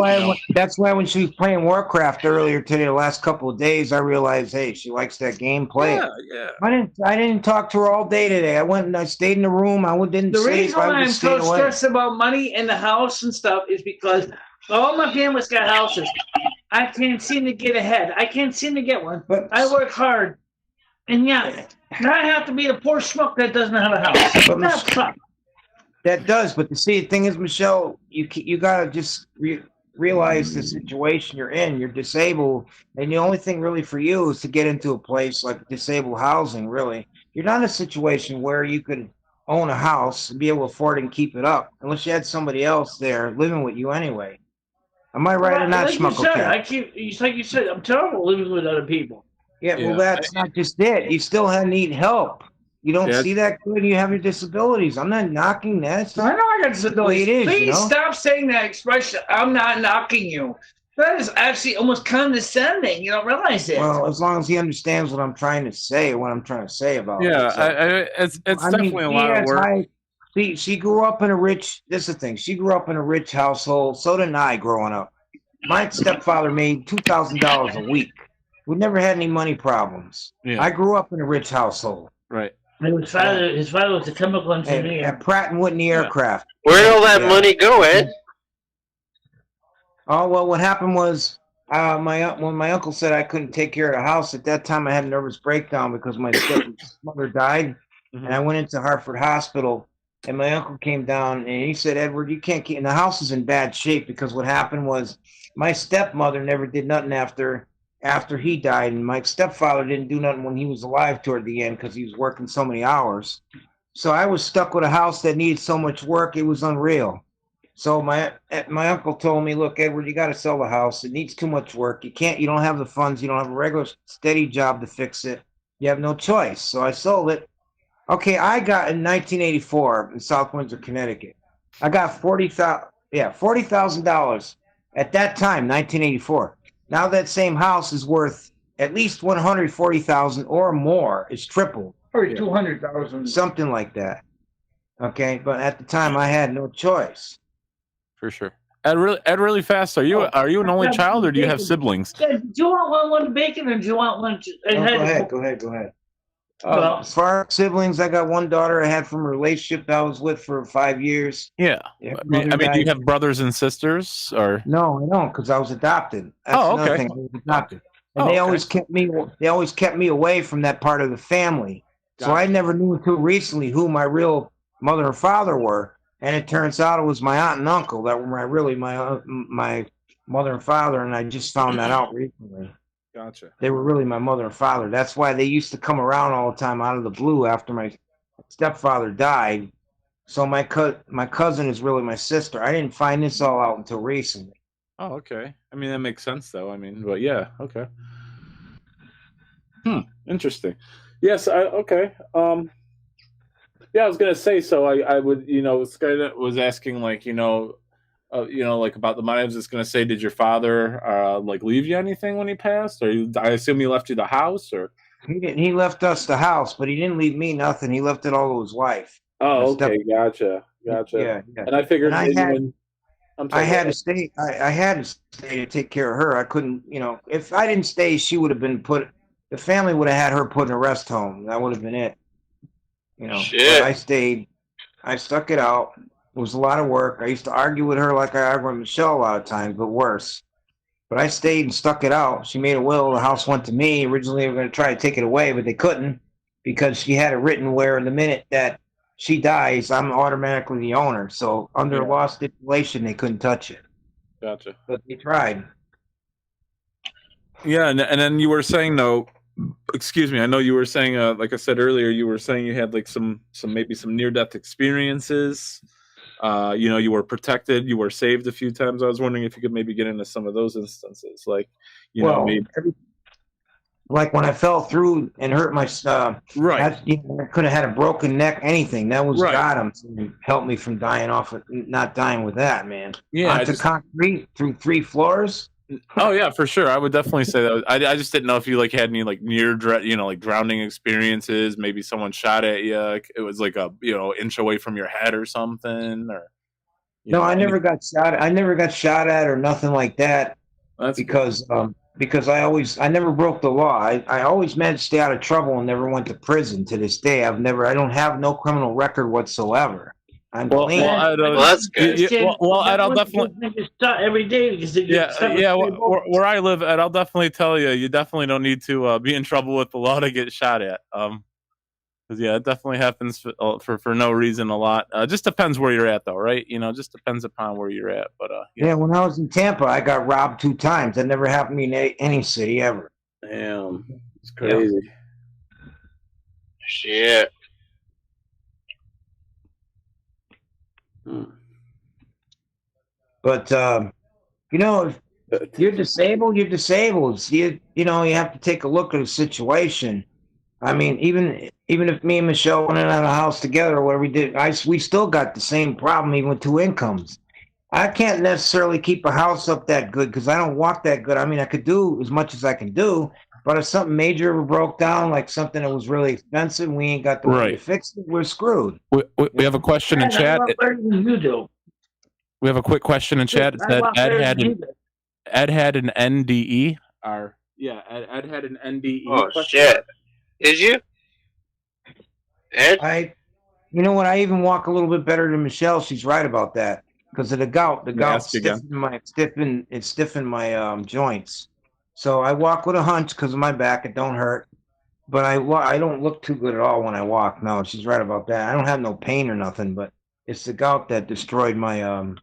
That's why when she was playing Warcraft earlier today, the last couple of days, I realized, hey, she likes that game. Play it. Yeah. I didn't talk to her all day today. I went and I stayed in the room. I didn't sleep. The reason why I'm so stressed about money in the house and stuff is because all my family's got houses. I can't seem to get ahead. I can't seem to get one. But I work hard. And now I have to be a poor schmuck that doesn't have a house. That does. But the thing is, Michelle, you got to just realize the situation you're in. You're disabled. And the only thing really for you is to get into a place like disabled housing, really. You're not in a situation where you could own a house and be able to afford it and keep it up. Unless you had somebody else there living with you anyway. Am I right or not, Schmuckle Cat? Like you said, I'm terrible living with other people. Yeah, well, that's not just it. You still need help. You don't see that good. You have your disabilities. I'm not knocking that. I know I got disabilities. It is, Please stop saying that expression. I'm not knocking you. That is actually almost condescending. You don't realize it. Well, as long as he understands what I'm trying to say, about it. Yeah, it's definitely a lot of work. She grew up in a rich. This is the thing. She grew up in a rich household. So did I growing up. My stepfather made $2,000 a week. We never had any money problems. Yeah. I grew up in a rich household. Right. His father was a chemical engineer at Pratt and Whitney Aircraft. Where did all that money go, Ed? Oh well, what happened was when my uncle said I couldn't take care of the house. At that time, I had a nervous breakdown because my stepmother died, and I went into Hartford Hospital. And my uncle came down and he said, Edward, you can't keep, and the house is in bad shape because what happened was my stepmother never did nothing after he died. And my stepfather didn't do nothing when he was alive toward the end because he was working so many hours. So I was stuck with a house that needed so much work. It was unreal. So my uncle told me, look, Edward, you got to sell the house. It needs too much work. You don't have the funds. You don't have a regular steady job to fix it. You have no choice. So I sold it. Okay, I got in 1984 in South Windsor, Connecticut. I got $40,000 at that time, 1984. Now that same house is worth at least $140,000 or more. It's tripled. Or $200,000. Something like that. Okay, but at the time I had no choice. For sure. Ed, really fast. Are you an only child or do you have siblings? Do you want one bacon or do you want one? Go ahead. As far as siblings, I got one daughter I had from a relationship that I was with for 5 years. Yeah. I mean, do you have brothers and sisters or? No, I don't, because I was adopted. That's another thing. I was adopted, and they always kept me. They always kept me away from that part of the family. Gotcha. So I never knew until recently who my real mother and father were, and it turns out it was my aunt and uncle that were my mother and father, and I just found that out recently. Gotcha. They were really my mother and father. That's why they used to come around all the time out of the blue after my stepfather died. So my cousin is really my sister. I didn't find this all out until recently. Oh, okay. I mean, that makes sense, though. I mean, but yeah, okay. Interesting. Yes, okay. Yeah, I was gonna say. So I would, Skynet was asking, like, like about the money. I was just gonna say, did your father leave you anything when he passed, or I assume he left you the house, or he didn't? He left us the house, but he didn't leave me nothing. He left it all to his wife. Oh, okay, gotcha. Yeah. And I figured I had to stay. I had to stay to take care of her. I couldn't, if I didn't stay, she would have been put. The family would have had her put in a rest home. That would have been it. Shit. But I stayed. I stuck it out. It was a lot of work. I used to argue with her like I argue with Michelle a lot of times, but worse. But I stayed and stuck it out. She made a will. The house went to me. Originally, they were going to try to take it away, but they couldn't because she had it written where the minute that she dies, I'm automatically the owner. So under law stipulation, they couldn't touch it. Gotcha. But they tried. Yeah, and then you were saying, though, excuse me. I know you were saying, like I said earlier, you were saying you had like some maybe some near death experiences. You were protected, you were saved a few times. I was wondering if you could maybe get into some of those instances, like maybe. Like when I fell through and hurt my right. I could have had a broken neck, anything. That was Right. God helped me from not dying with that, man. Yeah, Onto concrete through 3 floors. Oh yeah, for sure. I would definitely say that. I just didn't know if you like had any like near like drowning experiences. Maybe someone shot at you. It was like a inch away from your head or something. Or I never got shot. I never got shot at or nothing like that. That's because I never broke the law. I always managed to stay out of trouble and never went to prison. To this day, I don't have no criminal record whatsoever. I'm clean. That's good. Ed, I'll definitely every day because where I live, Ed, I'll definitely tell you, you definitely don't need to be in trouble with the law to get shot at. Because it definitely happens for no reason a lot. Just depends where you're at, though, right? Just depends upon where you're at. But when I was in Tampa, I got robbed 2 times. That never happened to me in any city ever. Damn, it's crazy. Yeah. Shit. But if you're disabled, you're disabled. You have to take a look at the situation. I mean, even if me and Michelle went in on a house together or whatever we did, we still got the same problem even with 2 incomes. I can't necessarily keep a house up that good because I don't walk that good. I mean, I could do as much as I can do, but if something major ever broke down, like something that was really expensive, we ain't got the money to fix it, we're screwed. We have a question in chat. You do. We have a quick question in chat. It said Ed had an NDE. Ed had an NDE. Oh, shit. Did you? Ed? You know what? I even walk a little bit better than Michelle. She's right about that. Because of the gout. The gout stiffened my joints. So I walk with a hunch because of my back. It don't hurt. But I don't look too good at all when I walk. No, she's right about that. I don't have no pain or nothing, but it's the gout that destroyed my a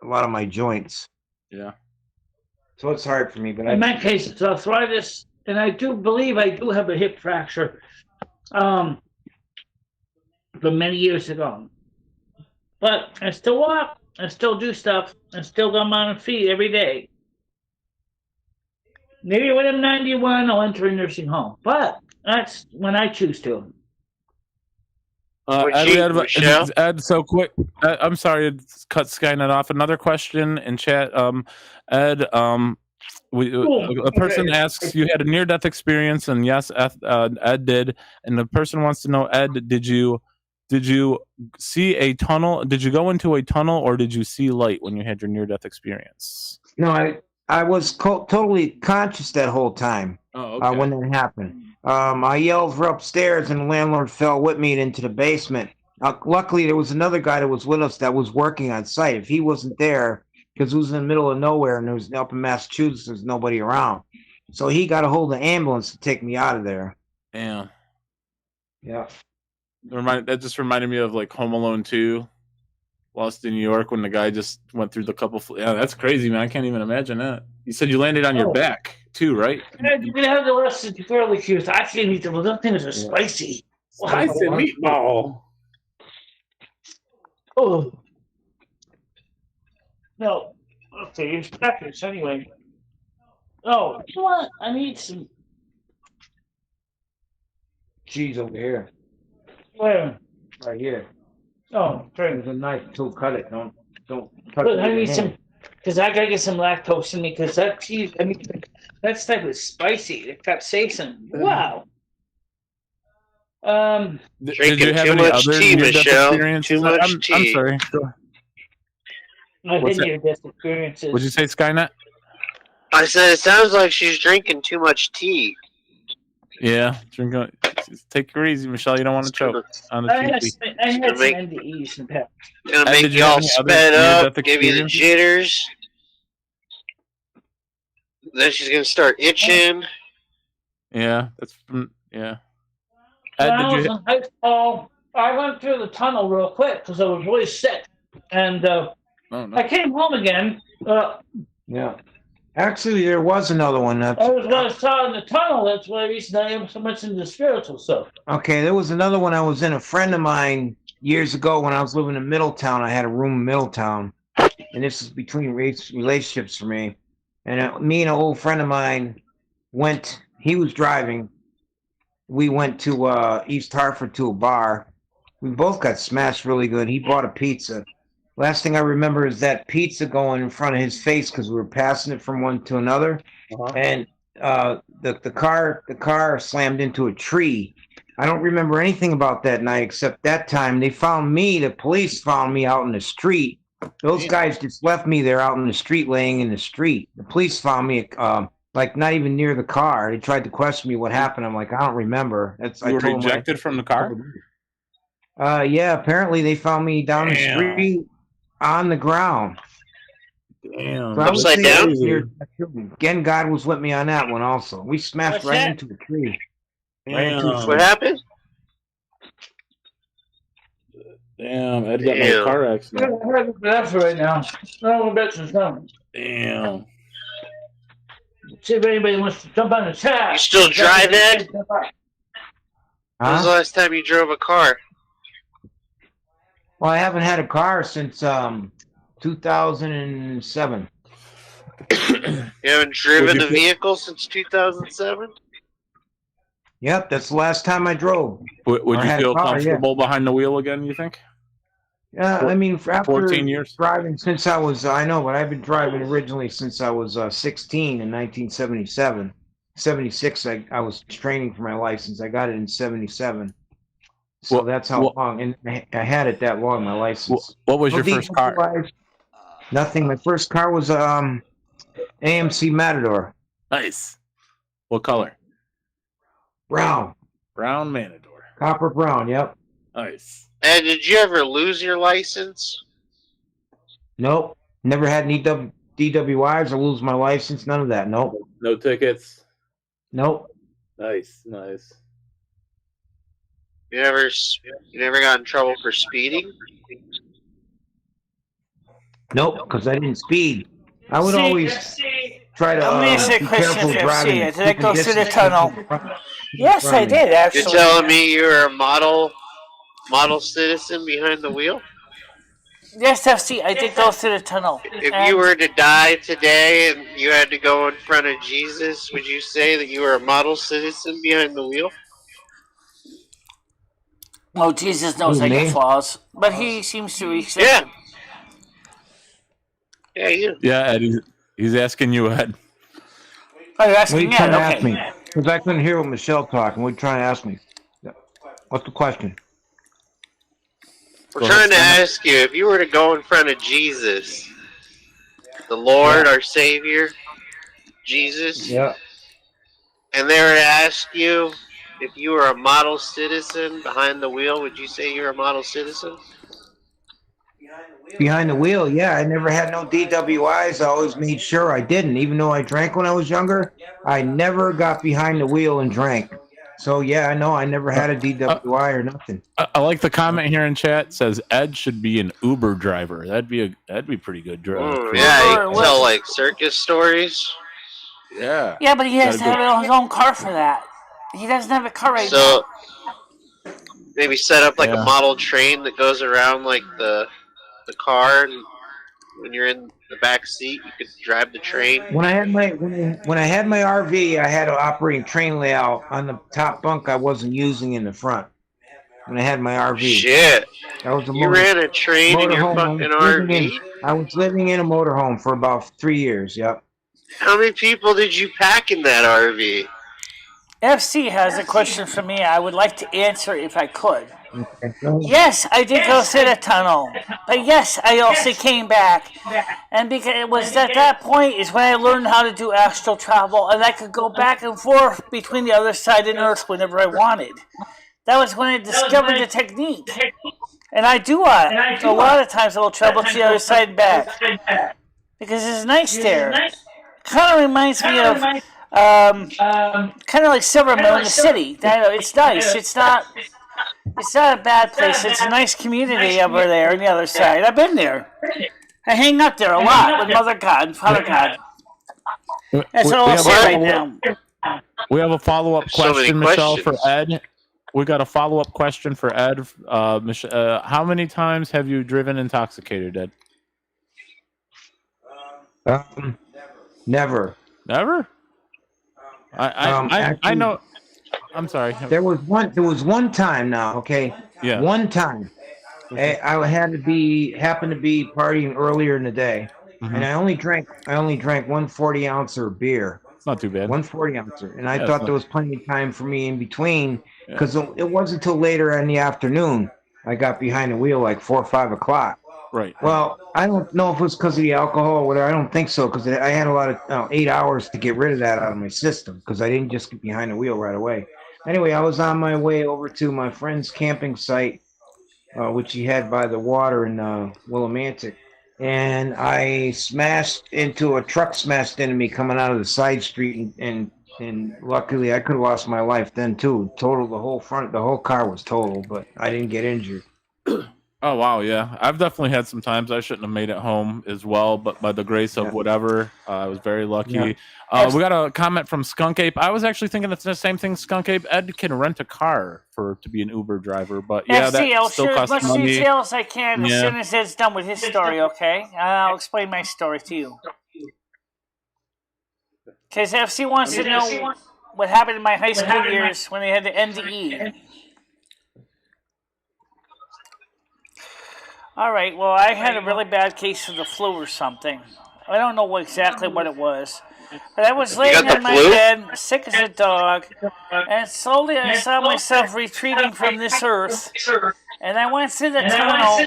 lot of my joints. Yeah. So it's hard for me. But in my case, it's arthritis, and I do believe I do have a hip fracture from many years ago. But I still walk, I still do stuff, I still go on my feet every day. Maybe when I'm 91, I'll enter a nursing home. But that's when I choose to. Ed, so quick. I'm sorry to cut Skynet off. Another question in chat. Ed, a person asks, you had a near-death experience, and yes, Ed did. And the person wants to know, Ed, did you see a tunnel? Did you go into a tunnel, or did you see light when you had your near-death experience? No, I was totally conscious that whole time. Oh, okay. When that happened. I yelled for upstairs, and the landlord fell with me into the basement. Luckily, there was another guy that was with us that was working on site. If he wasn't there, because it was in the middle of nowhere, and there was up in Massachusetts, there's nobody around. So he got a hold of the ambulance to take me out of there. Damn. Yeah. That just reminded me of like Home Alone 2, Lost in New York, when the guy just went through the couple. Yeah, that's crazy, man. I can't even imagine that. You said you landed on your back too, right? You have the rest of the garlic juice. I can't eat them. Those things are spicy. Spicy meatball. Oh. No. Okay, here's peppers anyway. Oh, you know what? I need some cheese over here. Where? Right here. Oh, great. There's a knife to cut it. Don't touch Look, it. I need some, because I gotta get some lactose in me, because that cheese, I mean, that stuff is spicy. The capsaicin. Wow. Did you have any other near-death experiences? Too much tea. I'm sorry. I've had near-death experiences. What'd you say, Skynet? I said it sounds like she's drinking too much tea. Yeah, take it easy, Michelle. You don't want to choke on the TV. I had some NDEs in the past. Gonna make you all sped up, give you the jitters. Then she's gonna start itching. Yeah, yeah. When I was in high school, I went through the tunnel real quick because I was really sick, and I came home again. Yeah. Actually, there was another one. That was what I saw in the tunnel. That's why I am so much into spiritual stuff. Okay, there was another one I was in. A friend of mine years ago when I was living in Middletown, I had a room in Middletown. And this is between relationships for me. And me and an old friend of mine he was driving. We went to East Hartford to a bar. We both got smashed really good. He bought a pizza. Last thing I remember is that pizza going in front of his face because we were passing it from one to another. And the car slammed into a tree. I don't remember anything about that night except that time they found me. The police found me out in the street. Those guys just left me there out in the street, laying in the street. The police found me like not even near the car. They tried to question me what happened. I'm like, I don't remember. You were ejected from the car? Yeah, apparently they found me down the street on the ground. Damn. So Upside down? Again, God was with me on that one also. We smashed right into a tree. What happened? Damn, Ed got in a car accident. That's right now. No bitch is coming. Damn. See if anybody wants to jump on the chat. You still drive, Ed? When was the last time you drove a car? Well, I haven't had a car since 2007. You haven't driven a vehicle since 2007? Yep, that's the last time I drove. Would you feel comfortable behind the wheel again, you think? Yeah, I mean, after 14 years driving since I know, but I've been driving originally since I was 16 in 1977. 76, I was training for my license. I got it in 77. So that's how long, and I had it that long, my license. What was your first car? Nothing. My first car was AMC Matador. Nice. What color? Brown. Brown Matador. Copper brown, yep. Nice. And did you ever lose your license? Nope. Never had any DWIs or lose my license. None of that. Nope. No tickets? Nope. Nice. You never got in trouble for speeding? Nope, because I didn't speed. I would always try to be careful driving. Did I go through the tunnel? Yes, I did, actually. You're telling me you're a model citizen behind the wheel? Yes, FC, I did go through the tunnel. If you were to die today and you had to go in front of Jesus, would you say that you were a model citizen behind the wheel? Well, Jesus knows I got flaws, but he seems to accept them. Yeah, you. Yeah, Ed, he's asking you, Ed. Oh, you're asking What are you trying to ask okay. me? Because I couldn't hear what Michelle talking. What are you trying to ask me? What's the question? We're trying to ask you, if you were to go in front of Jesus, the Lord, our Savior, Jesus, and they were to ask you if you were a model citizen behind the wheel, would you say you're a model citizen? Behind the wheel, yeah. I never had no DWIs. I always made sure I didn't. Even though I drank when I was younger, I never got behind the wheel and drank. So, yeah, I know I never had a DWI or nothing. I like the comment here in chat. It says Ed should be an Uber driver. That'd be pretty good. Yeah, you can tell like circus stories. Yeah. Yeah, but he has to have his own car for that. He doesn't have a car right now. So maybe set up like a model train that goes around like the car, and when you're in the back seat, you could drive the train. When I had my RV, I had an operating train layout on the top bunk. I wasn't using in the front. When I had my RV, shit, that was you ran a train in your fucking RV. I was living in a motorhome for about 3 years. Yep. How many people did you pack in that RV? FC has a question for me. I would like to answer if I could. Yes, I did go through the tunnel, but yes, I also came back, and because it was at that point is when I learned how to do astral travel, and I could go back and forth between the other side and Earth whenever I wanted. That was when I discovered the technique, and I do a lot of times I will travel to the other side and back because it's nice there. Kind of reminds me of kind of like Silvermoon, the city. It's nice. It's not a bad place. It's a nice community over there on the other side. I've been there. I hang out there a lot with Mother God and Father God. That's all I'll say right now. We have a follow-up So many question, Michelle, for questions. Ed. We got a follow-up question for Ed. How many times have you driven intoxicated, Ed? Never. Never? I know. I'm sorry. There was one time now. Okay. Yeah. One time. I happened to be partying earlier in the day, and I only drank 140 ounce of beer. It's not too bad. 140 ouncer, and I Yeah, thought it's there not- was plenty of time for me in between because it wasn't until later in the afternoon I got behind the wheel, like 4 or 5 o'clock. Right. Well, I don't know if it was because of the alcohol or whatever. I don't think so because I had a lot of 8 hours to get rid of that out of my system because I didn't just get behind the wheel right away. Anyway, I was on my way over to my friend's camping site, which he had by the water in Willimantic, and I smashed into a truck, smashed into me coming out of the side street, and luckily I could have lost my life then too. Total, the whole car was total, but I didn't get injured. Oh wow, yeah. I've definitely had some times I shouldn't have made it home as well, but by the grace of whatever, I was very lucky. Yeah. We got a comment from Skunk Ape. I was actually thinking it's the same thing. Skunk Ape, Ed can rent a car to be an Uber driver, but yeah, that I'll still share as costs much money. detail as I can as Yeah. soon as Ed's done with his story, okay? I'll explain my story to you. Because FC wants to know what happened in my high school years when they had the NDE. All right, well, I had a really bad case of the flu or something. I don't know exactly what it was. But I was laying in my bed, sick as a dog, and slowly I saw myself retreating from this earth. And I went through the tunnel,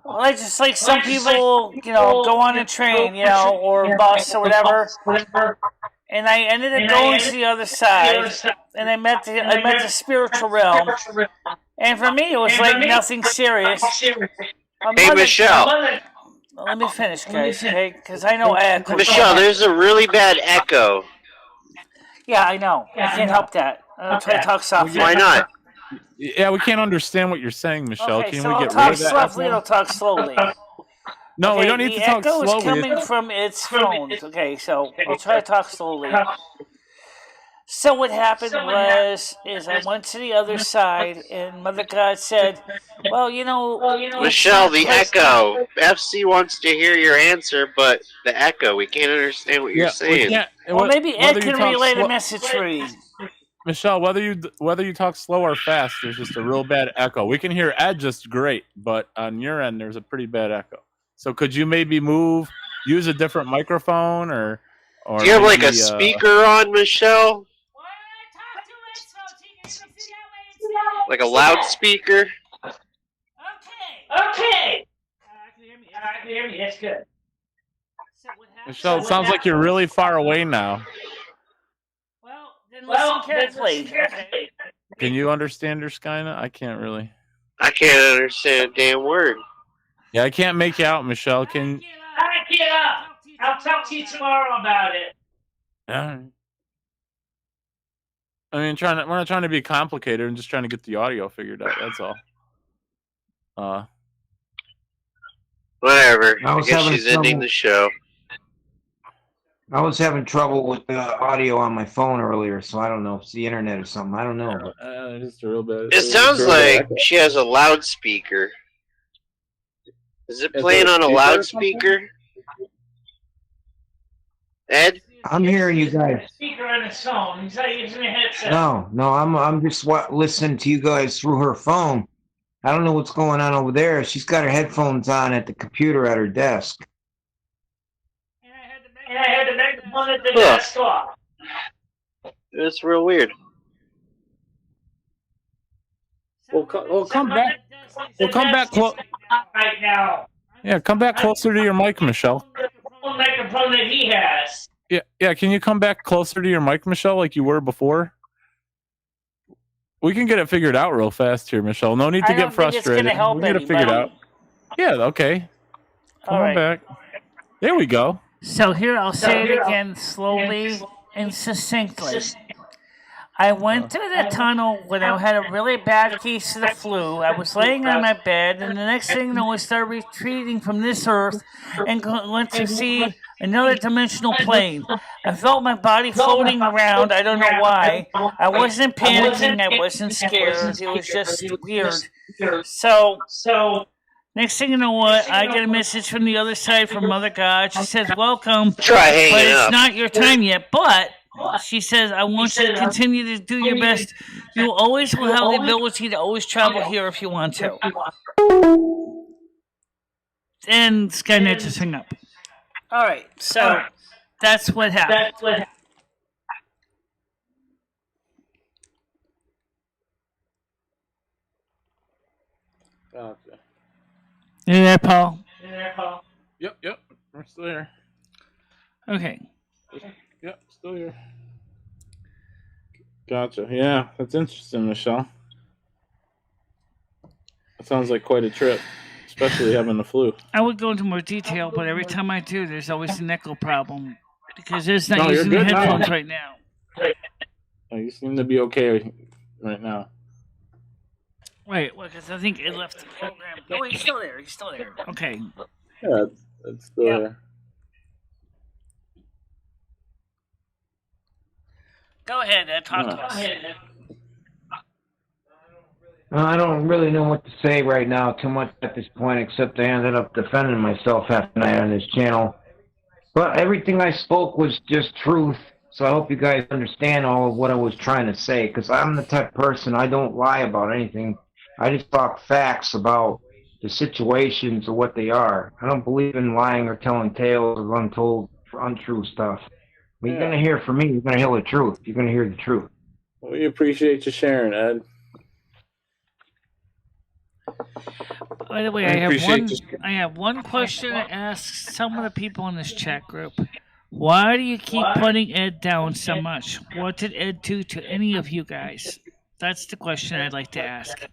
like just like some people, go on a train, or a bus or whatever. And I ended up going to the other side, and I met the spiritual realm. And for me, it was like nothing serious. Hey, Michelle. Let me finish, guys, okay? Because I know Ed. Michelle, there's a really bad echo. Yeah, I know. I can't help that. I'll try to talk softly. Why not? Yeah, we can't understand what you're saying, Michelle. Okay, Can so we I'll get talk rid of that? softly. I'll talk slowly. No, we don't need to talk The echo is slowly. coming from its phones. Okay, so I'll try to talk slowly. So what happened was I went to the other side, and Mother God said, well, Michelle, the echo. FC wants to hear your answer, but the echo, we can't understand what you're saying. Well, maybe Ed can relay the message for you. Michelle, whether you talk slow or fast, there's just a real bad echo. We can hear Ed just great, but on your end, there's a pretty bad echo. So could you maybe use a different microphone, or do you have like a speaker on, Michelle? Like a loudspeaker? Okay. I can hear me. That's good. Michelle, it sounds like you're really far away now. Then listen carefully. Okay. Can you understand her, Skyna? I can't really. I can't understand a damn word. Yeah, I can't make you out, Michelle. Can Get up. I'll talk to you tomorrow about it. All right. I mean, we're not trying to be complicated. I'm just trying to get the audio figured out. That's all. Whatever. I guess she's ending the show. I was having trouble with the audio on my phone earlier, so I don't know if it's the internet or something. I don't know. But just a real bit. It sounds like she has a loudspeaker. Is it playing on a loudspeaker? Ed? I'm hearing you guys. Speaker on his phone. He's not using a headset. No, I'm just listening to you guys through her phone. I don't know what's going on over there. She's got her headphones on at the computer at her desk. And I had to make the one at the desk off. It's real weird. We'll come back. We'll come back close. Right now. Yeah, come back closer to your mic, Michelle. The microphone that he has. Yeah. Can you come back closer to your mic, Michelle, like you were before? We can get it figured out real fast here, Michelle. No need to get frustrated. We'll get it figured out. Yeah, okay. Come on back. There we go. So here, I'll say it again slowly and succinctly. I went through the tunnel when I had a really bad case of the flu. I was laying on my bed, and the next thing you know, I started retreating from this earth and went to see another dimensional plane. I felt my body floating around. I don't know why. I wasn't panicking. I wasn't scared. It was just weird. So next thing you know, what I get a message from the other side from Mother God. She says, "Welcome, Try hanging but it's up. not your time yet." But she says, "I want you to continue to do your best. You always will have the ability to always travel here if you want to." And Skynet just hung up. All right, so that's what happened. Gotcha. You there, Paul? Yep. We're still here. Okay. Yep, still here. Gotcha. Yeah, that's interesting, Michelle. That sounds like quite a trip, especially having the flu. I would go into more detail, but every time I do, there's always an echo problem because there's not No, you're using the good now. headphones right now. Oh, you seem to be okay right now. Wait, because I think it left the program. Oh, he's still there. Okay. Yeah, it's still there. Go ahead, talk to us. I don't really know what to say right now too much at this point, except I ended up defending myself half the night on this channel. But everything I spoke was just truth, so I hope you guys understand all of what I was trying to say, because I'm the type of person, I don't lie about anything. I just talk facts about the situations or what they are. I don't believe in lying or telling tales or untrue stuff. But you're going to hear from me, you're going to hear the truth. You're going to hear the truth. Well, we appreciate you sharing, Ed. By the way, I have one question to ask some of the people in this chat group. Why do you keep putting Ed down so much? What did Ed do to any of you guys? That's the question I'd like to ask.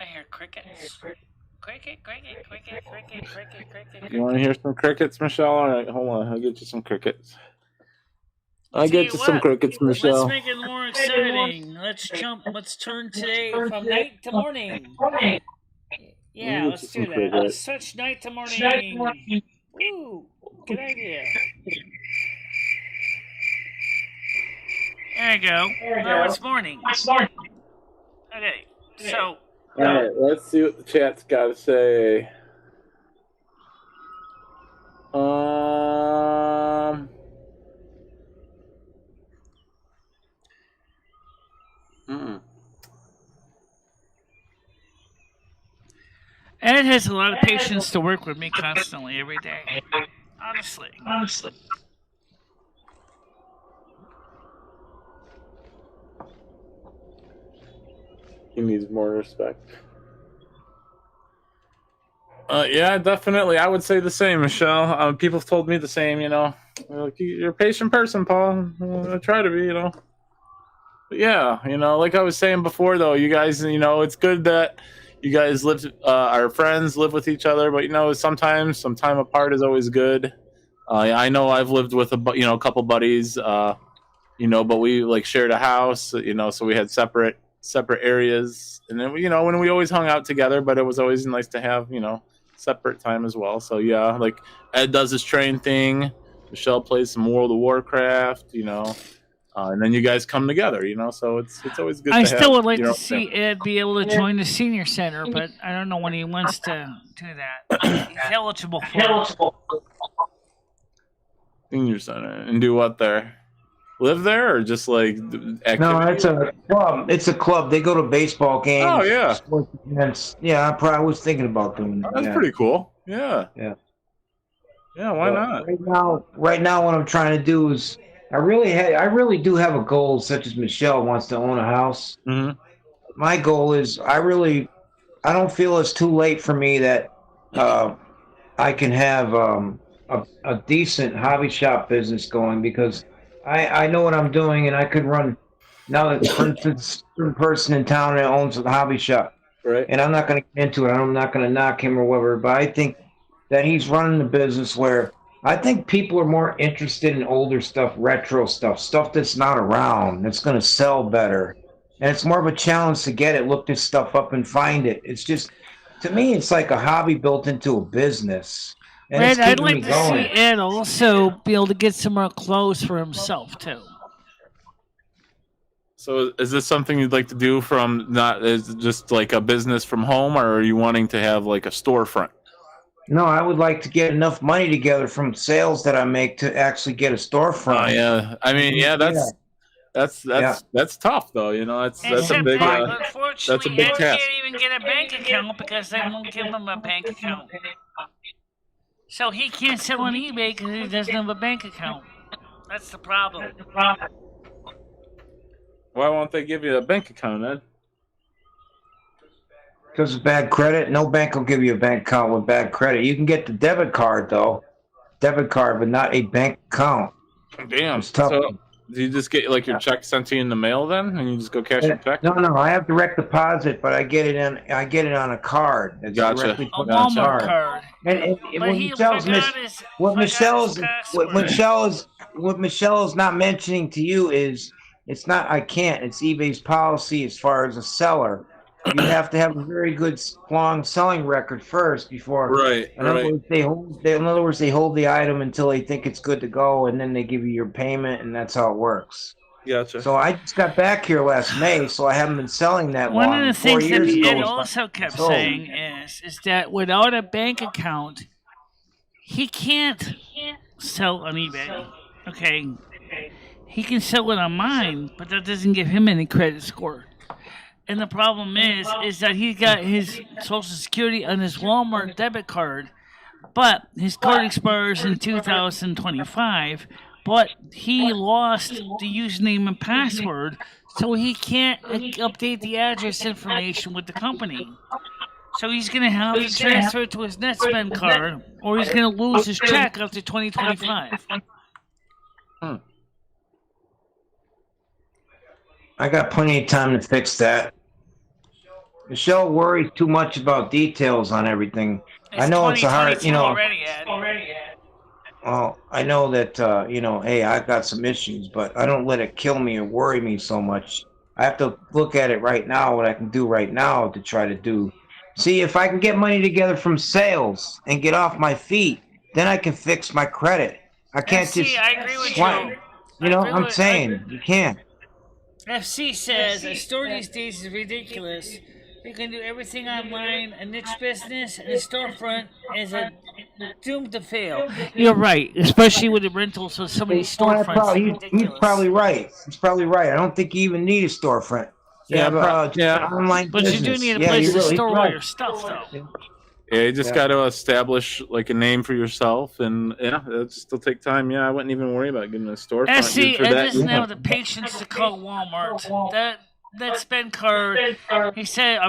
I hear crickets. Cricket. You want to hear some crickets, Michelle? All right, hold on. I'll get you some crickets. Some crickets, Michelle. Let's make it more exciting. Let's turn today from night to morning. Yeah, let's do that. Let's switch night to morning. Woo, good idea. There you go. Now it's morning. Okay, so. All right, let's see what the chat's got to say. Ed has a lot of patience to work with me constantly every day. Honestly. He needs more respect. Yeah, definitely. I would say the same, Michelle. People have told me the same, you know. Like, you're a patient person, Paul. I try to be, you know. But yeah, you know, like I was saying before, though, you guys, you know, it's good that you guys live, our friends live with each other, but, you know, sometimes some time apart is always good. I know I've lived with, a couple buddies, you know, but we, like, shared a house, you know, so we had separate areas. And then, you know, when we always hung out together, but it was always nice to have, you know, separate time as well. So, yeah, like, Ed does his train thing. Michelle plays some World of Warcraft, you know. And then you guys come together, you know, so it's always good. I still would like to see Ed be able to join the senior center, but I don't know when he wants to do that. He's eligible for it. Senior center. And do what there? Live there or just like activity? No, it's a club. It's a club. They go to baseball games. Oh, yeah. Sports events. Yeah, I probably was thinking about doing that. That's pretty cool. Yeah. Yeah. Yeah, why not? Right now, what I'm trying to do is, I really do have a goal, such as Michelle wants to own a house. Mm-hmm. My goal is, I don't feel it's too late for me that I can have a decent hobby shop business going, because I know what I'm doing, and I could run. Now that, for instance, certain person in town that owns a hobby shop, right? And I'm not going to get into it. I'm not going to knock him or whatever, but I think that he's running the business where I think people are more interested in older stuff, retro stuff, stuff that's not around, that's going to sell better. And it's more of a challenge to get it, look this stuff up and find it. It's just, to me, it's like a hobby built into a business. And Ed, it's I'd keeping like me to going. see Ed also be able to get some more clothes for himself too. So is this something you'd like to do from not is it just like a business from home, or are you wanting to have like a storefront? No, I would like to get enough money together from sales that I make to actually get a storefront. Oh yeah, I mean that's tough though. You know, that's a Except big that, unfortunately, that's a big Ed task. can't even get a bank account because they won't give him a bank account. So he can't sell on eBay because he doesn't have a bank account. That's the problem. Why won't they give you a bank account, Ed? Because of bad credit, no bank will give you a bank account with bad credit. You can get the debit card though, but not a bank account. Damn. It's tough. So, do you just get like your check sent to you in the mail then, and you just go cash your check? No, I have direct deposit, but I get it on a card. It's Gotcha. directly put A on the Walmart card. And But what he Michelle's forgot his what password. Michelle is not mentioning to you is it's not I can't. It's eBay's policy as far as a seller. You have to have a very good, long selling record first before. Right. In other words, they hold the item until they think it's good to go, and then they give you your payment, and that's how it works. Gotcha. So I just got back here last May, so I haven't been selling that long. One of the 4 things that years ago Ed was also kept sold. saying is that without a bank account, he can't sell on eBay. Okay, he can sell it online, but that doesn't give him any credit score. And the problem is that he got his Social Security on his Walmart debit card, but his card expires in 2025. But he lost the username and password, so he can't update the address information with the company. So he's going to have to transfer it to his NetSpend card, or he's going to lose his check after 2025. I got plenty of time to fix that. Michelle worries too much about details on everything. I know it's a hard, Already, Ed. Well, I know that, hey, I've got some issues, but I don't let it kill me or worry me so much. I have to look at it right now, what I can do right now to try to do. See, if I can get money together from sales and get off my feet, then I can fix my credit. I can't just... I agree with you. You know, I'm saying, you can't. FC says a store these days is ridiculous. You can do everything online. A niche business and a storefront is doomed to fail. You're right, especially with the rentals. So many storefronts. He's probably right. He's probably right. I don't think you even need a storefront. Online but business. you do need a place to store all right. your stuff, though. Yeah, you just got to establish like a name for yourself, and it'll still take time. Yeah, I wouldn't even worry about getting a storefront. See, Ed doesn't have the patience to call Walmart. That spend card, he said,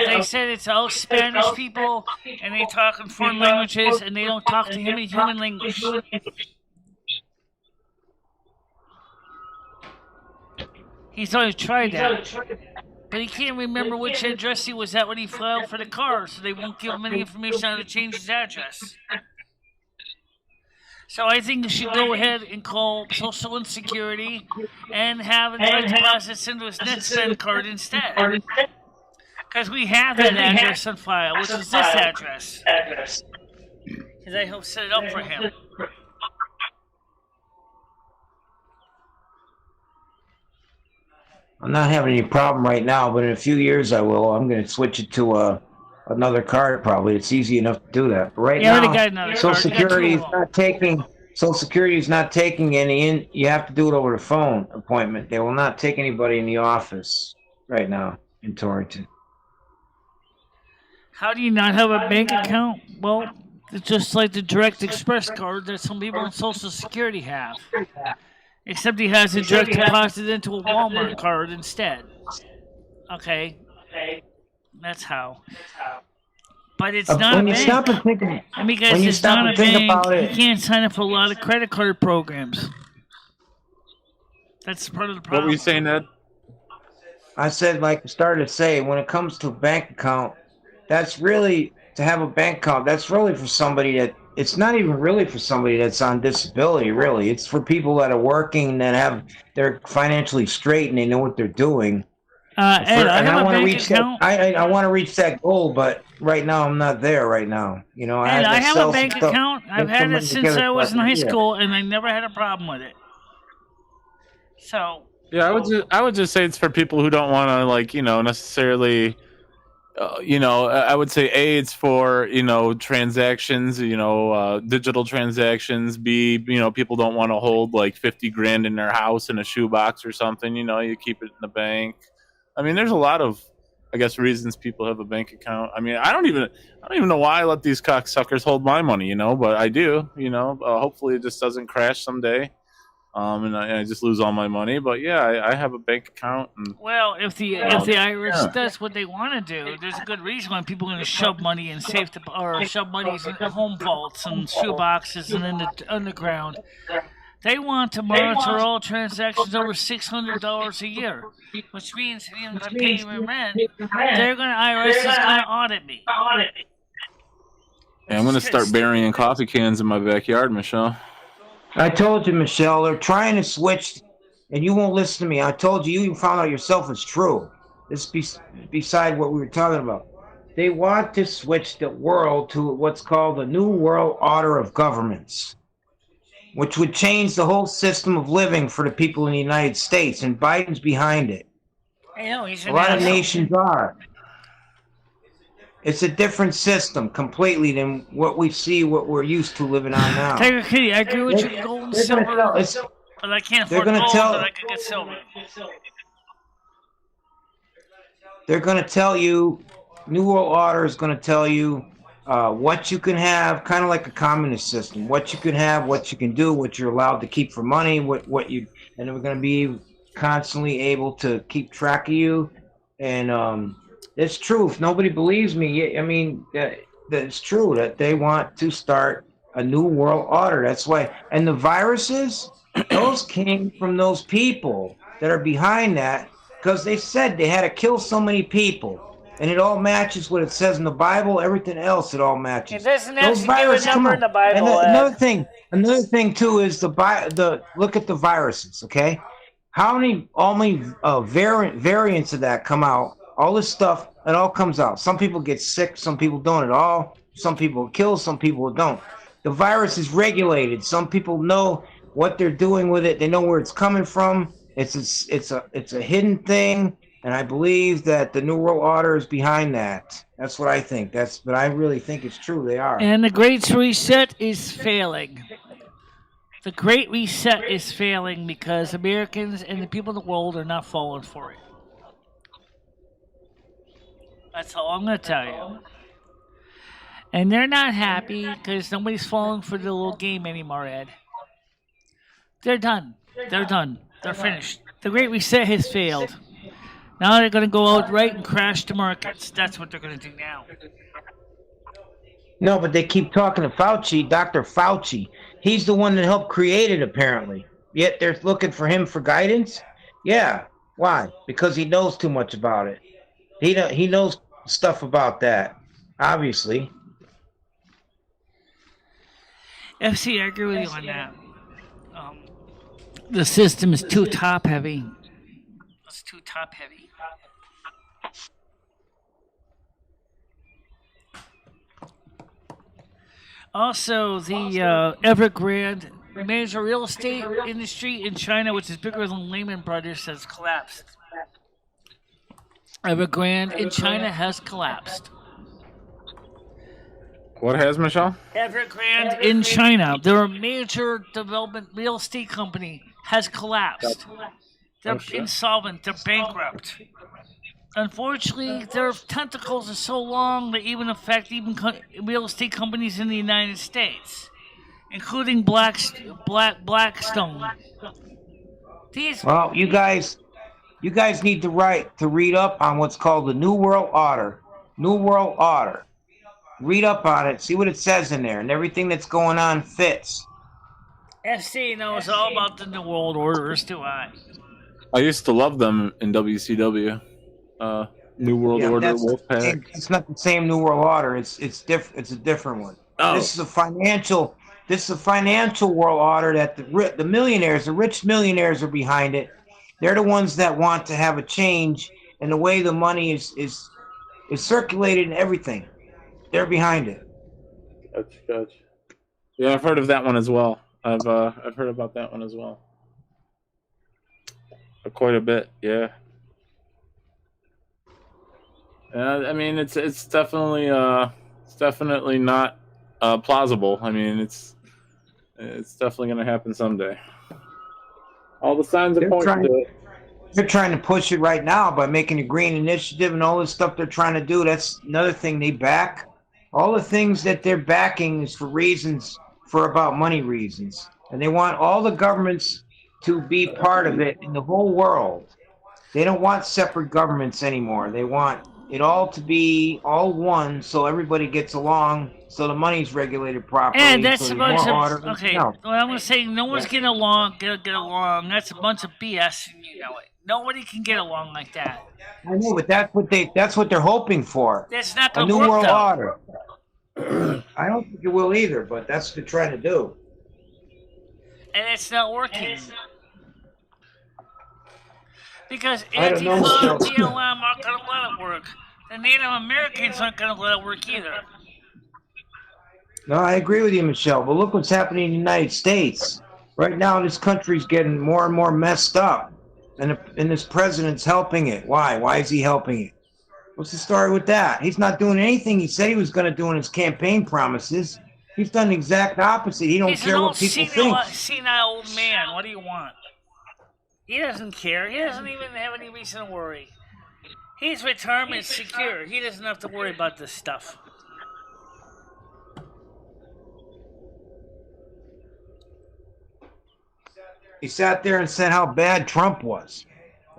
they said it's all Spanish people, and they talk in foreign languages, and they don't talk to him in human language. He's always tried that. But he can't remember which address he was at when he filed for the car, so they won't give him any information on how to change his address. So I think you should go ahead and call Social Security and have direct deposits into his NetSpend card instead. Because we have that address on file, which is this address. Because I helped set it up for him. I'm not having any problem right now, but in a few years I will. I'm going to switch it to another card probably. It's easy enough to do that. But right now, Social Security is not taking any in. You have to do it over the phone appointment. They will not take anybody in the office right now in Torrington. How do you not have a bank account? Well, it's just like the Direct Express card that some people on Social Security have. Except he has a direct deposit into a Walmart card instead. Okay. That's how. But it's not when a you bank. stop and think of it, And because when you it's stop not and a think bank, about you it, can't sign up for a lot of credit card programs. That's part of the What problem. were you saying, Ed? I said, like I started to say, when it comes to a bank account, that's really to have a bank account. That's really for somebody that it's not even really for somebody that's on disability. Really, it's for people that are working that they're financially straight and they know what they're doing. Ed, I have a bank account. I want to reach that goal, but right now I'm not there. Right now, you know, Ed, I to have sell a bank some stuff, account. I've get some had it money since together I so was in can high do that. school, and I never had a problem with it. So. Yeah, I would just say it's for people who don't want to, like, you know, necessarily. You know, I would say A, it's for, you know, transactions, you know, digital transactions. B, you know, people don't want to hold like 50 grand in their house in a shoebox or something. You know, you keep it in the bank. I mean, there's a lot of, I guess, reasons people have a bank account. I mean, I don't even know why I let these cocksuckers hold my money, you know, but I do. You know, hopefully it just doesn't crash someday. And I just lose all my money. But yeah, I have a bank account. And Well, if the IRS does what they want to do, there's a good reason why people are going to shove money in shove monies in home vaults and shoe boxes and in the underground. They want to monitor all transactions over $600 a year, which means even if I pay them rent, IRS is going to audit me. I'm going to start burying coffee cans in my backyard, Michelle. I told you, Michelle, they're trying to switch, and you won't listen to me. I told you, you found out yourself it's true. This is beside what we were talking about. They want to switch the world to what's called the New World Order of Governments, which would change the whole system of living for the people in the United States, and Biden's behind it. I know, he's a lot of nations are. It's a different system completely than what we're used to living on now. Tiger Kitty, I agree with you. Gold and silver, but I can't afford gold, but I could get silver. They're going to tell you, New World Order is going to tell you what you can have, kind of like a communist system. What you can have, what you can do, what you're allowed to keep for money, and we're going to be constantly able to keep track of you. And it's true. If nobody believes me, I mean, it's true that they want to start a new world order. That's why. And the viruses, those came from those people that are behind that, because they said they had to kill so many people. And it all matches what it says in the Bible. Everything else, it all matches. It doesn't actually give a number in the Bible. And another thing too is the look at the viruses. Okay, how many variants of that come out? All this stuff, it all comes out. Some people get sick, some people don't at all. Some people kill, some people don't. The virus is regulated. Some people know what they're doing with it. They know where it's coming from. It's a hidden thing, and I believe that the New World Order is behind that. That's what I think. But I really think it's true. They are. And the Great Reset is failing. The Great Reset is failing because Americans and the people of the world are not falling for it. That's all I'm going to tell you. And they're not happy because nobody's falling for the little game anymore, Ed. They're done. They're done. They're finished. The Great Reset has failed. Now they're going to go out right and crash the markets. That's what they're going to do now. No, but they keep talking to Fauci, Dr. Fauci. He's the one that helped create it, apparently. Yet they're looking for him for guidance? Yeah. Why? Because he knows too much about it. He knows stuff about that, obviously. FC, I agree with you on that. The system is too top heavy. It's too top heavy. Also, the Evergrande major real estate industry in China, which is bigger than Lehman Brothers, has collapsed. Evergrande in China has collapsed. What has, Michelle? Evergrande in China, their major development real estate company, has collapsed. They're insolvent. They're bankrupt. Unfortunately, their tentacles are so long that even affect real estate companies in the United States, including Blackstone. Well, you guys need to read up on what's called the New World Order. New World Order. Read up on it, see what it says in there, and everything that's going on fits. FC knows all about the New World Order, as do I. I used to love them in WCW. New World Order, that's Wolfpack. it's not the same New World Order. It's different. It's a different one. Oh. This is a financial world order that the millionaires, the rich millionaires, are behind it. They're the ones that want to have a change, and the way the money is circulated and everything. They're behind it. Gotcha. Yeah, I've heard of that one as well. I've heard about that one as well. Quite a bit, yeah. I mean, it's definitely not plausible. I mean, it's definitely going to happen someday. All the signs are pointing to it. They're trying to push it right now by making a green initiative and all this stuff they're trying to do. That's another thing they back. All the things that they're backing is for about money reasons. And they want all the governments to be part of it in the whole world. They don't want separate governments anymore. They want it all to be all one, so everybody gets along, so the money's regulated properly. And that's so a bunch order. of okay. No. Well, I'm gonna say no one's getting along. Get along. That's a bunch of BS, and you know it. Nobody can get along like that. I know, but that's what they're hoping for. That's not A gonna new work, world though. order. I don't think it will either, but that's what they're trying to do. And it's not working. Because I don't know, Antifa and Michelle. BLM aren't going to let it work. The Native Americans aren't going to let it work either. No, I agree with you, Michelle, but look what's happening in the United States. Right now, this country's getting more and more messed up, and this president's helping it. Why? Why is he helping it? What's the story with that? He's not doing anything he said he was going to do in his campaign promises. He's done the exact opposite. He don't care what people think. He's an senile old man. What do you want? He doesn't care. He doesn't even have any reason to worry. He's retirement secure. He doesn't have to worry about this stuff. He sat there and said how bad Trump was,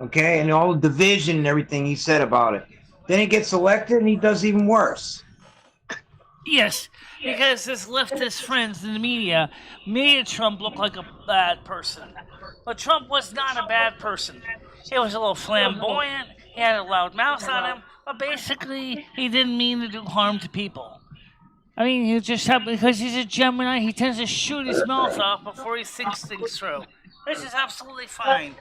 okay, and all the division and everything he said about it. Then he gets elected and he does even worse. Yes, because his leftist friends in the media made Trump look like a bad person. But Trump was not a bad person. He was a little flamboyant, he had a loud mouth on him, but basically he didn't mean to do harm to people. I mean, he just because he's a Gemini, he tends to shoot his mouth off before he thinks things through. This is absolutely fine.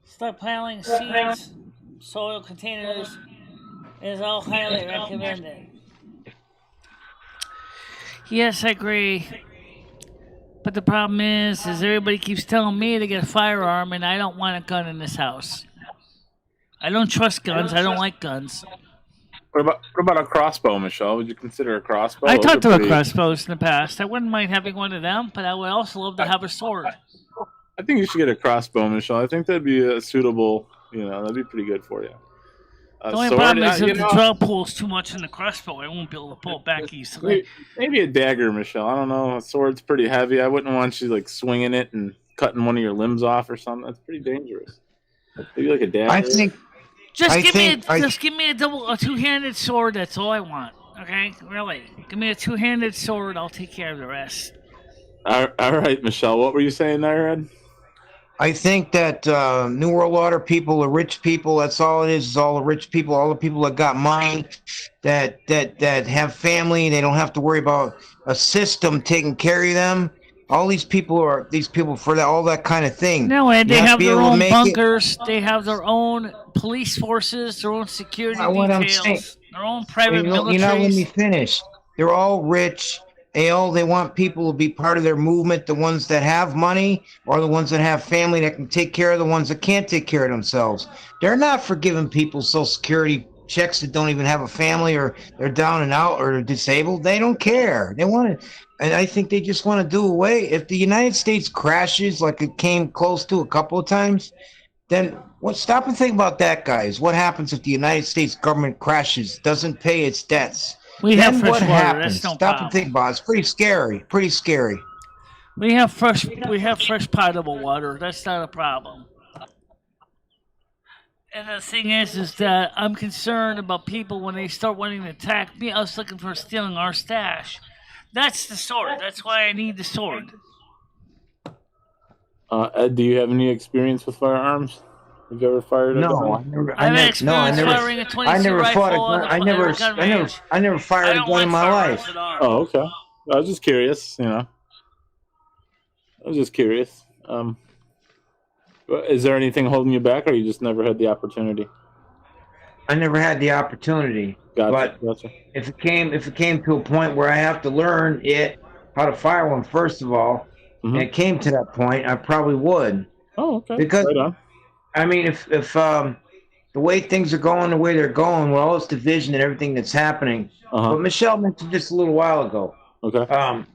Start piling seeds, soil containers is all highly recommended. Yes, I agree. But the problem is everybody keeps telling me to get a firearm, and I don't want a gun in this house. I don't trust guns. I don't like guns. What about a crossbow, Michelle? Would you consider a crossbow? I talked about crossbows in the past. I wouldn't mind having one of them, but I would also love to have a sword. I think you should get a crossbow, Michelle. I think that'd be a suitable, that'd be pretty good for you. The only problem is if the draw pulls too much in the crossbow, I won't be able to pull it back easily. Maybe a dagger, Michelle. I don't know. A sword's pretty heavy. I wouldn't want you like swinging it and cutting one of your limbs off or something. That's pretty dangerous. Maybe like a dagger. Just give me a two-handed sword. That's all I want. Okay, really. Give me a two-handed sword. I'll take care of the rest. All right, Michelle. What were you saying there, Ed? I think that New World Order people are rich people. That's all it is all the rich people, all the people that got money, that have family. They don't have to worry about a system taking care of them. All these people for that, all that kind of thing. No, and they have their own bunkers. They have their own police forces, their own security details, their own private military. You're not letting me finish. They're all rich. They want people to be part of their movement, the ones that have money or the ones that have family that can take care of the ones that can't take care of themselves. They're not for giving people Social Security checks that don't even have a family or they're down and out or they're disabled. They don't care. They want to, and I think they just want to do away. If the United States crashes like it came close to a couple of times, then stop and think about that, guys. What happens if the United States government crashes, doesn't pay its debts? We have fresh water. Happens? That's no Stop problem. and think about it. It's pretty scary. Pretty scary. We have fresh potable water. That's not a problem. And the thing is that I'm concerned about people when they start wanting to attack me. Us looking for stealing our stash. That's the sword. That's why I need the sword. Ed, do you have any experience with firearms? Have you ever fired a gun? No, I have experience firing a 22 rifle. I never fired a gun in my life. Oh, okay. I was just curious. I was just curious. Is there anything holding you back, or you just never had the opportunity? I never had the opportunity. Gotcha. If it came to a point where I have to learn how to fire one, first of all, and it came to that point, I probably would. Oh, okay. Because right on. I mean, if the way things are going, the way they're going, with all this division and everything that's happening, but Michelle mentioned this a little while ago. Okay.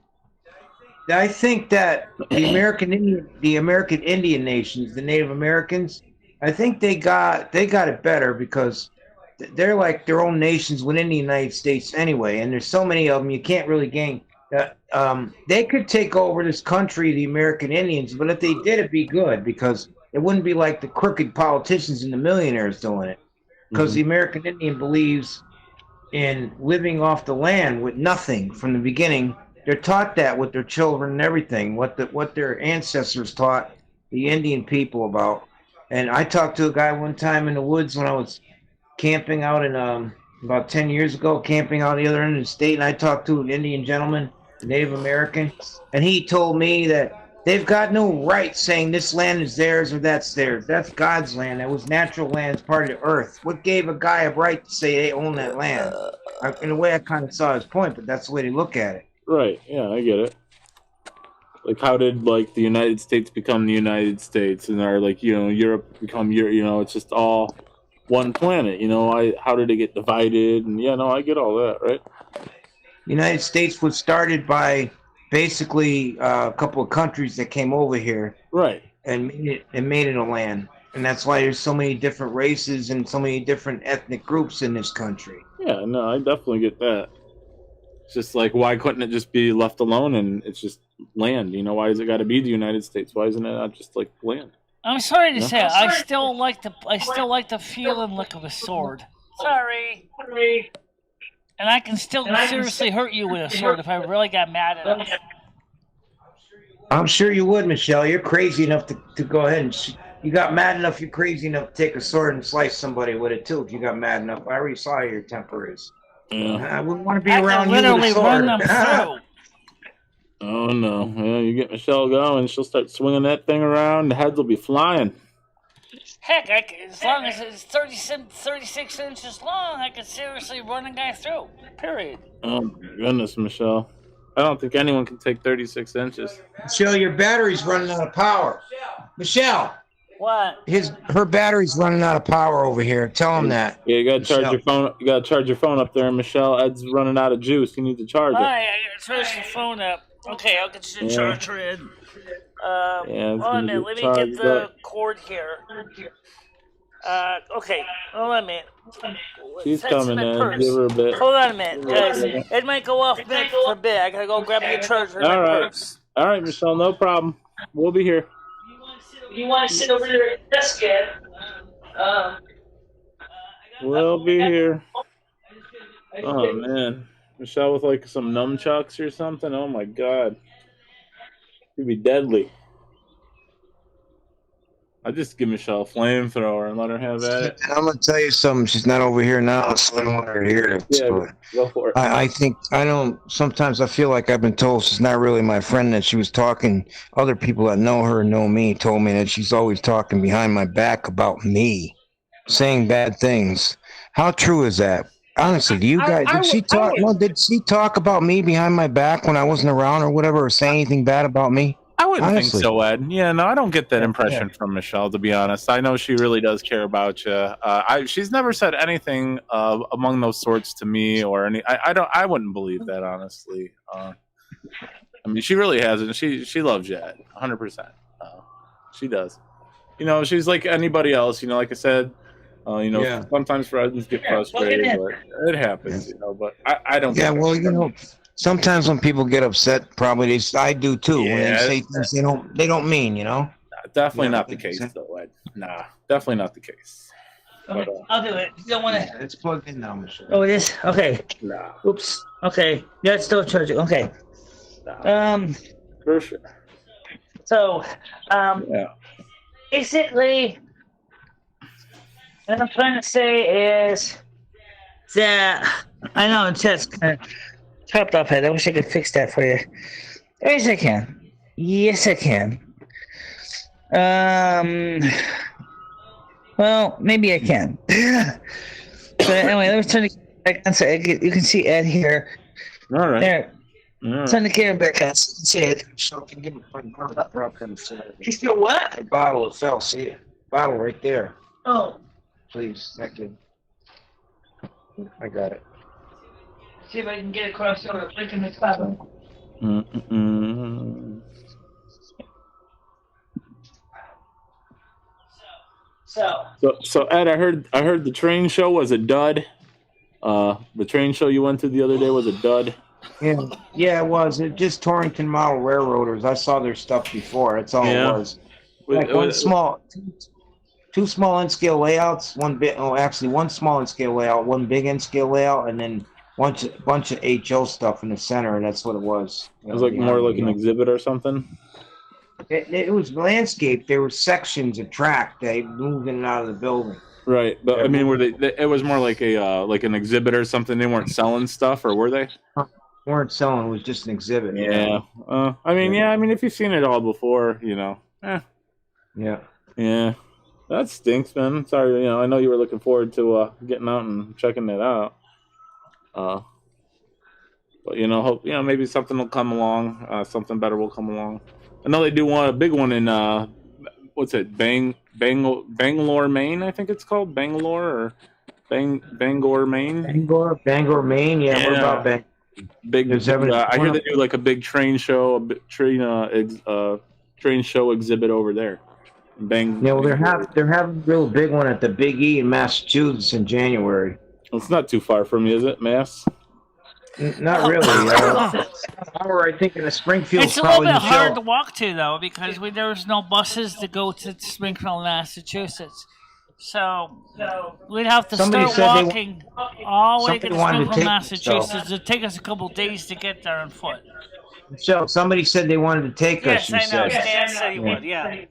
I think that the American Indian nations, the Native Americans, I think they got it better because they're like their own nations within the United States anyway, and there's so many of them you can't really gain. They could take over this country, the American Indians, but if they did, it'd be good because it wouldn't be like the crooked politicians and the millionaires doing it. Because the American Indian believes in living off the land with nothing from the beginning. They're taught that with their children and everything, what their ancestors taught the Indian people about. And I talked to a guy one time in the woods when I was camping out in about 10 years ago, camping out the other end of the state, and I talked to an Indian gentleman, Native American, and he told me that they've got no right saying this land is theirs or that's theirs. That's God's land. That was natural land. It's part of the earth. What gave a guy a right to say they own that land? In a way, I kind of saw his point, but that's the way they look at it. Right. Yeah, I get it. Like, how did the United States become the United States, and Europe become Europe? It's just all one planet. How did it get divided? And I get all that. Right. The United States was started by basically a couple of countries that came over here, right, and made it a land, and that's why there's so many different races and so many different ethnic groups in this country. Yeah, no, I definitely get that. It's just like, why couldn't it just be left alone and it's just land? Why has it got to be the United States? Why isn't it not just like land? I'm sorry to say, I still like the feel and look of a sword. Sorry. And I can still seriously hurt you with a sword if I really got mad at him. I'm sure you would, Michelle. You're crazy enough to go ahead and you got mad enough. You're crazy enough to take a sword and slice somebody with it too. If you got mad enough, I already saw how your temper is. I wouldn't want to be around you with a sword. Run them through. Oh no! Yeah, you get Michelle going, she'll start swinging that thing around. The heads will be flying. Heck, as long as it's 36 inches long, I could seriously run a guy through. Period. Oh my goodness, Michelle! I don't think anyone can take 36 inches. Michelle, your battery's running out of power. Michelle. What? Her battery's running out of power over here. Tell him that. Yeah, you gotta charge your phone. You gotta charge your phone up there, Michelle. Ed's running out of juice. You need to charge it. Alright, I gotta charge the phone up. Okay, I'll get the charger in. Hold on a minute. Let me get the cord here. Okay, hold on a minute. She's coming in. Give her a bit. Hold on a minute, guys. It might go off minute for a bit. I gotta go grab the charger in my purse. All right, Michelle. No problem. We'll be here. You want to sit over there at the desk, Ed? We'll be here. Oh man, Michelle with like some nunchucks or something. Oh my god, it'd be deadly. I just give Michelle a flamethrower and let her have at it. And I'm gonna tell you something. She's not over here now, so I don't want her here. Yeah, go for it. Sometimes I feel like I've been told she's not really my friend. That she was talking. Other people that know her and know me told me that she's always talking behind my back about me, saying bad things. How true is that? Honestly, do you guys? Did she talk about me behind my back when I wasn't around or whatever, or say anything bad about me? I wouldn't think so, Ed. Yeah, no, I don't get that impression from Michelle, to be honest. I know she really does care about you. She's never said anything among those sorts to me or any. I wouldn't believe that, honestly. I mean, she really hasn't. She loves you, Ed, 100%. She does. She's like anybody else. Like I said. Sometimes friends get frustrated, but it happens. But I don't. Yeah, well, sometimes when people get upset, probably I do too. When they say things they don't mean. Definitely not the case, though, Ed. Nah, definitely not the case. But, I'll do it. You don't want to. Yeah, it's plugged in now, Michelle. Oh, it is? Okay. nah, Oops. Okay. Yeah, it's still charging. Okay. for sure. So, Yeah. basically, what I'm trying to say is that I know it's just kind of chopped off head. I wish I could fix that for you. Yes, I can. Yes, I can. Well, maybe I can. But anyway, let me turn the camera back on so you can see Ed here. All right. There. Yeah. Turn the camera back on so you can see Ed. So can give me a fucking You still what? A bottle of fell. See it? Bottle right there. Oh. Please, thank you. I got it. See if I can get across over flicking this bottom. So Ed, I heard the train show was a dud. The train show you went to the other day was a dud. Yeah, it was. It just Torrington Model Railroaders. I saw their stuff before. That's all it was. Like two small N-scale layouts, one small N-scale layout, one big N-scale layout, and then bunch of HO stuff in the center, and that's what it was. It was like more like an exhibit or something. It was landscape. There were sections of track they moved in and out of the building. Right, but I mean, were they? It was more like like an exhibit or something. They weren't selling stuff, or were they? Weren't selling. It was just an exhibit. Yeah. I mean, if you've seen it all before, Yeah. That stinks, man. Sorry, I know you were looking forward to getting out and checking it out. But hope maybe something will come along. Something better will come along. I know they do a big one in what's it? Bangalore, Maine. I think it's called Bangalore or Bangor, Maine. Bangor, Maine. Yeah. What about Bangor? Big. I hear they do like a big train show, train show exhibit over there. Yeah, well, they're having a real big one at the Big E in Massachusetts in January. Well, it's not too far from you, is it, Mass? Not really. I think in the Springfield. It's a little bit hard to walk to though because there's no buses to go to Springfield, Massachusetts. So we'd have to start walking all the way to Springfield, Massachusetts. It'd take us a couple days to get there on foot. So somebody said they wanted to take us. Yes, I know. Stan said he would. Yeah.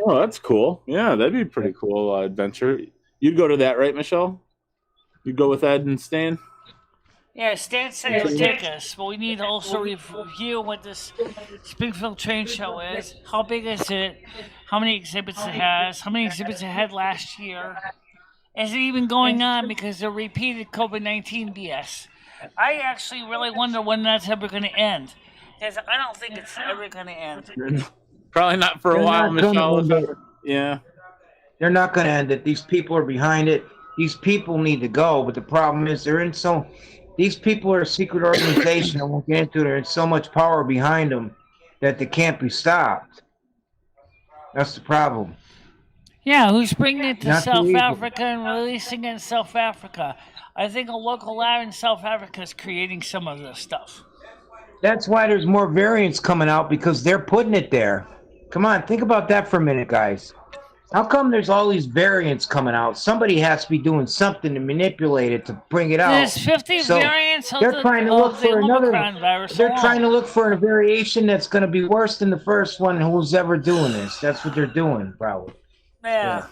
Oh, that's cool. Yeah, that'd be a pretty cool adventure. You'd go to that, right, Michelle? You'd go with Ed and Stan? Yeah, Stan said he would take us, but we need to also review what this Springfield train show is. How big is it? How many exhibits it has? How many exhibits it had last year? Is it even going on because of repeated COVID-19 BS? I actually really wonder when that's ever going to end. Because I don't think it's ever going to end. Probably not for a while, Michelle. Yeah. They're not going to end it. These people are behind it. These people need to go, but the problem is these people are a secret organization. I won't get into it. There's so much power behind them that they can't be stopped. That's the problem. Yeah, who's bringing it to South Africa and releasing it in South Africa? I think a local lab in South Africa is creating some of this stuff. That's why there's more variants coming out because they're putting it there. Come on, think about that for a minute, guys. How come there's all these variants coming out? Somebody has to be doing something to manipulate it to bring it out. There's 50 variants of they're trying to look for another. Virus. They're trying to look for a variation that's going to be worse than the first one. Who's ever doing this? That's what they're doing, probably. Yeah.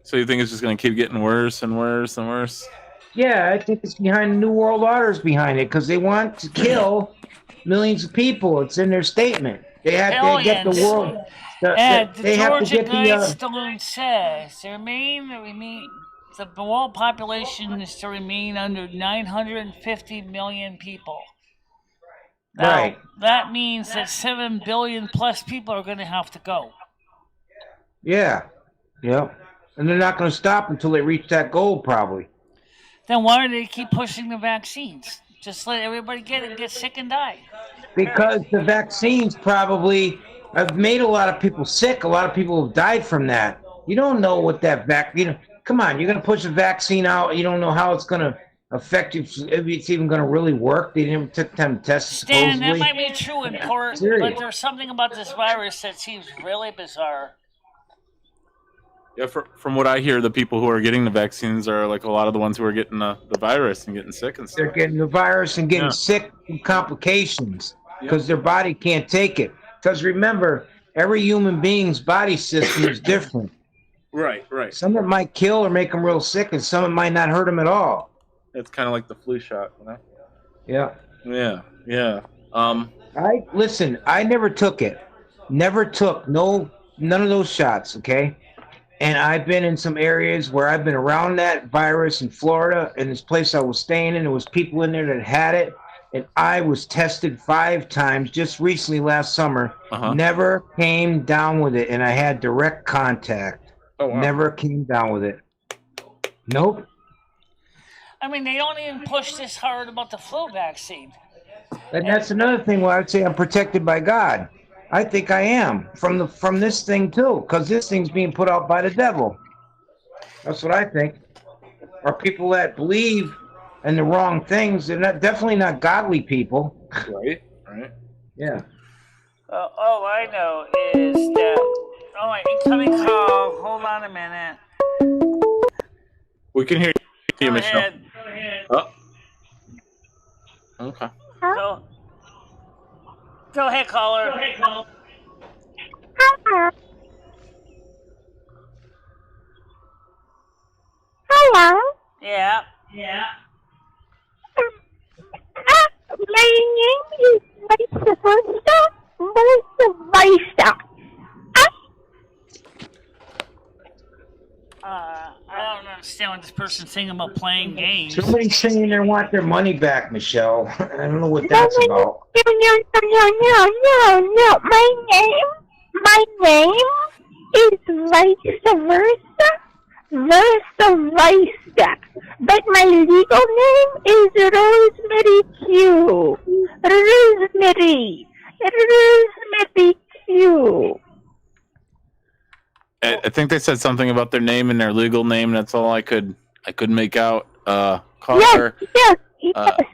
So you think it's just going to keep getting worse and worse and worse? Yeah, I think it's behind the New World Order's behind it because they want to kill millions of people. It's in their statement. They have to get the world. The Georgia Guidestone says the world population is to remain under 950 million people. Now, right. That means that 7 billion plus people are going to have to go. Yeah. Yep. And they're not going to stop until they reach that goal, probably. Then why do they keep pushing the vaccines? Just let everybody get it, get sick and die. Because the vaccines probably have made a lot of people sick. A lot of people have died from that. You don't know what that vaccine... Come on, you're going to push a vaccine out. You don't know how it's going to affect you, if it's even going to really work. They didn't take time to test it, Stan, supposedly. that might be true in part, but there's something about this virus that seems really bizarre. Yeah, from what I hear, the people who are getting the vaccines are like a lot of the ones who are getting the virus and getting sick and stuff. They're getting the virus and getting sick from complications because their body can't take it. Because remember, every human being's body system is different. Right. Some of it might kill or make them real sick, and some of it might not hurt them at all. It's kind of like the flu shot, you know? Yeah. Yeah. I never took it. Never took none of those shots, okay? And I've been in some areas where I've been around that virus in Florida, and this place I was staying in, there was people in there that had it, and I was tested 5 times just recently last summer. Never came down with it, and I had direct contact. Oh, wow. Never came down with it. Nope. I mean, they don't even push this hard about the flu vaccine. And that's another thing where I'd say I'm protected by God. I think I am from this thing too, because this thing's being put out by the devil. That's what I think. Or people that believe in the wrong things. They're definitely not godly people. Right. Yeah. All I know is that. Oh, incoming call. Hold on a minute. We can hear you, Go Michelle. ahead. Oh. Okay. Go ahead, caller. Hello. Yeah. My name is Vice Versa. I don't understand what this person's saying about playing games. Somebody's saying they want their money back, Michelle. I don't know what that's about. No. My name is Vice Versa. But my legal name is Rosemary Q. Rosemary Q. I think they said something about their name and their legal name. That's all I could make out. Caller. Yes.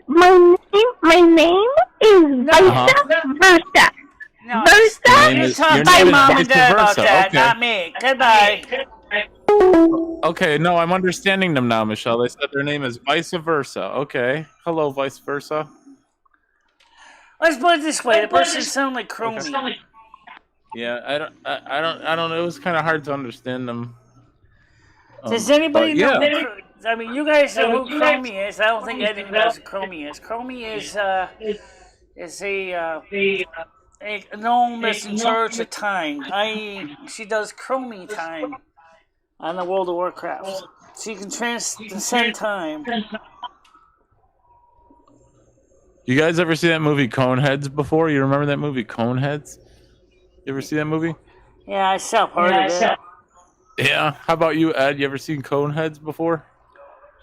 My name is Vice Versa. No, Versa. talk to mom and dad about that, not me. Goodbye. Okay, no, I'm understanding them now, Michelle. They said their name is Vice Versa. Okay. Hello, Vice Versa. Let's put it this way: the person sounds like Chromie. Yeah, I don't know. It was kind of hard to understand them. Does anybody know? Yeah. I mean, you guys know who Chromie is. I don't think anyone knows who Chromie is. Chromie is a gnome in charge of time. She does Chromie time on the World of Warcraft. So you can transcend time. You guys ever see that movie Coneheads before? You remember that movie Coneheads? You ever see that movie? Yeah, I saw part of it. Yeah. How about you, Ed? You ever seen Coneheads before?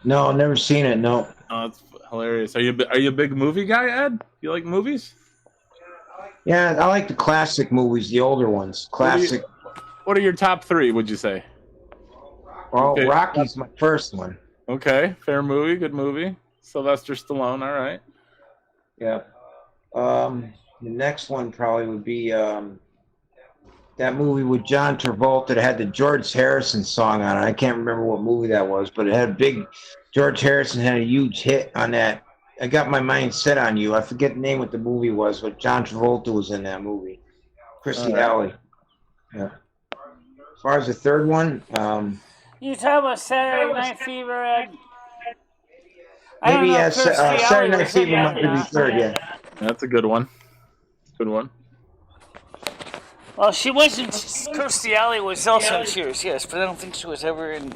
No, never seen it. No. Oh, it's hilarious. Are you a big movie guy, Ed? You like movies? Yeah, I like the classic movies, the older ones. Classic. What are your top 3? Would you say? Well, okay. Rocky's my first one. Okay, fair movie, good movie. Sylvester Stallone, all right. Yeah. The next one probably would be that movie with John Travolta that had the George Harrison song on it. I can't remember what movie that was, but it had a big. George Harrison had a huge hit on that. I Got My Mind Set on You. I forget the name what the movie was, but John Travolta was in that movie. Christy Alley. Yeah. As far as the third one, you talk about Saturday Night Fever, Ed? Maybe Saturday Night Fever might be third. Yeah. That's a good one. Good one. Well, she wasn't. Kirstie Alley was also in Cheers, yes, but I don't think she was ever in.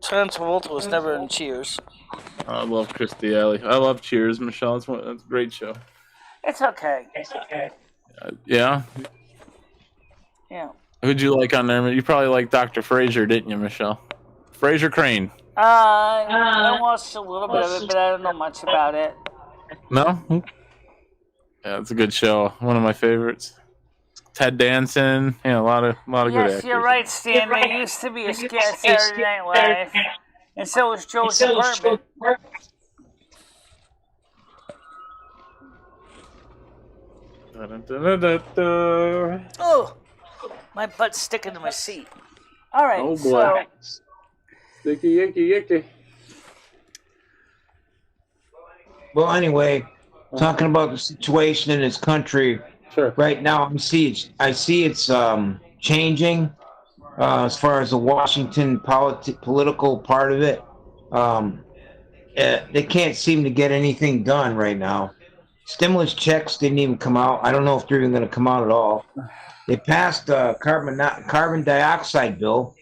John Travolta was never in Cheers. I love Kirstie Alley. I love Cheers, Michelle. That's a great show. It's okay. Yeah. Yeah. Who'd you like on there? You probably like Dr. Frasier, didn't you, Michelle? Frasier Crane. I watched a little bit of it, but I don't know much about it. No? Yeah, it's a good show. One of my favorites. Ted Danson. Yeah, a lot of good actors. Yes, you're right, Stan. There used to be a sketch Saturday Night Live, and so was Joe's Apartment. Da-da-da-da-da. Oh, my butt's sticking to my seat. All right. Oh boy. So Sticky, icky, icky. Well, anyway, talking about the situation in this country right now, I see it's changing as far as the Washington political part of it. They can't seem to get anything done right now. Stimulus checks didn't even come out. I don't know if they're even going to come out at all. They passed a carbon dioxide bill,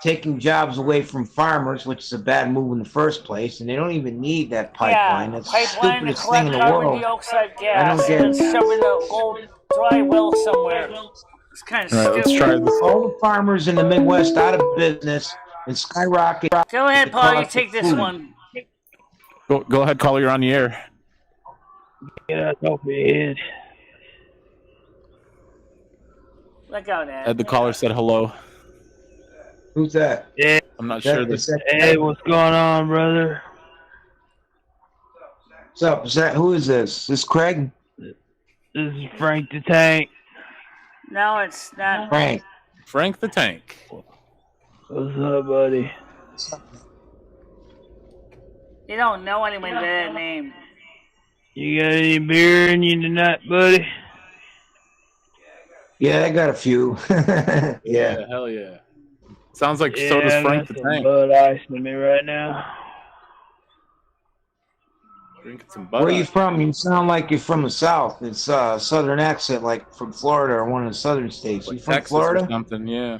taking jobs away from farmers, which is a bad move in the first place, and they don't even need that pipeline. That's the pipeline to stupidest thing collect in the carbon world. dioxide I gas don't get and it. shove it in a gold dry well somewhere. It's kind of All right, stupid. let's try this. All the farmers in the Midwest out of business and skyrocket. Go ahead, the Paul. You cost take of this food. one. Go ahead, caller. You're on the air. Yeah, don't be Ed. Look out, Ed. Ed, the caller said hello. Who's that? Yeah. I'm not sure. Hey, what's going on, brother? What's up? Who is this? This Craig? This is Frank the Tank. No, it's not. Frank the Tank. What's up, buddy? You don't know anyone by that name. You got any beer in you tonight, buddy? Yeah, I got a few. Yeah. Hell yeah. Sounds like Yeah, so does I Frank got the some Tank. Bud Ice in me right now. Drinking some Bud Where are you Ice. from? You sound like you're from the South. It's a southern accent, like from Florida or one of the southern states. You from Texas Florida? or something, yeah.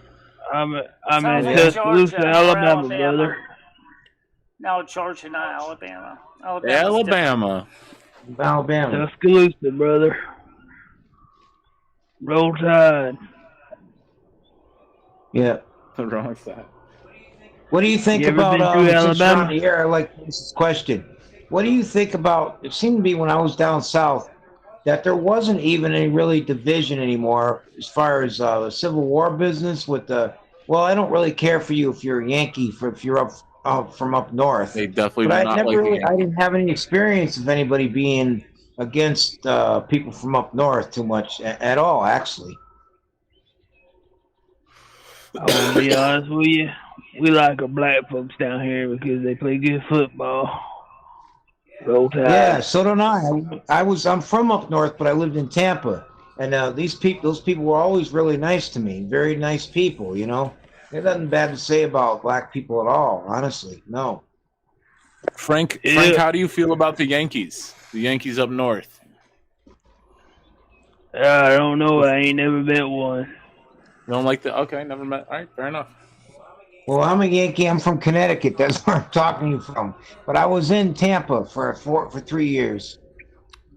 I'm Sounds in like Tuscaloosa, Georgia or Alabama, brother. No, Georgia, not Alabama. Alabama. Alabama. Tuscaloosa, brother. Roll Tide. Yeah. The wrong side. What do you think You ever about been through since you're Alabama? on the air? I like this question. What do you think about? It seemed to be when I was down south that there wasn't even any really division anymore as far as the Civil War business with the. Well, I don't really care for you if you're a Yankee, if you're up from up north. They definitely But do I not never like really, it. I didn't have any experience of anybody being against people from up north too much at all, actually. I want to be honest with you. We like our black folks down here because they play good football. Roll Tide. Yeah, so don't I. I'm from up north, but I lived in Tampa, and those people were always really nice to me. Very nice people, you know. There's nothing bad to say about black people at all, honestly. No. Frank, how do you feel about the Yankees? The Yankees up north. I don't know. I ain't never met one. You don't like the? Okay, never met. All right, fair enough. Well, I'm a Yankee. I'm from Connecticut. That's where I'm talking to you from. But I was in Tampa for 3 years.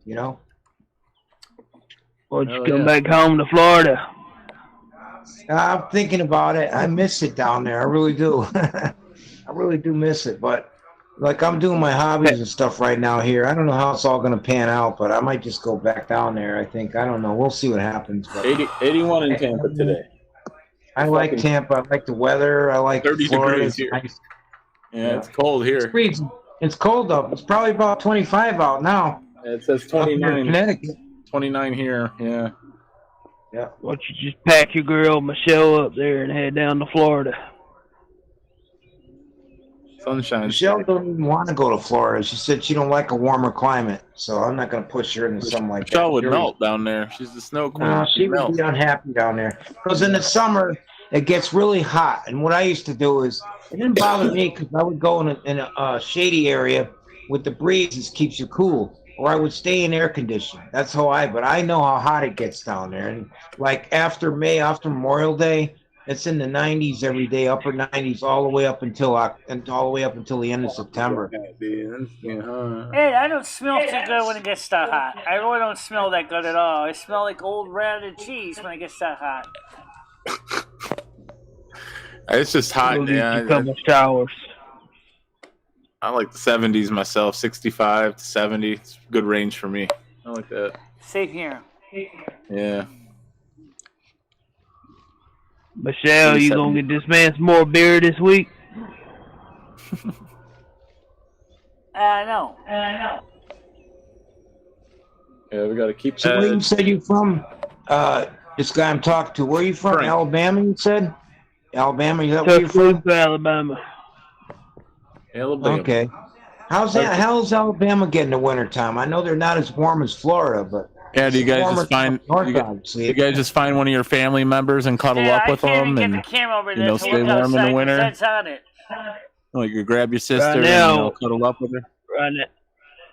You know. Why don't you come back home to Florida? I'm thinking about it. I miss it down there. I really do. I really do miss it. But like I'm doing my hobbies and stuff right now here. I don't know how it's all going to pan out, but I might just go back down there. I think. I don't know. We'll see what happens. But 81 in Tampa today. I like Tampa. I like the weather. I like 30 Florida. degrees here. Nice. Yeah, it's cold here. It's freezing. It's cold up. It's probably about 25 out now. It says Up here in 29. Connecticut. 29 here. Yeah. Yeah. Why don't you just pack your girl Michelle up there and head down to Florida? Sunshine. Michelle don't even want to go to Florida. She said she don't like a warmer climate, so I'm not going to push her into something like that. Michelle would melt down there. She's the snow queen. No, she She'd would melt. be unhappy down there. Because in the summer, it gets really hot. And what I used to do is, it didn't bother me because I would go in a shady area with the breeze, it keeps you cool. Or I would stay in air conditioning. That's how but I know how hot it gets down there. And like after Memorial Day, it's in the 90s every day, upper 90s, all the way up until the end of September. Hey, I don't smell too good when it gets that hot. I really don't smell that good at all. I smell like old ratted cheese when it gets that hot. It's just hot. We'll get Yeah. you a couple showers. I like the 70s myself, 65 to 70. It's a good range for me. I like that. Same here. Yeah. Michelle, you gonna get this man some more beer this week? No. Yeah, we got to keep So where you said you from? This guy I'm talking to, where are you from? Frank. Alabama, you said? Alabama. Is that where you're from? Tuscaloosa, Alabama. Alabama. Okay. How's Alabama getting the wintertime? I know they're not as warm as Florida, but Yeah, do you guys warmer just find north, you guys just find one of your family members and cuddle up with them, Get and the camera over you there know to stay look warm in outside the 'cause winter? that's on it. Like you grab your sister Right and now, cuddle up with her.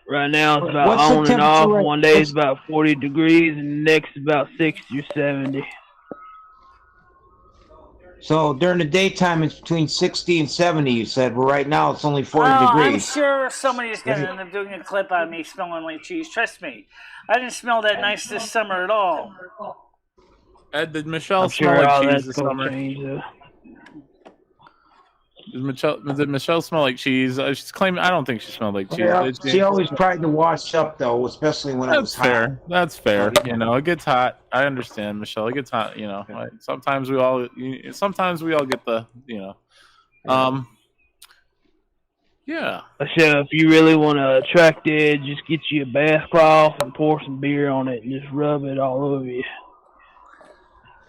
Right now it's about What's the on and temperature off. right- One day it's about 40 degrees, and the next about 60 or 70. So during the daytime, it's between 60 and 70, you said. But right now, it's only 40 I'm degrees. sure somebody's going to end up doing a clip on me smelling like cheese. Trust me. I didn't smell that nice this summer at all. Ed, did Michelle I'm smell sure like all cheese that's this gonna summer? change, though. Did Michelle smell like cheese? She's claiming. I don't think she smelled like cheese. Yeah, Did she always tried to wash up, though, especially when it was That's fair. hot. That's fair. Oh, yeah. You know, it gets hot. I understand, Michelle. It gets hot. You know, sometimes we all get the. You know, yeah. So if you really want to attract it, just get you a bath cloth and pour some beer on it and just rub it all over you.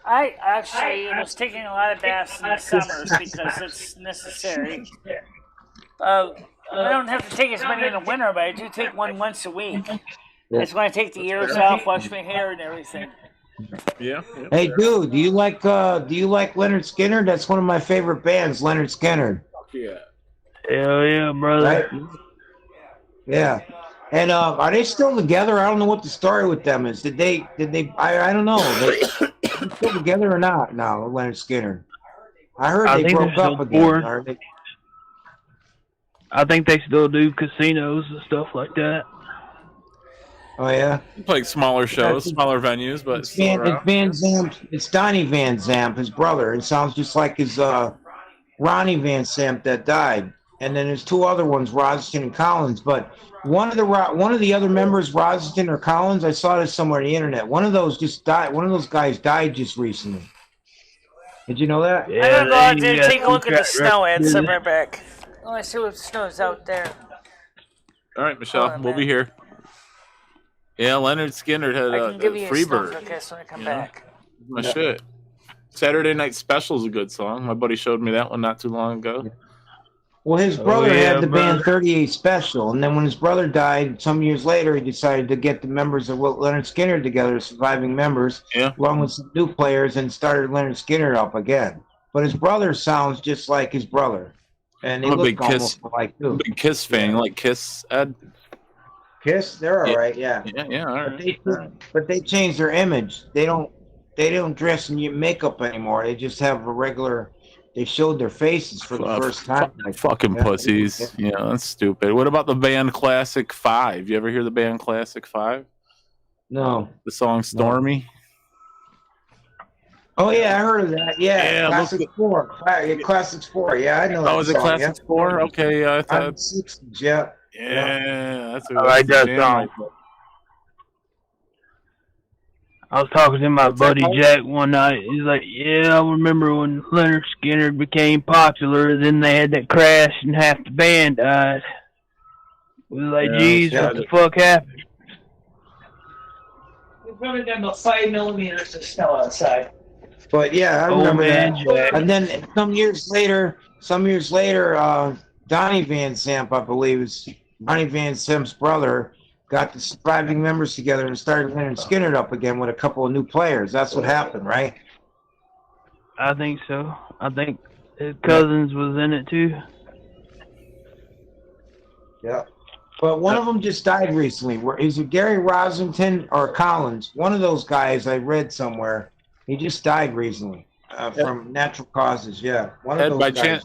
I actually was taking a lot of baths in the summers because it's necessary. I don't have to take as many in the winter, but I do take one once a week. It's when I take the ears off, wash my hair, and everything. Yeah. Hey, dude, do you like Leonard Skinner? That's one of my favorite bands, Leonard Skinner. Yeah. Hell yeah, brother. Right? Yeah. And are they still together? I don't know what the story with them is. Did they? I don't know. They still together or not now, Leonard Skinner? I heard they think broke they're up still again. touring. Are they? I think they still do casinos and stuff like that. Oh yeah. Like smaller shows, smaller venues, but It's Van Zamp. It's Donnie Van Zamp, his brother. It sounds just like his Ronnie Van Zamp that died. And then there's two other ones, Rosington and Collins. But one of the other members, Rosington or Collins, I saw this somewhere on the internet. One of those just died. One of those guys died just recently. Did you know that? I'm gonna go out there and take a look at the snow and some right back. Oh, I see what snow's out there. All right, Michelle, we'll be here. Yeah, Leonard Skinner had I can give you a a Freebird. snow forecast when I come back. My shit. Saturday Night Special is a good song. My buddy showed me that one not too long ago. Well, his brother had the band 38 Special, and then when his brother died, some years later, he decided to get the members of Leonard Skinner together, surviving members, along with some new players, and started Leonard Skinner up again. But his brother sounds just like his brother, and they I'm a look big Kiss, almost like too. big Kiss fan. You like Kiss, Ed? Kiss, they're all right, yeah. Yeah, all right. But they changed their image. They don't dress in makeup anymore. They just have a regular. They showed their faces for the first time. Fucking pussies. Yeah, that's stupid. What about the band Classic 5? You ever hear the band Classic 5? No. The song Stormy? Oh, yeah, I heard of that. Yeah, Yeah, Classic 4. Classics 4. Yeah, I know that Oh, is it song, Classics 4? Okay, I thought. 60s, yeah. Yeah, that's a I like that jam song. right there. I was talking to my What's that buddy called? Jack one night. He's like, "Yeah, I remember when Leonard Skinner became popular. Then they had that crash, and half the band died." We was like, Yeah, "Geez, yeah. what the fuck happened?" We've probably got about 5 millimeters of snow outside. But yeah, I Oh, remember man, that. Jack. And then some years later, Donnie Van Zamp, I believe, is Donnie Van Zamp's brother, got the surviving members together and started Leonard Skinner up again with a couple of new players. That's what happened, right? I think so. I think his cousins was in it too. Yeah. But one of them just died recently. Is it Gary Rosington or Collins? One of those guys I read somewhere. He just died recently from natural causes. Yeah. One of Ed, those by guys. chance,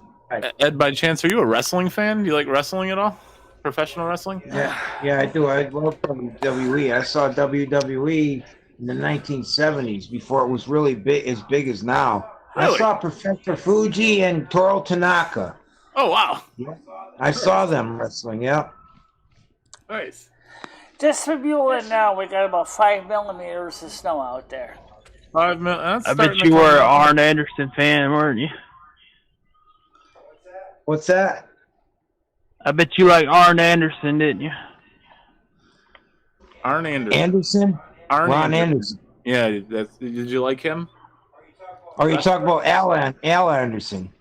Ed, by chance, are you a wrestling fan? Do you like wrestling at all? Professional wrestling? Yeah, I do. I love WWE. I saw WWE in the 1970s before it was really big as now. Really? I saw Professor Fuji and Toru Tanaka. Oh, wow. I saw them wrestling, yeah. Nice. Just for you and now, we got about 5 millimeters of snow out there. 5 minutes. I bet you were an Arn Anderson fan, weren't you? What's that? I bet you like Arn Anderson, didn't you? Arn Anderson. Ron Anderson. Yeah, did you like him? Or you talk about Al Anderson.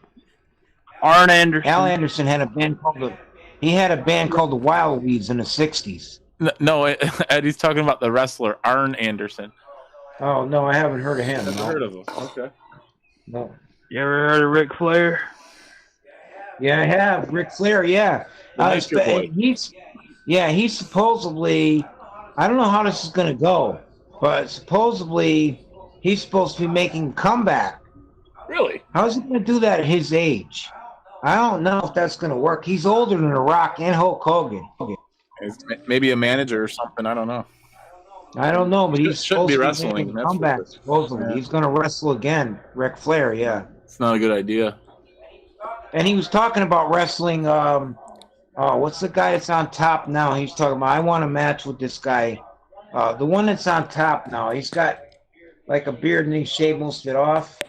Arn Anderson. Al Anderson had a band called the Wild Weeds in the '60s. No, Eddie's talking about the wrestler Arn Anderson. Oh no, I haven't heard of him. Never heard of him. Okay. No. You ever heard of Ric Flair? Yeah, I have. Ric Flair, yeah. He's supposedly, I don't know how this is going to go, but supposedly he's supposed to be making a comeback. Really? How's he going to do that at his age? I don't know if that's going to work. He's older than The Rock and Hulk Hogan. Maybe a manager or something. I don't know. I don't know, but he's shouldn't supposed be to be wrestling. making a comeback, supposedly. Yeah. He's going to wrestle again, Ric Flair, yeah. It's not a good idea. And he was talking about wrestling, what's the guy that's on top now? He's talking about, I want a match with this guy. The one that's on top now, he's got like a beard and he shaved most of it off.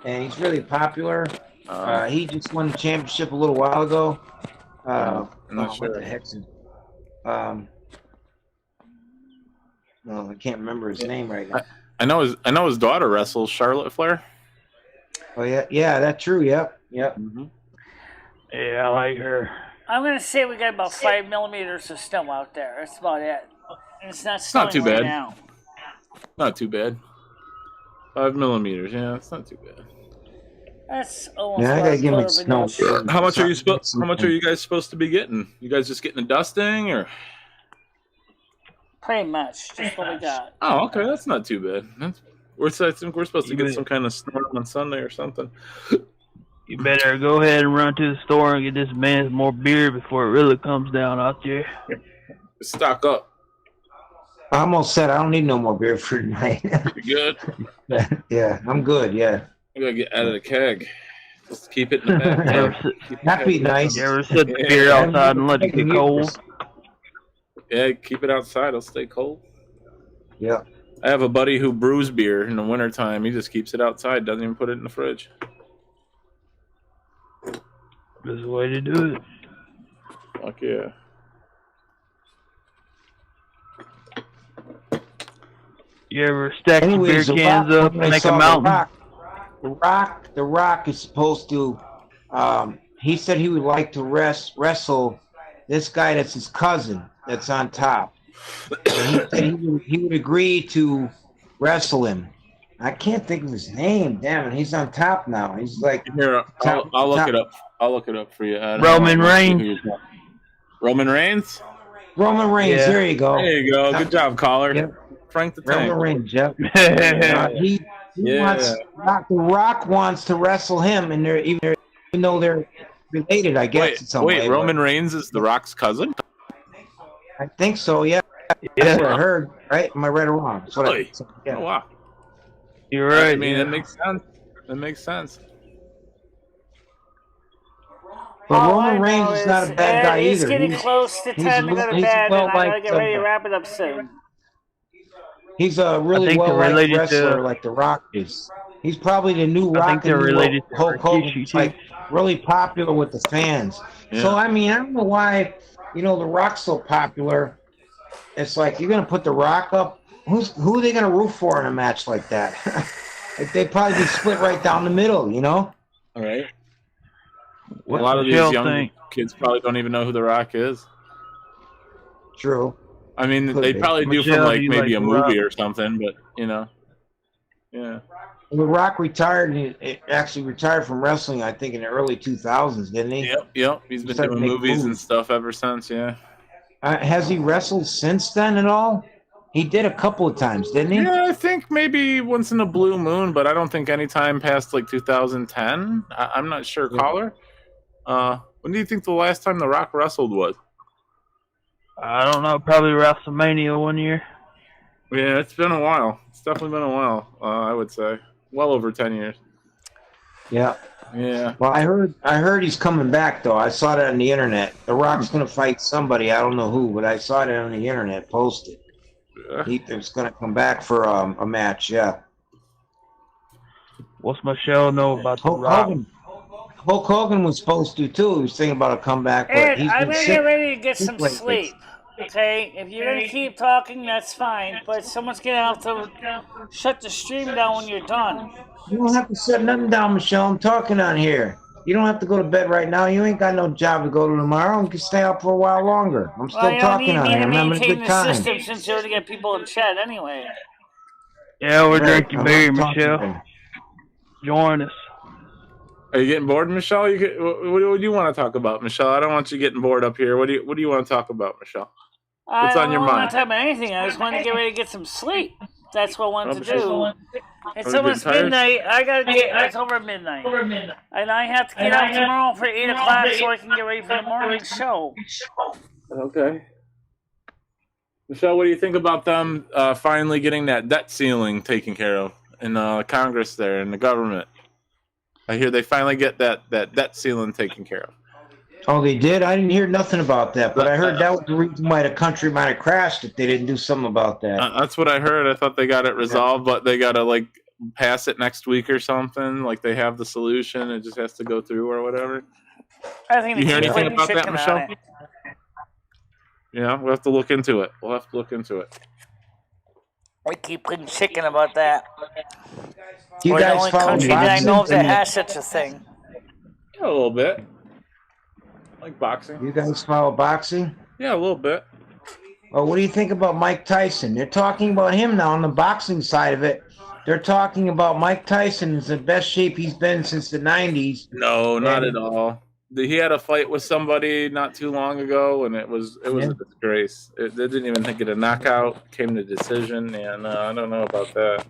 And he's really popular. He just won the championship a little while ago. I'm not sure. What the heck's his no, I can't remember his name right now. I know his daughter wrestles, Charlotte Flair. Oh yeah, that's true. Yep. Mm-hmm. Yeah, I like her. I'm gonna say we got about 5 millimeters of snow out there. That's about it. And it's not not too snowing right bad. now. Not too bad. 5 millimeters. Yeah, it's not too bad. That's almost Yeah, I gotta give a it snow. How much are you guys supposed to be getting? You guys just getting a dusting or? Pretty much, just what we got. Oh, okay, that's not too bad. I think we're supposed to get some kind of storm on Sunday or something. You better go ahead and run to the store and get this man some more beer before it really comes down out there. Stock up. I almost said I don't need no more beer for tonight. You good? Yeah, I'm good. Yeah. I gotta get out of the keg. Just keep it in the back. That'd be nice. You ever set the beer outside and let it get cold? Yeah, keep it outside. It'll stay cold. Yeah. I have a buddy who brews beer in the wintertime. He just keeps it outside. Doesn't even put it in the fridge. That's the way to do it. Fuck yeah. You ever stack the beer cans up and make a mountain? The Rock is supposed to. He said he would like to wrestle this guy that's his cousin that's on top. And he would agree to wrestle him. I can't think of his name. Damn it, he's on top now. He's like here. I'll look it up. I'll look it up for you. Roman Reigns. Roman Reigns. Roman Reigns. Yeah. There you go. There you go. Good job, caller. Yep. Frank the Tank. Roman Reigns. Yep. He wants. The Rock wants to wrestle him, and they're even though they're related, I guess. In some way, Roman Reigns is The Rock's cousin. I think so. Yeah. That's what I heard. Right? Am I right or wrong? That's what Oh wow. You're right. I mean, that makes sense. That makes sense. But Roman Reigns is not a bad guy he's either. Getting close to time to go to bed, and I gotta get ready to wrap it up soon. He's a really well-liked wrestler like The Rock is. He's probably the new Rock and Hulk Hogan. He's like really popular with the fans. Yeah. So I mean, I don't know why The Rock's so popular. It's like you're gonna put The Rock up. Who are they gonna root for in a match like that? They'd probably be split right down the middle, All right. A What's lot of these Michelle young think? kids probably don't even know who The Rock is. True. I mean, Could they be. probably do Michelle, from like you maybe like a The Rock? movie or something, but yeah. The Rock retired. He actually retired from wrestling, I think, in the early 2000s, didn't he? Yep. He's been started doing making movies and movies. stuff ever since. Yeah. Has he wrestled since then at all? He did a couple of times, didn't he? Yeah, I think maybe once in a blue moon, but I don't think any time past like 2010. I'm not sure, caller. When do you think the last time The Rock wrestled was? I don't know. Probably WrestleMania one year. Yeah, it's been a while. It's definitely been a while. I would say well over 10 years. Yeah. Yeah. Well, I heard he's coming back though. I saw that on the internet. The Rock's gonna fight somebody. I don't know who, but I saw it on the internet posted. Yeah. He's gonna come back for a match. Yeah. What's Michelle know about The Rock? Hulk Hogan was supposed to too. He was thinking about a comeback, but Ed, he's I'm been gonna sick. get ready to get some lately. sleep. Okay, if you're gonna keep talking, that's fine. But someone's gonna have to shut the stream down when you're done. You don't have to shut nothing down, Michelle. I'm talking on here. You don't have to go to bed right now. You ain't got no job to go to tomorrow. You can stay up for a while longer. I'm still Well, you don't talking need on me here. to I'm having a maintain good the time. system since you already get people in chat anyway. Yeah, we're Right, drinking I'm beer, not talking Michelle. then. Join us. Are you getting bored, Michelle? What do you want to talk about, Michelle? I don't want you getting bored up here. What do you want to talk about, Michelle? What's on your I'm not mind? talking about anything. I just wanted to get ready to get some sleep. That's what I wanted to Oh, do. It's Are you almost getting tired? midnight. I gotta get. It's over midnight, and I have to get up tomorrow for 8 o'clock so I can get ready for the morning show. Okay. Michelle, what do you think about them finally getting that debt ceiling taken care of in Congress there in the government? I hear they finally get that debt ceiling taken care of. Oh, they did? I didn't hear nothing about that, but I heard that was the reason why the country might have crashed if they didn't do something about that. That's what I heard. I thought they got it resolved, but they got to like pass it next week or something. Like they have the solution. It just has to go through or whatever. I think You they hear keep anything putting about that, chicken Michelle? on it. Yeah, we'll have to look into it. We keep putting chicken about that. You We're the guys only follow country that I boxing? know that has such a thing. Yeah, a little bit. Like boxing. You guys follow boxing? Yeah, a little bit. Well, what do you think about Mike Tyson? They're talking about him now on the boxing side of it. They're talking about Mike Tyson is the best shape he's been since the 90s. No, not at all. He had a fight with somebody not too long ago, and it was a disgrace. They didn't even get a knockout. Came to decision, and I don't know about that.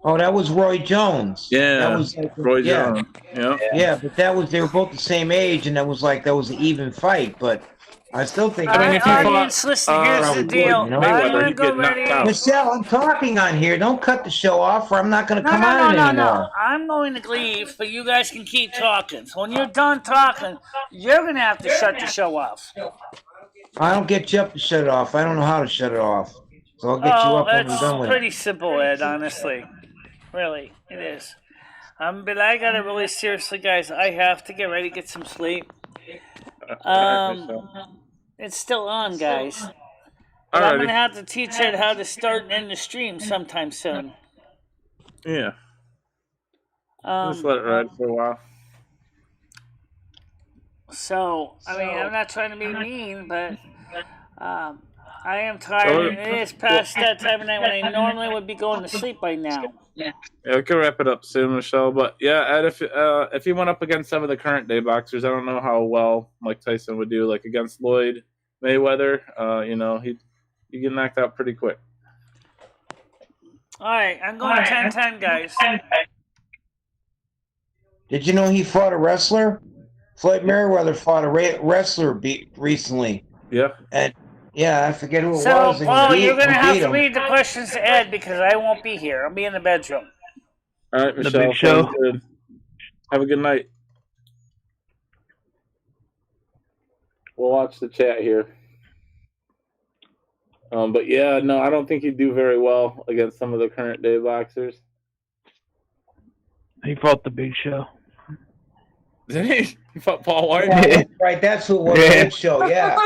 Oh, that was Roy Jones. Yeah, that was Roy Jones. Yeah, yeah, but they were both the same age, and that was an even fight. But I still think. Audience, listen, here's the deal. I'm gonna go ready. Michelle, I'm talking on here. Don't cut the show off, or I'm not going to come on anymore. No. I'm going to leave, but you guys can keep talking. So when you're done talking, you're going to have to shut the show off. I don't get you up to shut it off. I don't know how to shut it off. So I'll get you up when I'm done with pretty it. simple, Ed, honestly. Really, it is. But I got to really seriously, guys, I have to get ready to get some sleep. It's still on, guys. But I'm going to have to teach Ed how to start and end the stream sometime soon. Yeah. Just let it ride for a while. So, I mean, I'm not trying to be mean, but I am tired. It is past that time of night when I normally would be going to sleep by now. Yeah, we can wrap it up soon, Michelle. But yeah, Ed, if he went up against some of the current day boxers, I don't know how well Mike Tyson would do. Like against Lloyd Mayweather, he'd get knocked out pretty quick. All right, I'm going 10-10, guys. Did you know he fought a wrestler? Floyd Mayweather fought a wrestler recently. Yeah. And yeah, I forget who it was. So, and Paul, he you're going to beat have to him. read the questions to Ed because I won't be here. I'll be in the bedroom. All right, Michelle. The big show. Good. Have a good night. We'll watch the chat here. But yeah, no, I don't think he'd do very well against some of the current day boxers. He fought the Big Show. Did he? He fought Paul White? Yeah, right, that's who it was. Yeah. Big Show, yeah.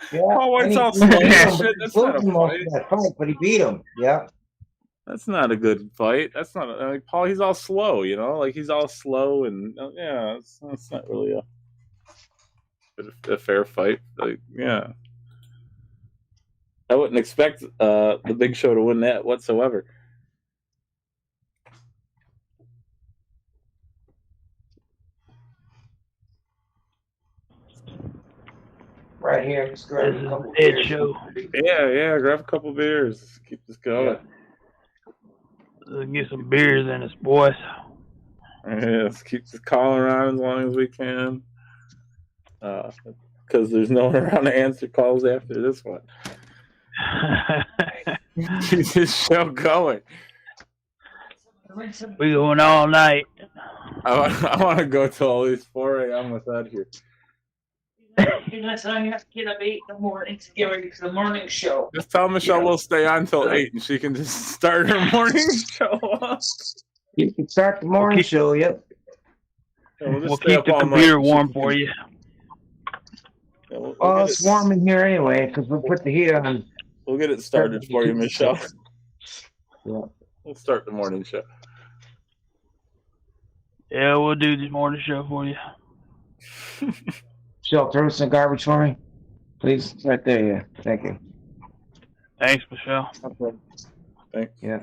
Paul White's all slow. shit. That's not a fight. That fight, but he beat him. Yeah. That's not a good fight. That's not like Paul. He's all slow, like he's all slow, and yeah, that's not really a fair fight. Like, yeah, I wouldn't expect the Big Show to win that whatsoever. Right here, just grab a couple Ed beers. Show. Yeah, grab a couple beers. Keep this going. Let's get some beers in us, boys. Yeah, let's keep this call around as long as we can. Because there's no one around to answer calls after this one. Keep this show going. We going all night. I want to go till at least 4 a.m. with that here. I have to get up 8 in the morning to get ready for the morning show. Just tell Michelle we'll stay on till 8 and she can just start her morning show. You can start the morning show, yep. Yeah, We'll keep the computer warm for you. Yeah, we'll Well, it's warm in here anyway because we'll put the heat on. We'll get it started for you, Michelle. Yeah. We'll start the morning show. Yeah, we'll do the morning show for you. Michelle, throw some garbage for me, please. Right there, yeah. Thank you. Thanks, Michelle. Okay. Thanks. Yeah.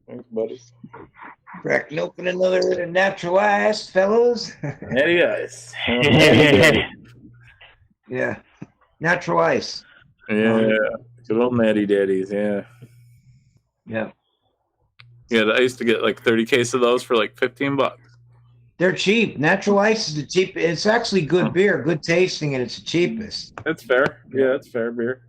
Thanks, buddy. Cracking open another natural ice, fellas. Natty ice. Yeah. Natural ice. Yeah. Good old natty daddies, yeah. Yeah. Yeah, I used to get like 30 cases of those for like $15. They're cheap. Natural ice is the cheap. It's actually good beer, good tasting, and it's the cheapest. That's fair. Yeah, that's fair beer.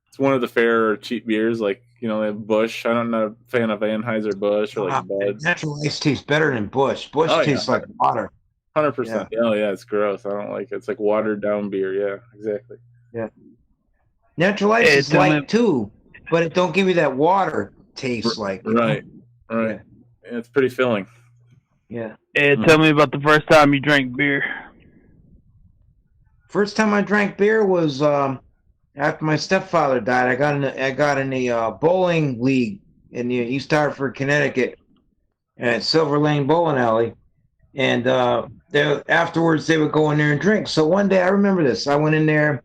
It's one of the fair or cheap beers. Like, you know, they have Busch. I'm not a fan of Anheuser Busch or like Bud's. Natural ice tastes better than Busch. Busch tastes like water. 100%. Oh, yeah, it's gross. I don't like it. It's like watered down beer. Yeah, exactly. Yeah. Natural ice is light too, but it don't give you that water taste like. Right. Yeah, it's pretty filling. Yeah. Hey, tell me about the first time you drank beer. First time I drank beer was after my stepfather died. I got in the bowling league in the East Hartford, Connecticut, at Silver Lane Bowling Alley, and afterwards they would go in there and drink. So one day I remember this. I went in there.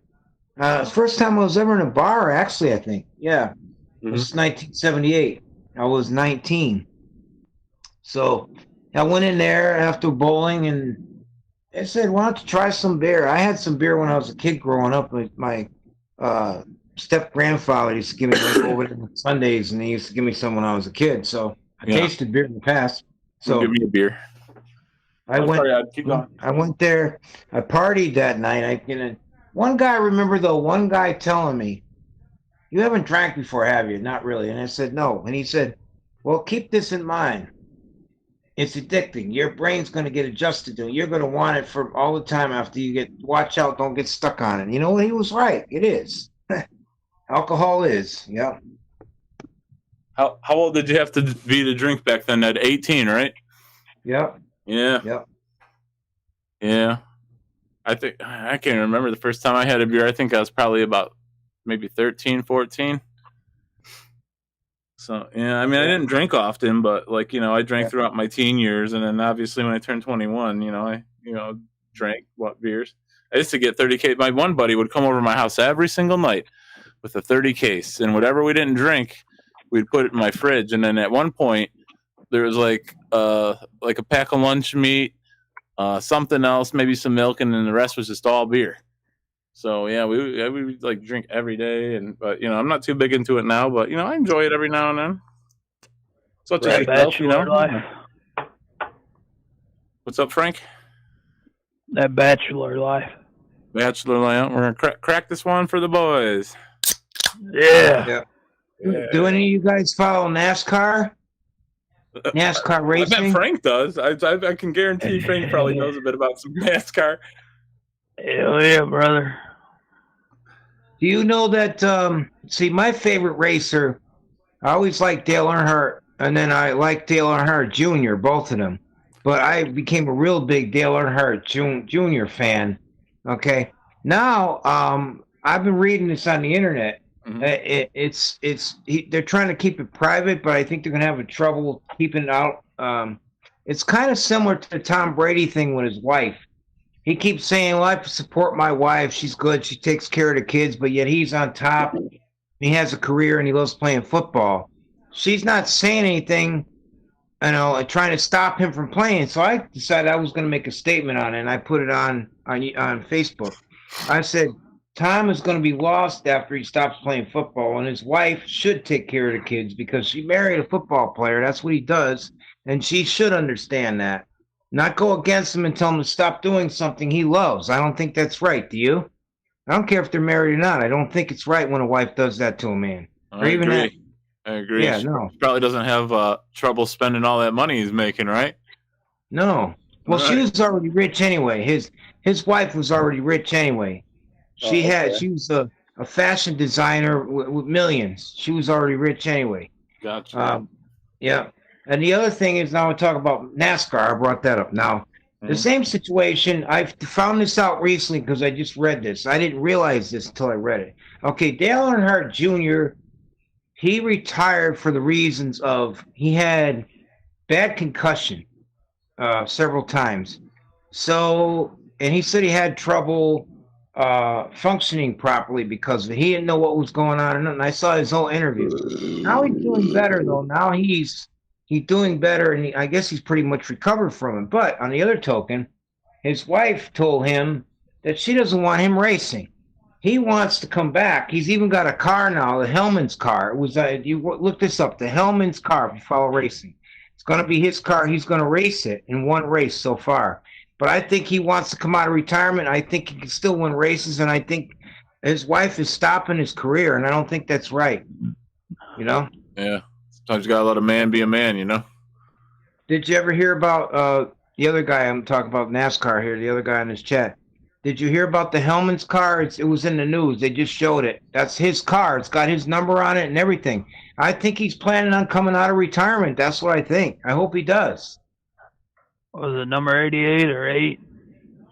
First time I was ever in a bar, actually. I think, yeah, it was 1978. I was 19. So I went in there after bowling and they said, why don't you try some beer? I had some beer when I was a kid growing up. My step-grandfather used to give me like over on Sundays, and he used to give me some when I was a kid. So I tasted beer in the past. So give me a beer. I went there. I partied that night. One guy, one guy telling me, you haven't drank before, have you? Not really. And I said, no. And he said, well, keep this in mind. It's addicting. Your brain's going to get adjusted to it. You're going to want it for all the time after you watch out, don't get stuck on it. You know what? He was right. It is. Alcohol is. Yeah. How old did you have to be to drink back then? At 18, right? Yep. Yeah. Yep. Yeah. I can't remember the first time I had a beer. I think I was probably about maybe 13, 14. So, yeah, I mean, I didn't drink often, but like, you know, I drank throughout my teen years. And then obviously when I turned 21, you know, I drank beers. I used to get 30 case. My one buddy would come over to my house every single night with a 30 case, and whatever we didn't drink, we'd put it in my fridge. And then at one point there was like a pack of lunch meat, something else, maybe some milk, and then the rest was just all beer. So yeah, we would like drink every day, but you know, I'm not too big into it now, but you know, I enjoy it every now and then. Such as yourself, you know. Life. What's up, Frank? That bachelor life. Bachelor life. We're gonna crack this one for the boys. Yeah. Do any of you guys follow NASCAR? NASCAR racing? I bet Frank does. I can guarantee Frank probably knows a bit about some NASCAR. Hell yeah, brother. Do you know that, see, my favorite racer, I always liked Dale Earnhardt, and then I liked Dale Earnhardt Jr., both of them. But I became a real big Dale Earnhardt Jr. fan, okay? Now, I've been reading this on the internet. They're trying to keep it private, but I think they're going to have trouble keeping it out. It's kind of similar to the Tom Brady thing with his wife. He keeps saying, well, I support my wife. She's good. She takes care of the kids, but yet he's on top. He has a career, and he loves playing football. She's not saying anything, you know, and trying to stop him from playing. So I decided I was going to make a statement on it, and I put it on Facebook. I said, Tom is going to be lost after he stops playing football, and his wife should take care of the kids because she married a football player. That's what he does, and she should understand that. Not go against him and tell him to stop doing something he loves. I don't think that's right. Do you? I don't care if they're married or not. I don't think it's right when a wife does that to a man. I agree. Yeah, no. He probably doesn't have trouble spending all that money he's making, right? No. Well, she was already rich anyway. His wife was already rich anyway. She was a fashion designer with millions. She was already rich anyway. Gotcha. Yeah. And the other thing is, now we talk about NASCAR. I brought that up. Now, The same situation. I found this out recently because I just read this. I didn't realize this until I read it. Okay, Dale Earnhardt Jr., he retired for the reasons of he had bad concussion several times. So, and he said he had trouble functioning properly because of it. He didn't know what was going on. And I saw his whole interview. Now he's doing better, though. Now he's doing better, and I guess he's pretty much recovered from it. But on the other token, his wife told him that she doesn't want him racing. He wants to come back. He's even got a car now, the Hellman's car. It was you look this up, the Hellman's car. If you follow racing, it's going to be his car. He's going to race it in one race so far. But I think he wants to come out of retirement. I think he can still win races, and I think his wife is stopping his career, and I don't think that's right. You know? Yeah. Sometimes you got to let a man be a man, you know? Did you ever hear about the other guy I'm talking about, NASCAR here, the other guy in this chat? Did you hear about the Hellman's car? It was in the news. They just showed it. That's his car. It's got his number on it and everything. I think he's planning on coming out of retirement. That's what I think. I hope he does. Was it number 88 or 8?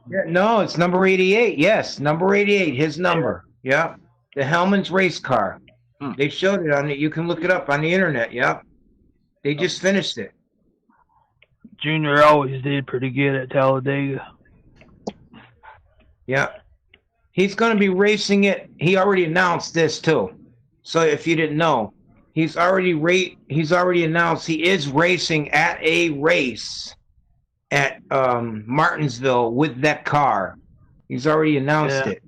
Yeah, no, it's number 88. Yes, number 88, his number. Yeah, the Hellman's race car. They showed it on it. You can look it up on the internet. Yeah, they just finished it. Junior always did pretty good at Talladega. Yeah, he's going to be racing it. He already announced this too. So if you didn't know, he's already announced he is racing at a race at Martinsville with that car. He's already announced it.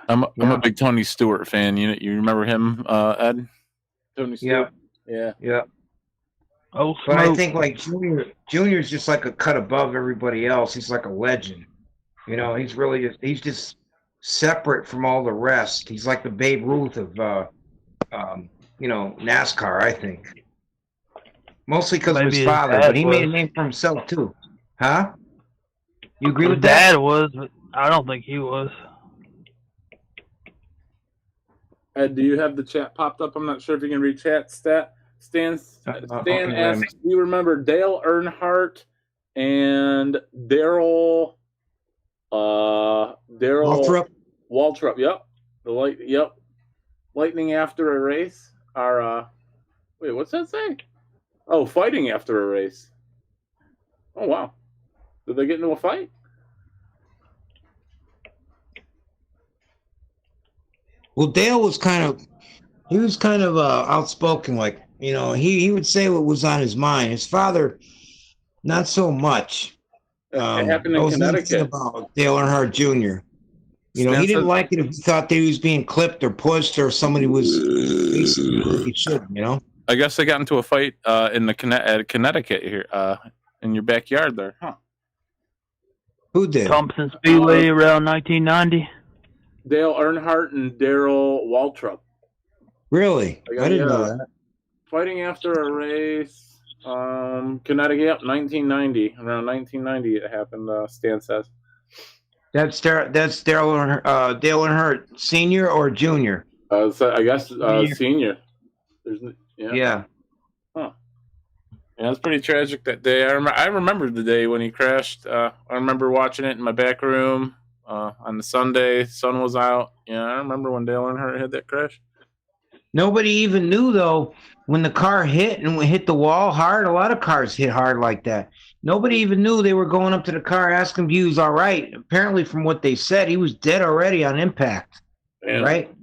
I'm a big Tony Stewart fan. You remember him, Ed? Tony Stewart. Yeah. Oh, but I think like Junior's just like a cut above everybody else. He's like a legend. You know, he's just separate from all the rest. He's like the Babe Ruth of NASCAR, I think. Mostly because of his father, but he made a name for himself too. Huh? You agree with that? Dad was, but I don't think he was. Ed, do you have the chat popped up? I'm not sure if you can read chat. Stan asks, do you remember Dale Earnhardt and Daryl Waltrip? Yep. Lightning after a race. Wait, what's that say? Oh, fighting after a race. Oh wow. Did they get into a fight? Well, Dale was kind of outspoken, like, you know, he would say what was on his mind. His father, not so much. It happened in Connecticut. About Dale Earnhardt Jr. You know, he didn't like it if he thought that he was being clipped or pushed or somebody was he shouldn't, you know. I guess they got into a fight in Connecticut here, in your backyard there, huh? Who did? Thompson Speedway around 1990. Dale Earnhardt and Daryl Waltrip. Really? I didn't know that. Fighting after a race, Connecticut, 1990. Around 1990 it happened, Stan says. That's Dale Earnhardt Sr. or Junior? So I guess Senior. Yeah. Huh. Yeah, it's pretty tragic that day. I remember the day when he crashed. I remember watching it in my back room on the Sunday. Sun was out. Yeah, I remember when Dale Earnhardt had that crash. Nobody even knew, though, when the car hit and hit the wall hard. A lot of cars hit hard like that. Nobody even knew. They were going up to the car asking if he was all right. Apparently, from what they said, he was dead already on impact. Yeah. Right?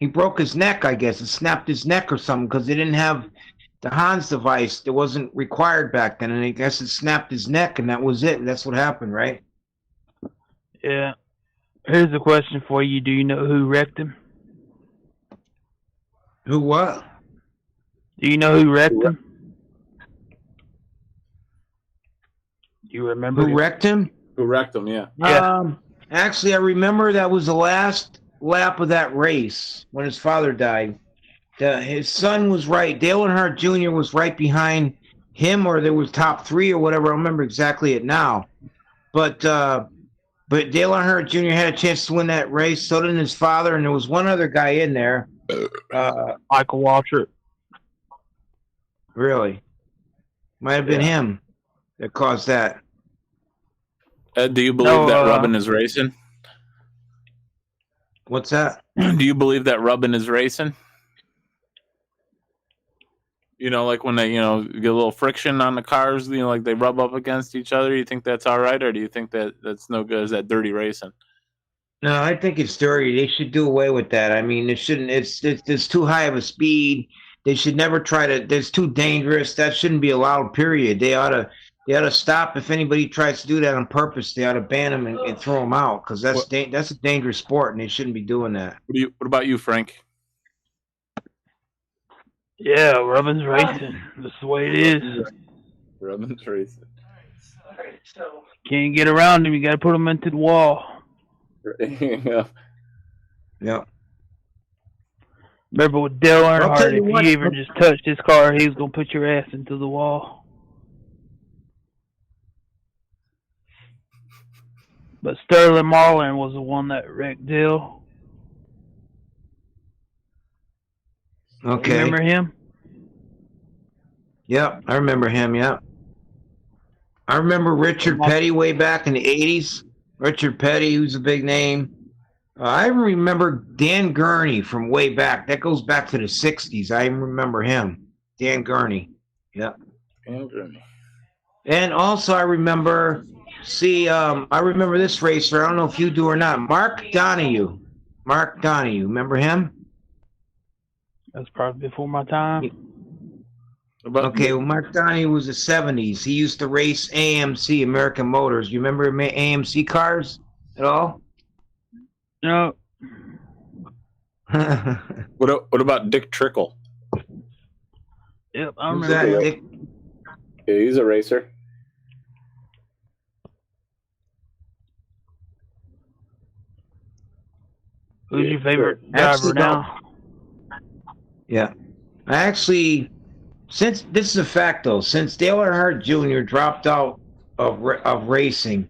He broke his neck, I guess. It snapped his neck or something because they didn't have the Hans device. That wasn't required back then. And I guess it snapped his neck, and that was it. That's what happened, right? Yeah. Here's a question for you. Do you know who wrecked him? Who what? Do you know who wrecked him? Do you remember who wrecked him? Who wrecked him, yeah. Actually, I remember that was the last lap of that race when his father died. His son was right. Dale Earnhardt Jr. was right behind him, or there was top 3 or whatever. I don't remember exactly it now. But Dale Earnhardt Jr. had a chance to win that race. So did his father, and there was one other guy in there. Michael Waltrip. Really? Might have been him that caused that. Ed, do you believe that Rubbin is racing? What's that? Do you believe that Rubbin is racing? You know, like when they, get a little friction on the cars, like they rub up against each other. You think that's all right, or do you think that that's no good? Is that dirty racing? No, I think it's dirty. They should do away with that. I mean, it shouldn't. It's too high of a speed. They should never try to. It's too dangerous. That shouldn't be allowed. Period. They ought to stop if anybody tries to do that on purpose. They ought to ban them and throw them out because that's a dangerous sport and they shouldn't be doing that. What about you, Frank? Yeah, Rubbin's racing. That's the way it is. Rubbin's racing. Can't get around him. You got to put him into the wall. Yeah. Yeah. Remember with Dale Earnhardt, if you even just touched his car, he was going to put your ass into the wall. But Sterling Marlin was the one that wrecked Dale. Okay. Remember him? Yep, I remember him, yep. I remember Richard Petty way back in the 80s. Richard Petty, who's a big name. I even remember Dan Gurney from way back. That goes back to the 60s. I even remember him. Dan Gurney. Yep. Dan Gurney. And also I remember, I remember this racer. I don't know if you do or not. Mark Donahue. Mark Donahue. Remember him? That's probably before my time. Okay, well, Mark Donahue was the 70s. He used to race AMC, American Motors. You remember AMC cars at all? No. What about Dick Trickle? Yep, I Who's remember that, him. Dick? Yeah, he's a racer. Who's your favorite driver now? Yeah. I actually, since this is a fact though, since Dale Earnhardt Jr. dropped out of racing,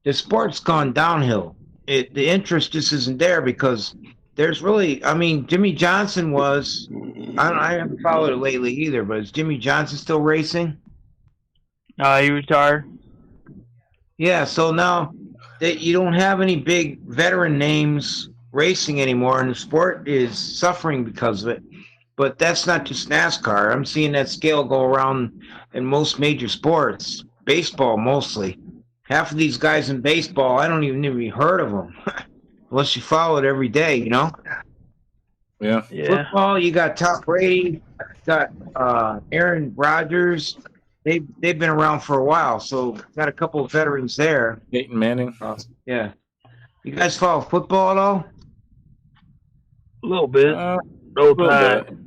the sport's gone downhill. The interest just isn't there because there's really, I mean, Jimmy Johnson was, I haven't followed it lately either, but is Jimmy Johnson still racing? He retired. Yeah, so now you don't have any big veteran names racing anymore, and the sport is suffering because of it. But that's not just NASCAR. I'm seeing that scale go around in most major sports, baseball mostly. Half of these guys in baseball, I don't even heard of them, unless you follow it every day, you know? Yeah. Football, you got Tom Brady, got Aaron Rodgers. They've been around for a while, so got a couple of veterans there. Peyton Manning. Yeah. You guys follow football at all? A little bit. No time.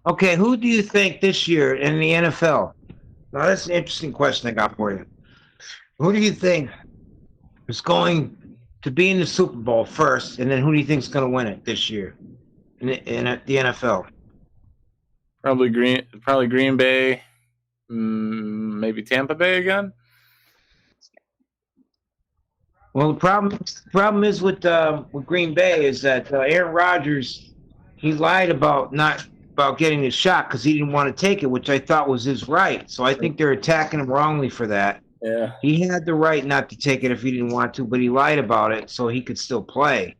Okay, who do you think this year in the NFL? Now, that's an interesting question I got for you. Who do you think is going to be in the Super Bowl first, and then who do you think is going to win it this year in the NFL? Probably Green Bay, maybe Tampa Bay again. Well, the problem is with Green Bay is that Aaron Rodgers, he lied about getting the shot because he didn't want to take it, which I thought was his right. So I think they're attacking him wrongly for that. Yeah. He had the right not to take it if he didn't want to, but he lied about it so he could still play.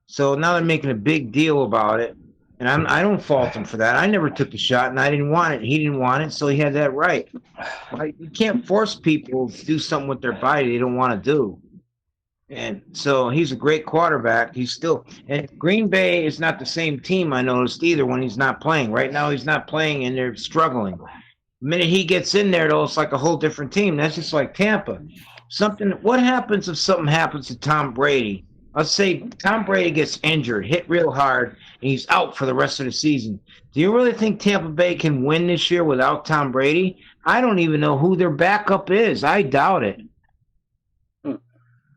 So now they're making a big deal about it, and I don't fault him for that. I never took the shot, and I didn't want it. He didn't want it, so he had that right. You can't force people to do something with their body they don't want to do. And so he's a great quarterback. And Green Bay is not the same team I noticed either when he's not playing. Right now he's not playing and they're struggling. The minute he gets in there, though, it's like a whole different team. That's just like Tampa. What happens if something happens to Tom Brady? Let's say Tom Brady gets injured, hit real hard, and he's out for the rest of the season. Do you really think Tampa Bay can win this year without Tom Brady? I don't even know who their backup is. I doubt it.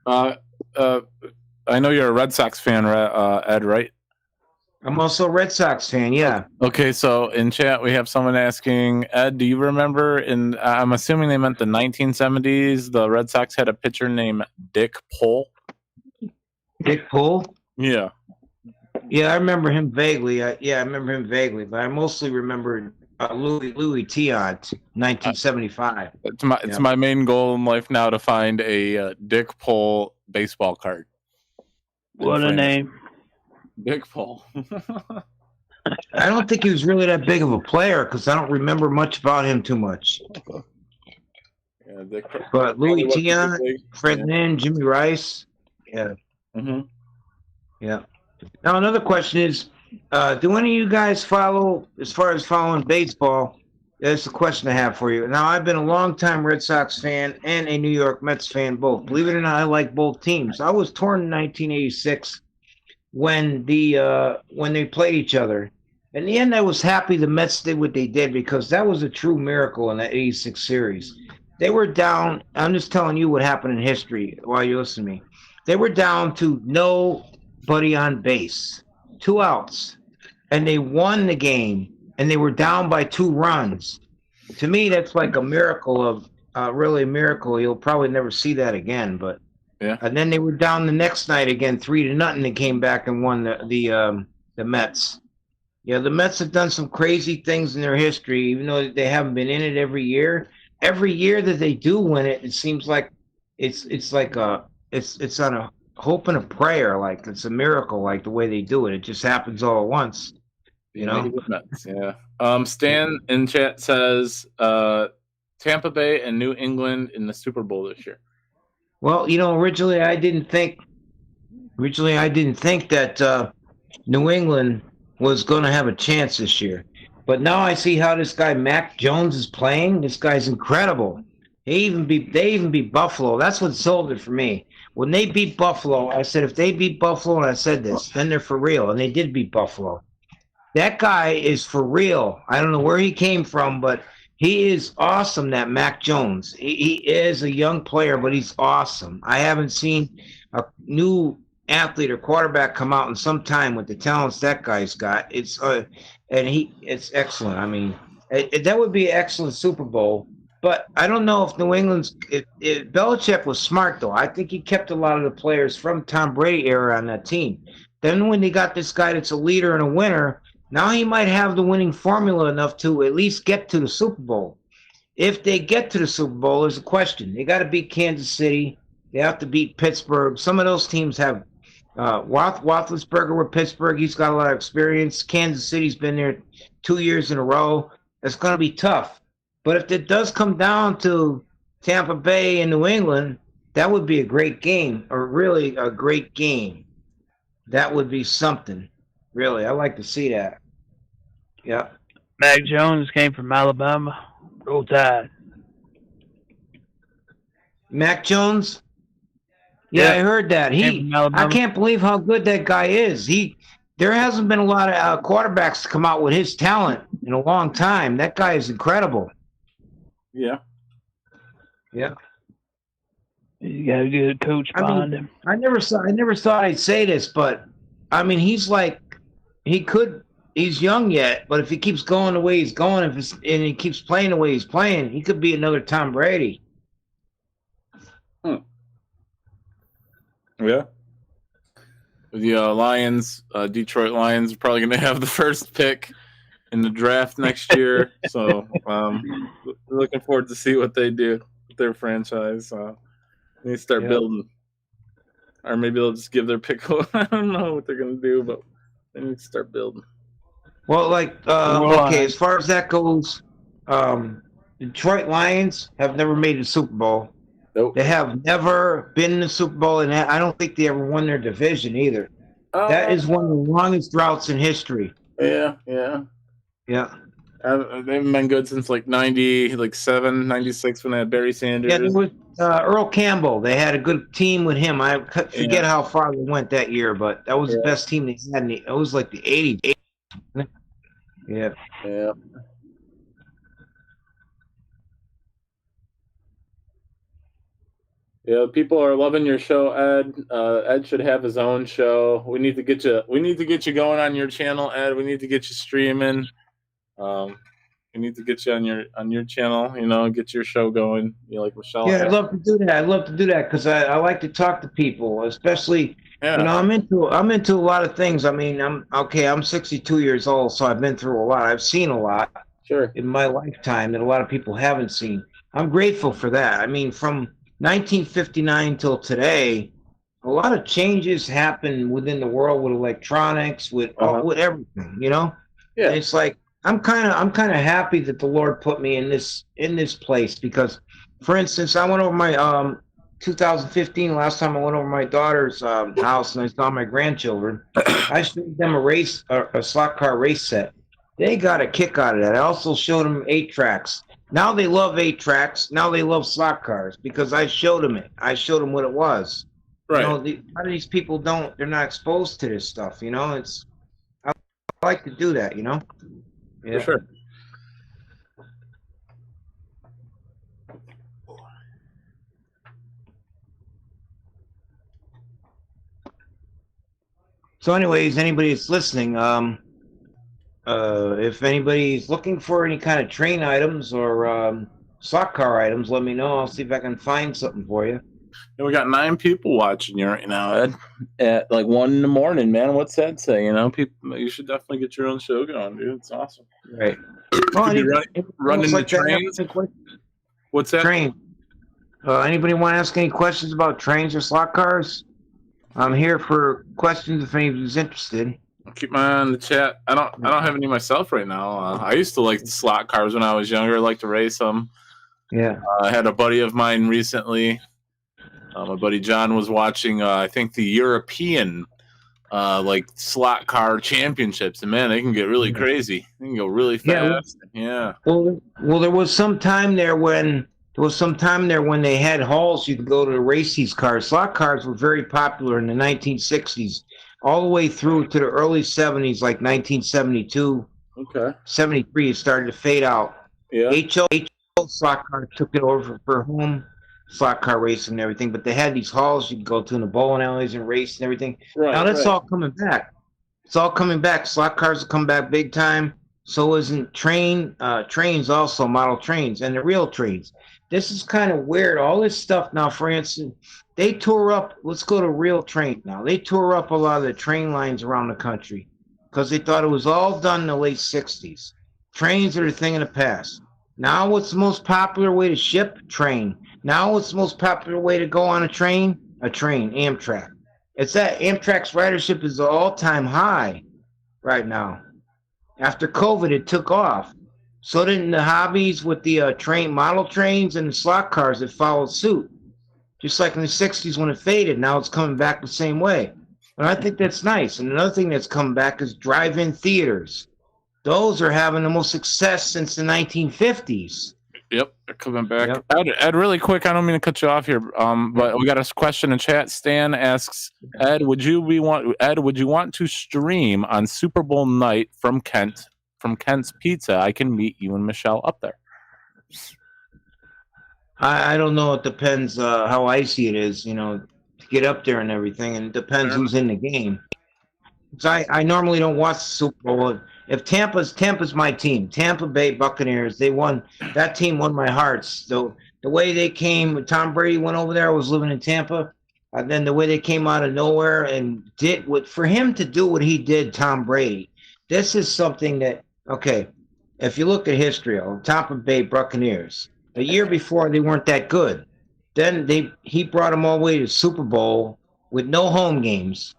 I know you're a Red Sox fan, Ed, right? I'm also a Red Sox fan, yeah. Okay, so in chat we have someone asking, Ed, do you remember I'm assuming they meant the 1970s, the Red Sox had a pitcher named Dick Pull? Dick Pull? Yeah. Yeah, I remember him vaguely. I remember him vaguely, but I mostly remember Louis Tiant, 1975. It's my main goal in life now to find a Dick Pole baseball card. What a name. Dick Pole. I don't think he was really that big of a player because I don't remember much about him too much. Yeah, Dick Pole. But Louis Tiant, Fred Lynn, Jimmy Rice. Yeah. Mm-hmm. Yeah. Now, another question is, do any of you guys follow, as far as following baseball, that's the question I have for you. Now, I've been a longtime Red Sox fan and a New York Mets fan both. Believe it or not, I like both teams. I was torn in 1986 when they played each other. In the end, I was happy the Mets did what they did because that was a true miracle in that 86 series. They were down. I'm just telling you what happened in history while you listen to me. They were down to nobody on base, 2 outs, and they won the game, and they were down by 2 runs. To me, that's like a miracle of really a miracle. You'll probably never see that again. But yeah. And then they were down the next night again, 3-0. They came back and won the Mets. Yeah, the Mets have done some crazy things in their history, even though they haven't been in it every year. Every year that they do win it, it seems like it's on a hope and a prayer, like it's a miracle, like the way they do it. It just happens all at once, you know. Mets, yeah. Stan in chat says Tampa Bay and New England in the Super Bowl this year. Well, you know, originally I didn't think that New England was going to have a chance this year. But now I see how this guy Mac Jones is playing. This guy's incredible. They even beat Buffalo. That's what sold it for me. When they beat Buffalo, I said if they beat Buffalo, and I said this, then they're for real. And they did beat Buffalo. That guy is for real. I don't know where he came from, but he is awesome, that Mac Jones. He is a young player, but he's awesome. I haven't seen a new athlete or quarterback come out in some time with the talents that guy's got. It's excellent. I mean, that would be an excellent Super Bowl. But I don't know if New England's Belichick was smart though. I think he kept a lot of the players from Tom Brady era on that team. Then when they got this guy that's a leader and a winner, now he might have the winning formula enough to at least get to the Super Bowl. If they get to the Super Bowl, there's a question. They got to beat Kansas City. They have to beat Pittsburgh. Some of those teams have Roethlisberger with Pittsburgh. He's got a lot of experience. Kansas City's been there 2 years in a row. It's going to be tough. But if it does come down to Tampa Bay and New England, that would be a great game, or really a great game. That would be something. Really, I like to see that. Yeah. Mac Jones came from Alabama. Roll Tide. Mac Jones? Yeah, I heard that. I can't believe how good that guy is. There hasn't been a lot of quarterbacks to come out with his talent in a long time. That guy is incredible. Yeah. Yeah. You got a good coach behind him. I never thought I'd say this, but I mean, he's young yet, but if he keeps going the way he's going, and he keeps playing the way he's playing, he could be another Tom Brady. Yeah. The Lions, Detroit Lions, are probably going to have the first pick in the draft next year. So looking forward to see what they do with their franchise. They need to start building. Or maybe they'll just give their pick. I don't know what they're going to do, but they need to start building. Well, okay, as far as that goes, Detroit Lions have never made a Super Bowl. Nope. They have never been in the Super Bowl, and I don't think they ever won their division either. That is one of the longest droughts in history. Yeah. They haven't been good since like 97, 96 when they had Barry Sanders. Yeah, with Earl Campbell. They had a good team with him. I forget how far they went that year, but that was the best team they had. It was like the 80s. Yeah. Yeah, people are loving your show, Ed. Ed should have his own show. We need to get you going on your channel, Ed. We need to get you streaming. We need to get you on your channel. Get your show going. Like Michelle. Yeah, I'd love to do that. Because I like to talk to people, especially. I'm into a lot of things. I mean, I'm 62 years old, so I've been through a lot. I've seen a lot. in my lifetime that a lot of people haven't seen. I'm grateful for that. I mean, from 1959 till today, a lot of changes happen within the world with electronics, with with everything. You know, Yeah. And it's like I'm kind of happy that the Lord put me in this place because, for instance, I went over my 2015 last time I went over my daughter's house and I saw my grandchildren. I showed them a slot car race set. They got a kick out of that. I also showed them 8-tracks. Now they love 8-tracks. Now they love slot cars because I showed them it. I showed them what it was. Right. You know, a lot of these people they're not exposed to this stuff. You know, I like to do that. You know. Yeah. For sure. So, anyways, anybody that's listening, if anybody's looking for any kind of train items or slot car items, let me know. I'll see if I can find something for you. Yeah, we got 9 people watching you right now, Ed. At like 1 in the morning, man. What's that say? You know, people. You should definitely get your own show going, dude. It's awesome. Right. Well, running the trains. What's that? Train. Anybody want to ask any questions about trains or slot cars? I'm here for questions if anybody's interested. I'll keep my eye on the chat. I don't have any myself right now. I used to like the slot cars when I was younger. I like to race them. Yeah. I had a buddy of mine recently. My buddy John was watching, I think, the European like slot car championships, and man, they can get really crazy. They can go really fast. Yeah. Well, there was some time there when they had halls. You could go to race these cars. Slot cars were very popular in the 1960s, all the way through to the early 70s, like 1972. Okay. 73, it started to fade out. Yeah. HO slot car took it over for home slot car racing and everything, but they had these halls you could go to in the bowling alleys and race and everything. Right, now that's right. all coming back. It's all coming back. Slot cars will come back big time. So isn't trains also, model trains and the real trains. This is kind of weird. All this stuff now, for instance, they tore up, let's go to real train now. They tore up a lot of the train lines around the country because they thought it was all done in the late 60s. Trains are the thing of the past. Now what's the most popular way to ship? Train. Now what's the most popular way to go on a train? A train, Amtrak. It's that Amtrak's ridership is an all-time high right now. After COVID, it took off. So didn't the hobbies with the train model trains and the slot cars that followed suit. Just like in the 60s when it faded, now it's coming back the same way. And I think that's nice. And another thing that's coming back is drive-in theaters. Those are having the most success since the 1950s. Yep, they're coming back. Yep. Ed, really quick, I don't mean to cut you off here, but we got a question in chat. Stan asks, Ed, would you want to stream on Super Bowl night from Kent's Pizza? I can meet you and Michelle up there. I don't know. It depends how icy it is, you know, to get up there and everything, and it depends who's in the game. So I normally don't watch the Super Bowl. If Tampa's my team, Tampa Bay Buccaneers, they won. That team won my hearts. So the way they came, when Tom Brady went over there, I was living in Tampa, and then the way they came out of nowhere and did for him to do what he did, Tom Brady. This is something that, okay, if you look at history, Tampa Bay Buccaneers, a year before they weren't that good. Then he brought them all the way to the Super Bowl with no home games.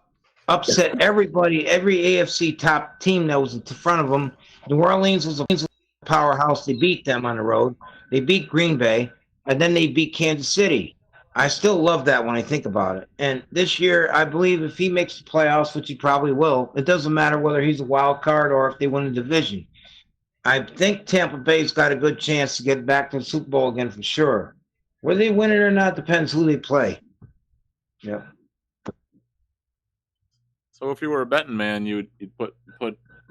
Upset everybody, every AFC top team that was in front of them. New Orleans was a powerhouse. They beat them on the road. They beat Green Bay, and then they beat Kansas City. I still love that when I think about it. And this year, I believe if he makes the playoffs, which he probably will, it doesn't matter whether he's a wild card or if they win the division. I think Tampa Bay's got a good chance to get back to the Super Bowl again for sure. Whether they win it or not depends who they play. Yeah. So if you were a betting man, you'd put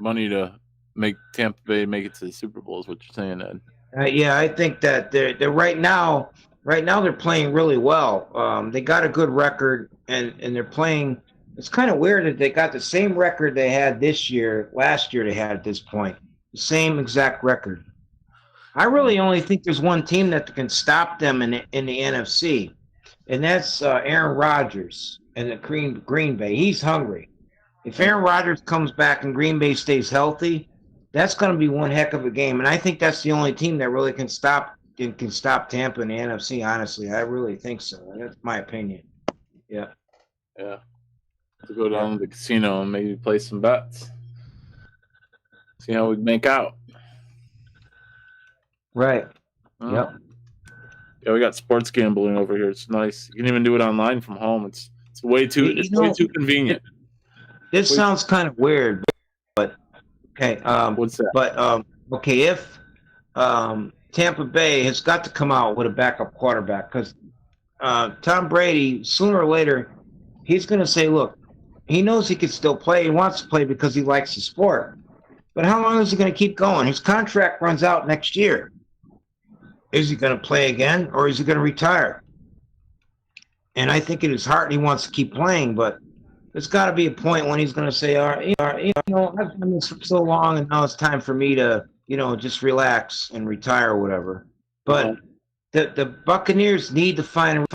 money to make Tampa Bay make it to the Super Bowl, is what you're saying, Ed. Yeah, I think that they're right now they're playing really well. They got a good record and they're playing. It's kind of weird that they got the same record they had last year they had at this point. The same exact record. I really only think there's one team that can stop them in the NFC, and that's Aaron Rodgers and the Green Bay. He's hungry. If Aaron Rodgers comes back and Green Bay stays healthy, That's going to be one heck of a game, and I think that's the only team that really can stop Tampa in the NFC. Honestly, I really think so. That's my opinion. Yeah. Yeah. To go down to the casino and maybe play some bets. See how we make out. Right. Oh. Yep. Yeah, we got sports gambling over here. It's nice. You can even do it online from home. It's way too way too convenient. This sounds kind of weird, but okay. What's that? But okay, if Tampa Bay has got to come out with a backup quarterback, because Tom Brady, sooner or later, he's going to say, look, he knows he can still play. He wants to play because he likes the sport. But how long is he going to keep going? His contract runs out next year. Is he going to play again, or is he going to retire? And I think in his heart he wants to keep playing, but there's got to be a point when he's going to say, all right, I've done this for so long, and now it's time for me to, just relax and retire or whatever. But the Buccaneers need to find a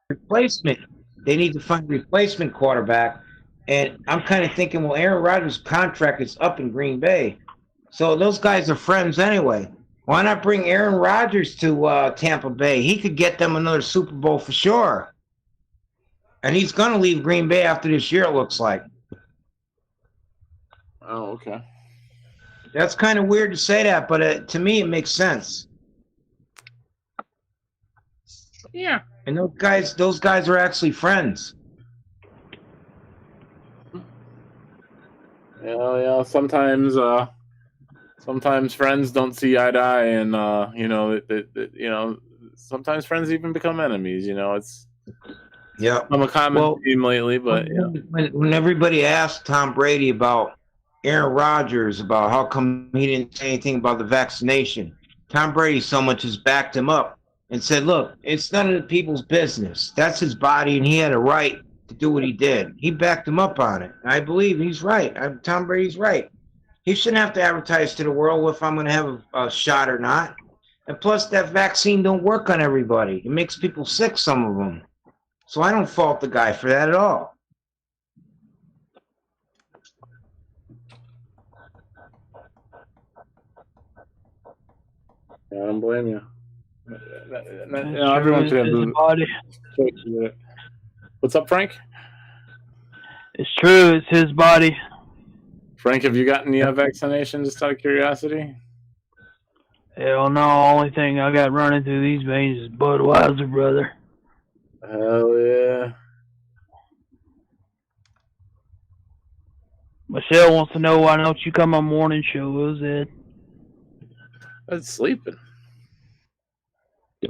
replacement. They need to find a replacement quarterback. And I'm kind of thinking, well, Aaron Rodgers' contract is up in Green Bay. So those guys are friends anyway. Why not bring Aaron Rodgers to Tampa Bay? He could get them another Super Bowl for sure. And he's going to leave Green Bay after this year, it looks like. Oh, okay. That's kind of weird to say that, but to me, it makes sense. Yeah. And those guys are actually friends. Yeah. Sometimes friends don't see eye to eye, and sometimes friends even become enemies. It's I'm a common theme lately, but when everybody asked Tom Brady about Aaron Rodgers, about how come he didn't say anything about the vaccination, Tom Brady so much has backed him up and said, look, it's none of the people's business. That's his body, and he had a right to do what he did. He backed him up on it. I believe he's right. Tom Brady's right. He shouldn't have to advertise to the world if I'm going to have a shot or not. And plus, that vaccine don't work on everybody. It makes people sick, some of them. So I don't fault the guy for that at all. I don't blame you. Everyone should have the body. What's up, Frank? It's true. It's his body. Frank, have you gotten the vaccination, just out of curiosity? Hell no. Only thing I got running through these veins is Budweiser, brother. Hell yeah. Michelle wants to know why don't you come on morning show, was it? I was sleeping.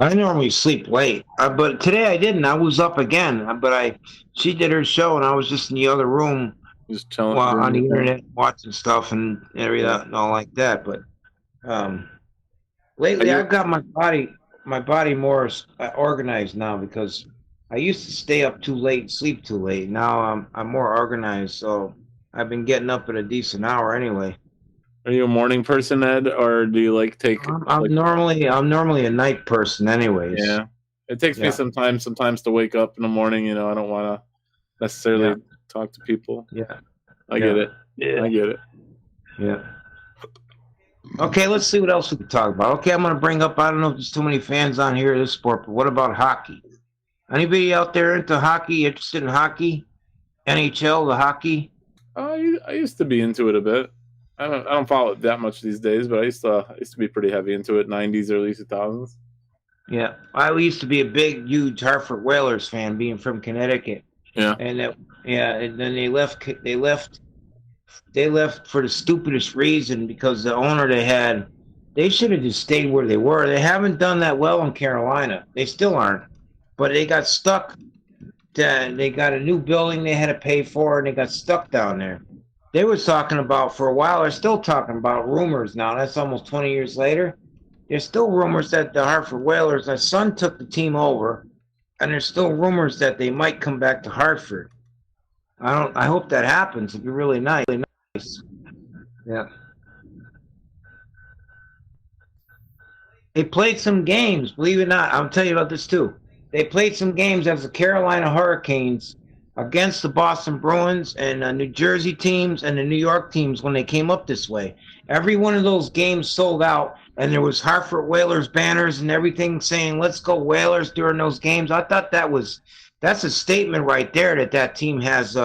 I normally sleep late, but today I didn't. I was up again, but she did her show, and I was just in the other room, just chilling on the internet, watching stuff and everything and all like that. But lately, I've got my body more organized now, because I used to stay up too late and sleep too late. Now I'm more organized, so I've been getting up at a decent hour anyway. Are you a morning person, Ed, or do you take? I'm normally a night person, anyways. Yeah, it takes me sometimes to wake up in the morning. I don't want to necessarily talk to people. Yeah, I get it. Yeah, I get it. Yeah. Okay, let's see what else we can talk about. Okay, I'm going to bring up. I don't know if there's too many fans on here of this sport, but what about hockey? Anybody out there into hockey? Interested in hockey? NHL, the hockey? I used to be into it a bit. I don't follow it that much these days, but I used to be pretty heavy into it, 90s, early 2000s. Yeah, I used to be a big, huge Hartford Whalers fan, being from Connecticut. Yeah, and and then they left for the stupidest reason, because the owner they should have just stayed where they were. They haven't done that well in Carolina. They still aren't, but they got stuck. They got a new building they had to pay for, and they got stuck down there. They were talking about, for a while, they're still talking about rumors now. That's almost 20 years later. There's still rumors that the Hartford Whalers, my son took the team over, and there's still rumors that they might come back to Hartford. I hope that happens. It'd be really nice. Yeah. They played some games, believe it or not. I'll tell you about this too. They played some games as the Carolina Hurricanes against the Boston Bruins and New Jersey teams and the New York teams when they came up this way. Every one of those games sold out, and there was Hartford Whalers banners and everything saying, let's go Whalers during those games. I thought that's a statement right there that team has.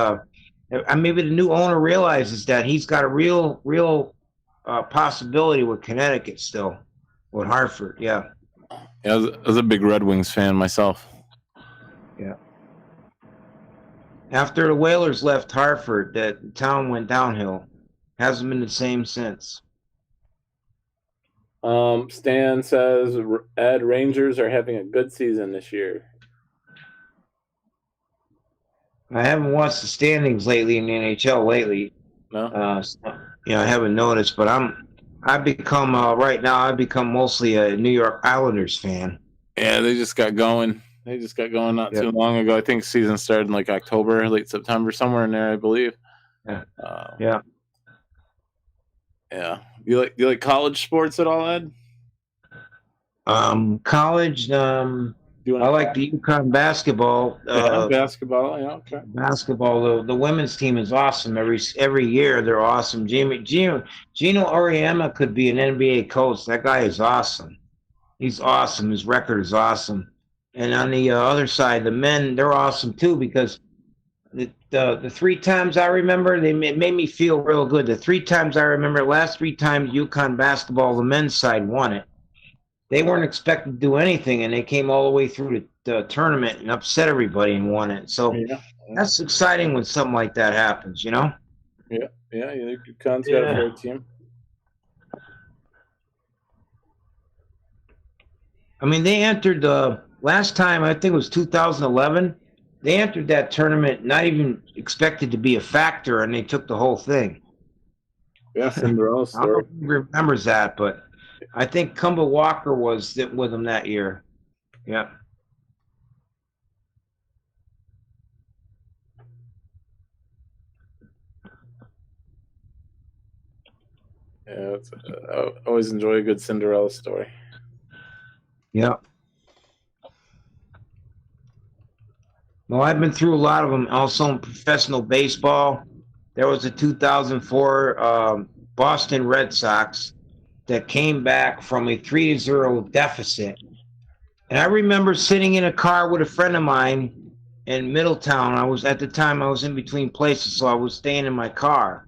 Maybe the new owner realizes that he's got a real possibility with Connecticut still, with Hartford, yeah. Yeah, I was a big Red Wings fan myself. Yeah. After the Whalers left Hartford, that town went downhill. Hasn't been the same since. Stan says, Ed, Rangers are having a good season this year. I haven't watched the standings lately in the NHL lately. No. I haven't noticed, but I've become mostly a New York Islanders fan. Yeah, they just got going. Not too long ago. I think season started in like October, late September, somewhere in there, I believe. Yeah. Yeah. You like college sports at all, Ed? College. I like the UConn basketball. Basketball. Yeah. Okay. Basketball. The women's team is awesome. Every year they're awesome. Gino Auriemma could be an NBA coach. That guy is awesome. He's awesome. His record is awesome. And on the other side, the men, they're awesome too, because the 3 times I remember, it made me feel real good. The 3 times I remember, last 3 times UConn basketball, the men's side won it. They weren't expected to do anything, and they came all the way through the tournament and upset everybody and won it. So that's exciting when something like that happens, you know? Yeah. UConn's got a great team. I mean, they entered last time, I think it was 2011. They entered that tournament not even expected to be a factor, and they took the whole thing. Yeah, Cinderella story. I don't know who remembers that, but I think Kumba Walker was with them that year. Yeah. Yeah, I always enjoy a good Cinderella story. Yeah. Well, I've been through a lot of them. Also in professional baseball, there was a 2004 Boston Red Sox that came back from a 3-0 deficit. And I remember sitting in a car with a friend of mine in Middletown. At the time I was in between places, so I was staying in my car.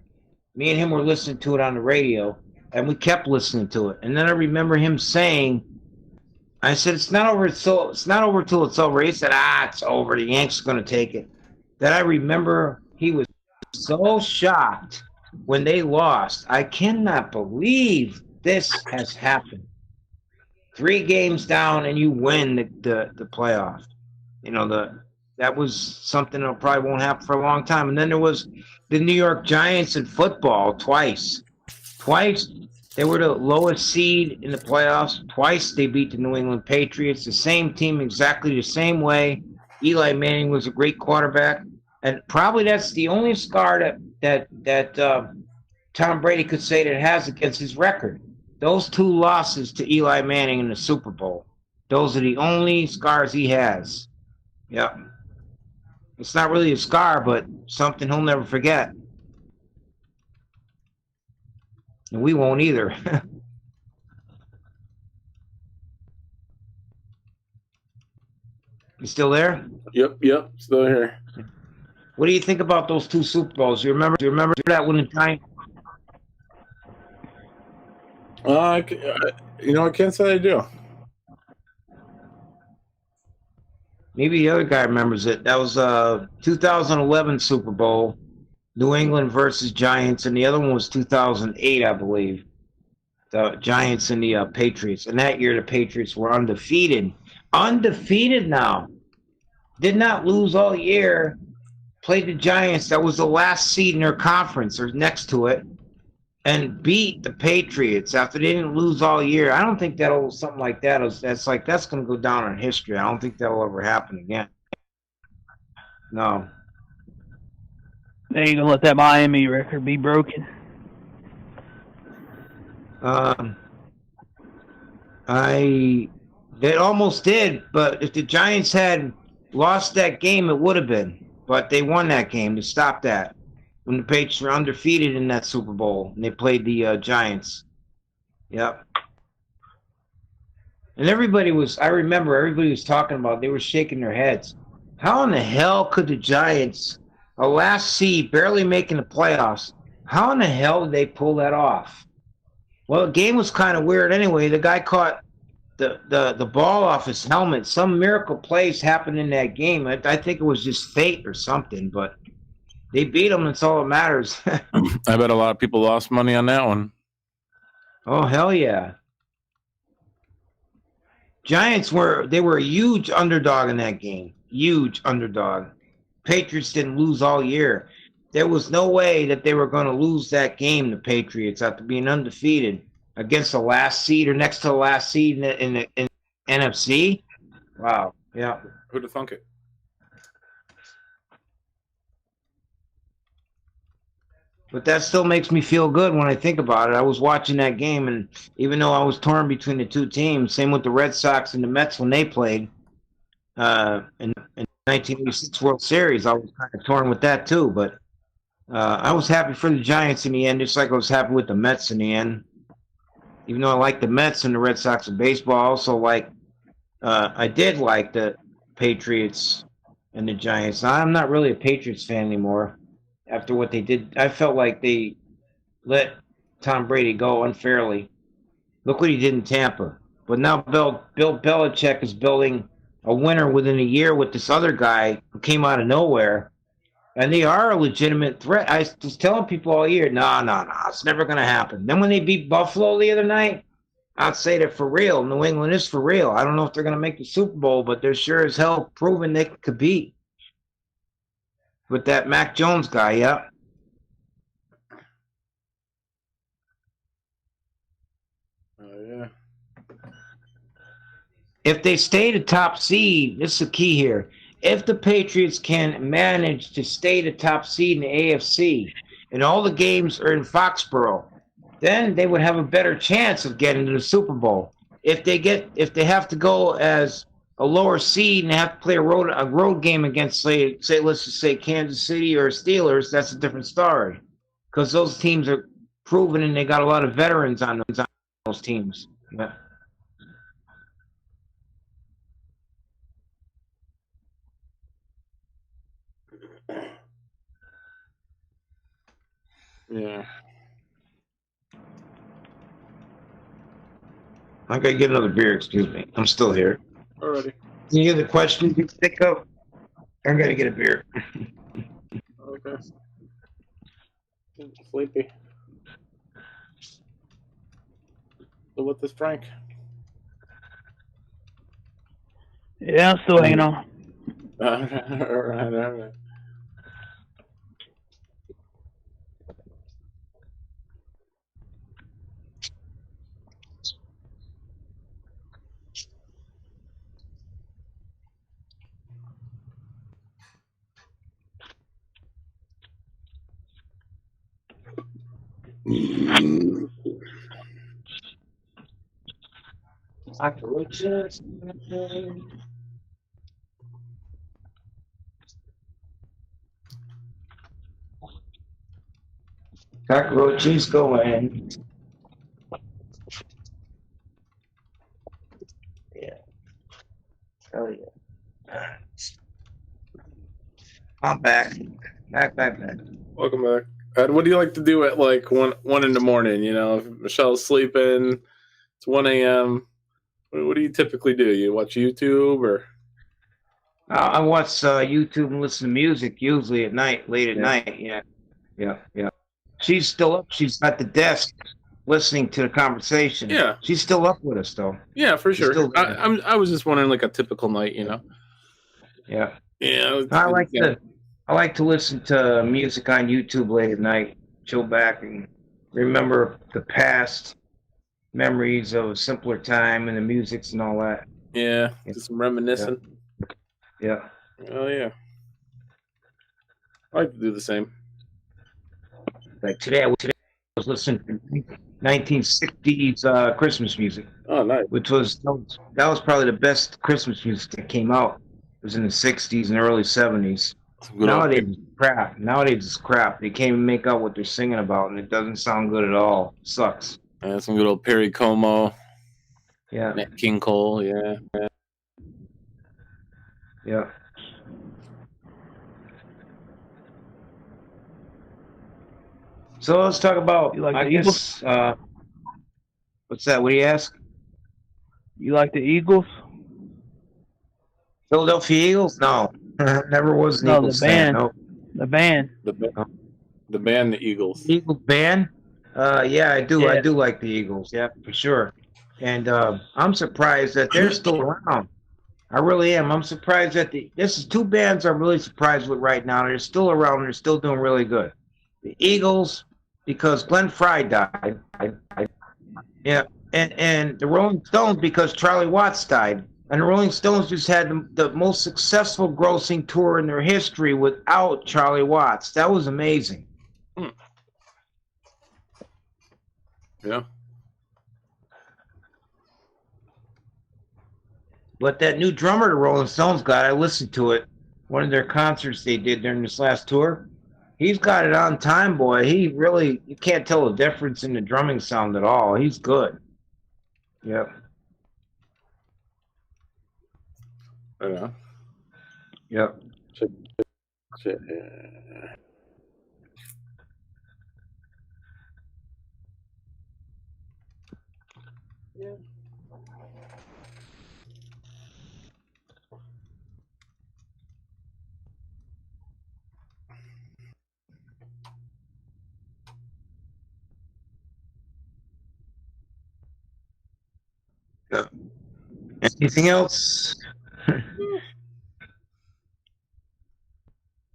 Me and him were listening to it on the radio, and we kept listening to it. And then I remember him saying, I said, it's not over till it's over. He said, it's over. The Yanks are going to take it. That I remember he was so shocked when they lost. I cannot believe this has happened. 3 games down and you win the playoff. You know, that was something that probably won't happen for a long time. And then there was the New York Giants in football twice. They were the lowest seed in the playoffs. Twice they beat the New England Patriots. The same team, exactly the same way. Eli Manning was a great quarterback. And probably that's the only scar that Tom Brady could say that it has against his record. Those 2 losses to Eli Manning in the Super Bowl. Those are the only scars he has. Yeah. It's not really a scar, but something he'll never forget. And we won't either. You still there? Yep, still here. What do you think about those 2 Super Bowls? You remember that one in time? I can't say I do. Maybe the other guy remembers it. That was 2011 Super Bowl, New England versus Giants, and the other one was 2008, I believe. The Giants and the Patriots. And that year the Patriots were undefeated. Undefeated now. Did not lose all year. Played the Giants. That was the last seed in their conference or next to it. And beat the Patriots after they didn't lose all year. I don't think something like that. That's going to go down in history. I don't think that'll ever happen again. No. They ain't gonna let that Miami record be broken. They almost did, but if the Giants had lost that game, it would have been. but they won that game. They stopped that when the Patriots were undefeated in that Super Bowl, and they played the Giants. Yep. And I remember everybody was talking about, they were shaking their heads. How in the hell could the Giants, a last seed, barely making the playoffs, how in the hell did they pull that off? Well, the game was kind of weird anyway. The guy caught the ball off his helmet. Some miracle plays happened in that game. I think it was just fate or something, but they beat them. That's all that matters. I bet a lot of people lost money on that one. Oh, hell yeah. Giants were a huge underdog in that game. Huge underdog. Patriots didn't lose all year. There was no way that they were going to lose that game, the Patriots, after being undefeated against the last seed or next to the last seed in the NFC. Wow. Yeah. Who'd have thunk it? But that still makes me feel good when I think about it. I was watching that game, and even though I was torn between the two teams, same with the Red Sox and the Mets when they played in 1986 World Series, I was kind of torn with that too. But I was happy for the Giants in the end, just like I was happy with the Mets in the end. Even though I like the Mets and the Red Sox in baseball, I also I did like the Patriots and the Giants. I'm not really a Patriots fan anymore. After what they did, I felt like they let Tom Brady go unfairly. Look what he did in Tampa. But now Bill Belichick is building a winner within a year with this other guy who came out of nowhere. And they are a legitimate threat. I was telling people all year, no, it's never going to happen. Then when they beat Buffalo the other night, I'd say they're for real. New England is for real. I don't know if they're going to make the Super Bowl, but they're sure as hell proving they could beat. With that Mac Jones guy, yep. Oh, yeah. If they stay the top seed, this is the key here. If the Patriots can manage to stay the top seed in the AFC and all the games are in Foxborough, then they would have a better chance of getting to the Super Bowl. If they have to go as a lower seed and have to play a road game against, say let's just say Kansas City or Steelers, that's a different story, because those teams are proven and they got a lot of veterans on those teams. Yeah. Yeah. I gotta get another beer. Excuse me. I'm still here. Alrighty. Any other questions you think of? I gotta get a beer. Okay. Sleepy. So what this Frank? Yeah, I'm still hanging on. All right. Cockroaches. Cockroaches going. Yeah. Oh yeah. I'm back. Back. Welcome back. Ed, what do you like to do at like one in the morning? You know, if Michelle's sleeping, it's 1 a.m. What do you typically do? You watch YouTube or? I watch YouTube and listen to music usually at night, late at night. Yeah. She's still up. She's at the desk listening to the conversation. Yeah. She's still up with us though. Yeah, for She's sure. still there. I was just wondering, like a typical night, you know. Yeah. Yeah. I like to listen to music on YouTube late at night, chill back and remember the past memories of a simpler time and the musics and all that. Yeah, just some reminiscing. Yeah. Oh yeah. I like to do the same. Like today I was listening to 1960s Christmas music. Oh, nice. Which was that was probably the best Christmas music that came out. It was in the 60s and early 70s. Nowadays it's crap. Nowadays it's crap. They can't even make out what they're singing about, and it doesn't sound good at all. Sucks. Yeah, some good old Perry Como. Yeah. Nat King Cole. Yeah. Yeah. So let's talk about. like I the guess. What's that? What do you ask? You like the Eagles? Philadelphia Eagles? No, never was an No, Eagles the fan. band. No. The band. The band, the Eagles. Eagles band? Yeah, I do. Yeah. I do like the Eagles. Yeah, for sure. And I'm surprised that they're still around. I really am. I'm surprised that this is two bands I'm really surprised with right now. They're still around. They're still doing really good. The Eagles, because Glenn Fry died. Yeah, and the Rolling Stones because Charlie Watts died. And the Rolling Stones just had the most successful grossing tour in their history without Charlie Watts. That was amazing. Yeah. But that new drummer the Rolling Stones got, I listened to it. One of their concerts they did during this last tour. He's got it on time, boy. He really, you can't tell the difference in the drumming sound at all. He's good. Yep. Yeah. Yep. Shit. Yeah. Anything else?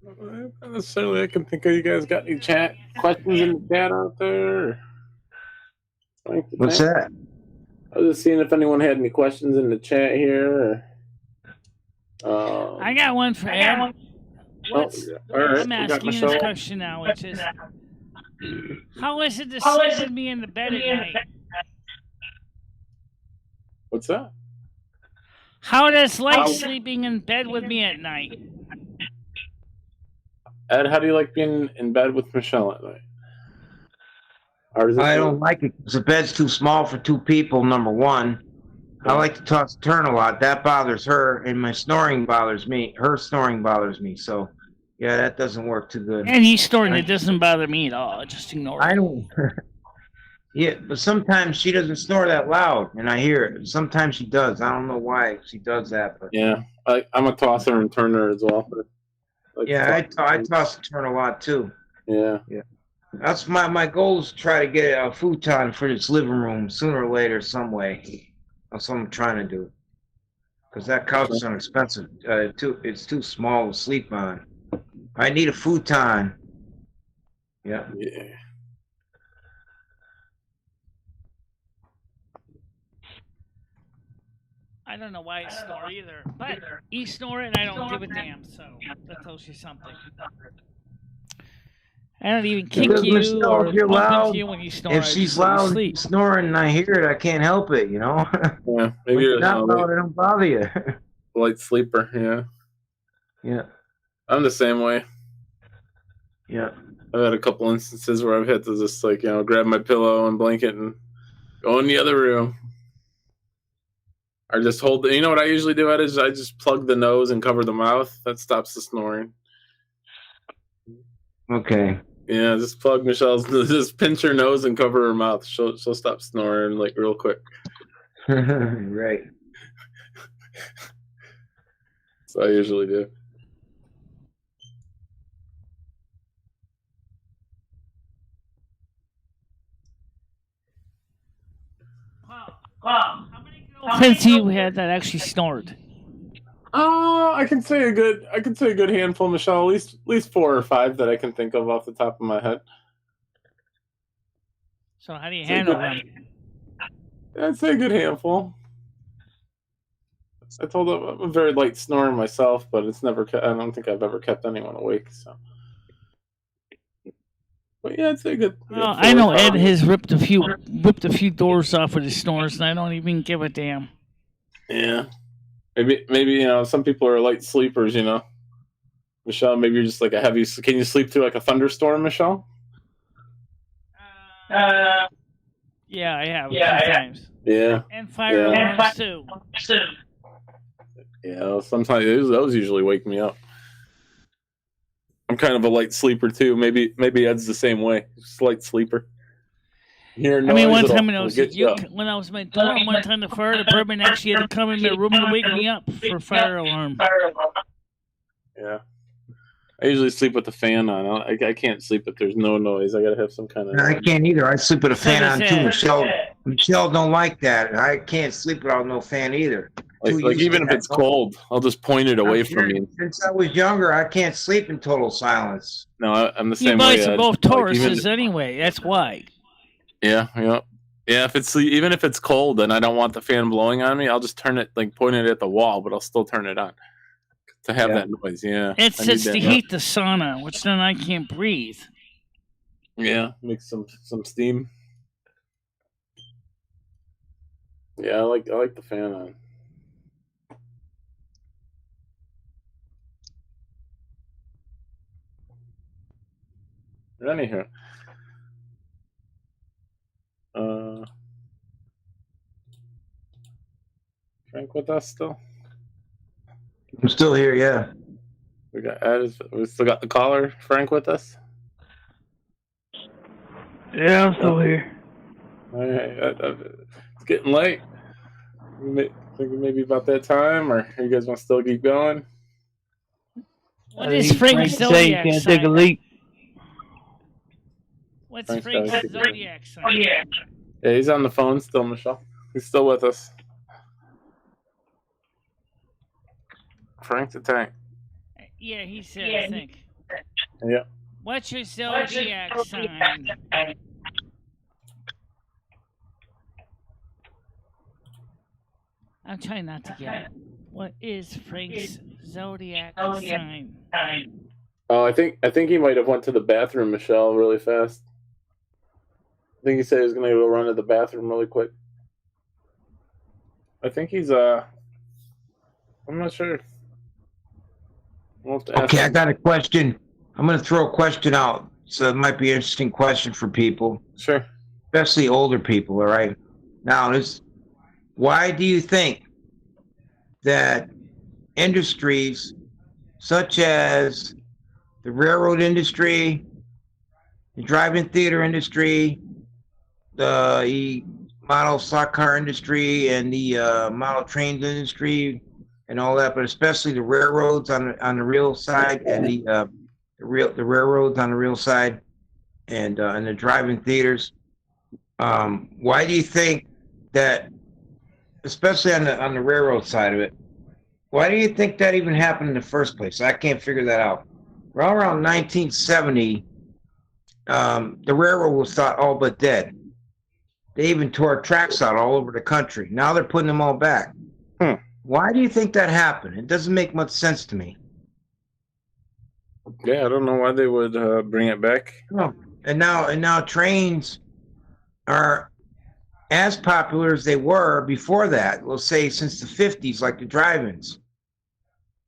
Not necessarily I can think of. You guys got any chat questions in the chat out there? What's that? I was just seeing if anyone had any questions in the chat here. I got one for Ed. All right. I'm asking you this question now, which is, how is it to sleep with me in the bed at night? What's that? How does like sleeping in bed with me at night? Ed, how do you like being in bed with Michelle at night? I don't like it because the bed's too small for two people, number one. I like to toss and turn a lot. That bothers her, and my snoring bothers me. Her snoring bothers me. So, yeah, that doesn't work too good. And he's snoring. It doesn't bother me at all. Just ignore it. I don't. Yeah, but sometimes she doesn't snore that loud, and I hear it. Sometimes she does. I don't know why she does that, but Yeah, I'm a tosser and turner as well. yeah, I toss and turn a lot too. Yeah. Yeah. That's my goal is to try to get a futon for this living room sooner or later, some way. That's what I'm trying to do. Because that couch is inexpensive. It's too small to sleep on. I need a futon. Yeah. Yeah. I don't know why I snore either, but he snore and I don't give a damn. So that tells you something. I don't even kick Because you Michelle, or if you're bump loud, into you when you snore. if I she's just let you loud sleep. snoring and I hear it, I can't help it, you know? Yeah, maybe When you're you're not loud, it don't bother you. light sleeper. Yeah. Yeah. I'm the same way. Yeah. I've had a couple instances where I've had to just grab my pillow and blanket and go in the other room. Or just hold. You know what I usually do? I just plug the nose and cover the mouth. That stops the snoring. Okay. Yeah, just plug Michelle's. Just pinch her nose and cover her mouth. She'll stop snoring real quick. Right. So I usually do. Since you had that actually snored. I can say a good handful, Michelle. At least 4 or 5 that I can think of off the top of my head. So how do you handle them? I'd say a good handful. I told them I'm a very light snorer myself, but it's never. I don't think I've ever kept anyone awake. So, but yeah, I'd say a good. Well, I know Ed has ripped a few doors off with his snores, and I don't even give a damn. Yeah, maybe some people are light sleepers. Michelle, maybe you're just like a heavy. Can you sleep through like a thunderstorm, Michelle? Yeah, I have a few times. Yeah. And fire alarms too. Yeah, sometimes those usually wake me up. I'm kind of a light sleeper too. Maybe Ed's the same way. Just light sleeper. I mean, one time when I was when I was in my dorm, one time the fire department actually had to come in my room to wake me up for fire alarm. Yeah. I usually sleep with the fan on. I can't sleep if there's no noise. I gotta have some kind of. I can't either. I sleep with a fan on too. that. Michelle don't like that. I can't sleep without no fan either. Like even if it's cold, I'll just point it away from me. Since I was younger, I can't sleep in total silence. No, I'm the You same way. guys are both Tauruses anyway. That's why. Yeah. If it's even if it's cold and I don't want the fan blowing on me, I'll just turn it point it at the wall, but I'll still turn it on to have that noise. Yeah, It's just to heat the sauna, which then I can't breathe. Yeah, make some steam. Yeah, I like the fan on. Anyhow, Frank with us still? I'm still here. Yeah. We still got the caller, Frank, with us. Yeah, I'm still here. All right, it's getting late. Thinking maybe about that time, or you guys want to still keep going? What is Frank's zodiac Can't sign? take a leak. What's Frank's Frank's zodiac sign? Yeah, he's on the phone still, Michelle. He's still with us. Frank the Tank. Yeah, he said, I think. Yeah. What's your zodiac sign? I'm trying not to get it. What is Frank's zodiac sign? Oh, I think he might have went to the bathroom, Michelle, really fast. I think he said he was gonna go run to the bathroom really quick. I think he's I'm not sure. We'll have to ask Okay, him. I got a question. I'm going to throw a question out. So it might be an interesting question for people. Sure. Especially older people, all right? Now, why do you think that industries such as the railroad industry, the drive-in theater industry, the model stock car industry, and the model trains industry, and all that, but especially the railroads on the real side, and the railroads on the real side, and the drive-in theaters. Why do you think that, especially on the railroad side of it, why do you think that even happened in the first place? I can't figure that out. Well, around 1970, the railroad was thought all but dead. They even tore tracks out all over the country. Now they're putting them all back. Why do you think that happened? It doesn't make much sense to me. Yeah, I don't know why they would bring it back. No. And now trains are as popular as they were before that. We'll say since the 50s, like the drive-ins.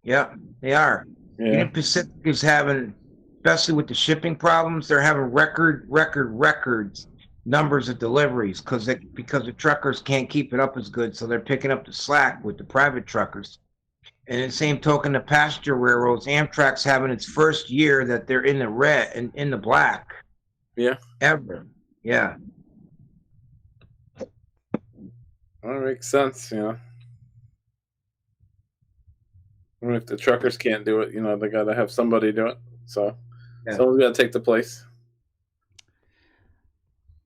Yeah, they are. Yeah. Union Pacific is having, especially with the shipping problems, they're having records numbers of deliveries because the truckers can't keep it up as good, so they're picking up the slack with the private truckers. And in the same token, the passenger railroads, Amtrak's having its first year that they're in the red and in the black. Yeah. Ever. Yeah. Well, that makes sense, I mean, if the truckers can't do it, they got to have somebody do it. So someone's got to take the place.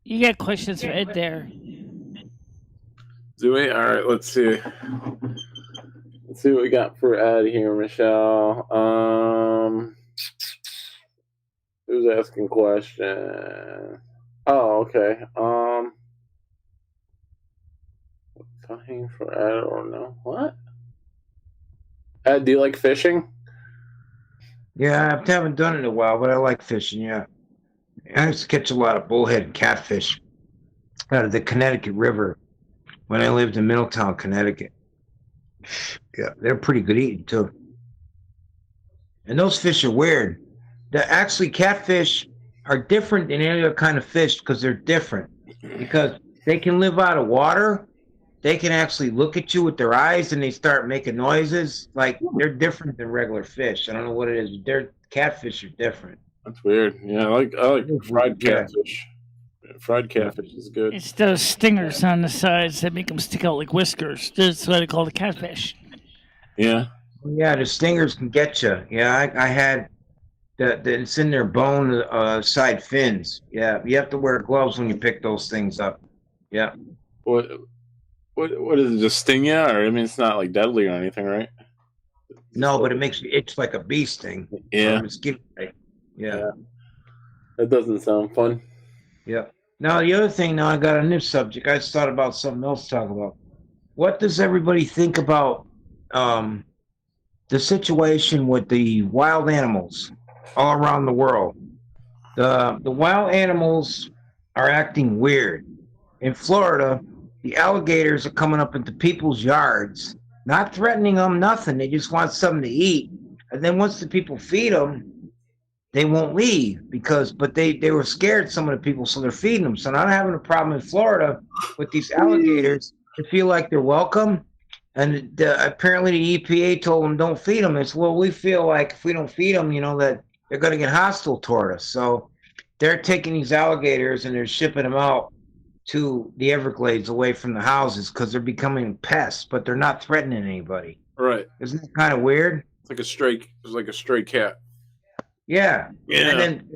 You got questions for Ed there. Do we? All right, let's see. Let's see what we got for Ed here, Michelle. Who's asking question? Oh, okay. Talking for Ed or no? What? Ed, do you like fishing? Yeah, I haven't done it in a while, but I like fishing, yeah. I used to catch a lot of bullhead and catfish out of the Connecticut River when I lived in Middletown, Connecticut. Yeah, they're pretty good eating, too. and those fish are weird. Actually, catfish are different than any other kind of fish because they're different. Because they can live out of water. They can actually look at you with their eyes and they start making noises. Like, they're different than regular fish. I don't know what it is. Catfish are different. That's weird. Yeah, I like fried catfish. Fried catfish is good. It's those stingers on the sides that make them stick out like whiskers. That's why they call it catfish. Yeah. Yeah, the stingers can get you. Yeah, I had it's in their bone side fins. Yeah, you have to wear gloves when you pick those things up. Yeah. What is it? Just sting you? Or I mean, it's not like deadly or anything, right? No, but it makes you itch like a bee sting. Yeah. Mosquito bite. Yeah. That doesn't sound fun. Yeah. Now the other thing. Now I got a new subject. I just thought about something else to talk about. What does everybody think about the situation with the wild animals all around the world? The wild animals are acting weird. In Florida, the alligators are coming up into people's yards, not threatening them, nothing. They just want something to eat. And then once the people feed them, they won't leave but they were scared, some of the people, so they're feeding them. So now I'm having a problem in Florida with these alligators. They feel like they're welcome. And apparently the EPA told them don't feed them. It's, well, we feel like if we don't feed them, that they're going to get hostile toward us. So they're taking these alligators and they're shipping them out to the Everglades away from the houses because they're becoming pests, but they're not threatening anybody. Right. Isn't that kind of weird? It's like a stray cat. Yeah. And then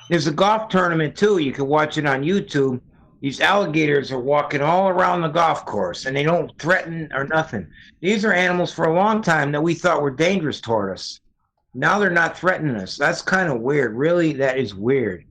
there's a golf tournament too. You can watch it on YouTube. These alligators are walking all around the golf course and they don't threaten or nothing. These are animals for a long time that we thought were dangerous toward us. Now they're not threatening us. That's kind of weird. Really, that is weird.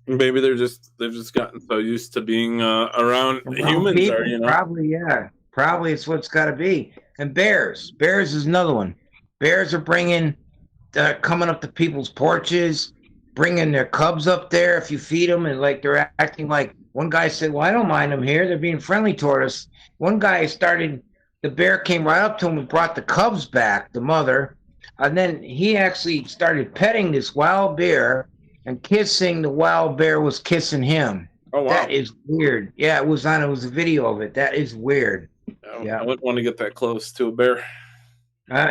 Maybe they've just gotten so used to being around humans. People, probably, yeah. Probably it's what it's got to be. And bears. Bears is another one. Bears are coming up to people's porches, bringing their cubs up there if you feed them, and like they're acting like, one guy said, well, I don't mind them here. They're being friendly toward us. One guy the bear came right up to him and brought the cubs back, the mother, and then he actually started petting this wild bear and kissing. The wild bear was kissing him. Oh, wow. That is weird. Yeah, it was a video of it. That is weird. I wouldn't want to get that close to a bear.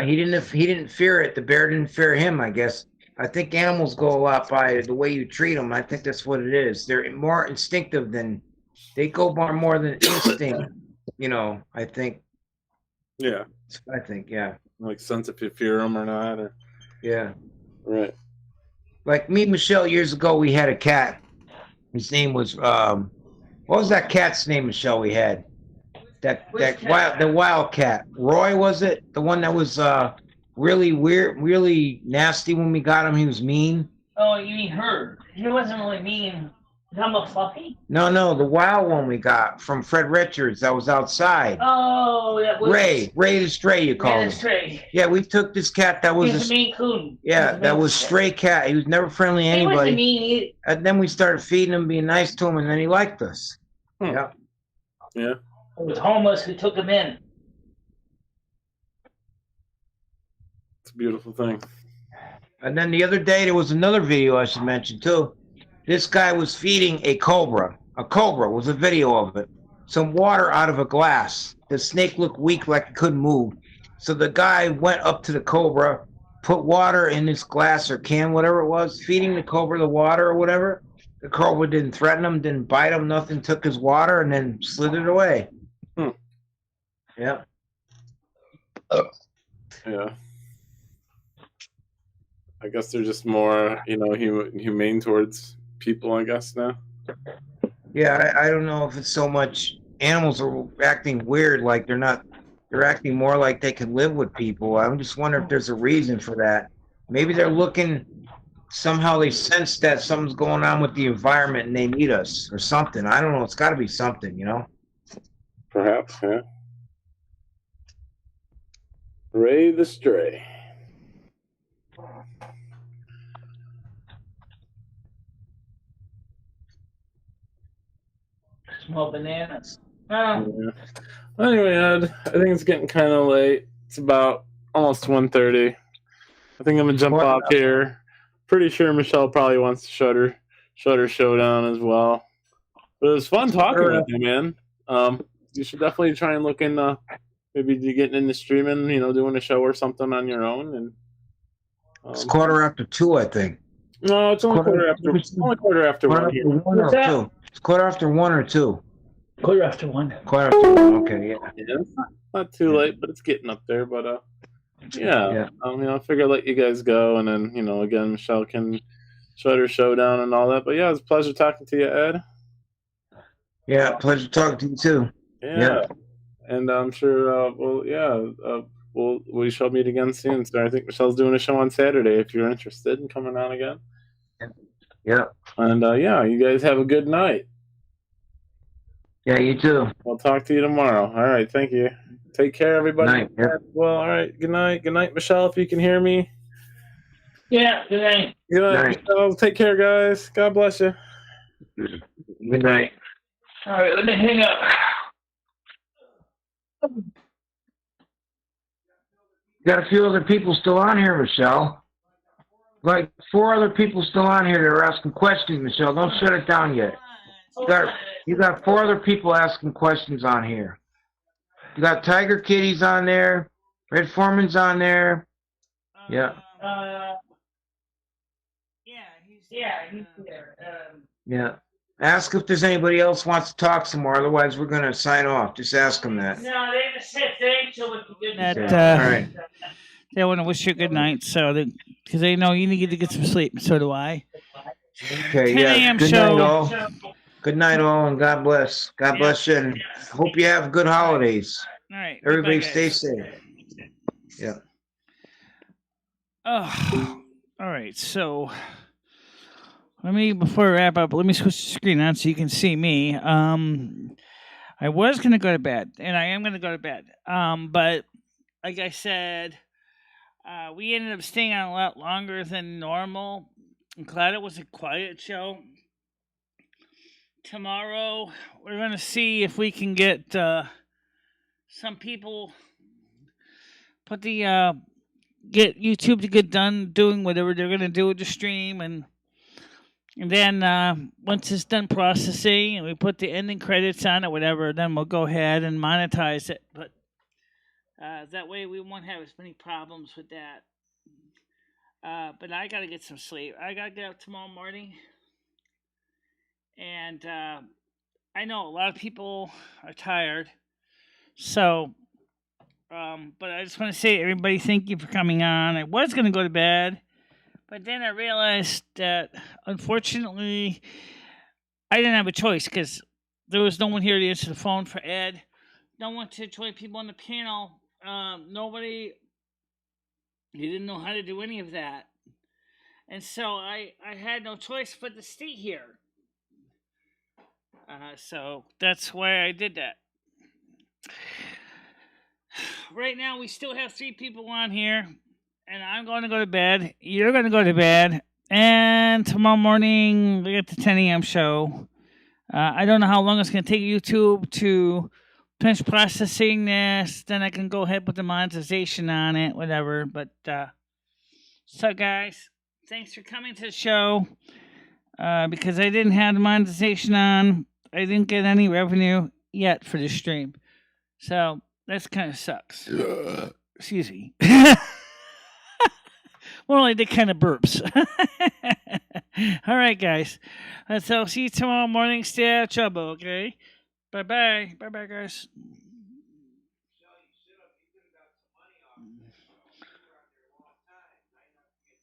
He didn't fear it. The bear didn't fear him, I guess. I think animals go a lot by the way you treat them. I think that's what it is. They're more instinctive they go more than instinct. I think. Yeah. I think, yeah. Like sense if you fear them or not. Or... Yeah. Right. Like me and Michelle, years ago, we had a cat. His name was, what was that cat's name, Michelle, we had? The wild cat. Roy, was it? The one that was really weird, really nasty when we got him. He was mean. Oh, you mean her? He wasn't really mean. You talking about Fluffy? No, the wild one we got from Fred Richards that was outside. Oh, that was... Ray the Stray, you call him. Stray. Yeah, we took this cat that was... He's a Maine Coon. Yeah, that was stray cat. He was never friendly to anybody. He wasn't mean. And then we started feeding him, being nice to him, and then he liked us. Yeah. Yeah. It was homeless who took him in. It's a beautiful thing. And then the other day, there was another video I should mention, too. This guy was feeding a cobra. A cobra was a video of it. Some water out of a glass. The snake looked weak, like it couldn't move. So the guy went up to the cobra, put water in this glass or can, whatever it was, feeding the cobra the water or whatever. The cobra didn't threaten him, didn't bite him, nothing, took his water and then slithered away. Yeah. Yeah. I guess they're just more, humane towards people, I guess, now. Yeah, I don't know if it's so much animals are acting weird, like they're acting more like they can live with people. I'm just wondering if there's a reason for that. Maybe they're looking, somehow they sense that something's going on with the environment and they need us or something. I don't know. It's got to be something, Perhaps, yeah. Ray the Stray. Small bananas. Yeah. Anyway, Ed, I think it's getting kind of late. It's about almost 1:30. I think I'm gonna jump off here. Pretty sure Michelle probably wants to shut her showdown as well. But it was fun talking with you, man. You should definitely try and look into maybe getting into streaming, doing a show or something on your own. And it's 2:15, I think. No, it's only quarter after 1 here. It's 1:15 or 2. 1:15. 1:15. Okay, yeah. It's not too late, but it's getting up there. But yeah. I figure I'll let you guys go, and then again, Michelle can shut her showdown and all that. But yeah, it's a pleasure talking to you, Ed. Yeah, pleasure talking to you too. Yeah. And I'm sure we shall meet again soon. So I think Michelle's doing a show on Saturday if you're interested in coming on again. Yeah. And you guys have a good night. Yeah, you too. I'll talk to you tomorrow. All right, thank you. Take care, everybody. Night, yeah. Well, all right. Good night. Good night, Michelle, if you can hear me. Yeah, good night. Good night, Michelle. Take care, guys. God bless you. Good night. All right, let me hang up. Got a few other people still on here, Michelle. Like 4 other people still on here that are asking questions, Michelle. Don't shut it down yet. You got 4 other people asking questions on here. You got Tiger Kitty's on there. Red Foreman's on there. Yeah. He's there. Yeah. Ask if there's anybody else wants to talk some more. Otherwise, we're going to sign off. Just ask them that. No, they just said thank you. All right. They want to wish you a good night, because they know you need to get some sleep, and so do I. Okay, 10 yeah. a.m. Good show. night, all. Good night, all, and God bless. God bless you, and hope you have good holidays. All right. Everybody bye-bye, stay guys. safe. Yeah. Oh, all right. So, before I wrap up, let me switch the screen on so you can see me. I was going to go to bed, and I am going to go to bed. But like I said, we ended up staying on a lot longer than normal. I'm glad it was a quiet show. Tomorrow, we're going to see if we can get some people get YouTube to get done doing whatever they're going to do with the stream, and then once it's done processing and we put the ending credits on or whatever, then we'll go ahead and monetize it. But that way we won't have as many problems with that. But I got to get some sleep. I got to get up tomorrow morning. And I know a lot of people are tired. So, but I just want to say to everybody, thank you for coming on. I was going to go to bed, but then I realized that, unfortunately, I didn't have a choice because there was no one here to answer the phone for Ed. No one to join people on the panel. Nobody, he didn't know how to do any of that. And so I had no choice but to stay here. So that's why I did that. Right now, we still have 3 people on here, and I'm going to go to bed. You're going to go to bed, and tomorrow morning we get the 10 a.m. show. I don't know how long it's going to take YouTube to finish processing this. Then I can go ahead with the monetization on it, whatever. But so, guys, thanks for coming to the show. Because I didn't have the monetization on, I didn't get any revenue yet for the stream. So that kind of sucks. Excuse me. Well, I did kind of burps. All right, guys. So I'll see you tomorrow morning. Stay out of trouble, okay? Bye-bye. Bye-bye, guys.